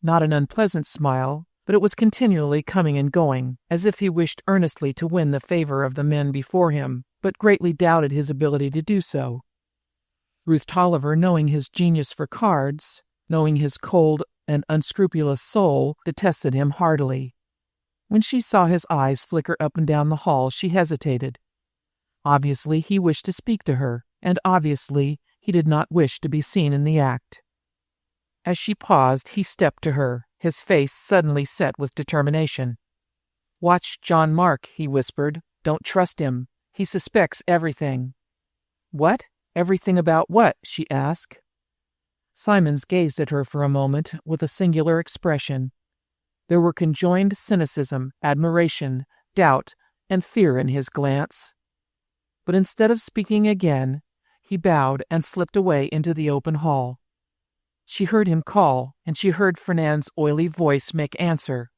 Speaker 1: Not an unpleasant smile, but it was continually coming and going, as if he wished earnestly to win the favor of the men before him, but greatly doubted his ability to do so. Ruth Tolliver, knowing his genius for cards, knowing his cold and unscrupulous soul, detested him heartily. When she saw his eyes flicker up and down the hall, she hesitated. Obviously, he wished to speak to her, and obviously, he did not wish to be seen in the act. As she paused, he stepped to her, his face suddenly set with determination. "Watch John Mark," he whispered. "Don't trust him. He suspects everything." "What? Everything about what?" she asked. Simons gazed at her for a moment with a singular expression. There were conjoined cynicism, admiration, doubt, and fear in his glance. But instead of speaking again, he bowed and slipped away into the open hall. She heard him call, and she heard Fernand's oily voice make answer,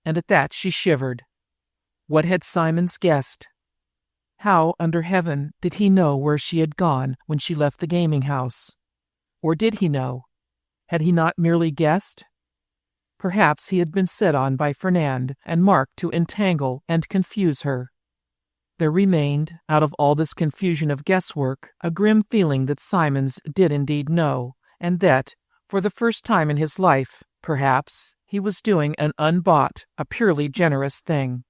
Speaker 1: and at that she shivered. What had Simons guessed? How, under heaven, did he know where she had gone when she left the gaming house? Or did he know? Had he not merely guessed? Perhaps he had been set on by Fernand and Mark to entangle and confuse her. There remained, out of all this confusion of guesswork, a grim feeling that Simons did indeed know, and that, for the first time in his life, perhaps, he was doing an unbought, a purely generous thing.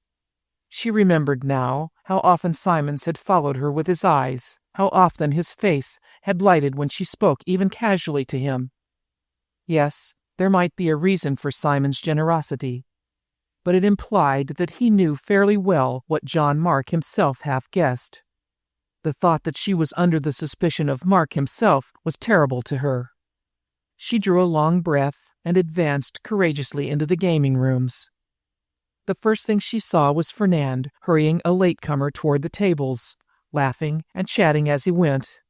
Speaker 1: She remembered now how often Simons had followed her with his eyes, how often his face had lighted when she spoke even casually to him. Yes, there might be a reason for Simons' generosity, but it implied that he knew fairly well what John Mark himself half guessed. The thought that she was under the suspicion of Mark himself was terrible to her. She drew a long breath and advanced courageously into the gaming rooms. The first thing she saw was Fernand hurrying a latecomer toward the tables, laughing and chatting as he went.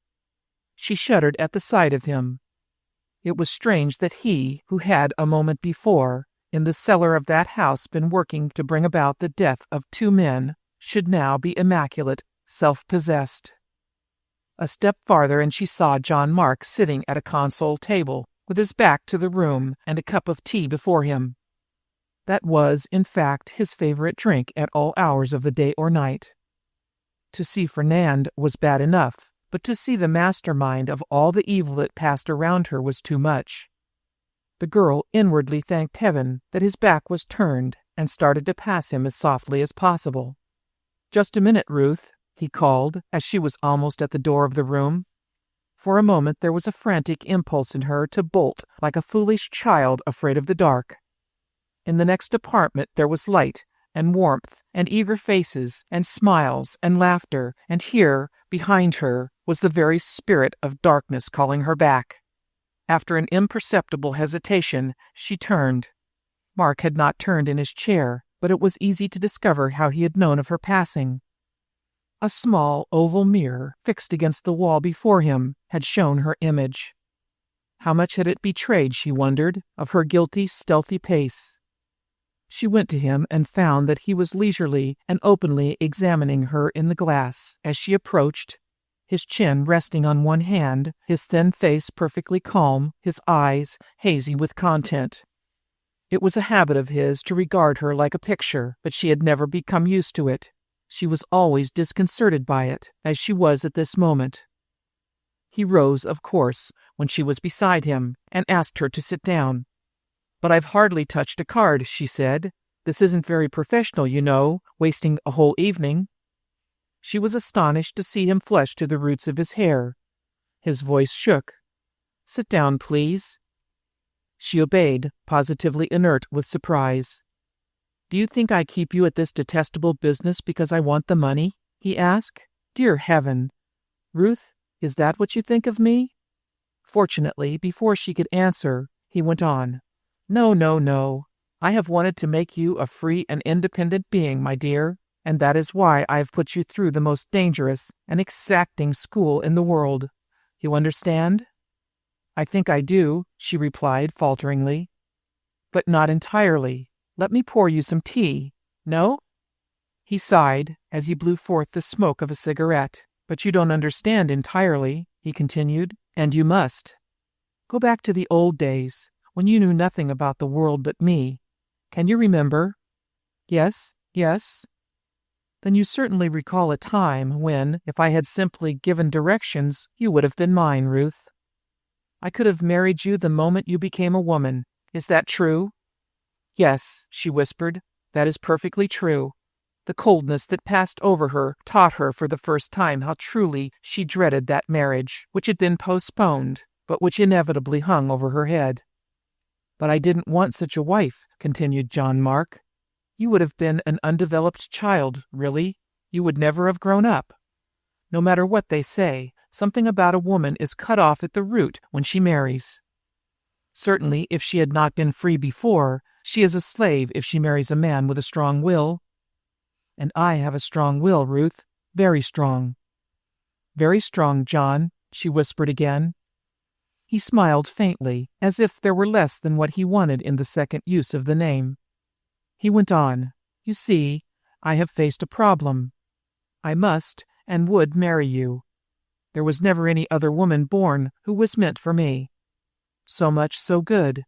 Speaker 1: She shuddered at the sight of him. It was strange that he, who had a moment before, in the cellar of that house, been working to bring about the death of 2 men, should now be immaculate, self-possessed. A step farther and she saw John Mark sitting at a console table, with his back to the room and a cup of tea before him. That was, in fact, his favorite drink at all hours of the day or night. To see Fernand was bad enough, but to see the mastermind of all the evil that passed around her was too much. The girl inwardly thanked heaven that his back was turned and started to pass him as softly as possible. "Just a minute, Ruth," he called, as she was almost at the door of the room. For a moment there was a frantic impulse in her to bolt like a foolish child afraid of the dark. In the next apartment there was light and warmth and eager faces and smiles and laughter, and here, behind her, was the very spirit of darkness calling her back. After an imperceptible hesitation, she turned. Mark had not turned in his chair, but it was easy to discover how he had known of her passing. A small oval mirror, fixed against the wall before him, had shown her image. How much had it betrayed, she wondered, of her guilty, stealthy pace? She went to him and found that he was leisurely and openly examining her in the glass as she approached, his chin resting on one hand, his thin face perfectly calm, his eyes hazy with content. It was a habit of his to regard her like a picture, but she had never become used to it. She was always disconcerted by it, as she was at this moment. He rose, of course, when she was beside him, and asked her to sit down. "But I've hardly touched a card," she said. "This isn't very professional, you know, wasting a whole evening." She was astonished to see him flush to the roots of his hair. His voice shook. "Sit down, please." She obeyed, positively inert with surprise. "Do you think I keep you at this detestable business because I want the money?" he asked. "Dear heaven! Ruth, is that what you think of me?" Fortunately, before she could answer, he went on. "No, no, no. I have wanted to make you a free and independent being, my dear, and that is why I have put you through the most dangerous and exacting school in the world. You understand?" "I think I do," she replied falteringly. "But not entirely. Let me pour you some tea. No?" He sighed as he blew forth the smoke of a cigarette. "But you don't understand entirely," he continued, "and you must. Go back to the old days, when you knew nothing about the world but me. Can you remember?" "Yes, yes." "Then you certainly recall a time when, if I had simply given directions, you would have been mine, Ruth. I could have married you the moment you became a woman. Is that true?" "Yes," she whispered. "That is perfectly true." The coldness that passed over her taught her for the first time how truly she dreaded that marriage, which had been postponed, but which inevitably hung over her head. "But I didn't want such a wife," continued John Mark. "You would have been an undeveloped child, really. You would never have grown up. No matter what they say, something about a woman is cut off at the root when she marries. Certainly, if she had not been free before, she is a slave if she marries a man with a strong will. And I have a strong will, Ruth. Very strong." "Very strong, John," she whispered again. He smiled faintly, as if there were less than what he wanted in the second use of the name. He went on, "You see, I have faced a problem. I must and would marry you. There was never any other woman born who was meant for me. So much so good.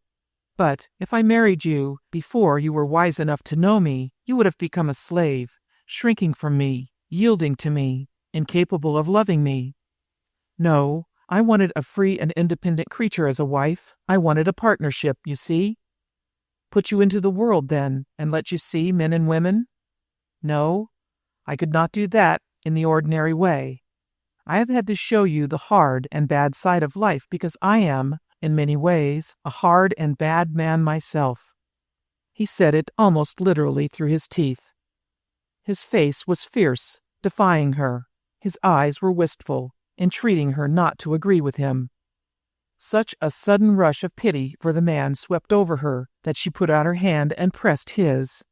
Speaker 1: But if I married you before you were wise enough to know me, you would have become a slave, shrinking from me, yielding to me, incapable of loving me. No, I wanted a free and independent creature as a wife. I wanted a partnership, you see. Put you into the world, then, and let you see men and women? No, I could not do that in the ordinary way. I have had to show you the hard and bad side of life because I am, in many ways, a hard and bad man myself." He said it almost literally through his teeth. His face was fierce, defying her. His eyes were wistful, entreating her not to agree with him. Such a sudden rush of pity for the man swept over her that she put out her hand and pressed his.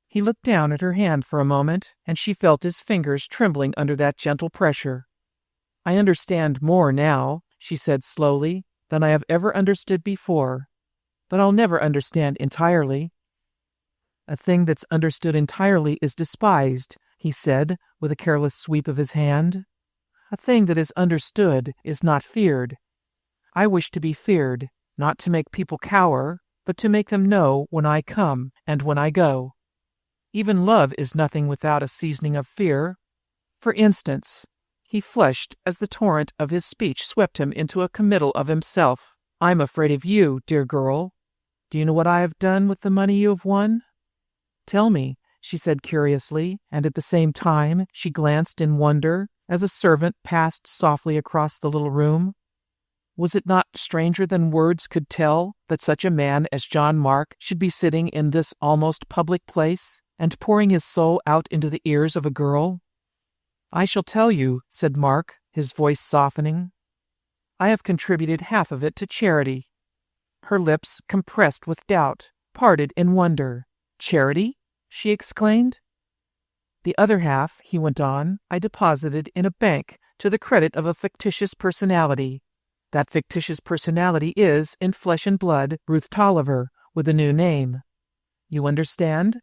Speaker 1: He looked down at her hand for a moment, and she felt his fingers trembling under that gentle pressure. "I understand more now," she said slowly, "than I have ever understood before. But I'll never understand entirely." "A thing that's understood entirely is despised," he said, with a careless sweep of his hand. "A thing that is understood is not feared. I wish to be feared, not to make people cower, but to make them know when I come and when I go. Even love is nothing without a seasoning of fear. For instance," he flushed as the torrent of his speech swept him into a committal of himself, "I'm afraid of you, dear girl. Do you know what I have done with the money you have won?" "Tell me," she said curiously, and at the same time she glanced in wonder as a servant passed softly across the little room. Was it not stranger than words could tell that such a man as John Mark should be sitting in this almost public place and pouring his soul out into the ears of a girl? "I shall tell you," said Mark, his voice softening. "I have contributed half of it to charity." Her lips, compressed with doubt, parted in wonder. "Charity?" she exclaimed. "The other half," he went on, "I deposited in a bank to the credit of a fictitious personality. That fictitious personality is, in flesh and blood, Ruth Tolliver, with a new name. You understand?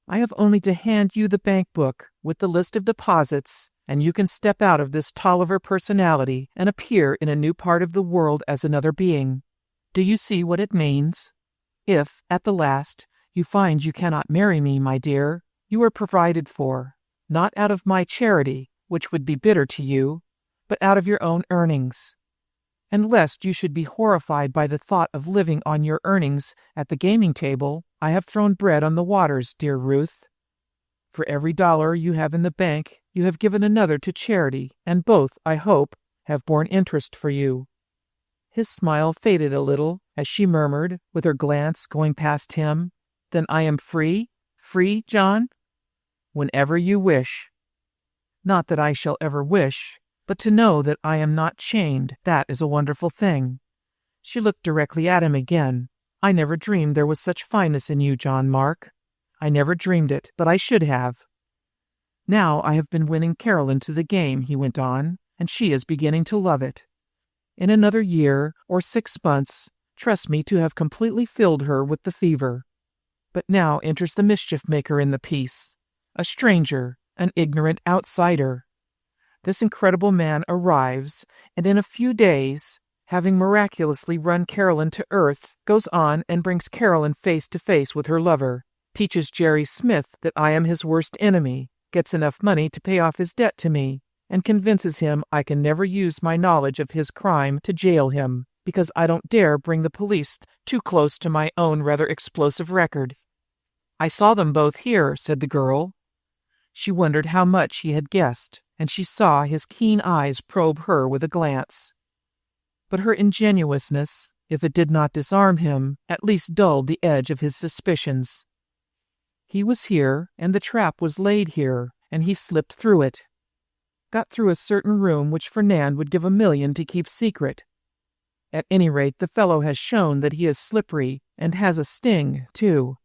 Speaker 1: I have only to hand you the bank book with the list of deposits, and you can step out of this Tolliver personality and appear in a new part of the world as another being. Do you see what it means? If, at the last, you find you cannot marry me, my dear, you are provided for, not out of my charity, which would be bitter to you, but out of your own earnings. And lest you should be horrified by the thought of living on your earnings at the gaming table, I have thrown bread on the waters, dear Ruth. For every $1 you have in the bank, you have given another to charity, and both, I hope, have borne interest for you." His smile faded a little as she murmured, with her glance going past him, "Then I am free? Free, John?" "Whenever you wish." "Not that I shall ever wish, but to know that I am not chained, that is a wonderful thing." She looked directly at him again. "I never dreamed there was such fineness in you, John Mark. I never dreamed it, but I should have. Now I have been winning Carolyn to the game," he went on, "and she is beginning to love it. In another year or 6 months, trust me to have completely filled her with the fever. But now enters the mischief-maker in the piece, a stranger, an ignorant outsider. This incredible man arrives, and in a few days, having miraculously run Carolyn to earth, goes on and brings Carolyn face to face with her lover, teaches Jerry Smith that I am his worst enemy, gets enough money to pay off his debt to me, and convinces him I can never use my knowledge of his crime to jail him, because I don't dare bring the police too close to my own rather explosive record." "I saw them both here," said the girl. She wondered how much he had guessed, and she saw his keen eyes probe her with a glance. But her ingenuousness, if it did not disarm him, at least dulled the edge of his suspicions. He was here, and the trap was laid here, and he slipped through it. Got through a certain room which Fernand would give $1,000,000 to keep secret. At any rate, the fellow has shown that he is slippery, and has a sting, too.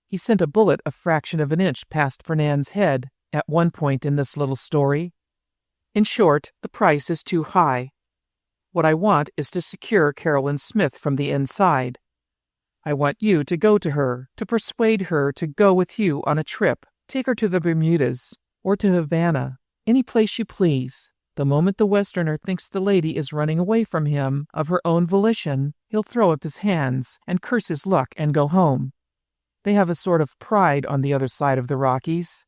Speaker 1: He sent a bullet a fraction of an inch past Fernand's head at one point in this little story. In short, the price is too high. What I want is to secure Carolyn Smith from the inside. I want you to go to her, to persuade her to go with you on a trip. Take her to the Bermudas, or to Havana, any place you please. The moment the Westerner thinks the lady is running away from him of her own volition, he'll throw up his hands and curse his luck and go home. They have a sort of pride on the other side of the Rockies.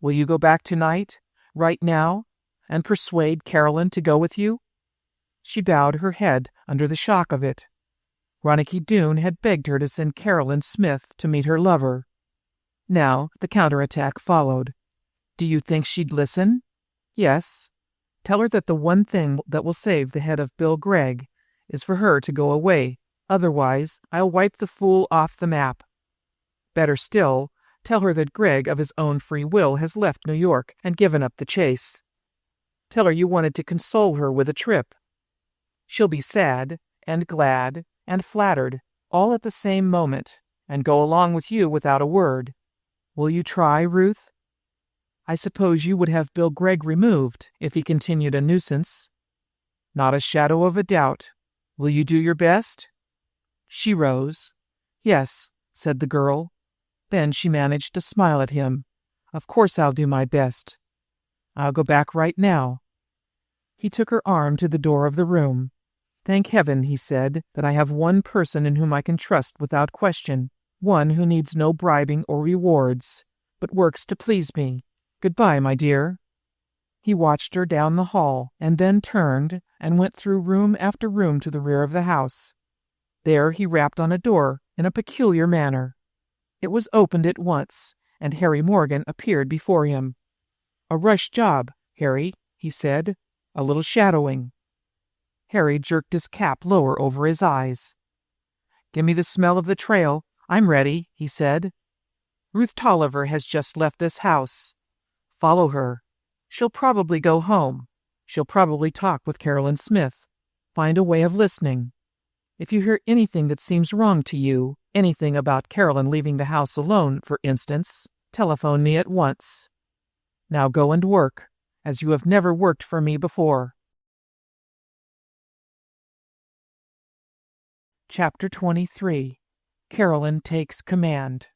Speaker 1: Will you go back tonight, right now, and persuade Carolyn to go with you?" She bowed her head under the shock of it. Ronicky Doone had begged her to send Carolyn Smith to meet her lover. Now the counterattack followed. "Do you think she'd listen?" "Yes. Tell her that the one thing that will save the head of Bill Gregg is for her to go away. Otherwise, I'll wipe the fool off the map. Better still, tell her that Gregg of his own free will has left New York and given up the chase. Tell her you wanted to console her with a trip. She'll be sad and glad and flattered all at the same moment, and go along with you without a word. Will you try, Ruth? I suppose you would have Bill Gregg removed if he continued a nuisance." "Not a shadow of a doubt. Will you do your best?" She rose. "Yes," said the girl. Then she managed to smile at him. "Of course I'll do my best. I'll go back right now." He took her arm to the door of the room. "Thank heaven," he said, "that I have one person in whom I can trust without question, one who needs no bribing or rewards, but works to please me. Goodbye, my dear." He watched her down the hall, and then turned and went through room after room to the rear of the house. There he rapped on a door in a peculiar manner. It was opened at once, and Harry Morgan appeared before him. "A rush job, Harry," he said. "A little shadowing." Harry jerked his cap lower over his eyes. "Give me the smell of the trail. I'm ready," he said. "Ruth Tolliver has just left this house. Follow her. She'll probably go home. She'll probably talk with Carolyn Smith. Find a way of listening. If you hear anything that seems wrong to you, anything about Carolyn leaving the house alone, for instance, telephone me at once. Now go and work, as you have never worked for me before." Chapter 23. Carolyn Takes Command.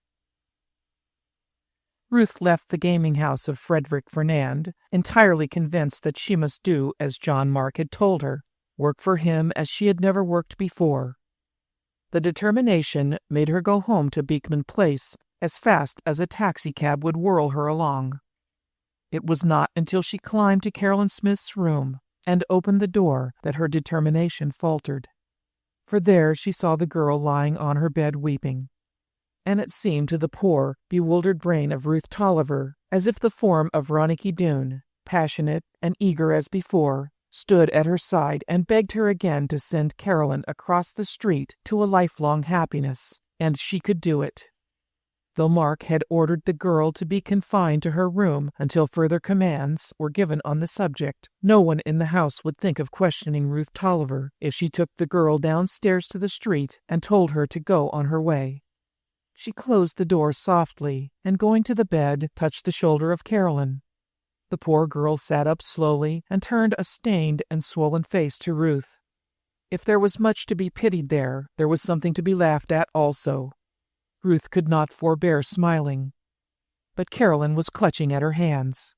Speaker 1: Ruth left the gaming house of Frederick Fernand, entirely convinced that she must do as John Mark had told her, work for him as she had never worked before. The determination made her go home to Beekman Place as fast as a taxicab would whirl her along. It was not until she climbed to Carolyn Smith's room and opened the door that her determination faltered. For there she saw the girl lying on her bed weeping. And it seemed to the poor, bewildered brain of Ruth Tolliver as if the form of Ronicky Doone, passionate and eager as before, stood at her side and begged her again to send Carolyn across the street to a lifelong happiness, and she could do it. Though Mark had ordered the girl to be confined to her room until further commands were given on the subject, no one in the house would think of questioning Ruth Tolliver if she took the girl downstairs to the street and told her to go on her way. She closed the door softly, and going to the bed, touched the shoulder of Carolyn. The poor girl sat up slowly and turned a stained and swollen face to Ruth. If there was much to be pitied there was something to be laughed at also. Ruth could not forbear smiling. But Carolyn was clutching at her hands.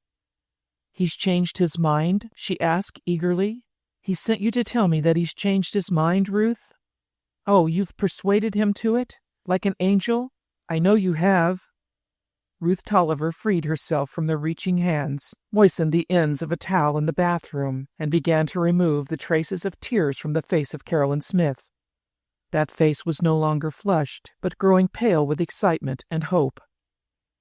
Speaker 1: "He's changed his mind?" she asked eagerly. "He sent you to tell me that he's changed his mind, Ruth? Oh, you've persuaded him to it? Like an angel? I know you have." Ruth Tolliver freed herself from the reaching hands, moistened the ends of a towel in the bathroom, and began to remove the traces of tears from the face of Carolyn Smith. That face was no longer flushed, but growing pale with excitement and hope.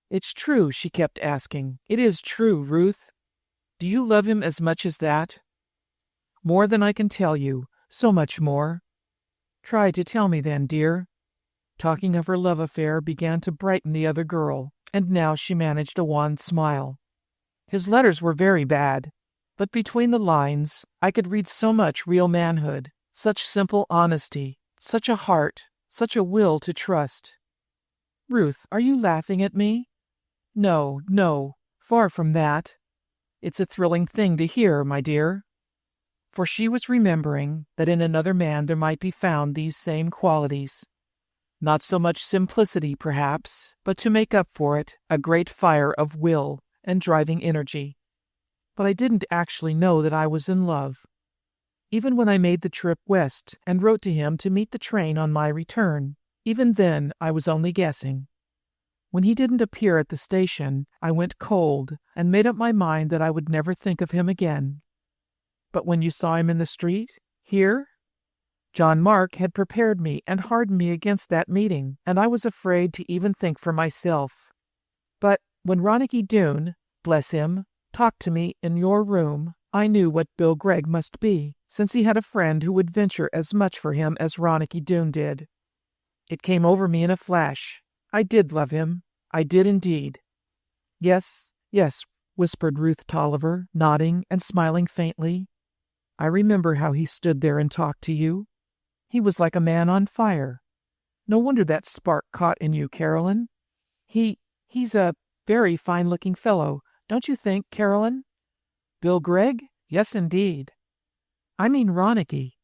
Speaker 1: It's true, she kept asking. It is true, Ruth. Do you love him as much as that? More than I can tell you, so much more. Try to tell me then, dear. Talking of her love affair began to brighten the other girl, and now she managed a wan smile. His letters were very bad, but between the lines I could read so much real manhood, such simple honesty, such a heart, such a will to trust. Ruth, are you laughing at me? No, no, far from that. It's a thrilling thing to hear, my dear. For she was remembering that in another man there might be found these same qualities. Not so much simplicity, perhaps, but to make up for it, a great fire of will and driving energy. But I didn't actually know that I was in love. Even when I made the trip west and wrote to him to meet the train on my return, even then I was only guessing. When he didn't appear at the station, I went cold and made up my mind that I would never think of him again. But when you saw him in the street, here? John Mark had prepared me and hardened me against that meeting, and I was afraid to even think for myself. But when Ronicky Doone, bless him, talked to me in your room, I knew what Bill Gregg must be, since he had a friend who would venture as much for him as Ronicky Doone did. It came over me in a flash. I did love him. I did indeed. Yes, yes, whispered Ruth Tolliver, nodding and smiling faintly. I remember how he stood there and talked to you. He was like a man on fire. No wonder that spark caught in you, Carolyn. He's a very fine-looking fellow, don't you think, Carolyn? Bill Gregg? Yes, indeed. I mean Ronicky.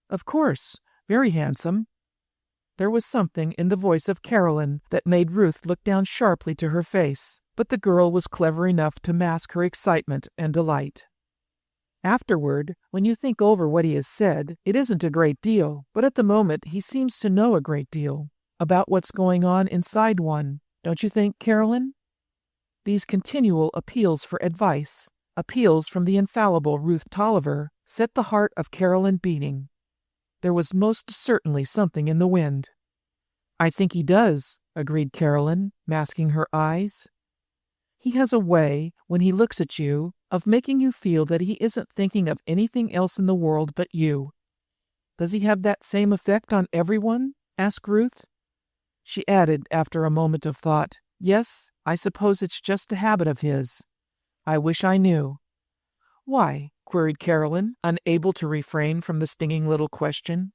Speaker 1: Of course, very handsome. There was something in the voice of Carolyn that made Ruth look down sharply to her face, but the girl was clever enough to mask her excitement and delight. Afterward, when you think over what he has said, it isn't a great deal, but at the moment he seems to know a great deal about what's going on inside one, don't you think, Carolyn? These continual appeals for advice, appeals from the infallible Ruth Tolliver, set the heart of Carolyn beating. There was most certainly something in the wind. I think he does, agreed Carolyn, masking her eyes. He has a way, when he looks at you, of making you feel that he isn't thinking of anything else in the world but you. Does he have that same effect on everyone? Asked Ruth. She added, after a moment of thought, Yes, I suppose it's just a habit of his. I wish I knew. Why? Queried Carolyn, unable to refrain from the stinging little question.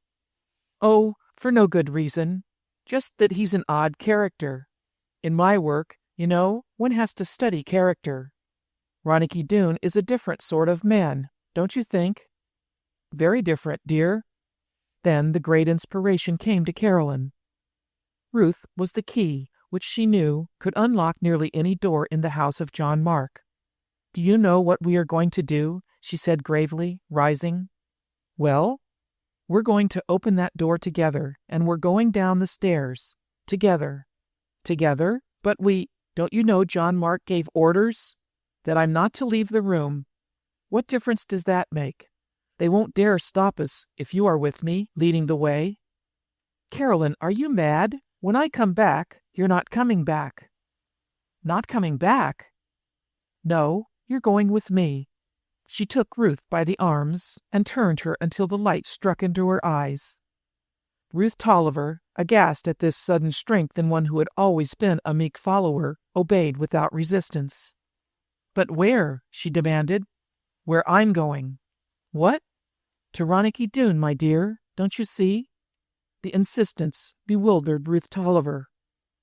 Speaker 1: Oh, for no good reason. Just that he's an odd character. In my work, you know, one has to study character. Ronicky Doone is a different sort of man, don't you think? Very different, dear. Then the great inspiration came to Carolyn. Ruth was the key, which she knew could unlock nearly any door in the house of John Mark. Do you know what we are going to do? She said gravely, rising. Well, we're going to open that door together, and we're going down the stairs. Together. Together? But don't you know John Mark gave orders? That I'm not to leave the room. What difference does that make? They won't dare stop us if you are with me, leading the way. Carolyn, are you mad? When I come back, you're not coming back. Not coming back? No, you're going with me. She took Ruth by the arms and turned her until the light struck into her eyes. Ruth Tolliver, aghast at this sudden strength in one who had always been a meek follower, obeyed without resistance. But where? She demanded. Where I'm going. What? To Ronicky Doone, my dear, don't you see? The insistence bewildered Ruth Tolliver.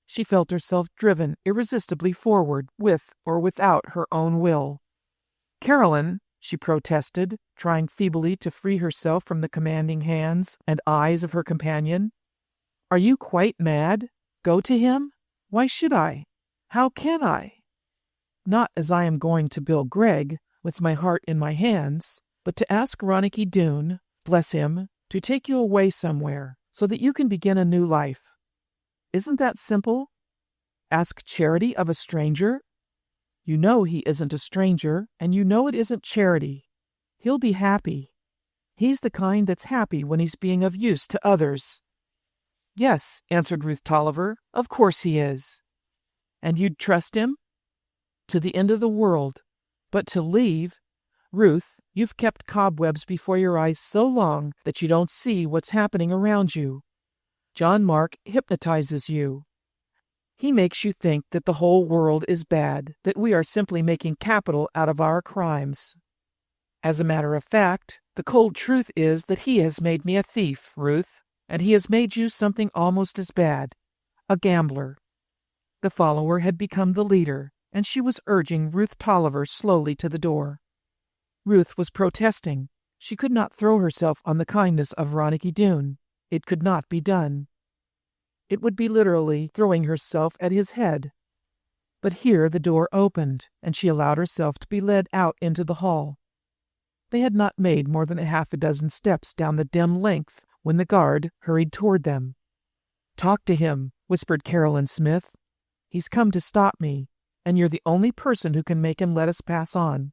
Speaker 1: She felt herself driven irresistibly forward, with or without her own will. Carolyn, she protested, trying feebly to free herself from the commanding hands and eyes of her companion. Are you quite mad? Go to him? Why should I? How can I? Not as I am going to Bill Gregg, with my heart in my hands, but to ask Ronicky Doone, bless him, to take you away somewhere, so that you can begin a new life. Isn't that simple? Ask charity of a stranger? You know he isn't a stranger, and you know it isn't charity. He'll be happy. He's the kind that's happy when he's being of use to others. Yes, answered Ruth Tolliver, of course he is. And you'd trust him? To the end of the world. But to leave? Ruth, you've kept cobwebs before your eyes so long that you don't see what's happening around you. John Mark hypnotizes you. He makes you think that the whole world is bad, that we are simply making capital out of our crimes. As a matter of fact, the cold truth is that he has made me a thief, Ruth, and he has made you something almost as bad, a gambler. The follower had become the leader, and she was urging Ruth Tolliver slowly to the door. Ruth was protesting. She could not throw herself on the kindness of Ronicky Doone. It could not be done. It would be literally throwing herself at his head. But here the door opened, and she allowed herself to be led out into the hall. They had not made more than half a dozen steps down the dim length when the guard hurried toward them. "Talk to him," whispered Carolyn Smith. "He's come to stop me, and you're the only person who can make him let us pass on."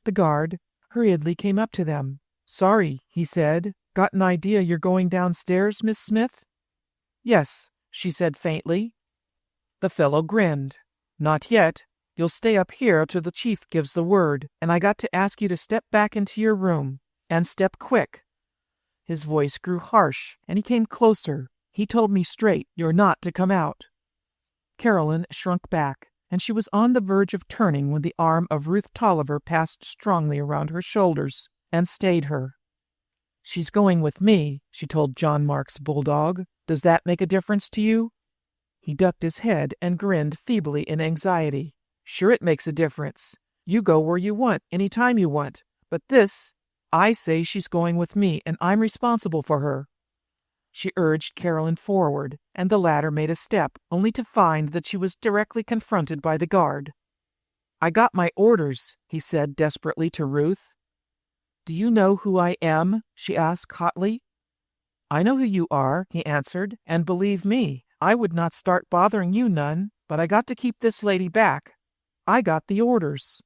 Speaker 1: The guard hurriedly came up to them. "Sorry," he said. "Got an idea you're going downstairs, Miss Smith?" "Yes," she said faintly. The fellow grinned. "Not yet. You'll stay up here till the chief gives the word, and I got to ask you to step back into your room, and step quick." His voice grew harsh, and he came closer. "He told me straight you're not to come out." Carolyn shrunk back, and she was on the verge of turning when the arm of Ruth Tolliver passed strongly around her shoulders and stayed her. "She's going with me," she told John Mark's bulldog. "Does that make a difference to you?" He ducked his head and grinned feebly in anxiety. "Sure it makes a difference. You go where you want, any time you want. But this, I say she's going with me, and I'm responsible for her." She urged Carolyn forward, and the latter made a step, only to find that she was directly confronted by the guard. "I got my orders," he said desperately to Ruth. "Do you know who I am?" she asked hotly. "I know who you are," he answered, "and believe me, I would not start bothering you none, but I got to keep this lady back. I got the orders."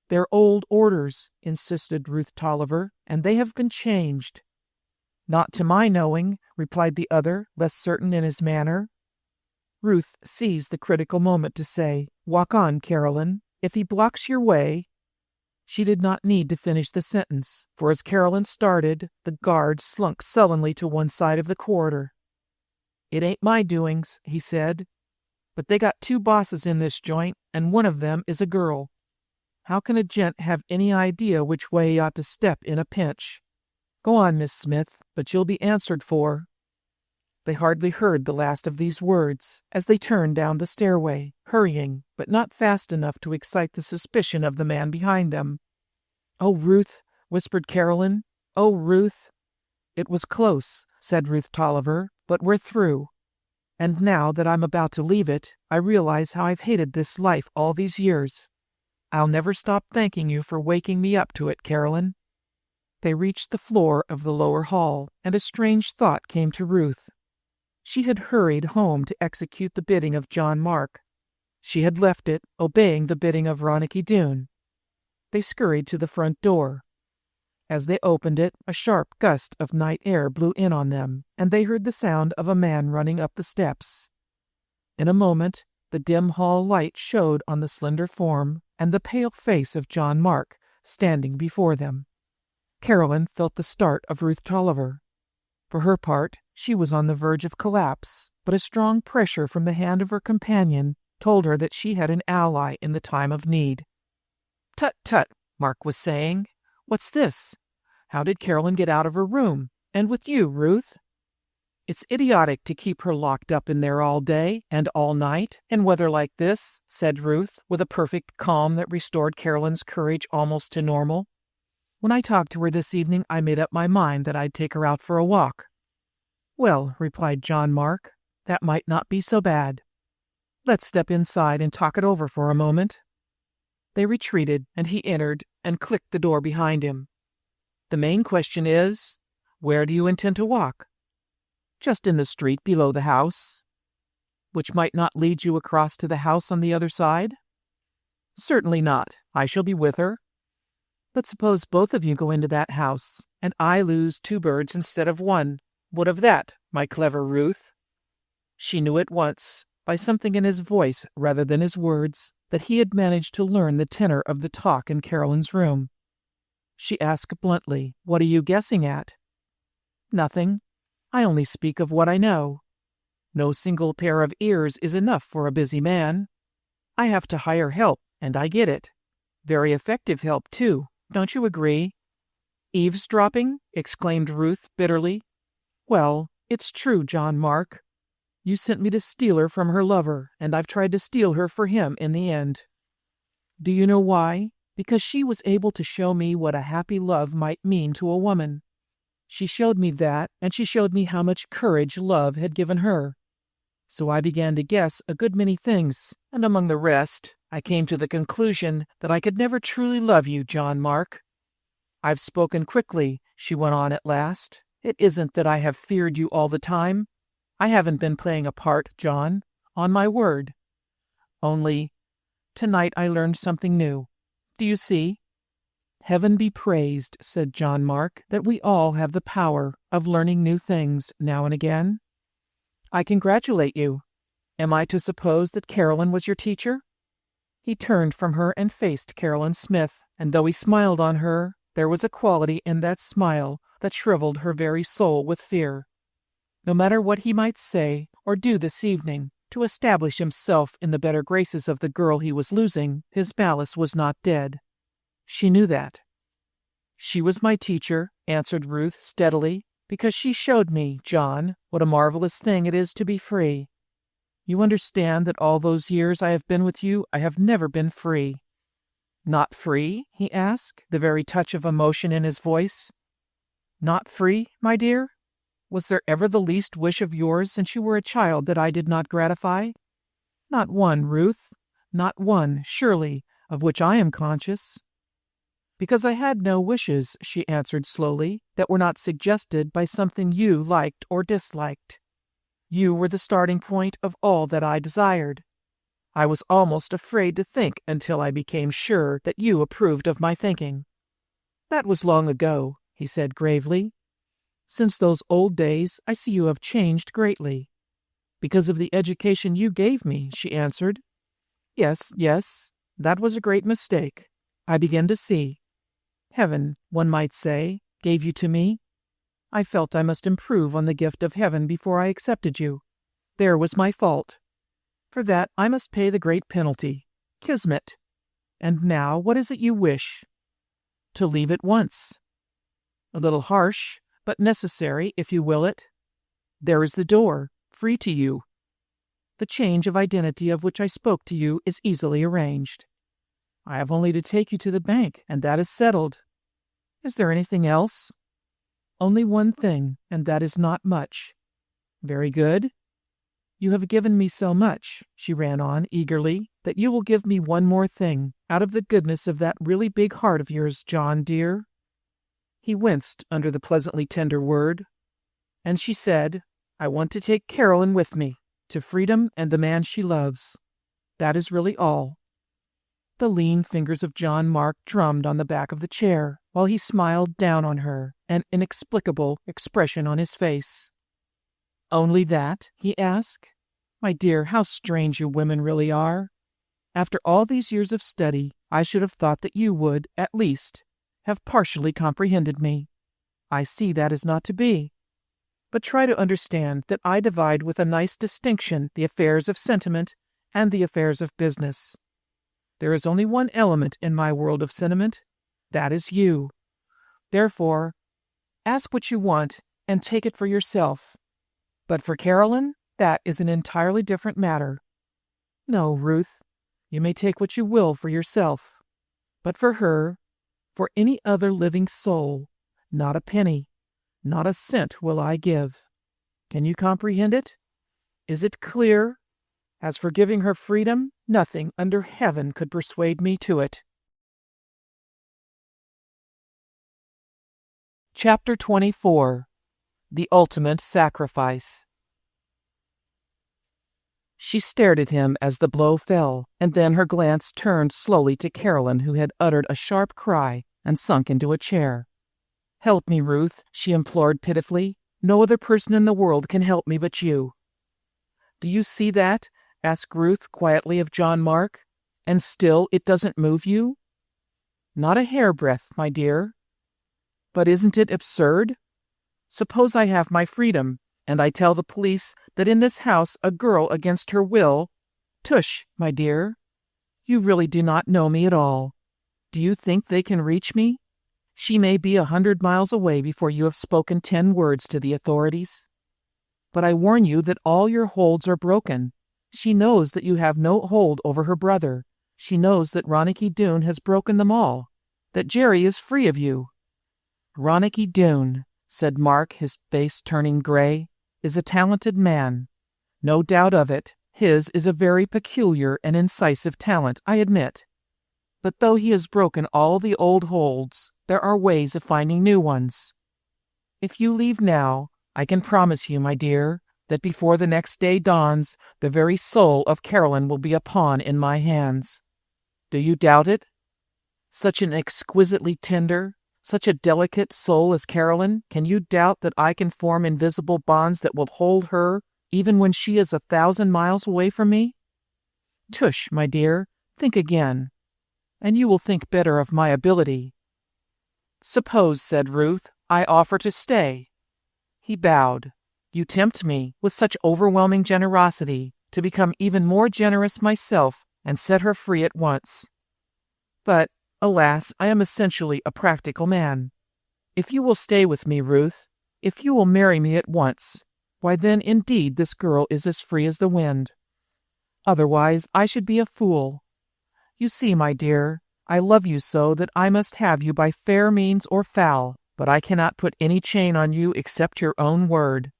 Speaker 1: "They're old orders," insisted Ruth Tolliver, "and they have been changed." "Not to my knowing," replied the other, less certain in his manner. Ruth seized the critical moment to say, "Walk on, Carolyn. If he blocks your way—" She did not need to finish the sentence, for as Carolyn started, the guard slunk sullenly to one side of the corridor. "It ain't my doings," he said, "but they got two bosses in this joint, and one of them is a girl. How can a gent have any idea which way he ought to step in a pinch? Go on, Miss Smith, but you'll be answered for." They hardly heard the last of these words as they turned down the stairway, hurrying, but not fast enough to excite the suspicion of the man behind them. "Oh, Ruth," whispered Carolyn. "Oh, Ruth." "It was close," said Ruth Tolliver, "but we're through. And now that I'm about to leave it, I realize how I've hated this life all these years. I'll never stop thanking you for waking me up to it, Carolyn." They reached the floor of the lower hall, and a strange thought came to Ruth. She had hurried home to execute the bidding of John Mark. She had left it, obeying the bidding of Ronicky Doone. They scurried to the front door. As they opened it, a sharp gust of night air blew in on them, and they heard the sound of a man running up the steps. In a moment, the dim hall light showed on the slender form and the pale face of John Mark standing before them. Carolyn felt the start of Ruth Tolliver. For her part, she was on the verge of collapse, but a strong pressure from the hand of her companion told her that she had an ally in the time of need. "Tut, tut," Mark was saying. "What's this? How did Carolyn get out of her room? And with you, Ruth?" "It's idiotic to keep her locked up in there all day and all night, in weather like this," said Ruth, with a perfect calm that restored Carolyn's courage almost to normal. "When I talked to her this evening, I made up my mind that I'd take her out for a walk." "Well," replied John Mark, "that might not be so bad. Let's step inside and talk it over for a moment." They retreated, and he entered and clicked the door behind him. "The main question is, where do you intend to walk?" "Just in the street below the house." "Which might not lead you across to the house on the other side?" "Certainly not. I shall be with her." "But suppose both of you go into that house, and I lose two birds instead of one. What of that, my clever Ruth?" She knew at once. by something in his voice rather than his words, that he had managed to learn the tenor of the talk in Carolyn's room. She asked bluntly, "What are you guessing at?" "Nothing. I only speak of what I know. No single pair of ears is enough for a busy man. I have to hire help, and I get it. Very effective help, too. Don't you agree?" "Eavesdropping?" exclaimed Ruth bitterly. "Well, it's true, John Mark. You sent me to steal her from her lover, and I've tried to steal her for him in the end. Do you know why? Because she was able to show me what a happy love might mean to a woman. She showed me that, and she showed me how much courage love had given her. So I began to guess a good many things, and among the rest, I came to the conclusion that I could never truly love you, John Mark. I've spoken quickly," she went on at last. "It isn't that I have feared you all the time. I haven't been playing a part, John, on my word. Only, tonight I learned something new. Do you see?" "Heaven be praised," said John Mark, "that we all have the power of learning new things now and again." "I congratulate you. Am I to suppose that Carolyn was your teacher?" He turned from her and faced Carolyn Smith, and though he smiled on her, there was a quality in that smile that shriveled her very soul with fear. No matter what he might say or do this evening to establish himself in the better graces of the girl he was losing, his malice was not dead. She knew that. "She was my teacher," answered Ruth steadily, "because she showed me, John, what a marvelous thing it is to be free. You understand that all those years I have been with you, I have never been free." "Not free?" he asked, the very touch of emotion in his voice. "Not free, my dear? Was there ever the least wish of yours since you were a child that I did not gratify? Not one, Ruth, not one, surely, of which I am conscious." "Because I had no wishes," she answered slowly, "that were not suggested by something you liked or disliked. You were the starting point of all that I desired. I was almost afraid to think until I became sure that you approved of my thinking." "That was long ago," he said gravely. "Since those old days, I see you have changed greatly." "Because of the education you gave me," she answered. Yes, that was a great mistake. I begin to see. Heaven, one might say, gave you to me. I felt I must improve on the gift of heaven before I accepted you. There was my fault. For that I must pay the great penalty. Kismet. And now what is it you wish?" "To leave at once." "A little harsh, but necessary, if you will it. There is the door, free to you. The change of identity of which I spoke to you is easily arranged. I have only to take you to the bank, and that is settled. Is there anything else?" "Only one thing, and that is not much." "Very good. You have given me so much," she ran on eagerly, "that you will give me one more thing, out of the goodness of that really big heart of yours, John, dear." He winced under the pleasantly tender word. "And she said, I want to take Carolyn with me, to freedom and the man she loves. That is really all." The lean fingers of John Mark drummed on the back of the chair, while he smiled down on her, an inexplicable expression on his face. "Only that?" he asked. "My dear, how strange you women really are. After all these years of study, I should have thought that you would, at least, have partially comprehended me. I see that is not to be. But try to understand that I divide with a nice distinction the affairs of sentiment and the affairs of business. There is only one element in my world of sentiment. That is you. Therefore, ask what you want and take it for yourself. But for Carolyn, that is an entirely different matter. No, Ruth, you may take what you will for yourself. But for her, for any other living soul, not a penny, not a cent will I give. Can you comprehend it? Is it clear? As for giving her freedom, nothing under heaven could persuade me to it." Chapter 24. The Ultimate Sacrifice. She stared at him as the blow fell, and then her glance turned slowly to Carolyn, who had uttered a sharp cry and sunk into a chair. "Help me, Ruth," she implored pitifully. "No other person in the world can help me but you. Do you see that? asked Ruth quietly of John Mark. And still it doesn't move you? Not a hairbreadth, my dear. But isn't it absurd? Suppose I have my freedom, and I tell the police that in this house a girl against her will— Tush, my dear. You really do not know me at all. Do you think they can reach me? She may be 100 miles away before you have spoken 10 words to the authorities. But I warn you that all your holds are broken. She knows that you have no hold over her brother. She knows that Ronicky Doone has broken them all, that Jerry is free of you. Ronicky Doone, said Mark, his face turning gray, is a talented man. No doubt of it. His is a very peculiar and incisive talent, I admit. But though he has broken all the old holds, there are ways of finding new ones. If you leave now, I can promise you, my dear, that before the next day dawns, the very soul of Carolyn will be a pawn in my hands. Do you doubt it? Such an exquisitely tender, such a delicate soul as Carolyn, can you doubt that I can form invisible bonds that will hold her, even when she is 1,000 miles away from me? Tush, my dear, think again, and you will think better of my ability. Suppose, said Ruth, I offer to stay. He bowed. You tempt me, with such overwhelming generosity, to become even more generous myself and set her free at once. But, alas, I am essentially a practical man. If you will stay with me, Ruth, if you will marry me at once, why then indeed this girl is as free as the wind. Otherwise I should be a fool. You see, my dear, I love you so that I must have you by fair means or foul, but I cannot put any chain on you except your own word.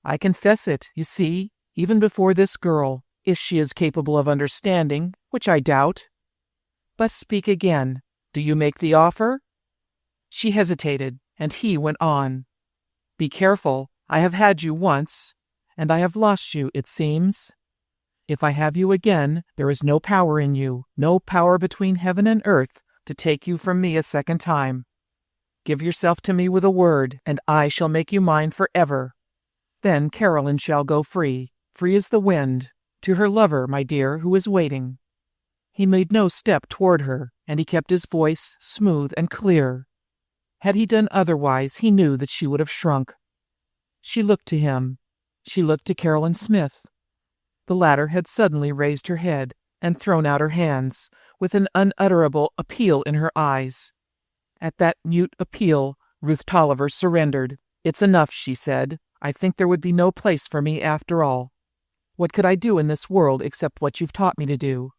Speaker 1: I confess it, you see, even before this girl, if she is capable of understanding, which I doubt. But speak again. Do you make the offer? She hesitated, and he went on. Be careful. I have had you once, and I have lost you, it seems. If I have you again, there is no power in you, no power between heaven and earth, to take you from me a second time. Give yourself to me with a word, and I shall make you mine forever. Then Carolyn shall go free, free as the wind, to her lover, my dear, who is waiting. He made no step toward her, and he kept his voice smooth and clear. Had he done otherwise, he knew that she would have shrunk. She looked to him. She looked to Carolyn Smith. The latter had suddenly raised her head and thrown out her hands, with an unutterable appeal in her eyes. At that mute appeal, Ruth Tolliver surrendered. It's enough, she said. I think there would be no place for me after all. What could I do in this world except what you've taught me to do?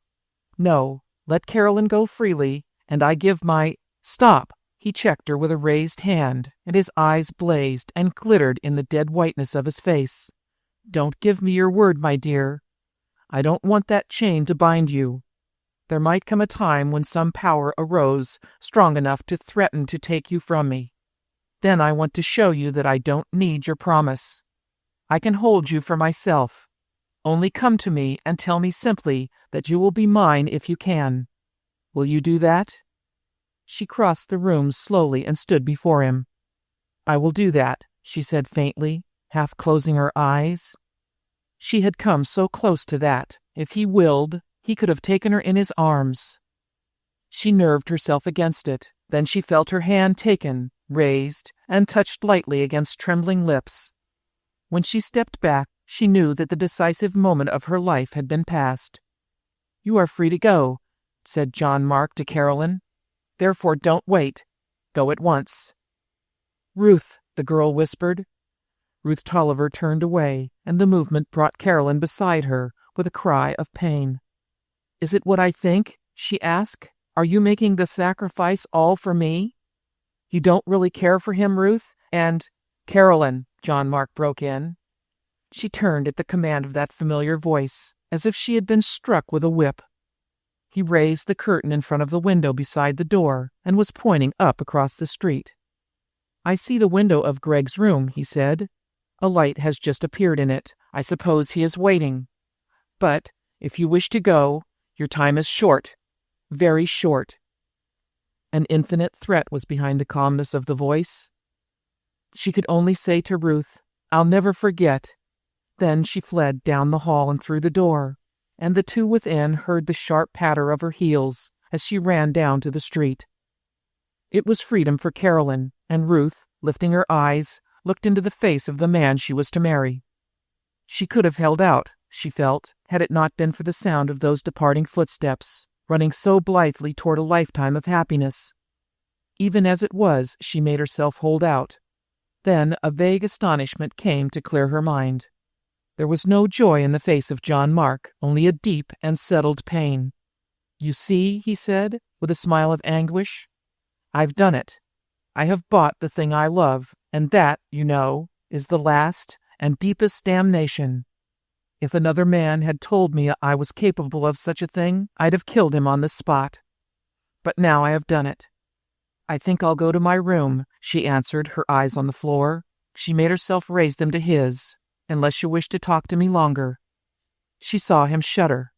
Speaker 1: No, let Carolyn go freely, and I give my— Stop! He checked her with a raised hand, and his eyes blazed and glittered in the dead whiteness of his face. Don't give me your word, my dear. I don't want that chain to bind you. There might come a time when some power arose strong enough to threaten to take you from me. Then I want to show you that I don't need your promise. I can hold you for myself. Only come to me and tell me simply that you will be mine if you can. Will you do that? She crossed the room slowly and stood before him. I will do that, she said faintly, half closing her eyes. She had come so close to that, if he willed, he could have taken her in his arms. She nerved herself against it. Then she felt her hand taken, raised, and touched lightly against trembling lips. When she stepped back, she knew that the decisive moment of her life had been past. You are free to go, said John Mark to Carolyn. Therefore don't wait. Go at once. Ruth, the girl whispered. Ruth Tolliver turned away, and the movement brought Carolyn beside her with a cry of pain. Is it what I think? She asked. Are you making the sacrifice all for me? You don't really care for him, Ruth? And— Carolyn, John Mark broke in. She turned at the command of that familiar voice, as if she had been struck with a whip. He raised the curtain in front of the window beside the door and was pointing up across the street. I see the window of Greg's room, he said. A light has just appeared in it. I suppose he is waiting. But, if you wish to go, your time is short. Very short. An infinite threat was behind the calmness of the voice. She could only say to Ruth, I'll never forget. Then she fled down the hall and through the door. and the two within heard the sharp patter of her heels as she ran down to the street. It was freedom for Carolyn, and Ruth, lifting her eyes, looked into the face of the man she was to marry. She could have held out, she felt, had it not been for the sound of those departing footsteps, running so blithely toward a lifetime of happiness. Even as it was, she made herself hold out. Then a vague astonishment came to clear her mind. There was no joy in the face of John Mark, only a deep and settled pain. "You see," he said, with a smile of anguish, "I've done it. I have bought the thing I love, and that, you know, is the last and deepest damnation. If another man had told me I was capable of such a thing, I'd have killed him on the spot. But now I have done it. I think I'll go to my room," she answered, her eyes on the floor. She made herself raise them to his. "Unless you wish to talk to me longer." She saw him shudder.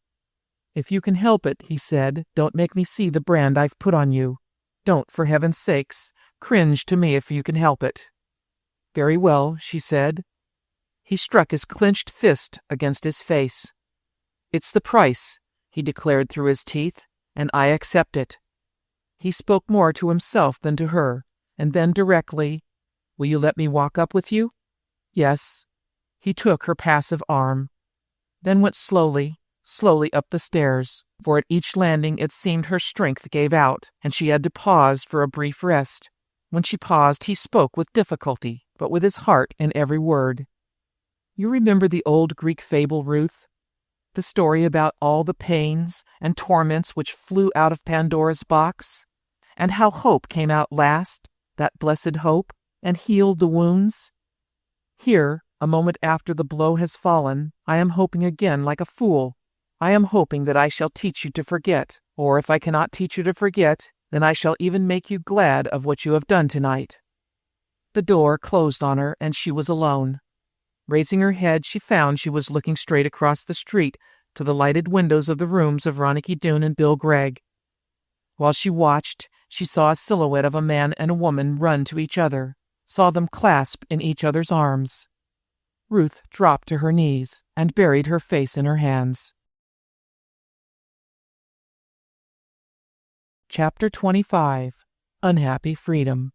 Speaker 1: "If you can help it," he said, "don't make me see the brand I've put on you. Don't, for heaven's sakes, cringe to me if you can help it." "Very well," she said. He struck his clenched fist against his face. "It's the price," he declared through his teeth, "and I accept it." He spoke more to himself than to her, and then directly, "Will you let me walk up with you?" "Yes." He took her passive arm, then went slowly up the stairs, for at each landing it seemed her strength gave out, and she had to pause for a brief rest. When she paused, he spoke with difficulty, but with his heart in every word. "You remember the old Greek fable, Ruth? The story about all the pains and torments which flew out of Pandora's box, and how hope came out last, that blessed hope, and healed the wounds? Here, a moment after the blow has fallen, I am hoping again like a fool. I am hoping that I shall teach you to forget, or if I cannot teach you to forget, then I shall even make you glad of what you have done tonight." The door closed on her, and she was alone. Raising her head, she found she was looking straight across the street to the lighted windows of the rooms of Ronicky Doone and Bill Gregg. While she watched, she saw a silhouette of a man and a woman run to each other, saw them clasp in each other's arms. Ruth dropped to her knees and buried her face in her hands. Chapter 25. Unhappy Freedom.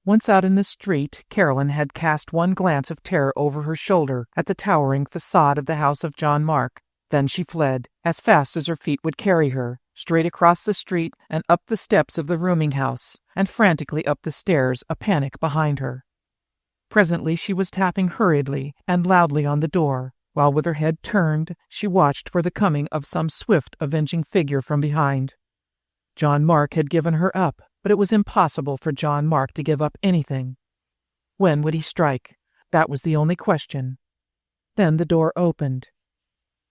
Speaker 1: Once out in the street, Carolyn had cast one glance of terror over her shoulder at the towering facade of the house of John Mark. Then she fled, as fast as her feet would carry her, straight across the street and up the steps of the rooming house, and frantically up the stairs, a panic behind her. Presently she was tapping hurriedly and loudly on the door, while with her head turned, she watched for the coming of some swift, avenging figure from behind. John Mark had given her up, but it was impossible for John Mark to give up anything. When would he strike? That was the only question. Then the door opened.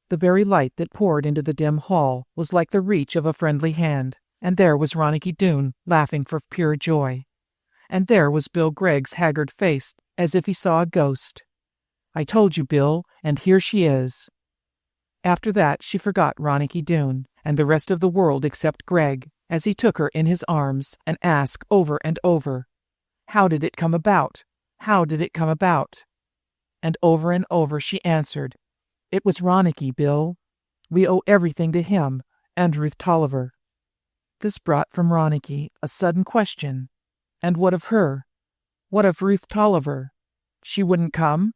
Speaker 1: The very light that poured into the dim hall was like the reach of a friendly hand, and there was Ronicky Doone, laughing for pure joy. And there was Bill Gregg's haggard face, as if he saw a ghost. "I told you, Bill, and here she is." After that she forgot Ronicky Doone and the rest of the world except Gregg, as he took her in his arms and asked over and over, "How did it come about? How did it come about?" And over she answered, "It was Ronicky, Bill. We owe everything to him and Ruth Tolliver." This brought from Ronicky a sudden question. And what of her? What of Ruth Tolliver? She wouldn't come?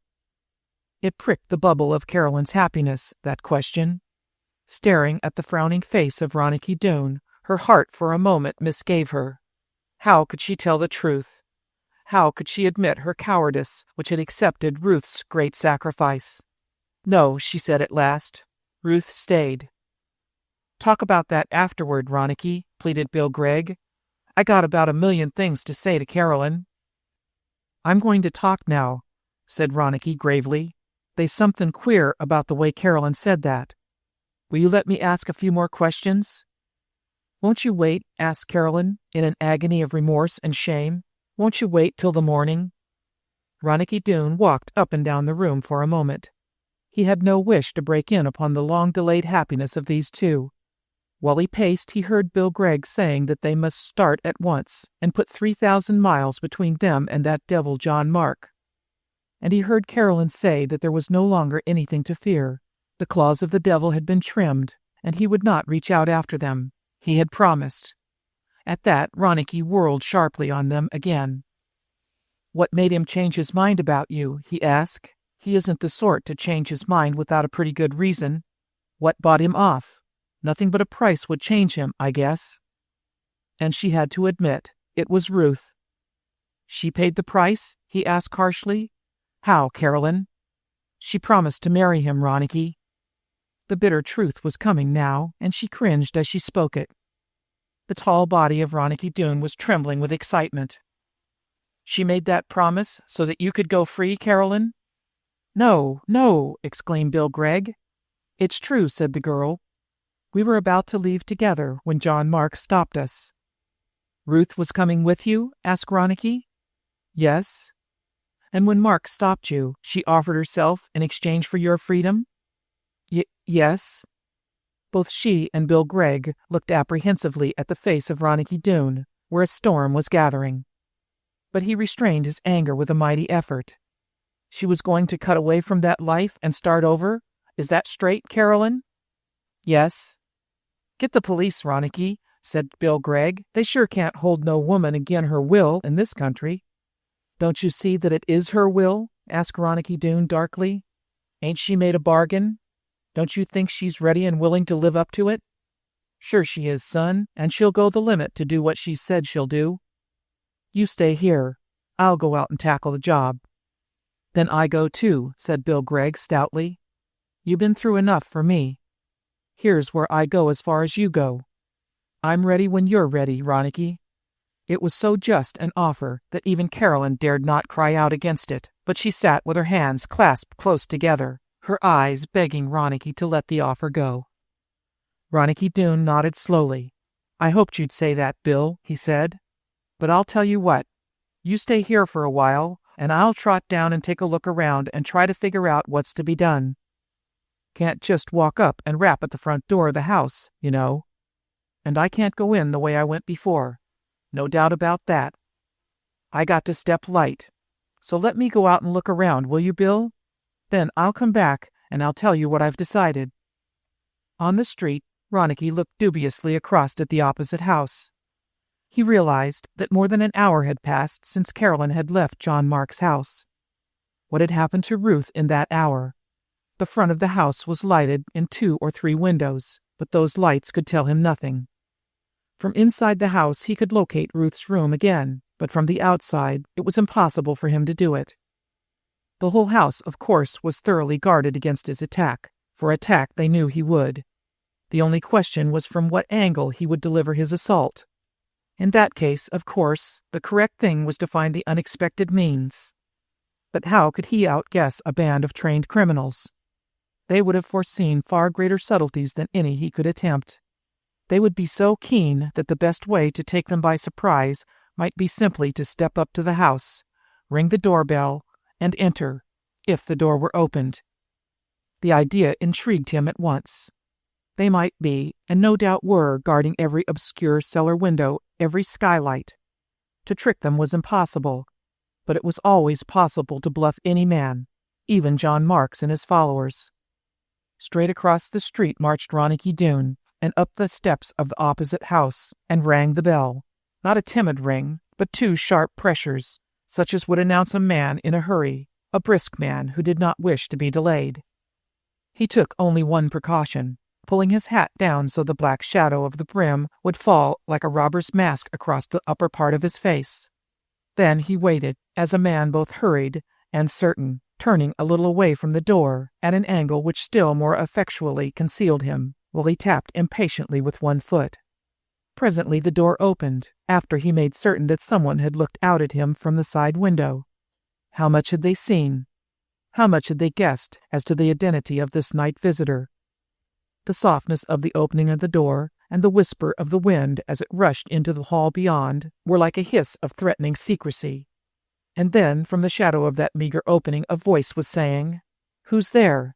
Speaker 1: It pricked the bubble of Carolyn's happiness, that question. Staring at the frowning face of Ronicky Doone, her heart for a moment misgave her. How could she tell the truth? How could she admit her cowardice, which had accepted Ruth's great sacrifice? "No," she said at last. Ruth stayed. "Talk about that afterward, Ronicky," pleaded Bill Gregg. "I got about 1,000,000 things to say to Carolyn." "I'm going to talk now," said Ronicky gravely. "They's something queer about the way Carolyn said that. Will you let me ask a few more questions?" "Won't you wait?" asked Carolyn, in an agony of remorse and shame. "Won't you wait till the morning?" Ronicky Doone walked up and down the room for a moment. He had no wish to break in upon the long-delayed happiness of these two. While he paced, he heard Bill Gregg saying that they must start at once and put 3,000 miles between them and that devil John Mark. and he heard Carolyn say that there was no longer anything to fear. The claws of the devil had been trimmed, and he would not reach out after them. He had promised. At that, Ronicky whirled sharply on them again. "What made him change his mind about you?" he asked. "He isn't the sort to change his mind without a pretty good reason. What bought him off? Nothing but a price would change him, I guess." And she had to admit, it was Ruth. "She paid the price?" he asked harshly. "How, Carolyn?" "She promised to marry him, Ronicky." The bitter truth was coming now, and she cringed as she spoke it. The tall body of Ronicky Doone was trembling with excitement. "She made that promise so that you could go free, Carolyn?" "No, no," exclaimed Bill Gregg. "It's true," said the girl. "We were about to leave together when John Mark stopped us." "Ruth was coming with you?" asked Ronicky. "Yes." "And when Mark stopped you, she offered herself in exchange for your freedom?" Yes." Both she and Bill Gregg looked apprehensively at the face of Ronicky Doone, where a storm was gathering. But he restrained his anger with a mighty effort. "She was going to cut away from that life and start over? Is that straight, Carolyn?" "Yes." "Get the police, Ronicky," said Bill Gregg. "They sure can't hold no woman agin her will in this country." "Don't you see that it is her will?" asked Ronicky Doone darkly. "Ain't she made a bargain? Don't you think she's ready and willing to live up to it?" "Sure she is, son, and she'll go the limit to do what she said she'll do." "You stay here. I'll go out and tackle the job." "Then I go too," said Bill Gregg stoutly. "You've been through enough for me. Here's where I go as far as you go. I'm ready when you're ready, Ronicky." It was so just an offer that even Carolyn dared not cry out against it, but she sat with her hands clasped close together, her eyes begging Ronicky to let the offer go. Ronicky Doone nodded slowly. "I hoped you'd say that, Bill," he said. "But I'll tell you what. You stay here for a while, and I'll trot down and take a look around and try to figure out what's to be done. Can't just walk up and rap at the front door of the house, you know. And I can't go in the way I went before. No doubt about that. I got to step light. So let me go out and look around, will you, Bill? Then I'll come back and I'll tell you what I've decided." On the street, Ronicky looked dubiously across at the opposite house. He realized that more than an hour had passed since Carolyn had left John Mark's house. What had happened to Ruth in that hour? The front of the house was lighted in 2 or 3 windows, but those lights could tell him nothing. From inside the house he could locate Ruth's room again, but from the outside it was impossible for him to do it. The whole house, of course, was thoroughly guarded against his attack, for attack they knew he would. The only question was from what angle he would deliver his assault. In that case, of course, the correct thing was to find the unexpected means. But how could he outguess a band of trained criminals? They would have foreseen far greater subtleties than any he could attempt. They would be so keen that the best way to take them by surprise might be simply to step up to the house, ring the doorbell, and enter, if the door were opened. The idea intrigued him at once. They might be, and no doubt were, guarding every obscure cellar window, every skylight. To trick them was impossible, but it was always possible to bluff any man, even John Marks and his followers. Straight across the street marched Ronicky Doone, and up the steps of the opposite house, and rang the bell. Not a timid ring, but 2 sharp pressures, such as would announce a man in a hurry, a brisk man who did not wish to be delayed. He took only one precaution, pulling his hat down so the black shadow of the brim would fall like a robber's mask across the upper part of his face. Then he waited, as a man both hurried and certain, turning a little away from the door, at an angle which still more effectually concealed him, while he tapped impatiently with one foot. Presently the door opened, after he made certain that someone had looked out at him from the side window. How much had they seen? How much had they guessed as to the identity of this night visitor? The softness of the opening of the door and the whisper of the wind as it rushed into the hall beyond were like a hiss of threatening secrecy. And then, from the shadow of that meager opening, a voice was saying, "Who's there?"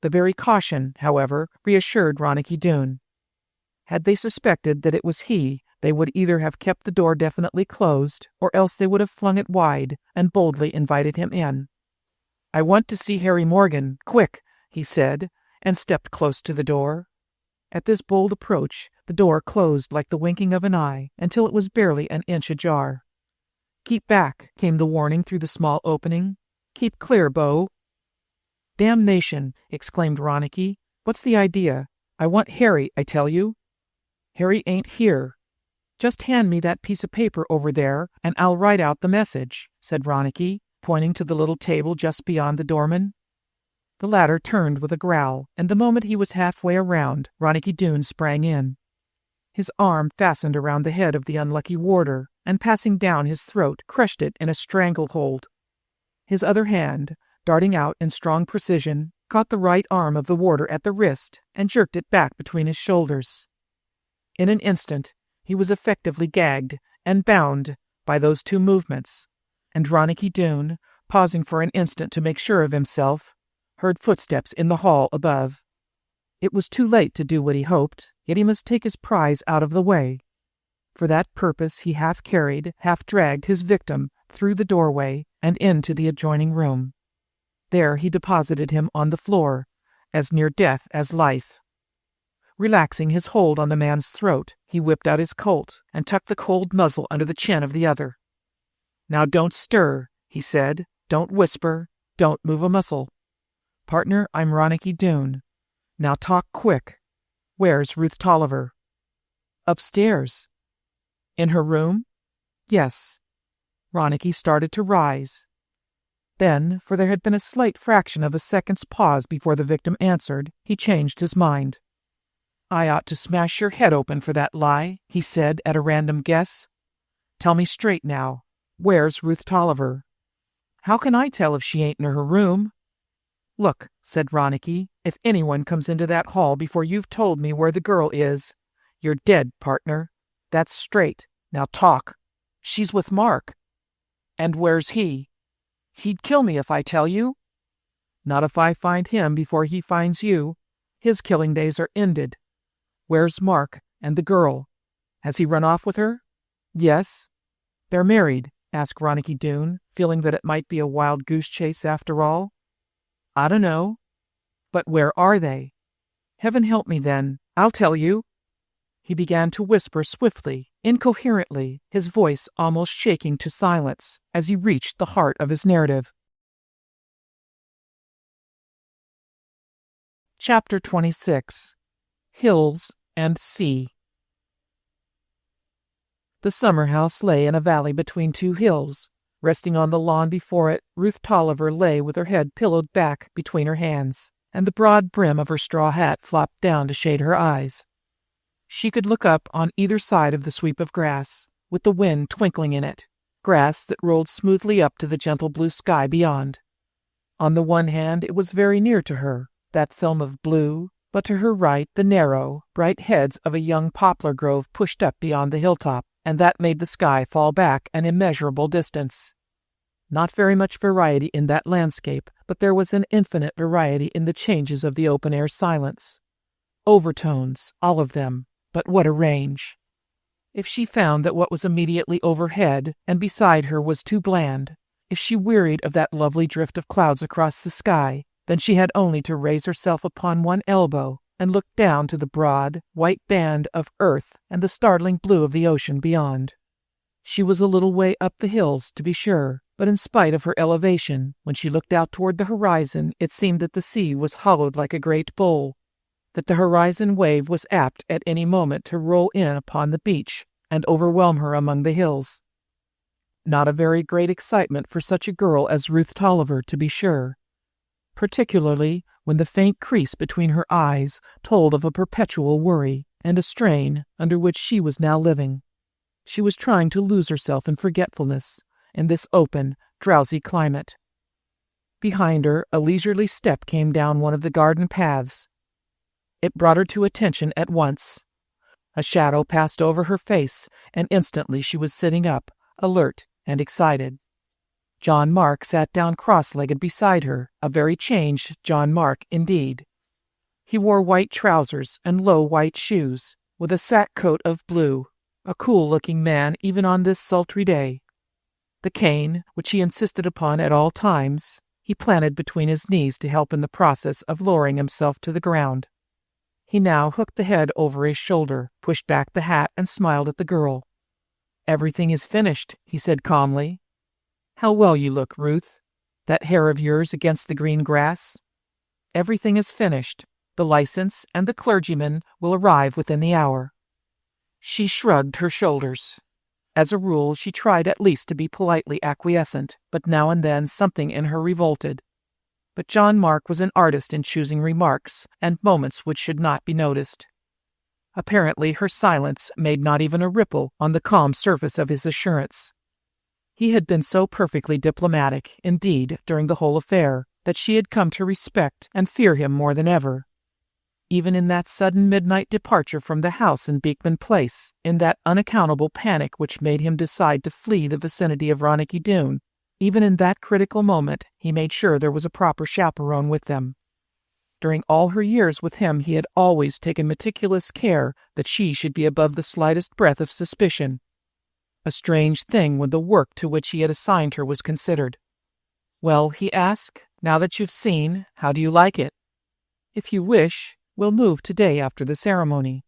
Speaker 1: The very caution, however, reassured Ronicky Doone. Had they suspected that it was he, they would either have kept the door definitely closed, or else they would have flung it wide and boldly invited him in. "I want to see Harry Morgan, quick," he said, and stepped close to the door. At this bold approach, the door closed like the winking of an eye until it was barely an inch ajar. "Keep back," came the warning through the small opening. "Keep clear, Beau." "Damnation!" exclaimed Ronicky. "What's the idea? I want Harry, I tell you." "Harry ain't here." "Just hand me that piece of paper over there, and I'll write out the message," said Ronicky, pointing to the little table just beyond the doorman. The latter turned with a growl, and the moment he was halfway around, Ronicky Doone sprang in. His arm fastened around the head of the unlucky warder, and passing down his throat, crushed it in a stranglehold. His other hand, darting out in strong precision, caught the right arm of the warder at the wrist and jerked it back between his shoulders. In an instant, he was effectively gagged and bound by those two movements, and Ronicky Doone, pausing for an instant to make sure of himself, heard footsteps in the hall above. It was too late to do what he hoped, yet he must take his prize out of the way. For that purpose he half carried, half dragged his victim through the doorway and into the adjoining room. There he deposited him on the floor, as near death as life. Relaxing his hold on the man's throat, he whipped out his Colt and tucked the cold muzzle under the chin of the other. "Now don't stir," he said. "Don't whisper. Don't move a muscle. Partner, I'm Ronicky Doone. Now talk quick. Where's Ruth Tolliver?" "Upstairs." "In her room?" "Yes." Ronicky started to rise. Then, for there had been a slight fraction of a second's pause before the victim answered, he changed his mind. "I ought to smash your head open for that lie," he said at a random guess. "Tell me straight now. Where's Ruth Tolliver?" "How can I tell if she ain't in her room?" "Look," said Ronicky, "if anyone comes into that hall before you've told me where the girl is, you're dead, partner. That's straight. Now talk." "She's with Mark." "And where's he?" "He'd kill me if I tell you." "Not if I find him before he finds you. His killing days are ended. Where's Mark and the girl? Has he run off with her?" "Yes." "They're married?" asked Ronicky Doone, feeling that it might be a wild goose chase after all. "I don't know." "But where are they?" "Heaven help me then. I'll tell you." He began to whisper swiftly, incoherently, his voice almost shaking to silence as he reached the heart of his narrative. Chapter 26. Hills and Sea. The summer house lay in a valley between two hills. Resting on the lawn before it, Ruth Tolliver lay with her head pillowed back between her hands, and the broad brim of her straw hat flopped down to shade her eyes. She could look up on either side of the sweep of grass, with the wind twinkling in it, grass that rolled smoothly up to the gentle blue sky beyond. On the one hand it was very near to her, that film of blue, but to her right the narrow, bright heads of a young poplar grove pushed up beyond the hilltop, and that made the sky fall back an immeasurable distance. Not very much variety in that landscape, but there was an infinite variety in the changes of the open-air silence. Overtones, all of them, but what a range! If she found that what was immediately overhead and beside her was too bland, if she wearied of that lovely drift of clouds across the sky, then she had only to raise herself upon one elbow and look down to the broad, white band of earth and the startling blue of the ocean beyond. She was a little way up the hills, to be sure, but in spite of her elevation, when she looked out toward the horizon, it seemed that the sea was hollowed like a great bowl, that the horizon wave was apt at any moment to roll in upon the beach and overwhelm her among the hills. Not a very great excitement for such a girl as Ruth Tolliver, to be sure, particularly when the faint crease between her eyes told of a perpetual worry and a strain under which she was now living. She was trying to lose herself in forgetfulness in this open, drowsy climate. Behind her, a leisurely step came down one of the garden paths. It brought her to attention at once. A shadow passed over her face, and instantly she was sitting up, alert and excited. John Mark sat down cross-legged beside her, a very changed John Mark indeed. He wore white trousers and low white shoes, with a sack coat of blue, a cool-looking man even on this sultry day. The cane, which he insisted upon at all times, he planted between his knees to help in the process of lowering himself to the ground. He now hooked the head over his shoulder, pushed back the hat, and smiled at the girl. "Everything is finished," he said calmly. "How well you look, Ruth. That hair of yours against the green grass. Everything is finished. The license and the clergyman will arrive within the hour." She shrugged her shoulders. As a rule, she tried at least to be politely acquiescent, but now and then something in her revolted. But John Mark was an artist in choosing remarks and moments which should not be noticed. Apparently, her silence made not even a ripple on the calm surface of his assurance. He had been so perfectly diplomatic, indeed, during the whole affair, that she had come to respect and fear him more than ever. Even in that sudden midnight departure from the house in Beekman Place, in that unaccountable panic which made him decide to flee the vicinity of Ronicky Doone, even in that critical moment, he made sure there was a proper chaperone with them. During all her years with him, he had always taken meticulous care that she should be above the slightest breath of suspicion. A strange thing when the work to which he had assigned her was considered. "Well," he asked, "now that you've seen, how do you like it? If you wish, we'll move today after the ceremony.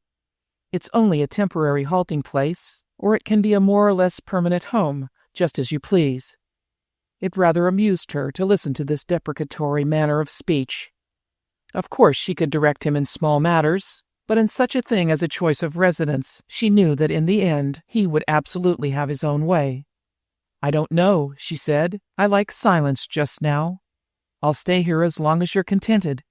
Speaker 1: It's only a temporary halting place, or it can be a more or less permanent home, just as you please." It rather amused her to listen to this deprecatory manner of speech. Of course she could direct him in small matters, but in such a thing as a choice of residence, she knew that in the end he would absolutely have his own way. "I don't know," she said. "I like silence just now. I'll stay here as long as you're contented."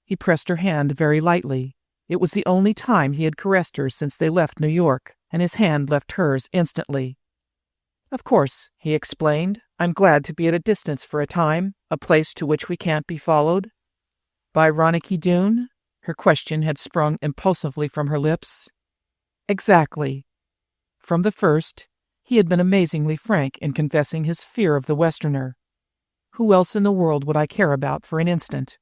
Speaker 1: He pressed her hand very lightly. It was the only time he had caressed her since they left New York, and his hand left hers instantly. "Of course," he explained, "I'm glad to be at a distance for a time, a place to which we can't be followed." "By Ronicky Doone?" Her question had sprung impulsively from her lips. "Exactly." From the first, he had been amazingly frank in confessing his fear of the Westerner. "Who else in the world would I care about for an instant?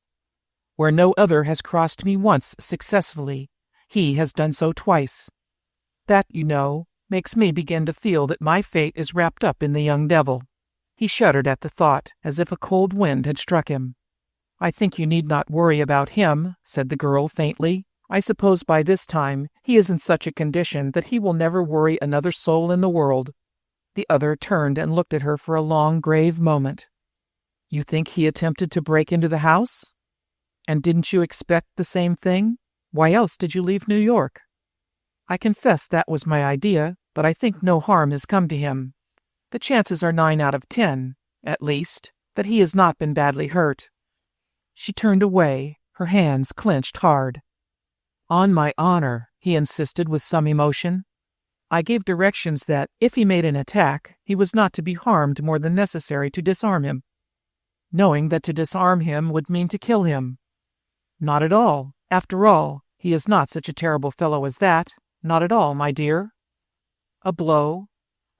Speaker 1: Where no other has crossed me once successfully, he has done so twice. That, you know, makes me begin to feel that my fate is wrapped up in the young devil." He shuddered at the thought, as if a cold wind had struck him. "I think you need not worry about him," said the girl faintly. "I suppose by this time he is in such a condition that he will never worry another soul in the world." The other turned and looked at her for a long, grave moment. "You think he attempted to break into the house? And didn't you expect the same thing? Why else did you leave New York?" "I confess that was my idea, but I think no harm has come to him. The chances are 9 out of 10, at least, that he has not been badly hurt." She turned away, her hands clenched hard. "On my honor," he insisted with some emotion. "I gave directions that, if he made an attack, he was not to be harmed more than necessary to disarm him. Knowing that to disarm him would mean to kill him. Not at all. After all, he is not such a terrible fellow as that. Not at all, my dear. A blow,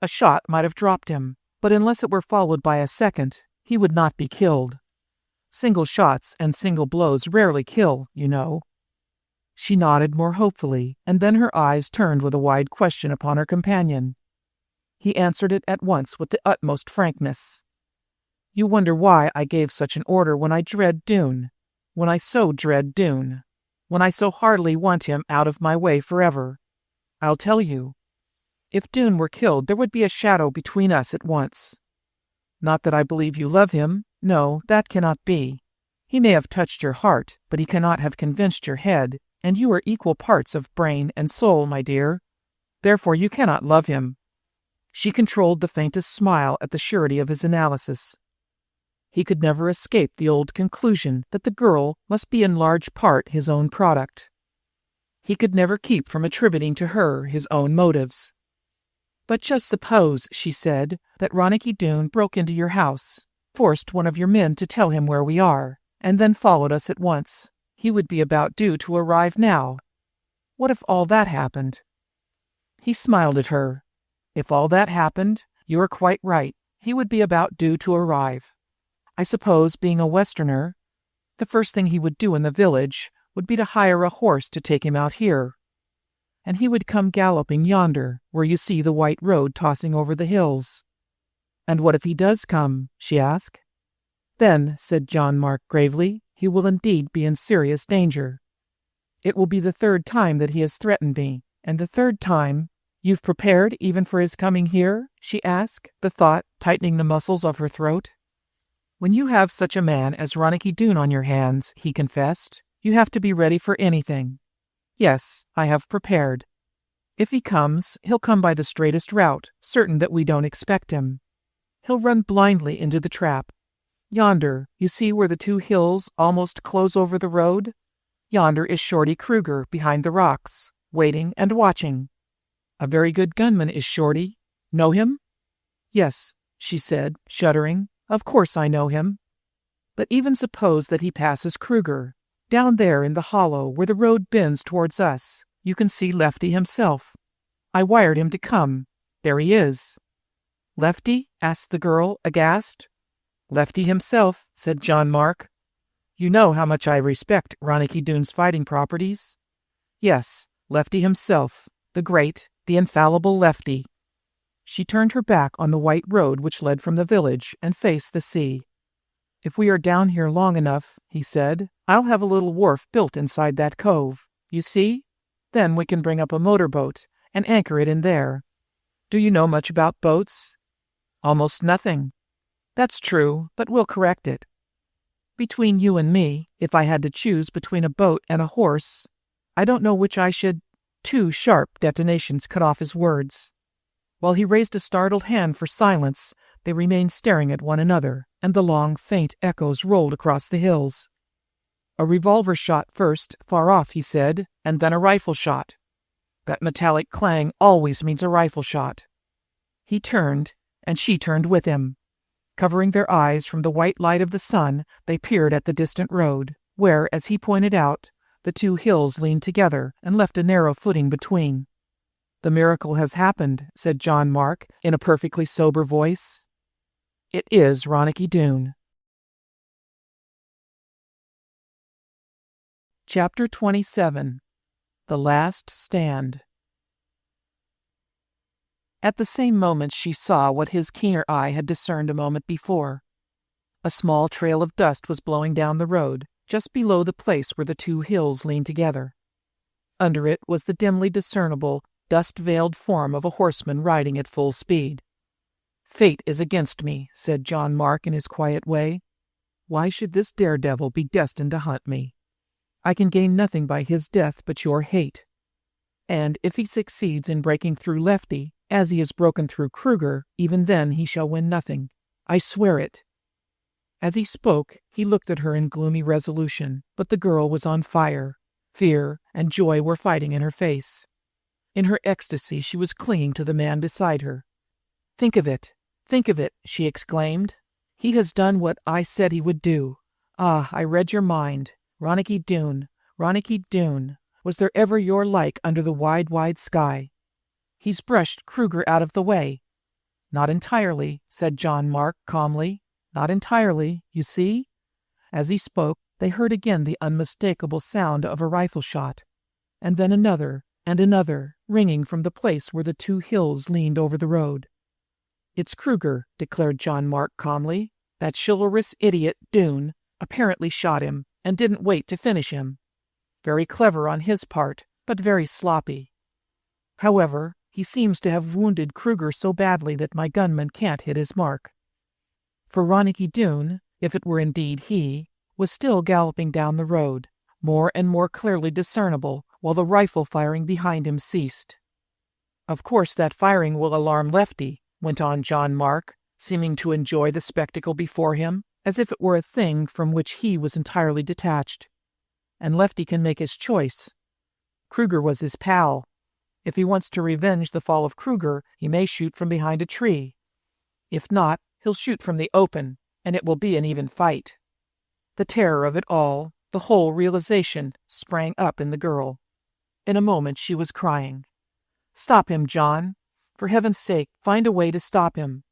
Speaker 1: a shot might have dropped him, but unless it were followed by a second, he would not be killed. Single shots and single blows rarely kill, you know." She nodded more hopefully, and then her eyes turned with a wide question upon her companion. He answered it at once with the utmost frankness. "You wonder why I gave such an order when I dread Doone, when I so dread Doone, when I so heartily want him out of my way forever. I'll tell you. If Doone were killed, there would be a shadow between us at once. Not that I believe you love him. No, that cannot be. He may have touched your heart, but he cannot have convinced your head, and you are equal parts of brain and soul, my dear. Therefore you cannot love him." She controlled the faintest smile at the surety of his analysis. He could never escape the old conclusion that the girl must be in large part his own product. He could never keep from attributing to her his own motives. "But just suppose," she said, "that Ronicky Doone broke into your house, forced one of your men to tell him where we are, and then followed us at once. He would be about due to arrive now. What if all that happened?" He smiled at her. "If all that happened, you are quite right. He would be about due to arrive. I suppose, being a Westerner, the first thing he would do in the village would be to hire a horse to take him out here. And he would come galloping yonder, where you see the white road tossing over the hills." "And what if he does come?" she asked. Then, said John Mark gravely, he will indeed be in serious danger. It will be the third time that he has threatened me, and the third time— You've prepared even for his coming here? She asked, the thought tightening the muscles of her throat. When you have such a man as Ronicky Doone on your hands, he confessed, you have to be ready for anything. Yes, I have prepared. If he comes, he'll come by the straightest route, certain that we don't expect him. He'll run blindly into the trap. Yonder, you see where the two hills almost close over the road? Yonder is Shorty Kruger behind the rocks, waiting and watching. A very good gunman is Shorty. Know him? Yes, she said, shuddering. Of course I know him. But even suppose that he passes Kruger. Down there in the hollow where the road bends towards us, you can see Lefty himself. I wired him to come. There he is. Lefty? Asked the girl, aghast. Lefty himself, said John Mark. You know how much I respect Ronicky Doone's fighting properties? Yes, Lefty himself, the great, the infallible Lefty. She turned her back on the white road which led from the village and faced the sea. If we are down here long enough, he said, I'll have a little wharf built inside that cove. You see? Then we can bring up a motorboat and anchor it in there. Do you know much about boats? Almost nothing. That's true, but we'll correct it. Between you and me, if I had to choose between a boat and a horse, I don't know which I should— Two sharp detonations cut off his words. While he raised a startled hand for silence, they remained staring at one another, and the long, faint echoes rolled across the hills. A revolver shot first, far off, he said, and then a rifle shot. That metallic clang always means a rifle shot. He turned, and she turned with him. Covering their eyes from the white light of the sun, they peered at the distant road, where, as he pointed out, the two hills leaned together and left a narrow footing between. The miracle has happened, said John Mark in a perfectly sober voice. It is Ronicky Doone. Chapter 27. The Last Stand. At the same moment she saw what his keener eye had discerned a moment before. A small trail of dust was blowing down the road, just below the place where the two hills leaned together. Under it was the dimly discernible, dust-veiled form of a horseman riding at full speed. Fate is against me, said John Mark in his quiet way. Why should this daredevil be destined to hunt me? I can gain nothing by his death but your hate. And if he succeeds in breaking through Lefty, as he has broken through Kruger, even then he shall win nothing. I swear it. As he spoke, he looked at her in gloomy resolution, but the girl was on fire. Fear and joy were fighting in her face. In her ecstasy, she was clinging to the man beside her. Think of it, she exclaimed. He has done what I said he would do. Ah, I read your mind. Ronicky Doone, Ronicky Doone. Was there ever your like under the wide, wide sky? He's brushed Kruger out of the way. Not entirely, said John Mark calmly. Not entirely, you see? As he spoke, they heard again the unmistakable sound of a rifle shot, and then another and another, ringing from the place where the two hills leaned over the road. It's Kruger, declared John Mark calmly. That chivalrous idiot, Doone, apparently shot him, and didn't wait to finish him. Very clever on his part, but very sloppy. However, he seems to have wounded Kruger so badly that my gunman can't hit his mark. For Ronicky Doone, if it were indeed he, was still galloping down the road, more and more clearly discernible, while the rifle firing behind him ceased. Of course that firing will alarm Lefty, went on John Mark, seeming to enjoy the spectacle before him, as if it were a thing from which he was entirely detached. And Lefty can make his choice. Kruger was his pal. If he wants to revenge the fall of Kruger, he may shoot from behind a tree. If not, he'll shoot from the open, and it will be an even fight. The terror of it all, the whole realization, sprang up in the girl. In a moment she was crying. Stop him, John. For heaven's sake, find a way to stop him.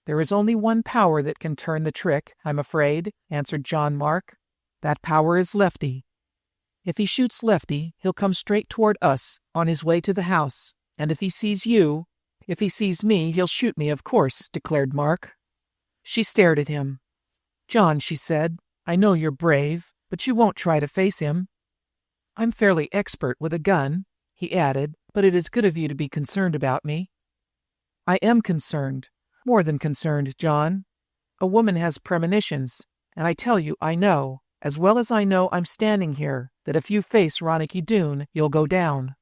Speaker 1: There is only one power that can turn the trick, I'm afraid, answered John Mark. That power is Lefty. If he shoots Lefty, he'll come straight toward us, on his way to the house. And if he sees you— If he sees me, he'll shoot me, of course, declared Mark. She stared at him. "John," she said, "I know you're brave, but you won't try to face him." "I'm fairly expert with a gun," he added, "but it is good of you to be concerned about me." "I am concerned, more than concerned, John. A woman has premonitions, and I tell you I know, as well as I know I'm standing here, that if you face Ronicky Doone, you'll go down."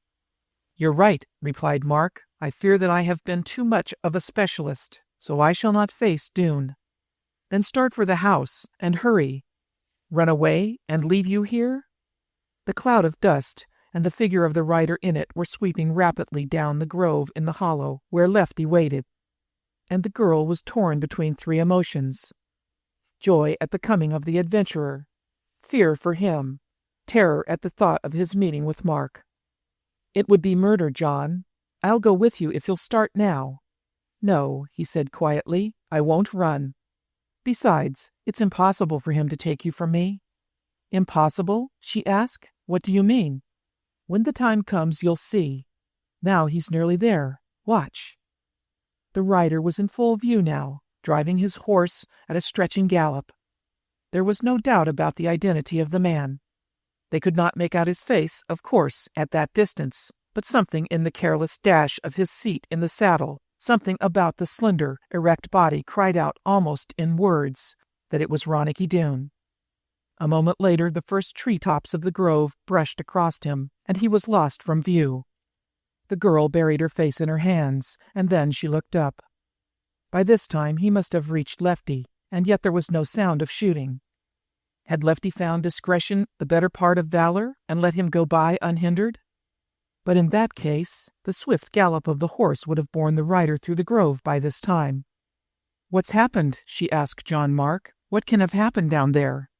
Speaker 1: "You're right," replied Mark. "I fear that I have been too much of a specialist, so I shall not face Doone." "Then start for the house, and hurry." "Run away, and leave you here?" The cloud of dust and the figure of the rider in it were sweeping rapidly down the grove in the hollow where Lefty waited, and the girl was torn between three emotions: joy at the coming of the adventurer, fear for him, terror at the thought of his meeting with Mark. "It would be murder, John. I'll go with you if you'll start now." "No," he said quietly, "I won't run. Besides, it's impossible for him to take you from me." "Impossible?" she asked. "What do you mean?" "When the time comes, you'll see. Now he's nearly there. Watch." The rider was in full view now, driving his horse at a stretching gallop. There was no doubt about the identity of the man. They could not make out his face, of course, at that distance, but something in the careless dash of his seat in the saddle, something about the slender, erect body cried out almost in words that it was Ronicky Doone. A moment later the first tree-tops of the grove brushed across him, and he was lost from view. The girl buried her face in her hands, and then she looked up. By this time he must have reached Lefty, and yet there was no sound of shooting. Had Lefty found discretion the better part of valor, and let him go by unhindered? But in that case, the swift gallop of the horse would have borne the rider through the grove by this time. "What's happened?" she asked John Mark. "What can have happened down there?"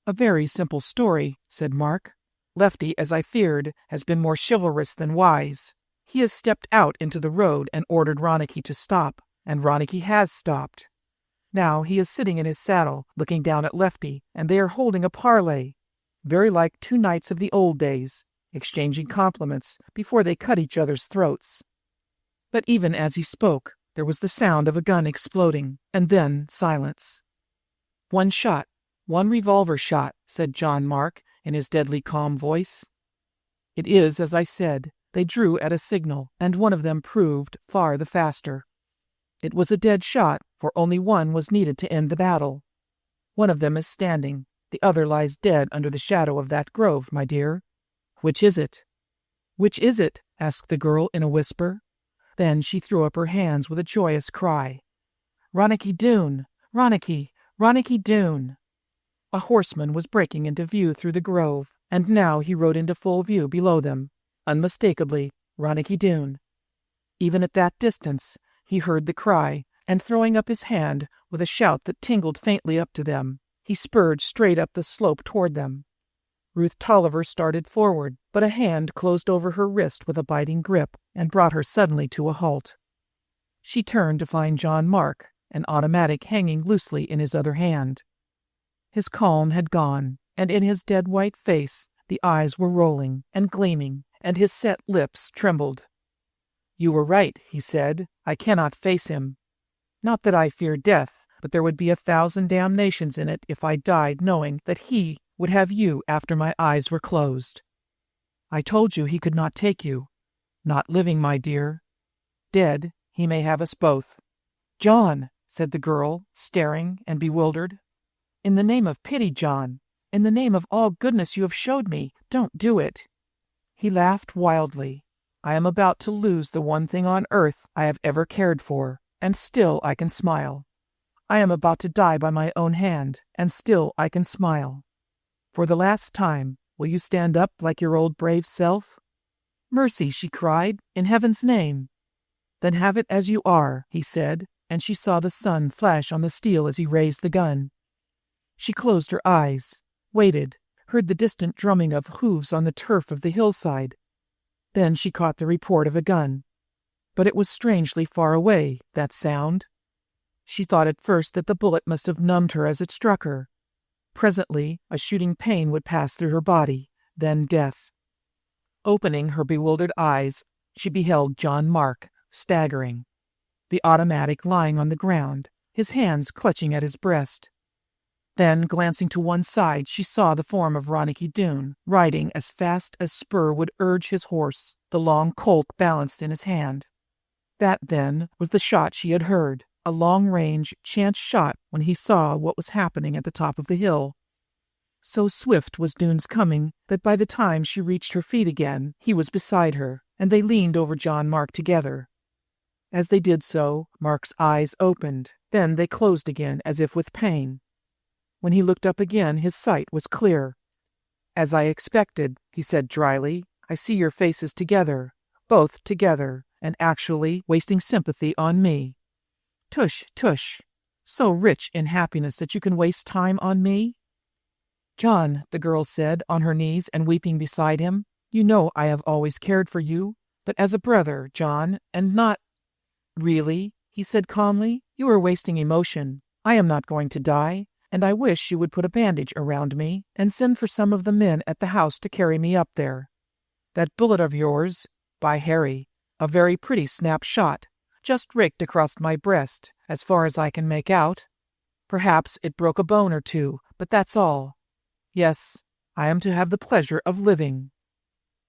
Speaker 1: "A very simple story," said Mark. "Lefty, as I feared, has been more chivalrous than wise. He has stepped out into the road and ordered Ronicky to stop, and Ronicky has stopped. Now he is sitting in his saddle, looking down at Lefty, and they are holding a parley, very like two knights of the old days, exchanging compliments before they cut each other's throats." But even as he spoke, there was the sound of a gun exploding, and then silence. "One shot, one revolver shot," said John Mark in his deadly calm voice. "It is as I said. They drew at a signal, and one of them proved far the faster. It was a dead shot, for only one was needed to end the battle. One of them is standing. The other lies dead under the shadow of that grove, my dear. Which is it?" "Which is it?" asked the girl in a whisper. Then she threw up her hands with a joyous cry. "Ronicky Doone! Ronicky! Ronicky Doone!" A horseman was breaking into view through the grove, and now he rode into full view below them. Unmistakably, Ronicky Doone. Even at that distance, he heard the cry, and throwing up his hand with a shout that tingled faintly up to them, he spurred straight up the slope toward them. Ruth Tolliver started forward, but a hand closed over her wrist with a biting grip and brought her suddenly to a halt. She turned to find John Mark, an automatic hanging loosely in his other hand. His calm had gone, and in his dead white face the eyes were rolling and gleaming, and his set lips trembled. "You were right," he said. "I cannot face him. Not that I fear death, but there would be 1,000 damnations in it if I died knowing that he would have you after my eyes were closed. I told you he could not take you. Not living, my dear. Dead, he may have us both." "John," said the girl, staring and bewildered. "In the name of pity, John, in the name of all goodness you have showed me, don't do it." He laughed wildly. "I am about to lose the one thing on earth I have ever cared for, and still I can smile. I am about to die by my own hand, and still I can smile. For the last time, will you stand up like your old brave self?" "Mercy," she cried, "in heaven's name." "Then have it as you are," he said, and she saw the sun flash on the steel as he raised the gun. She closed her eyes, waited, heard the distant drumming of hooves on the turf of the hillside. Then she caught the report of a gun. But it was strangely far away, that sound. She thought at first that the bullet must have numbed her as it struck her. Presently, a shooting pain would pass through her body, then death. Opening her bewildered eyes, she beheld John Mark, staggering, the automatic lying on the ground, his hands clutching at his breast. Then, glancing to one side, she saw the form of Ronicky Doone, riding as fast as spur would urge his horse, the long Colt balanced in his hand. That, then, was the shot she had heard, a long-range, chance shot when he saw what was happening at the top of the hill. So swift was Doone's coming that by the time she reached her feet again, he was beside her, and they leaned over John Mark together. As they did so, Mark's eyes opened. Then they closed again as if with pain. When he looked up again, his sight was clear. "As I expected," he said dryly. "I see your faces together, both together, and actually wasting sympathy on me. Tush, tush, so rich in happiness that you can waste time on me?" "John," the girl said, on her knees and weeping beside him, "you know I have always cared for you, but as a brother, John, and not—" "Really," he said calmly, "you are wasting emotion. I am not going to die, and I wish you would put a bandage around me and send for some of the men at the house to carry me up there. That bullet of yours, by Harry, a very pretty snap shot, just raked across my breast, as far as I can make out. Perhaps it broke a bone or two, but that's all. Yes, I am to have the pleasure of living."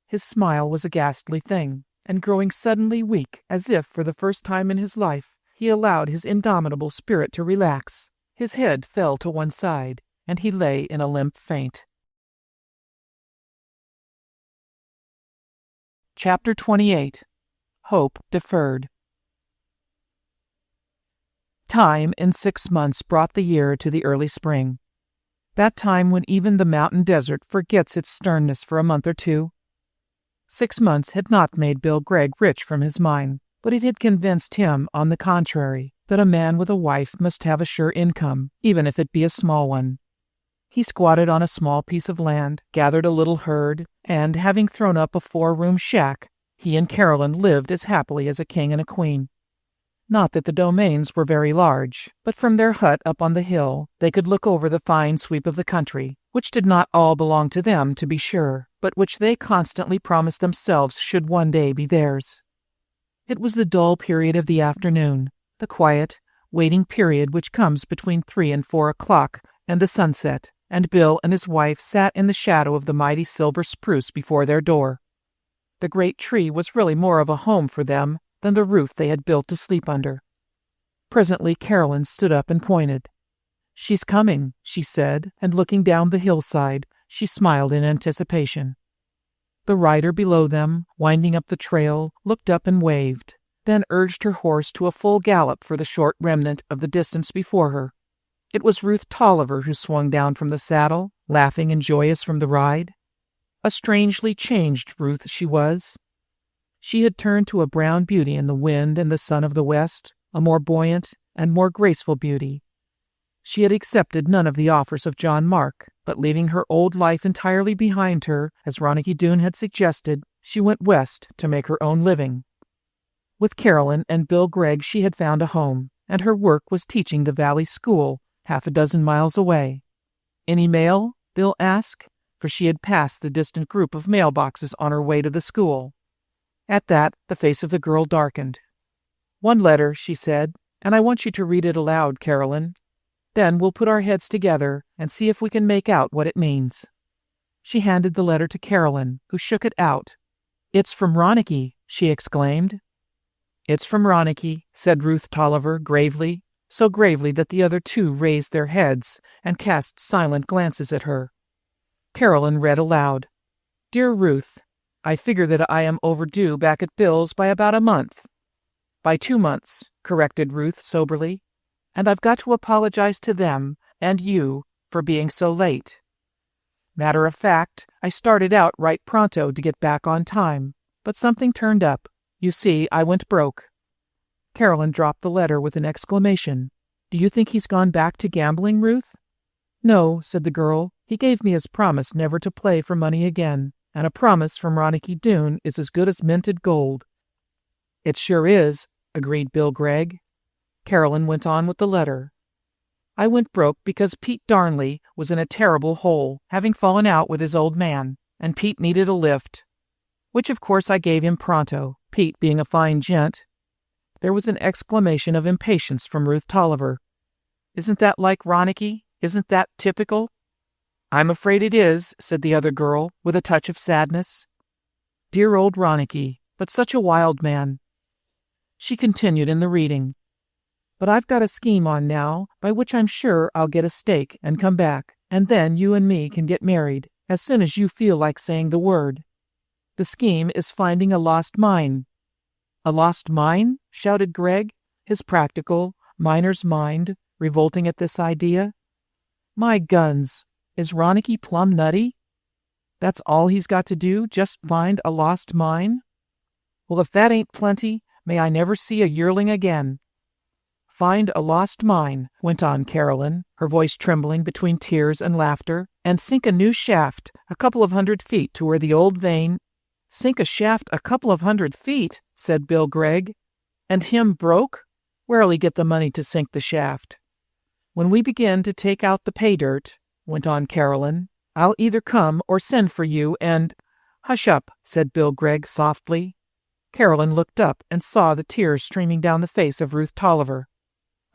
Speaker 1: His smile was a ghastly thing, and growing suddenly weak, as if for the first time in his life he allowed his indomitable spirit to relax. His head fell to one side, and he lay in a limp faint. Chapter 28. Hope Deferred. Time in 6 months brought the year to the early spring. That time when even the mountain desert forgets its sternness for a month or two. 6 months had not made Bill Gregg rich from his mine, but it had convinced him, on the contrary, that a man with a wife must have a sure income, even if it be a small one. He squatted on a small piece of land, gathered a little herd, and, having thrown up a 4-room shack, he and Carolyn lived as happily as a king and a queen. Not that the domains were very large, but from their hut up on the hill they could look over the fine sweep of the country, which did not all belong to them, to be sure, but which they constantly promised themselves should one day be theirs. It was the dull period of the afternoon, the quiet, waiting period which comes between 3 and 4 o'clock and the sunset, and Bill and his wife sat in the shadow of the mighty silver spruce before their door. The great tree was really more of a home for them than the roof they had built to sleep under. Presently Carolyn stood up and pointed. "She's coming," she said, and looking down the hillside, she smiled in anticipation. The rider below them, winding up the trail, looked up and waved, then urged her horse to a full gallop for the short remnant of the distance before her. It was Ruth Tolliver who swung down from the saddle, laughing and joyous from the ride. A strangely changed Ruth she was. She had turned to a brown beauty in the wind and the sun of the west, a more buoyant and more graceful beauty. She had accepted none of the offers of John Mark, but leaving her old life entirely behind her, as Ronicky Doone had suggested, she went west to make her own living. With Carolyn and Bill Gregg she had found a home, and her work was teaching the Valley School, 6 miles away. "Any mail?" Bill asked, for she had passed the distant group of mailboxes on her way to the school. At that, the face of the girl darkened. "One letter," she said, "and I want you to read it aloud, Carolyn. Then we'll put our heads together and see if we can make out what it means." She handed the letter to Carolyn, who shook it out. "It's from Ronicky," she exclaimed. "It's from Ronicky," said Ruth Tolliver gravely, so gravely that the other two raised their heads and cast silent glances at her. Carolyn read aloud. "Dear Ruth, I figure that I am overdue back at Bill's by about a month." "By 2 months," corrected Ruth soberly. "And I've got to apologize to them and you for being so late. Matter of fact, I started out right pronto to get back on time, but something turned up. You see, I went broke." Carolyn dropped the letter with an exclamation. "Do you think he's gone back to gambling, Ruth?" "No," said the girl. "He gave me his promise never to play for money again, and a promise from Ronicky Doone is as good as minted gold." "It sure is," agreed Bill Gregg. Carolyn went on with the letter. "I went broke because Pete Darnley was in a terrible hole, having fallen out with his old man, and Pete needed a lift. Which of course I gave him pronto, Pete being a fine gent." There was an exclamation of impatience from Ruth Tolliver. "Isn't that like Ronicky?" Isn't that typical?" "I'm afraid it is," said the other girl, with a touch of sadness. "Dear old Ronicky, but such a wild man." She continued in the reading. "But I've got a scheme on now, by which I'm sure I'll get a stake and come back, and then you and me can get married, as soon as you feel like saying the word. The scheme is finding a lost mine." "A lost mine?" shouted Greg, his practical, miner's mind revolting at this idea. "My guns, is Ronicky plumb nutty? That's all he's got to do, just find a lost mine? Well, if that ain't plenty, may I never see a yearling again." "Find a lost mine," went on Carolyn, her voice trembling between tears and laughter, "and sink a new shaft a couple of 100 feet to where the old vein—" "Sink a shaft a couple of 100 feet," said Bill Gregg. "And him broke? Where'll he get the money to sink the shaft?" "When we begin to take out the pay dirt," went on Carolyn, "I'll either come or send for you and—" "Hush up," said Bill Gregg softly. Carolyn looked up and saw the tears streaming down the face of Ruth Tolliver.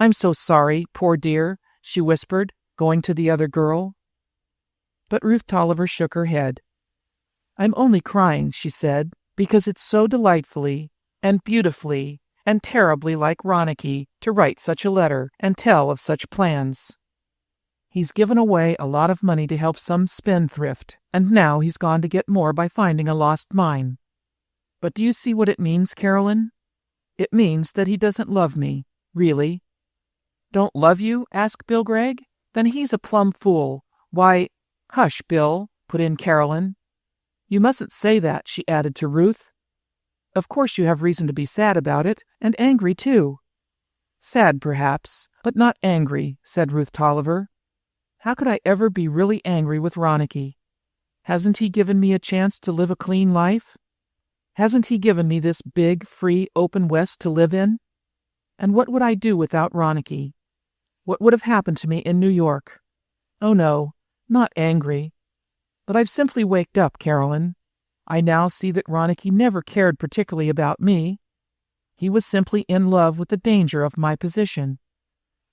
Speaker 1: "I'm so sorry, poor dear," she whispered, going to the other girl. But Ruth Tolliver shook her head. "I'm only crying," she said, "because it's so delightfully and beautifully and terribly like Ronicky to write such a letter and tell of such plans. He's given away a lot of money to help some spendthrift, and now he's gone to get more by finding a lost mine. But do you see what it means, Carolyn? It means that he doesn't love me, really." "Don't love you?" asked Bill Gregg. "Then he's a plumb fool. Why—" "Hush, Bill," put in Carolyn. "You mustn't say that," she added to Ruth. "Of course you have reason to be sad about it, and angry too." "Sad, perhaps, but not angry," said Ruth Tolliver. "How could I ever be really angry with Ronicky? Hasn't he given me a chance to live a clean life? Hasn't he given me this big, free, open West to live in? And what would I do without Ronicky? What would have happened to me in New York? Oh no, not angry. But I've simply waked up, Carolyn. I now see that Ronicky never cared particularly about me. He was simply in love with the danger of my position.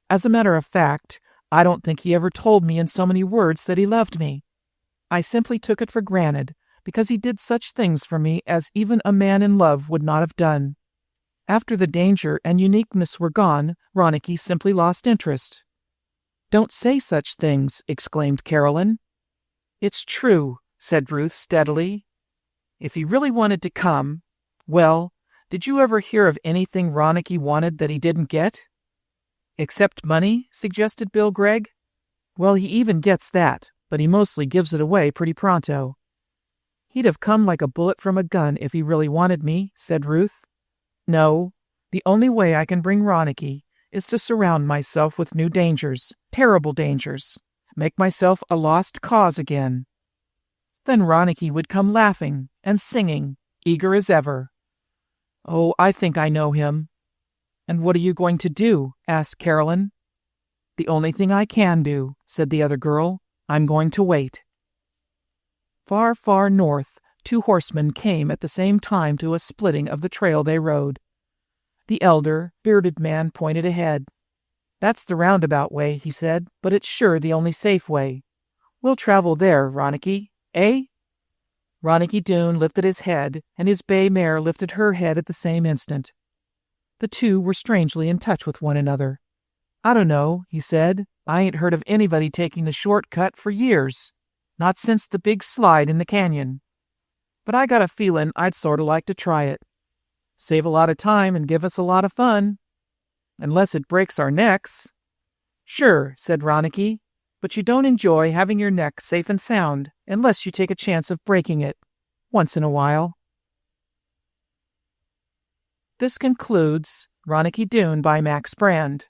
Speaker 1: As a matter of fact, I don't think he ever told me in so many words that he loved me. I simply took it for granted, because he did such things for me as even a man in love would not have done. After the danger and uniqueness were gone, Ronicky simply lost interest." "Don't say such things," exclaimed Carolyn. "It's true," said Ruth steadily. "If he really wanted to come, well, did you ever hear of anything Ronicky wanted that he didn't get?" "Except money?" suggested Bill Gregg. "Well, he even gets that, but he mostly gives it away pretty pronto." "He'd have come like a bullet from a gun if he really wanted me," said Ruth. "No, the only way I can bring Ronicky is to surround myself with new dangers, terrible dangers, make myself a lost cause again. Then Ronicky would come laughing and singing, eager as ever. Oh, I think I know him." "And what are you going to do?" asked Carolyn. "The only thing I can do," said the other girl. "I'm going to wait." Far, far north, 2 horsemen came at the same time to a splitting of the trail they rode. The elder, bearded man pointed ahead. "That's the roundabout way," he said, "but it's sure the only safe way. We'll travel there, Ronicky, eh?" Ronicky Doone lifted his head, and his bay mare lifted her head at the same instant. The two were strangely in touch with one another. "I don't know," he said. "I ain't heard of anybody taking the shortcut for years. Not since the big slide in the canyon. But I got a feelin' I'd sorta like to try it. Save a lot of time and give us a lot of fun. Unless it breaks our necks." "Sure," said Ronicky, "but you don't enjoy having your neck safe and sound unless you take a chance of breaking it, once in a while." This concludes Ronicky Doone by Max Brand.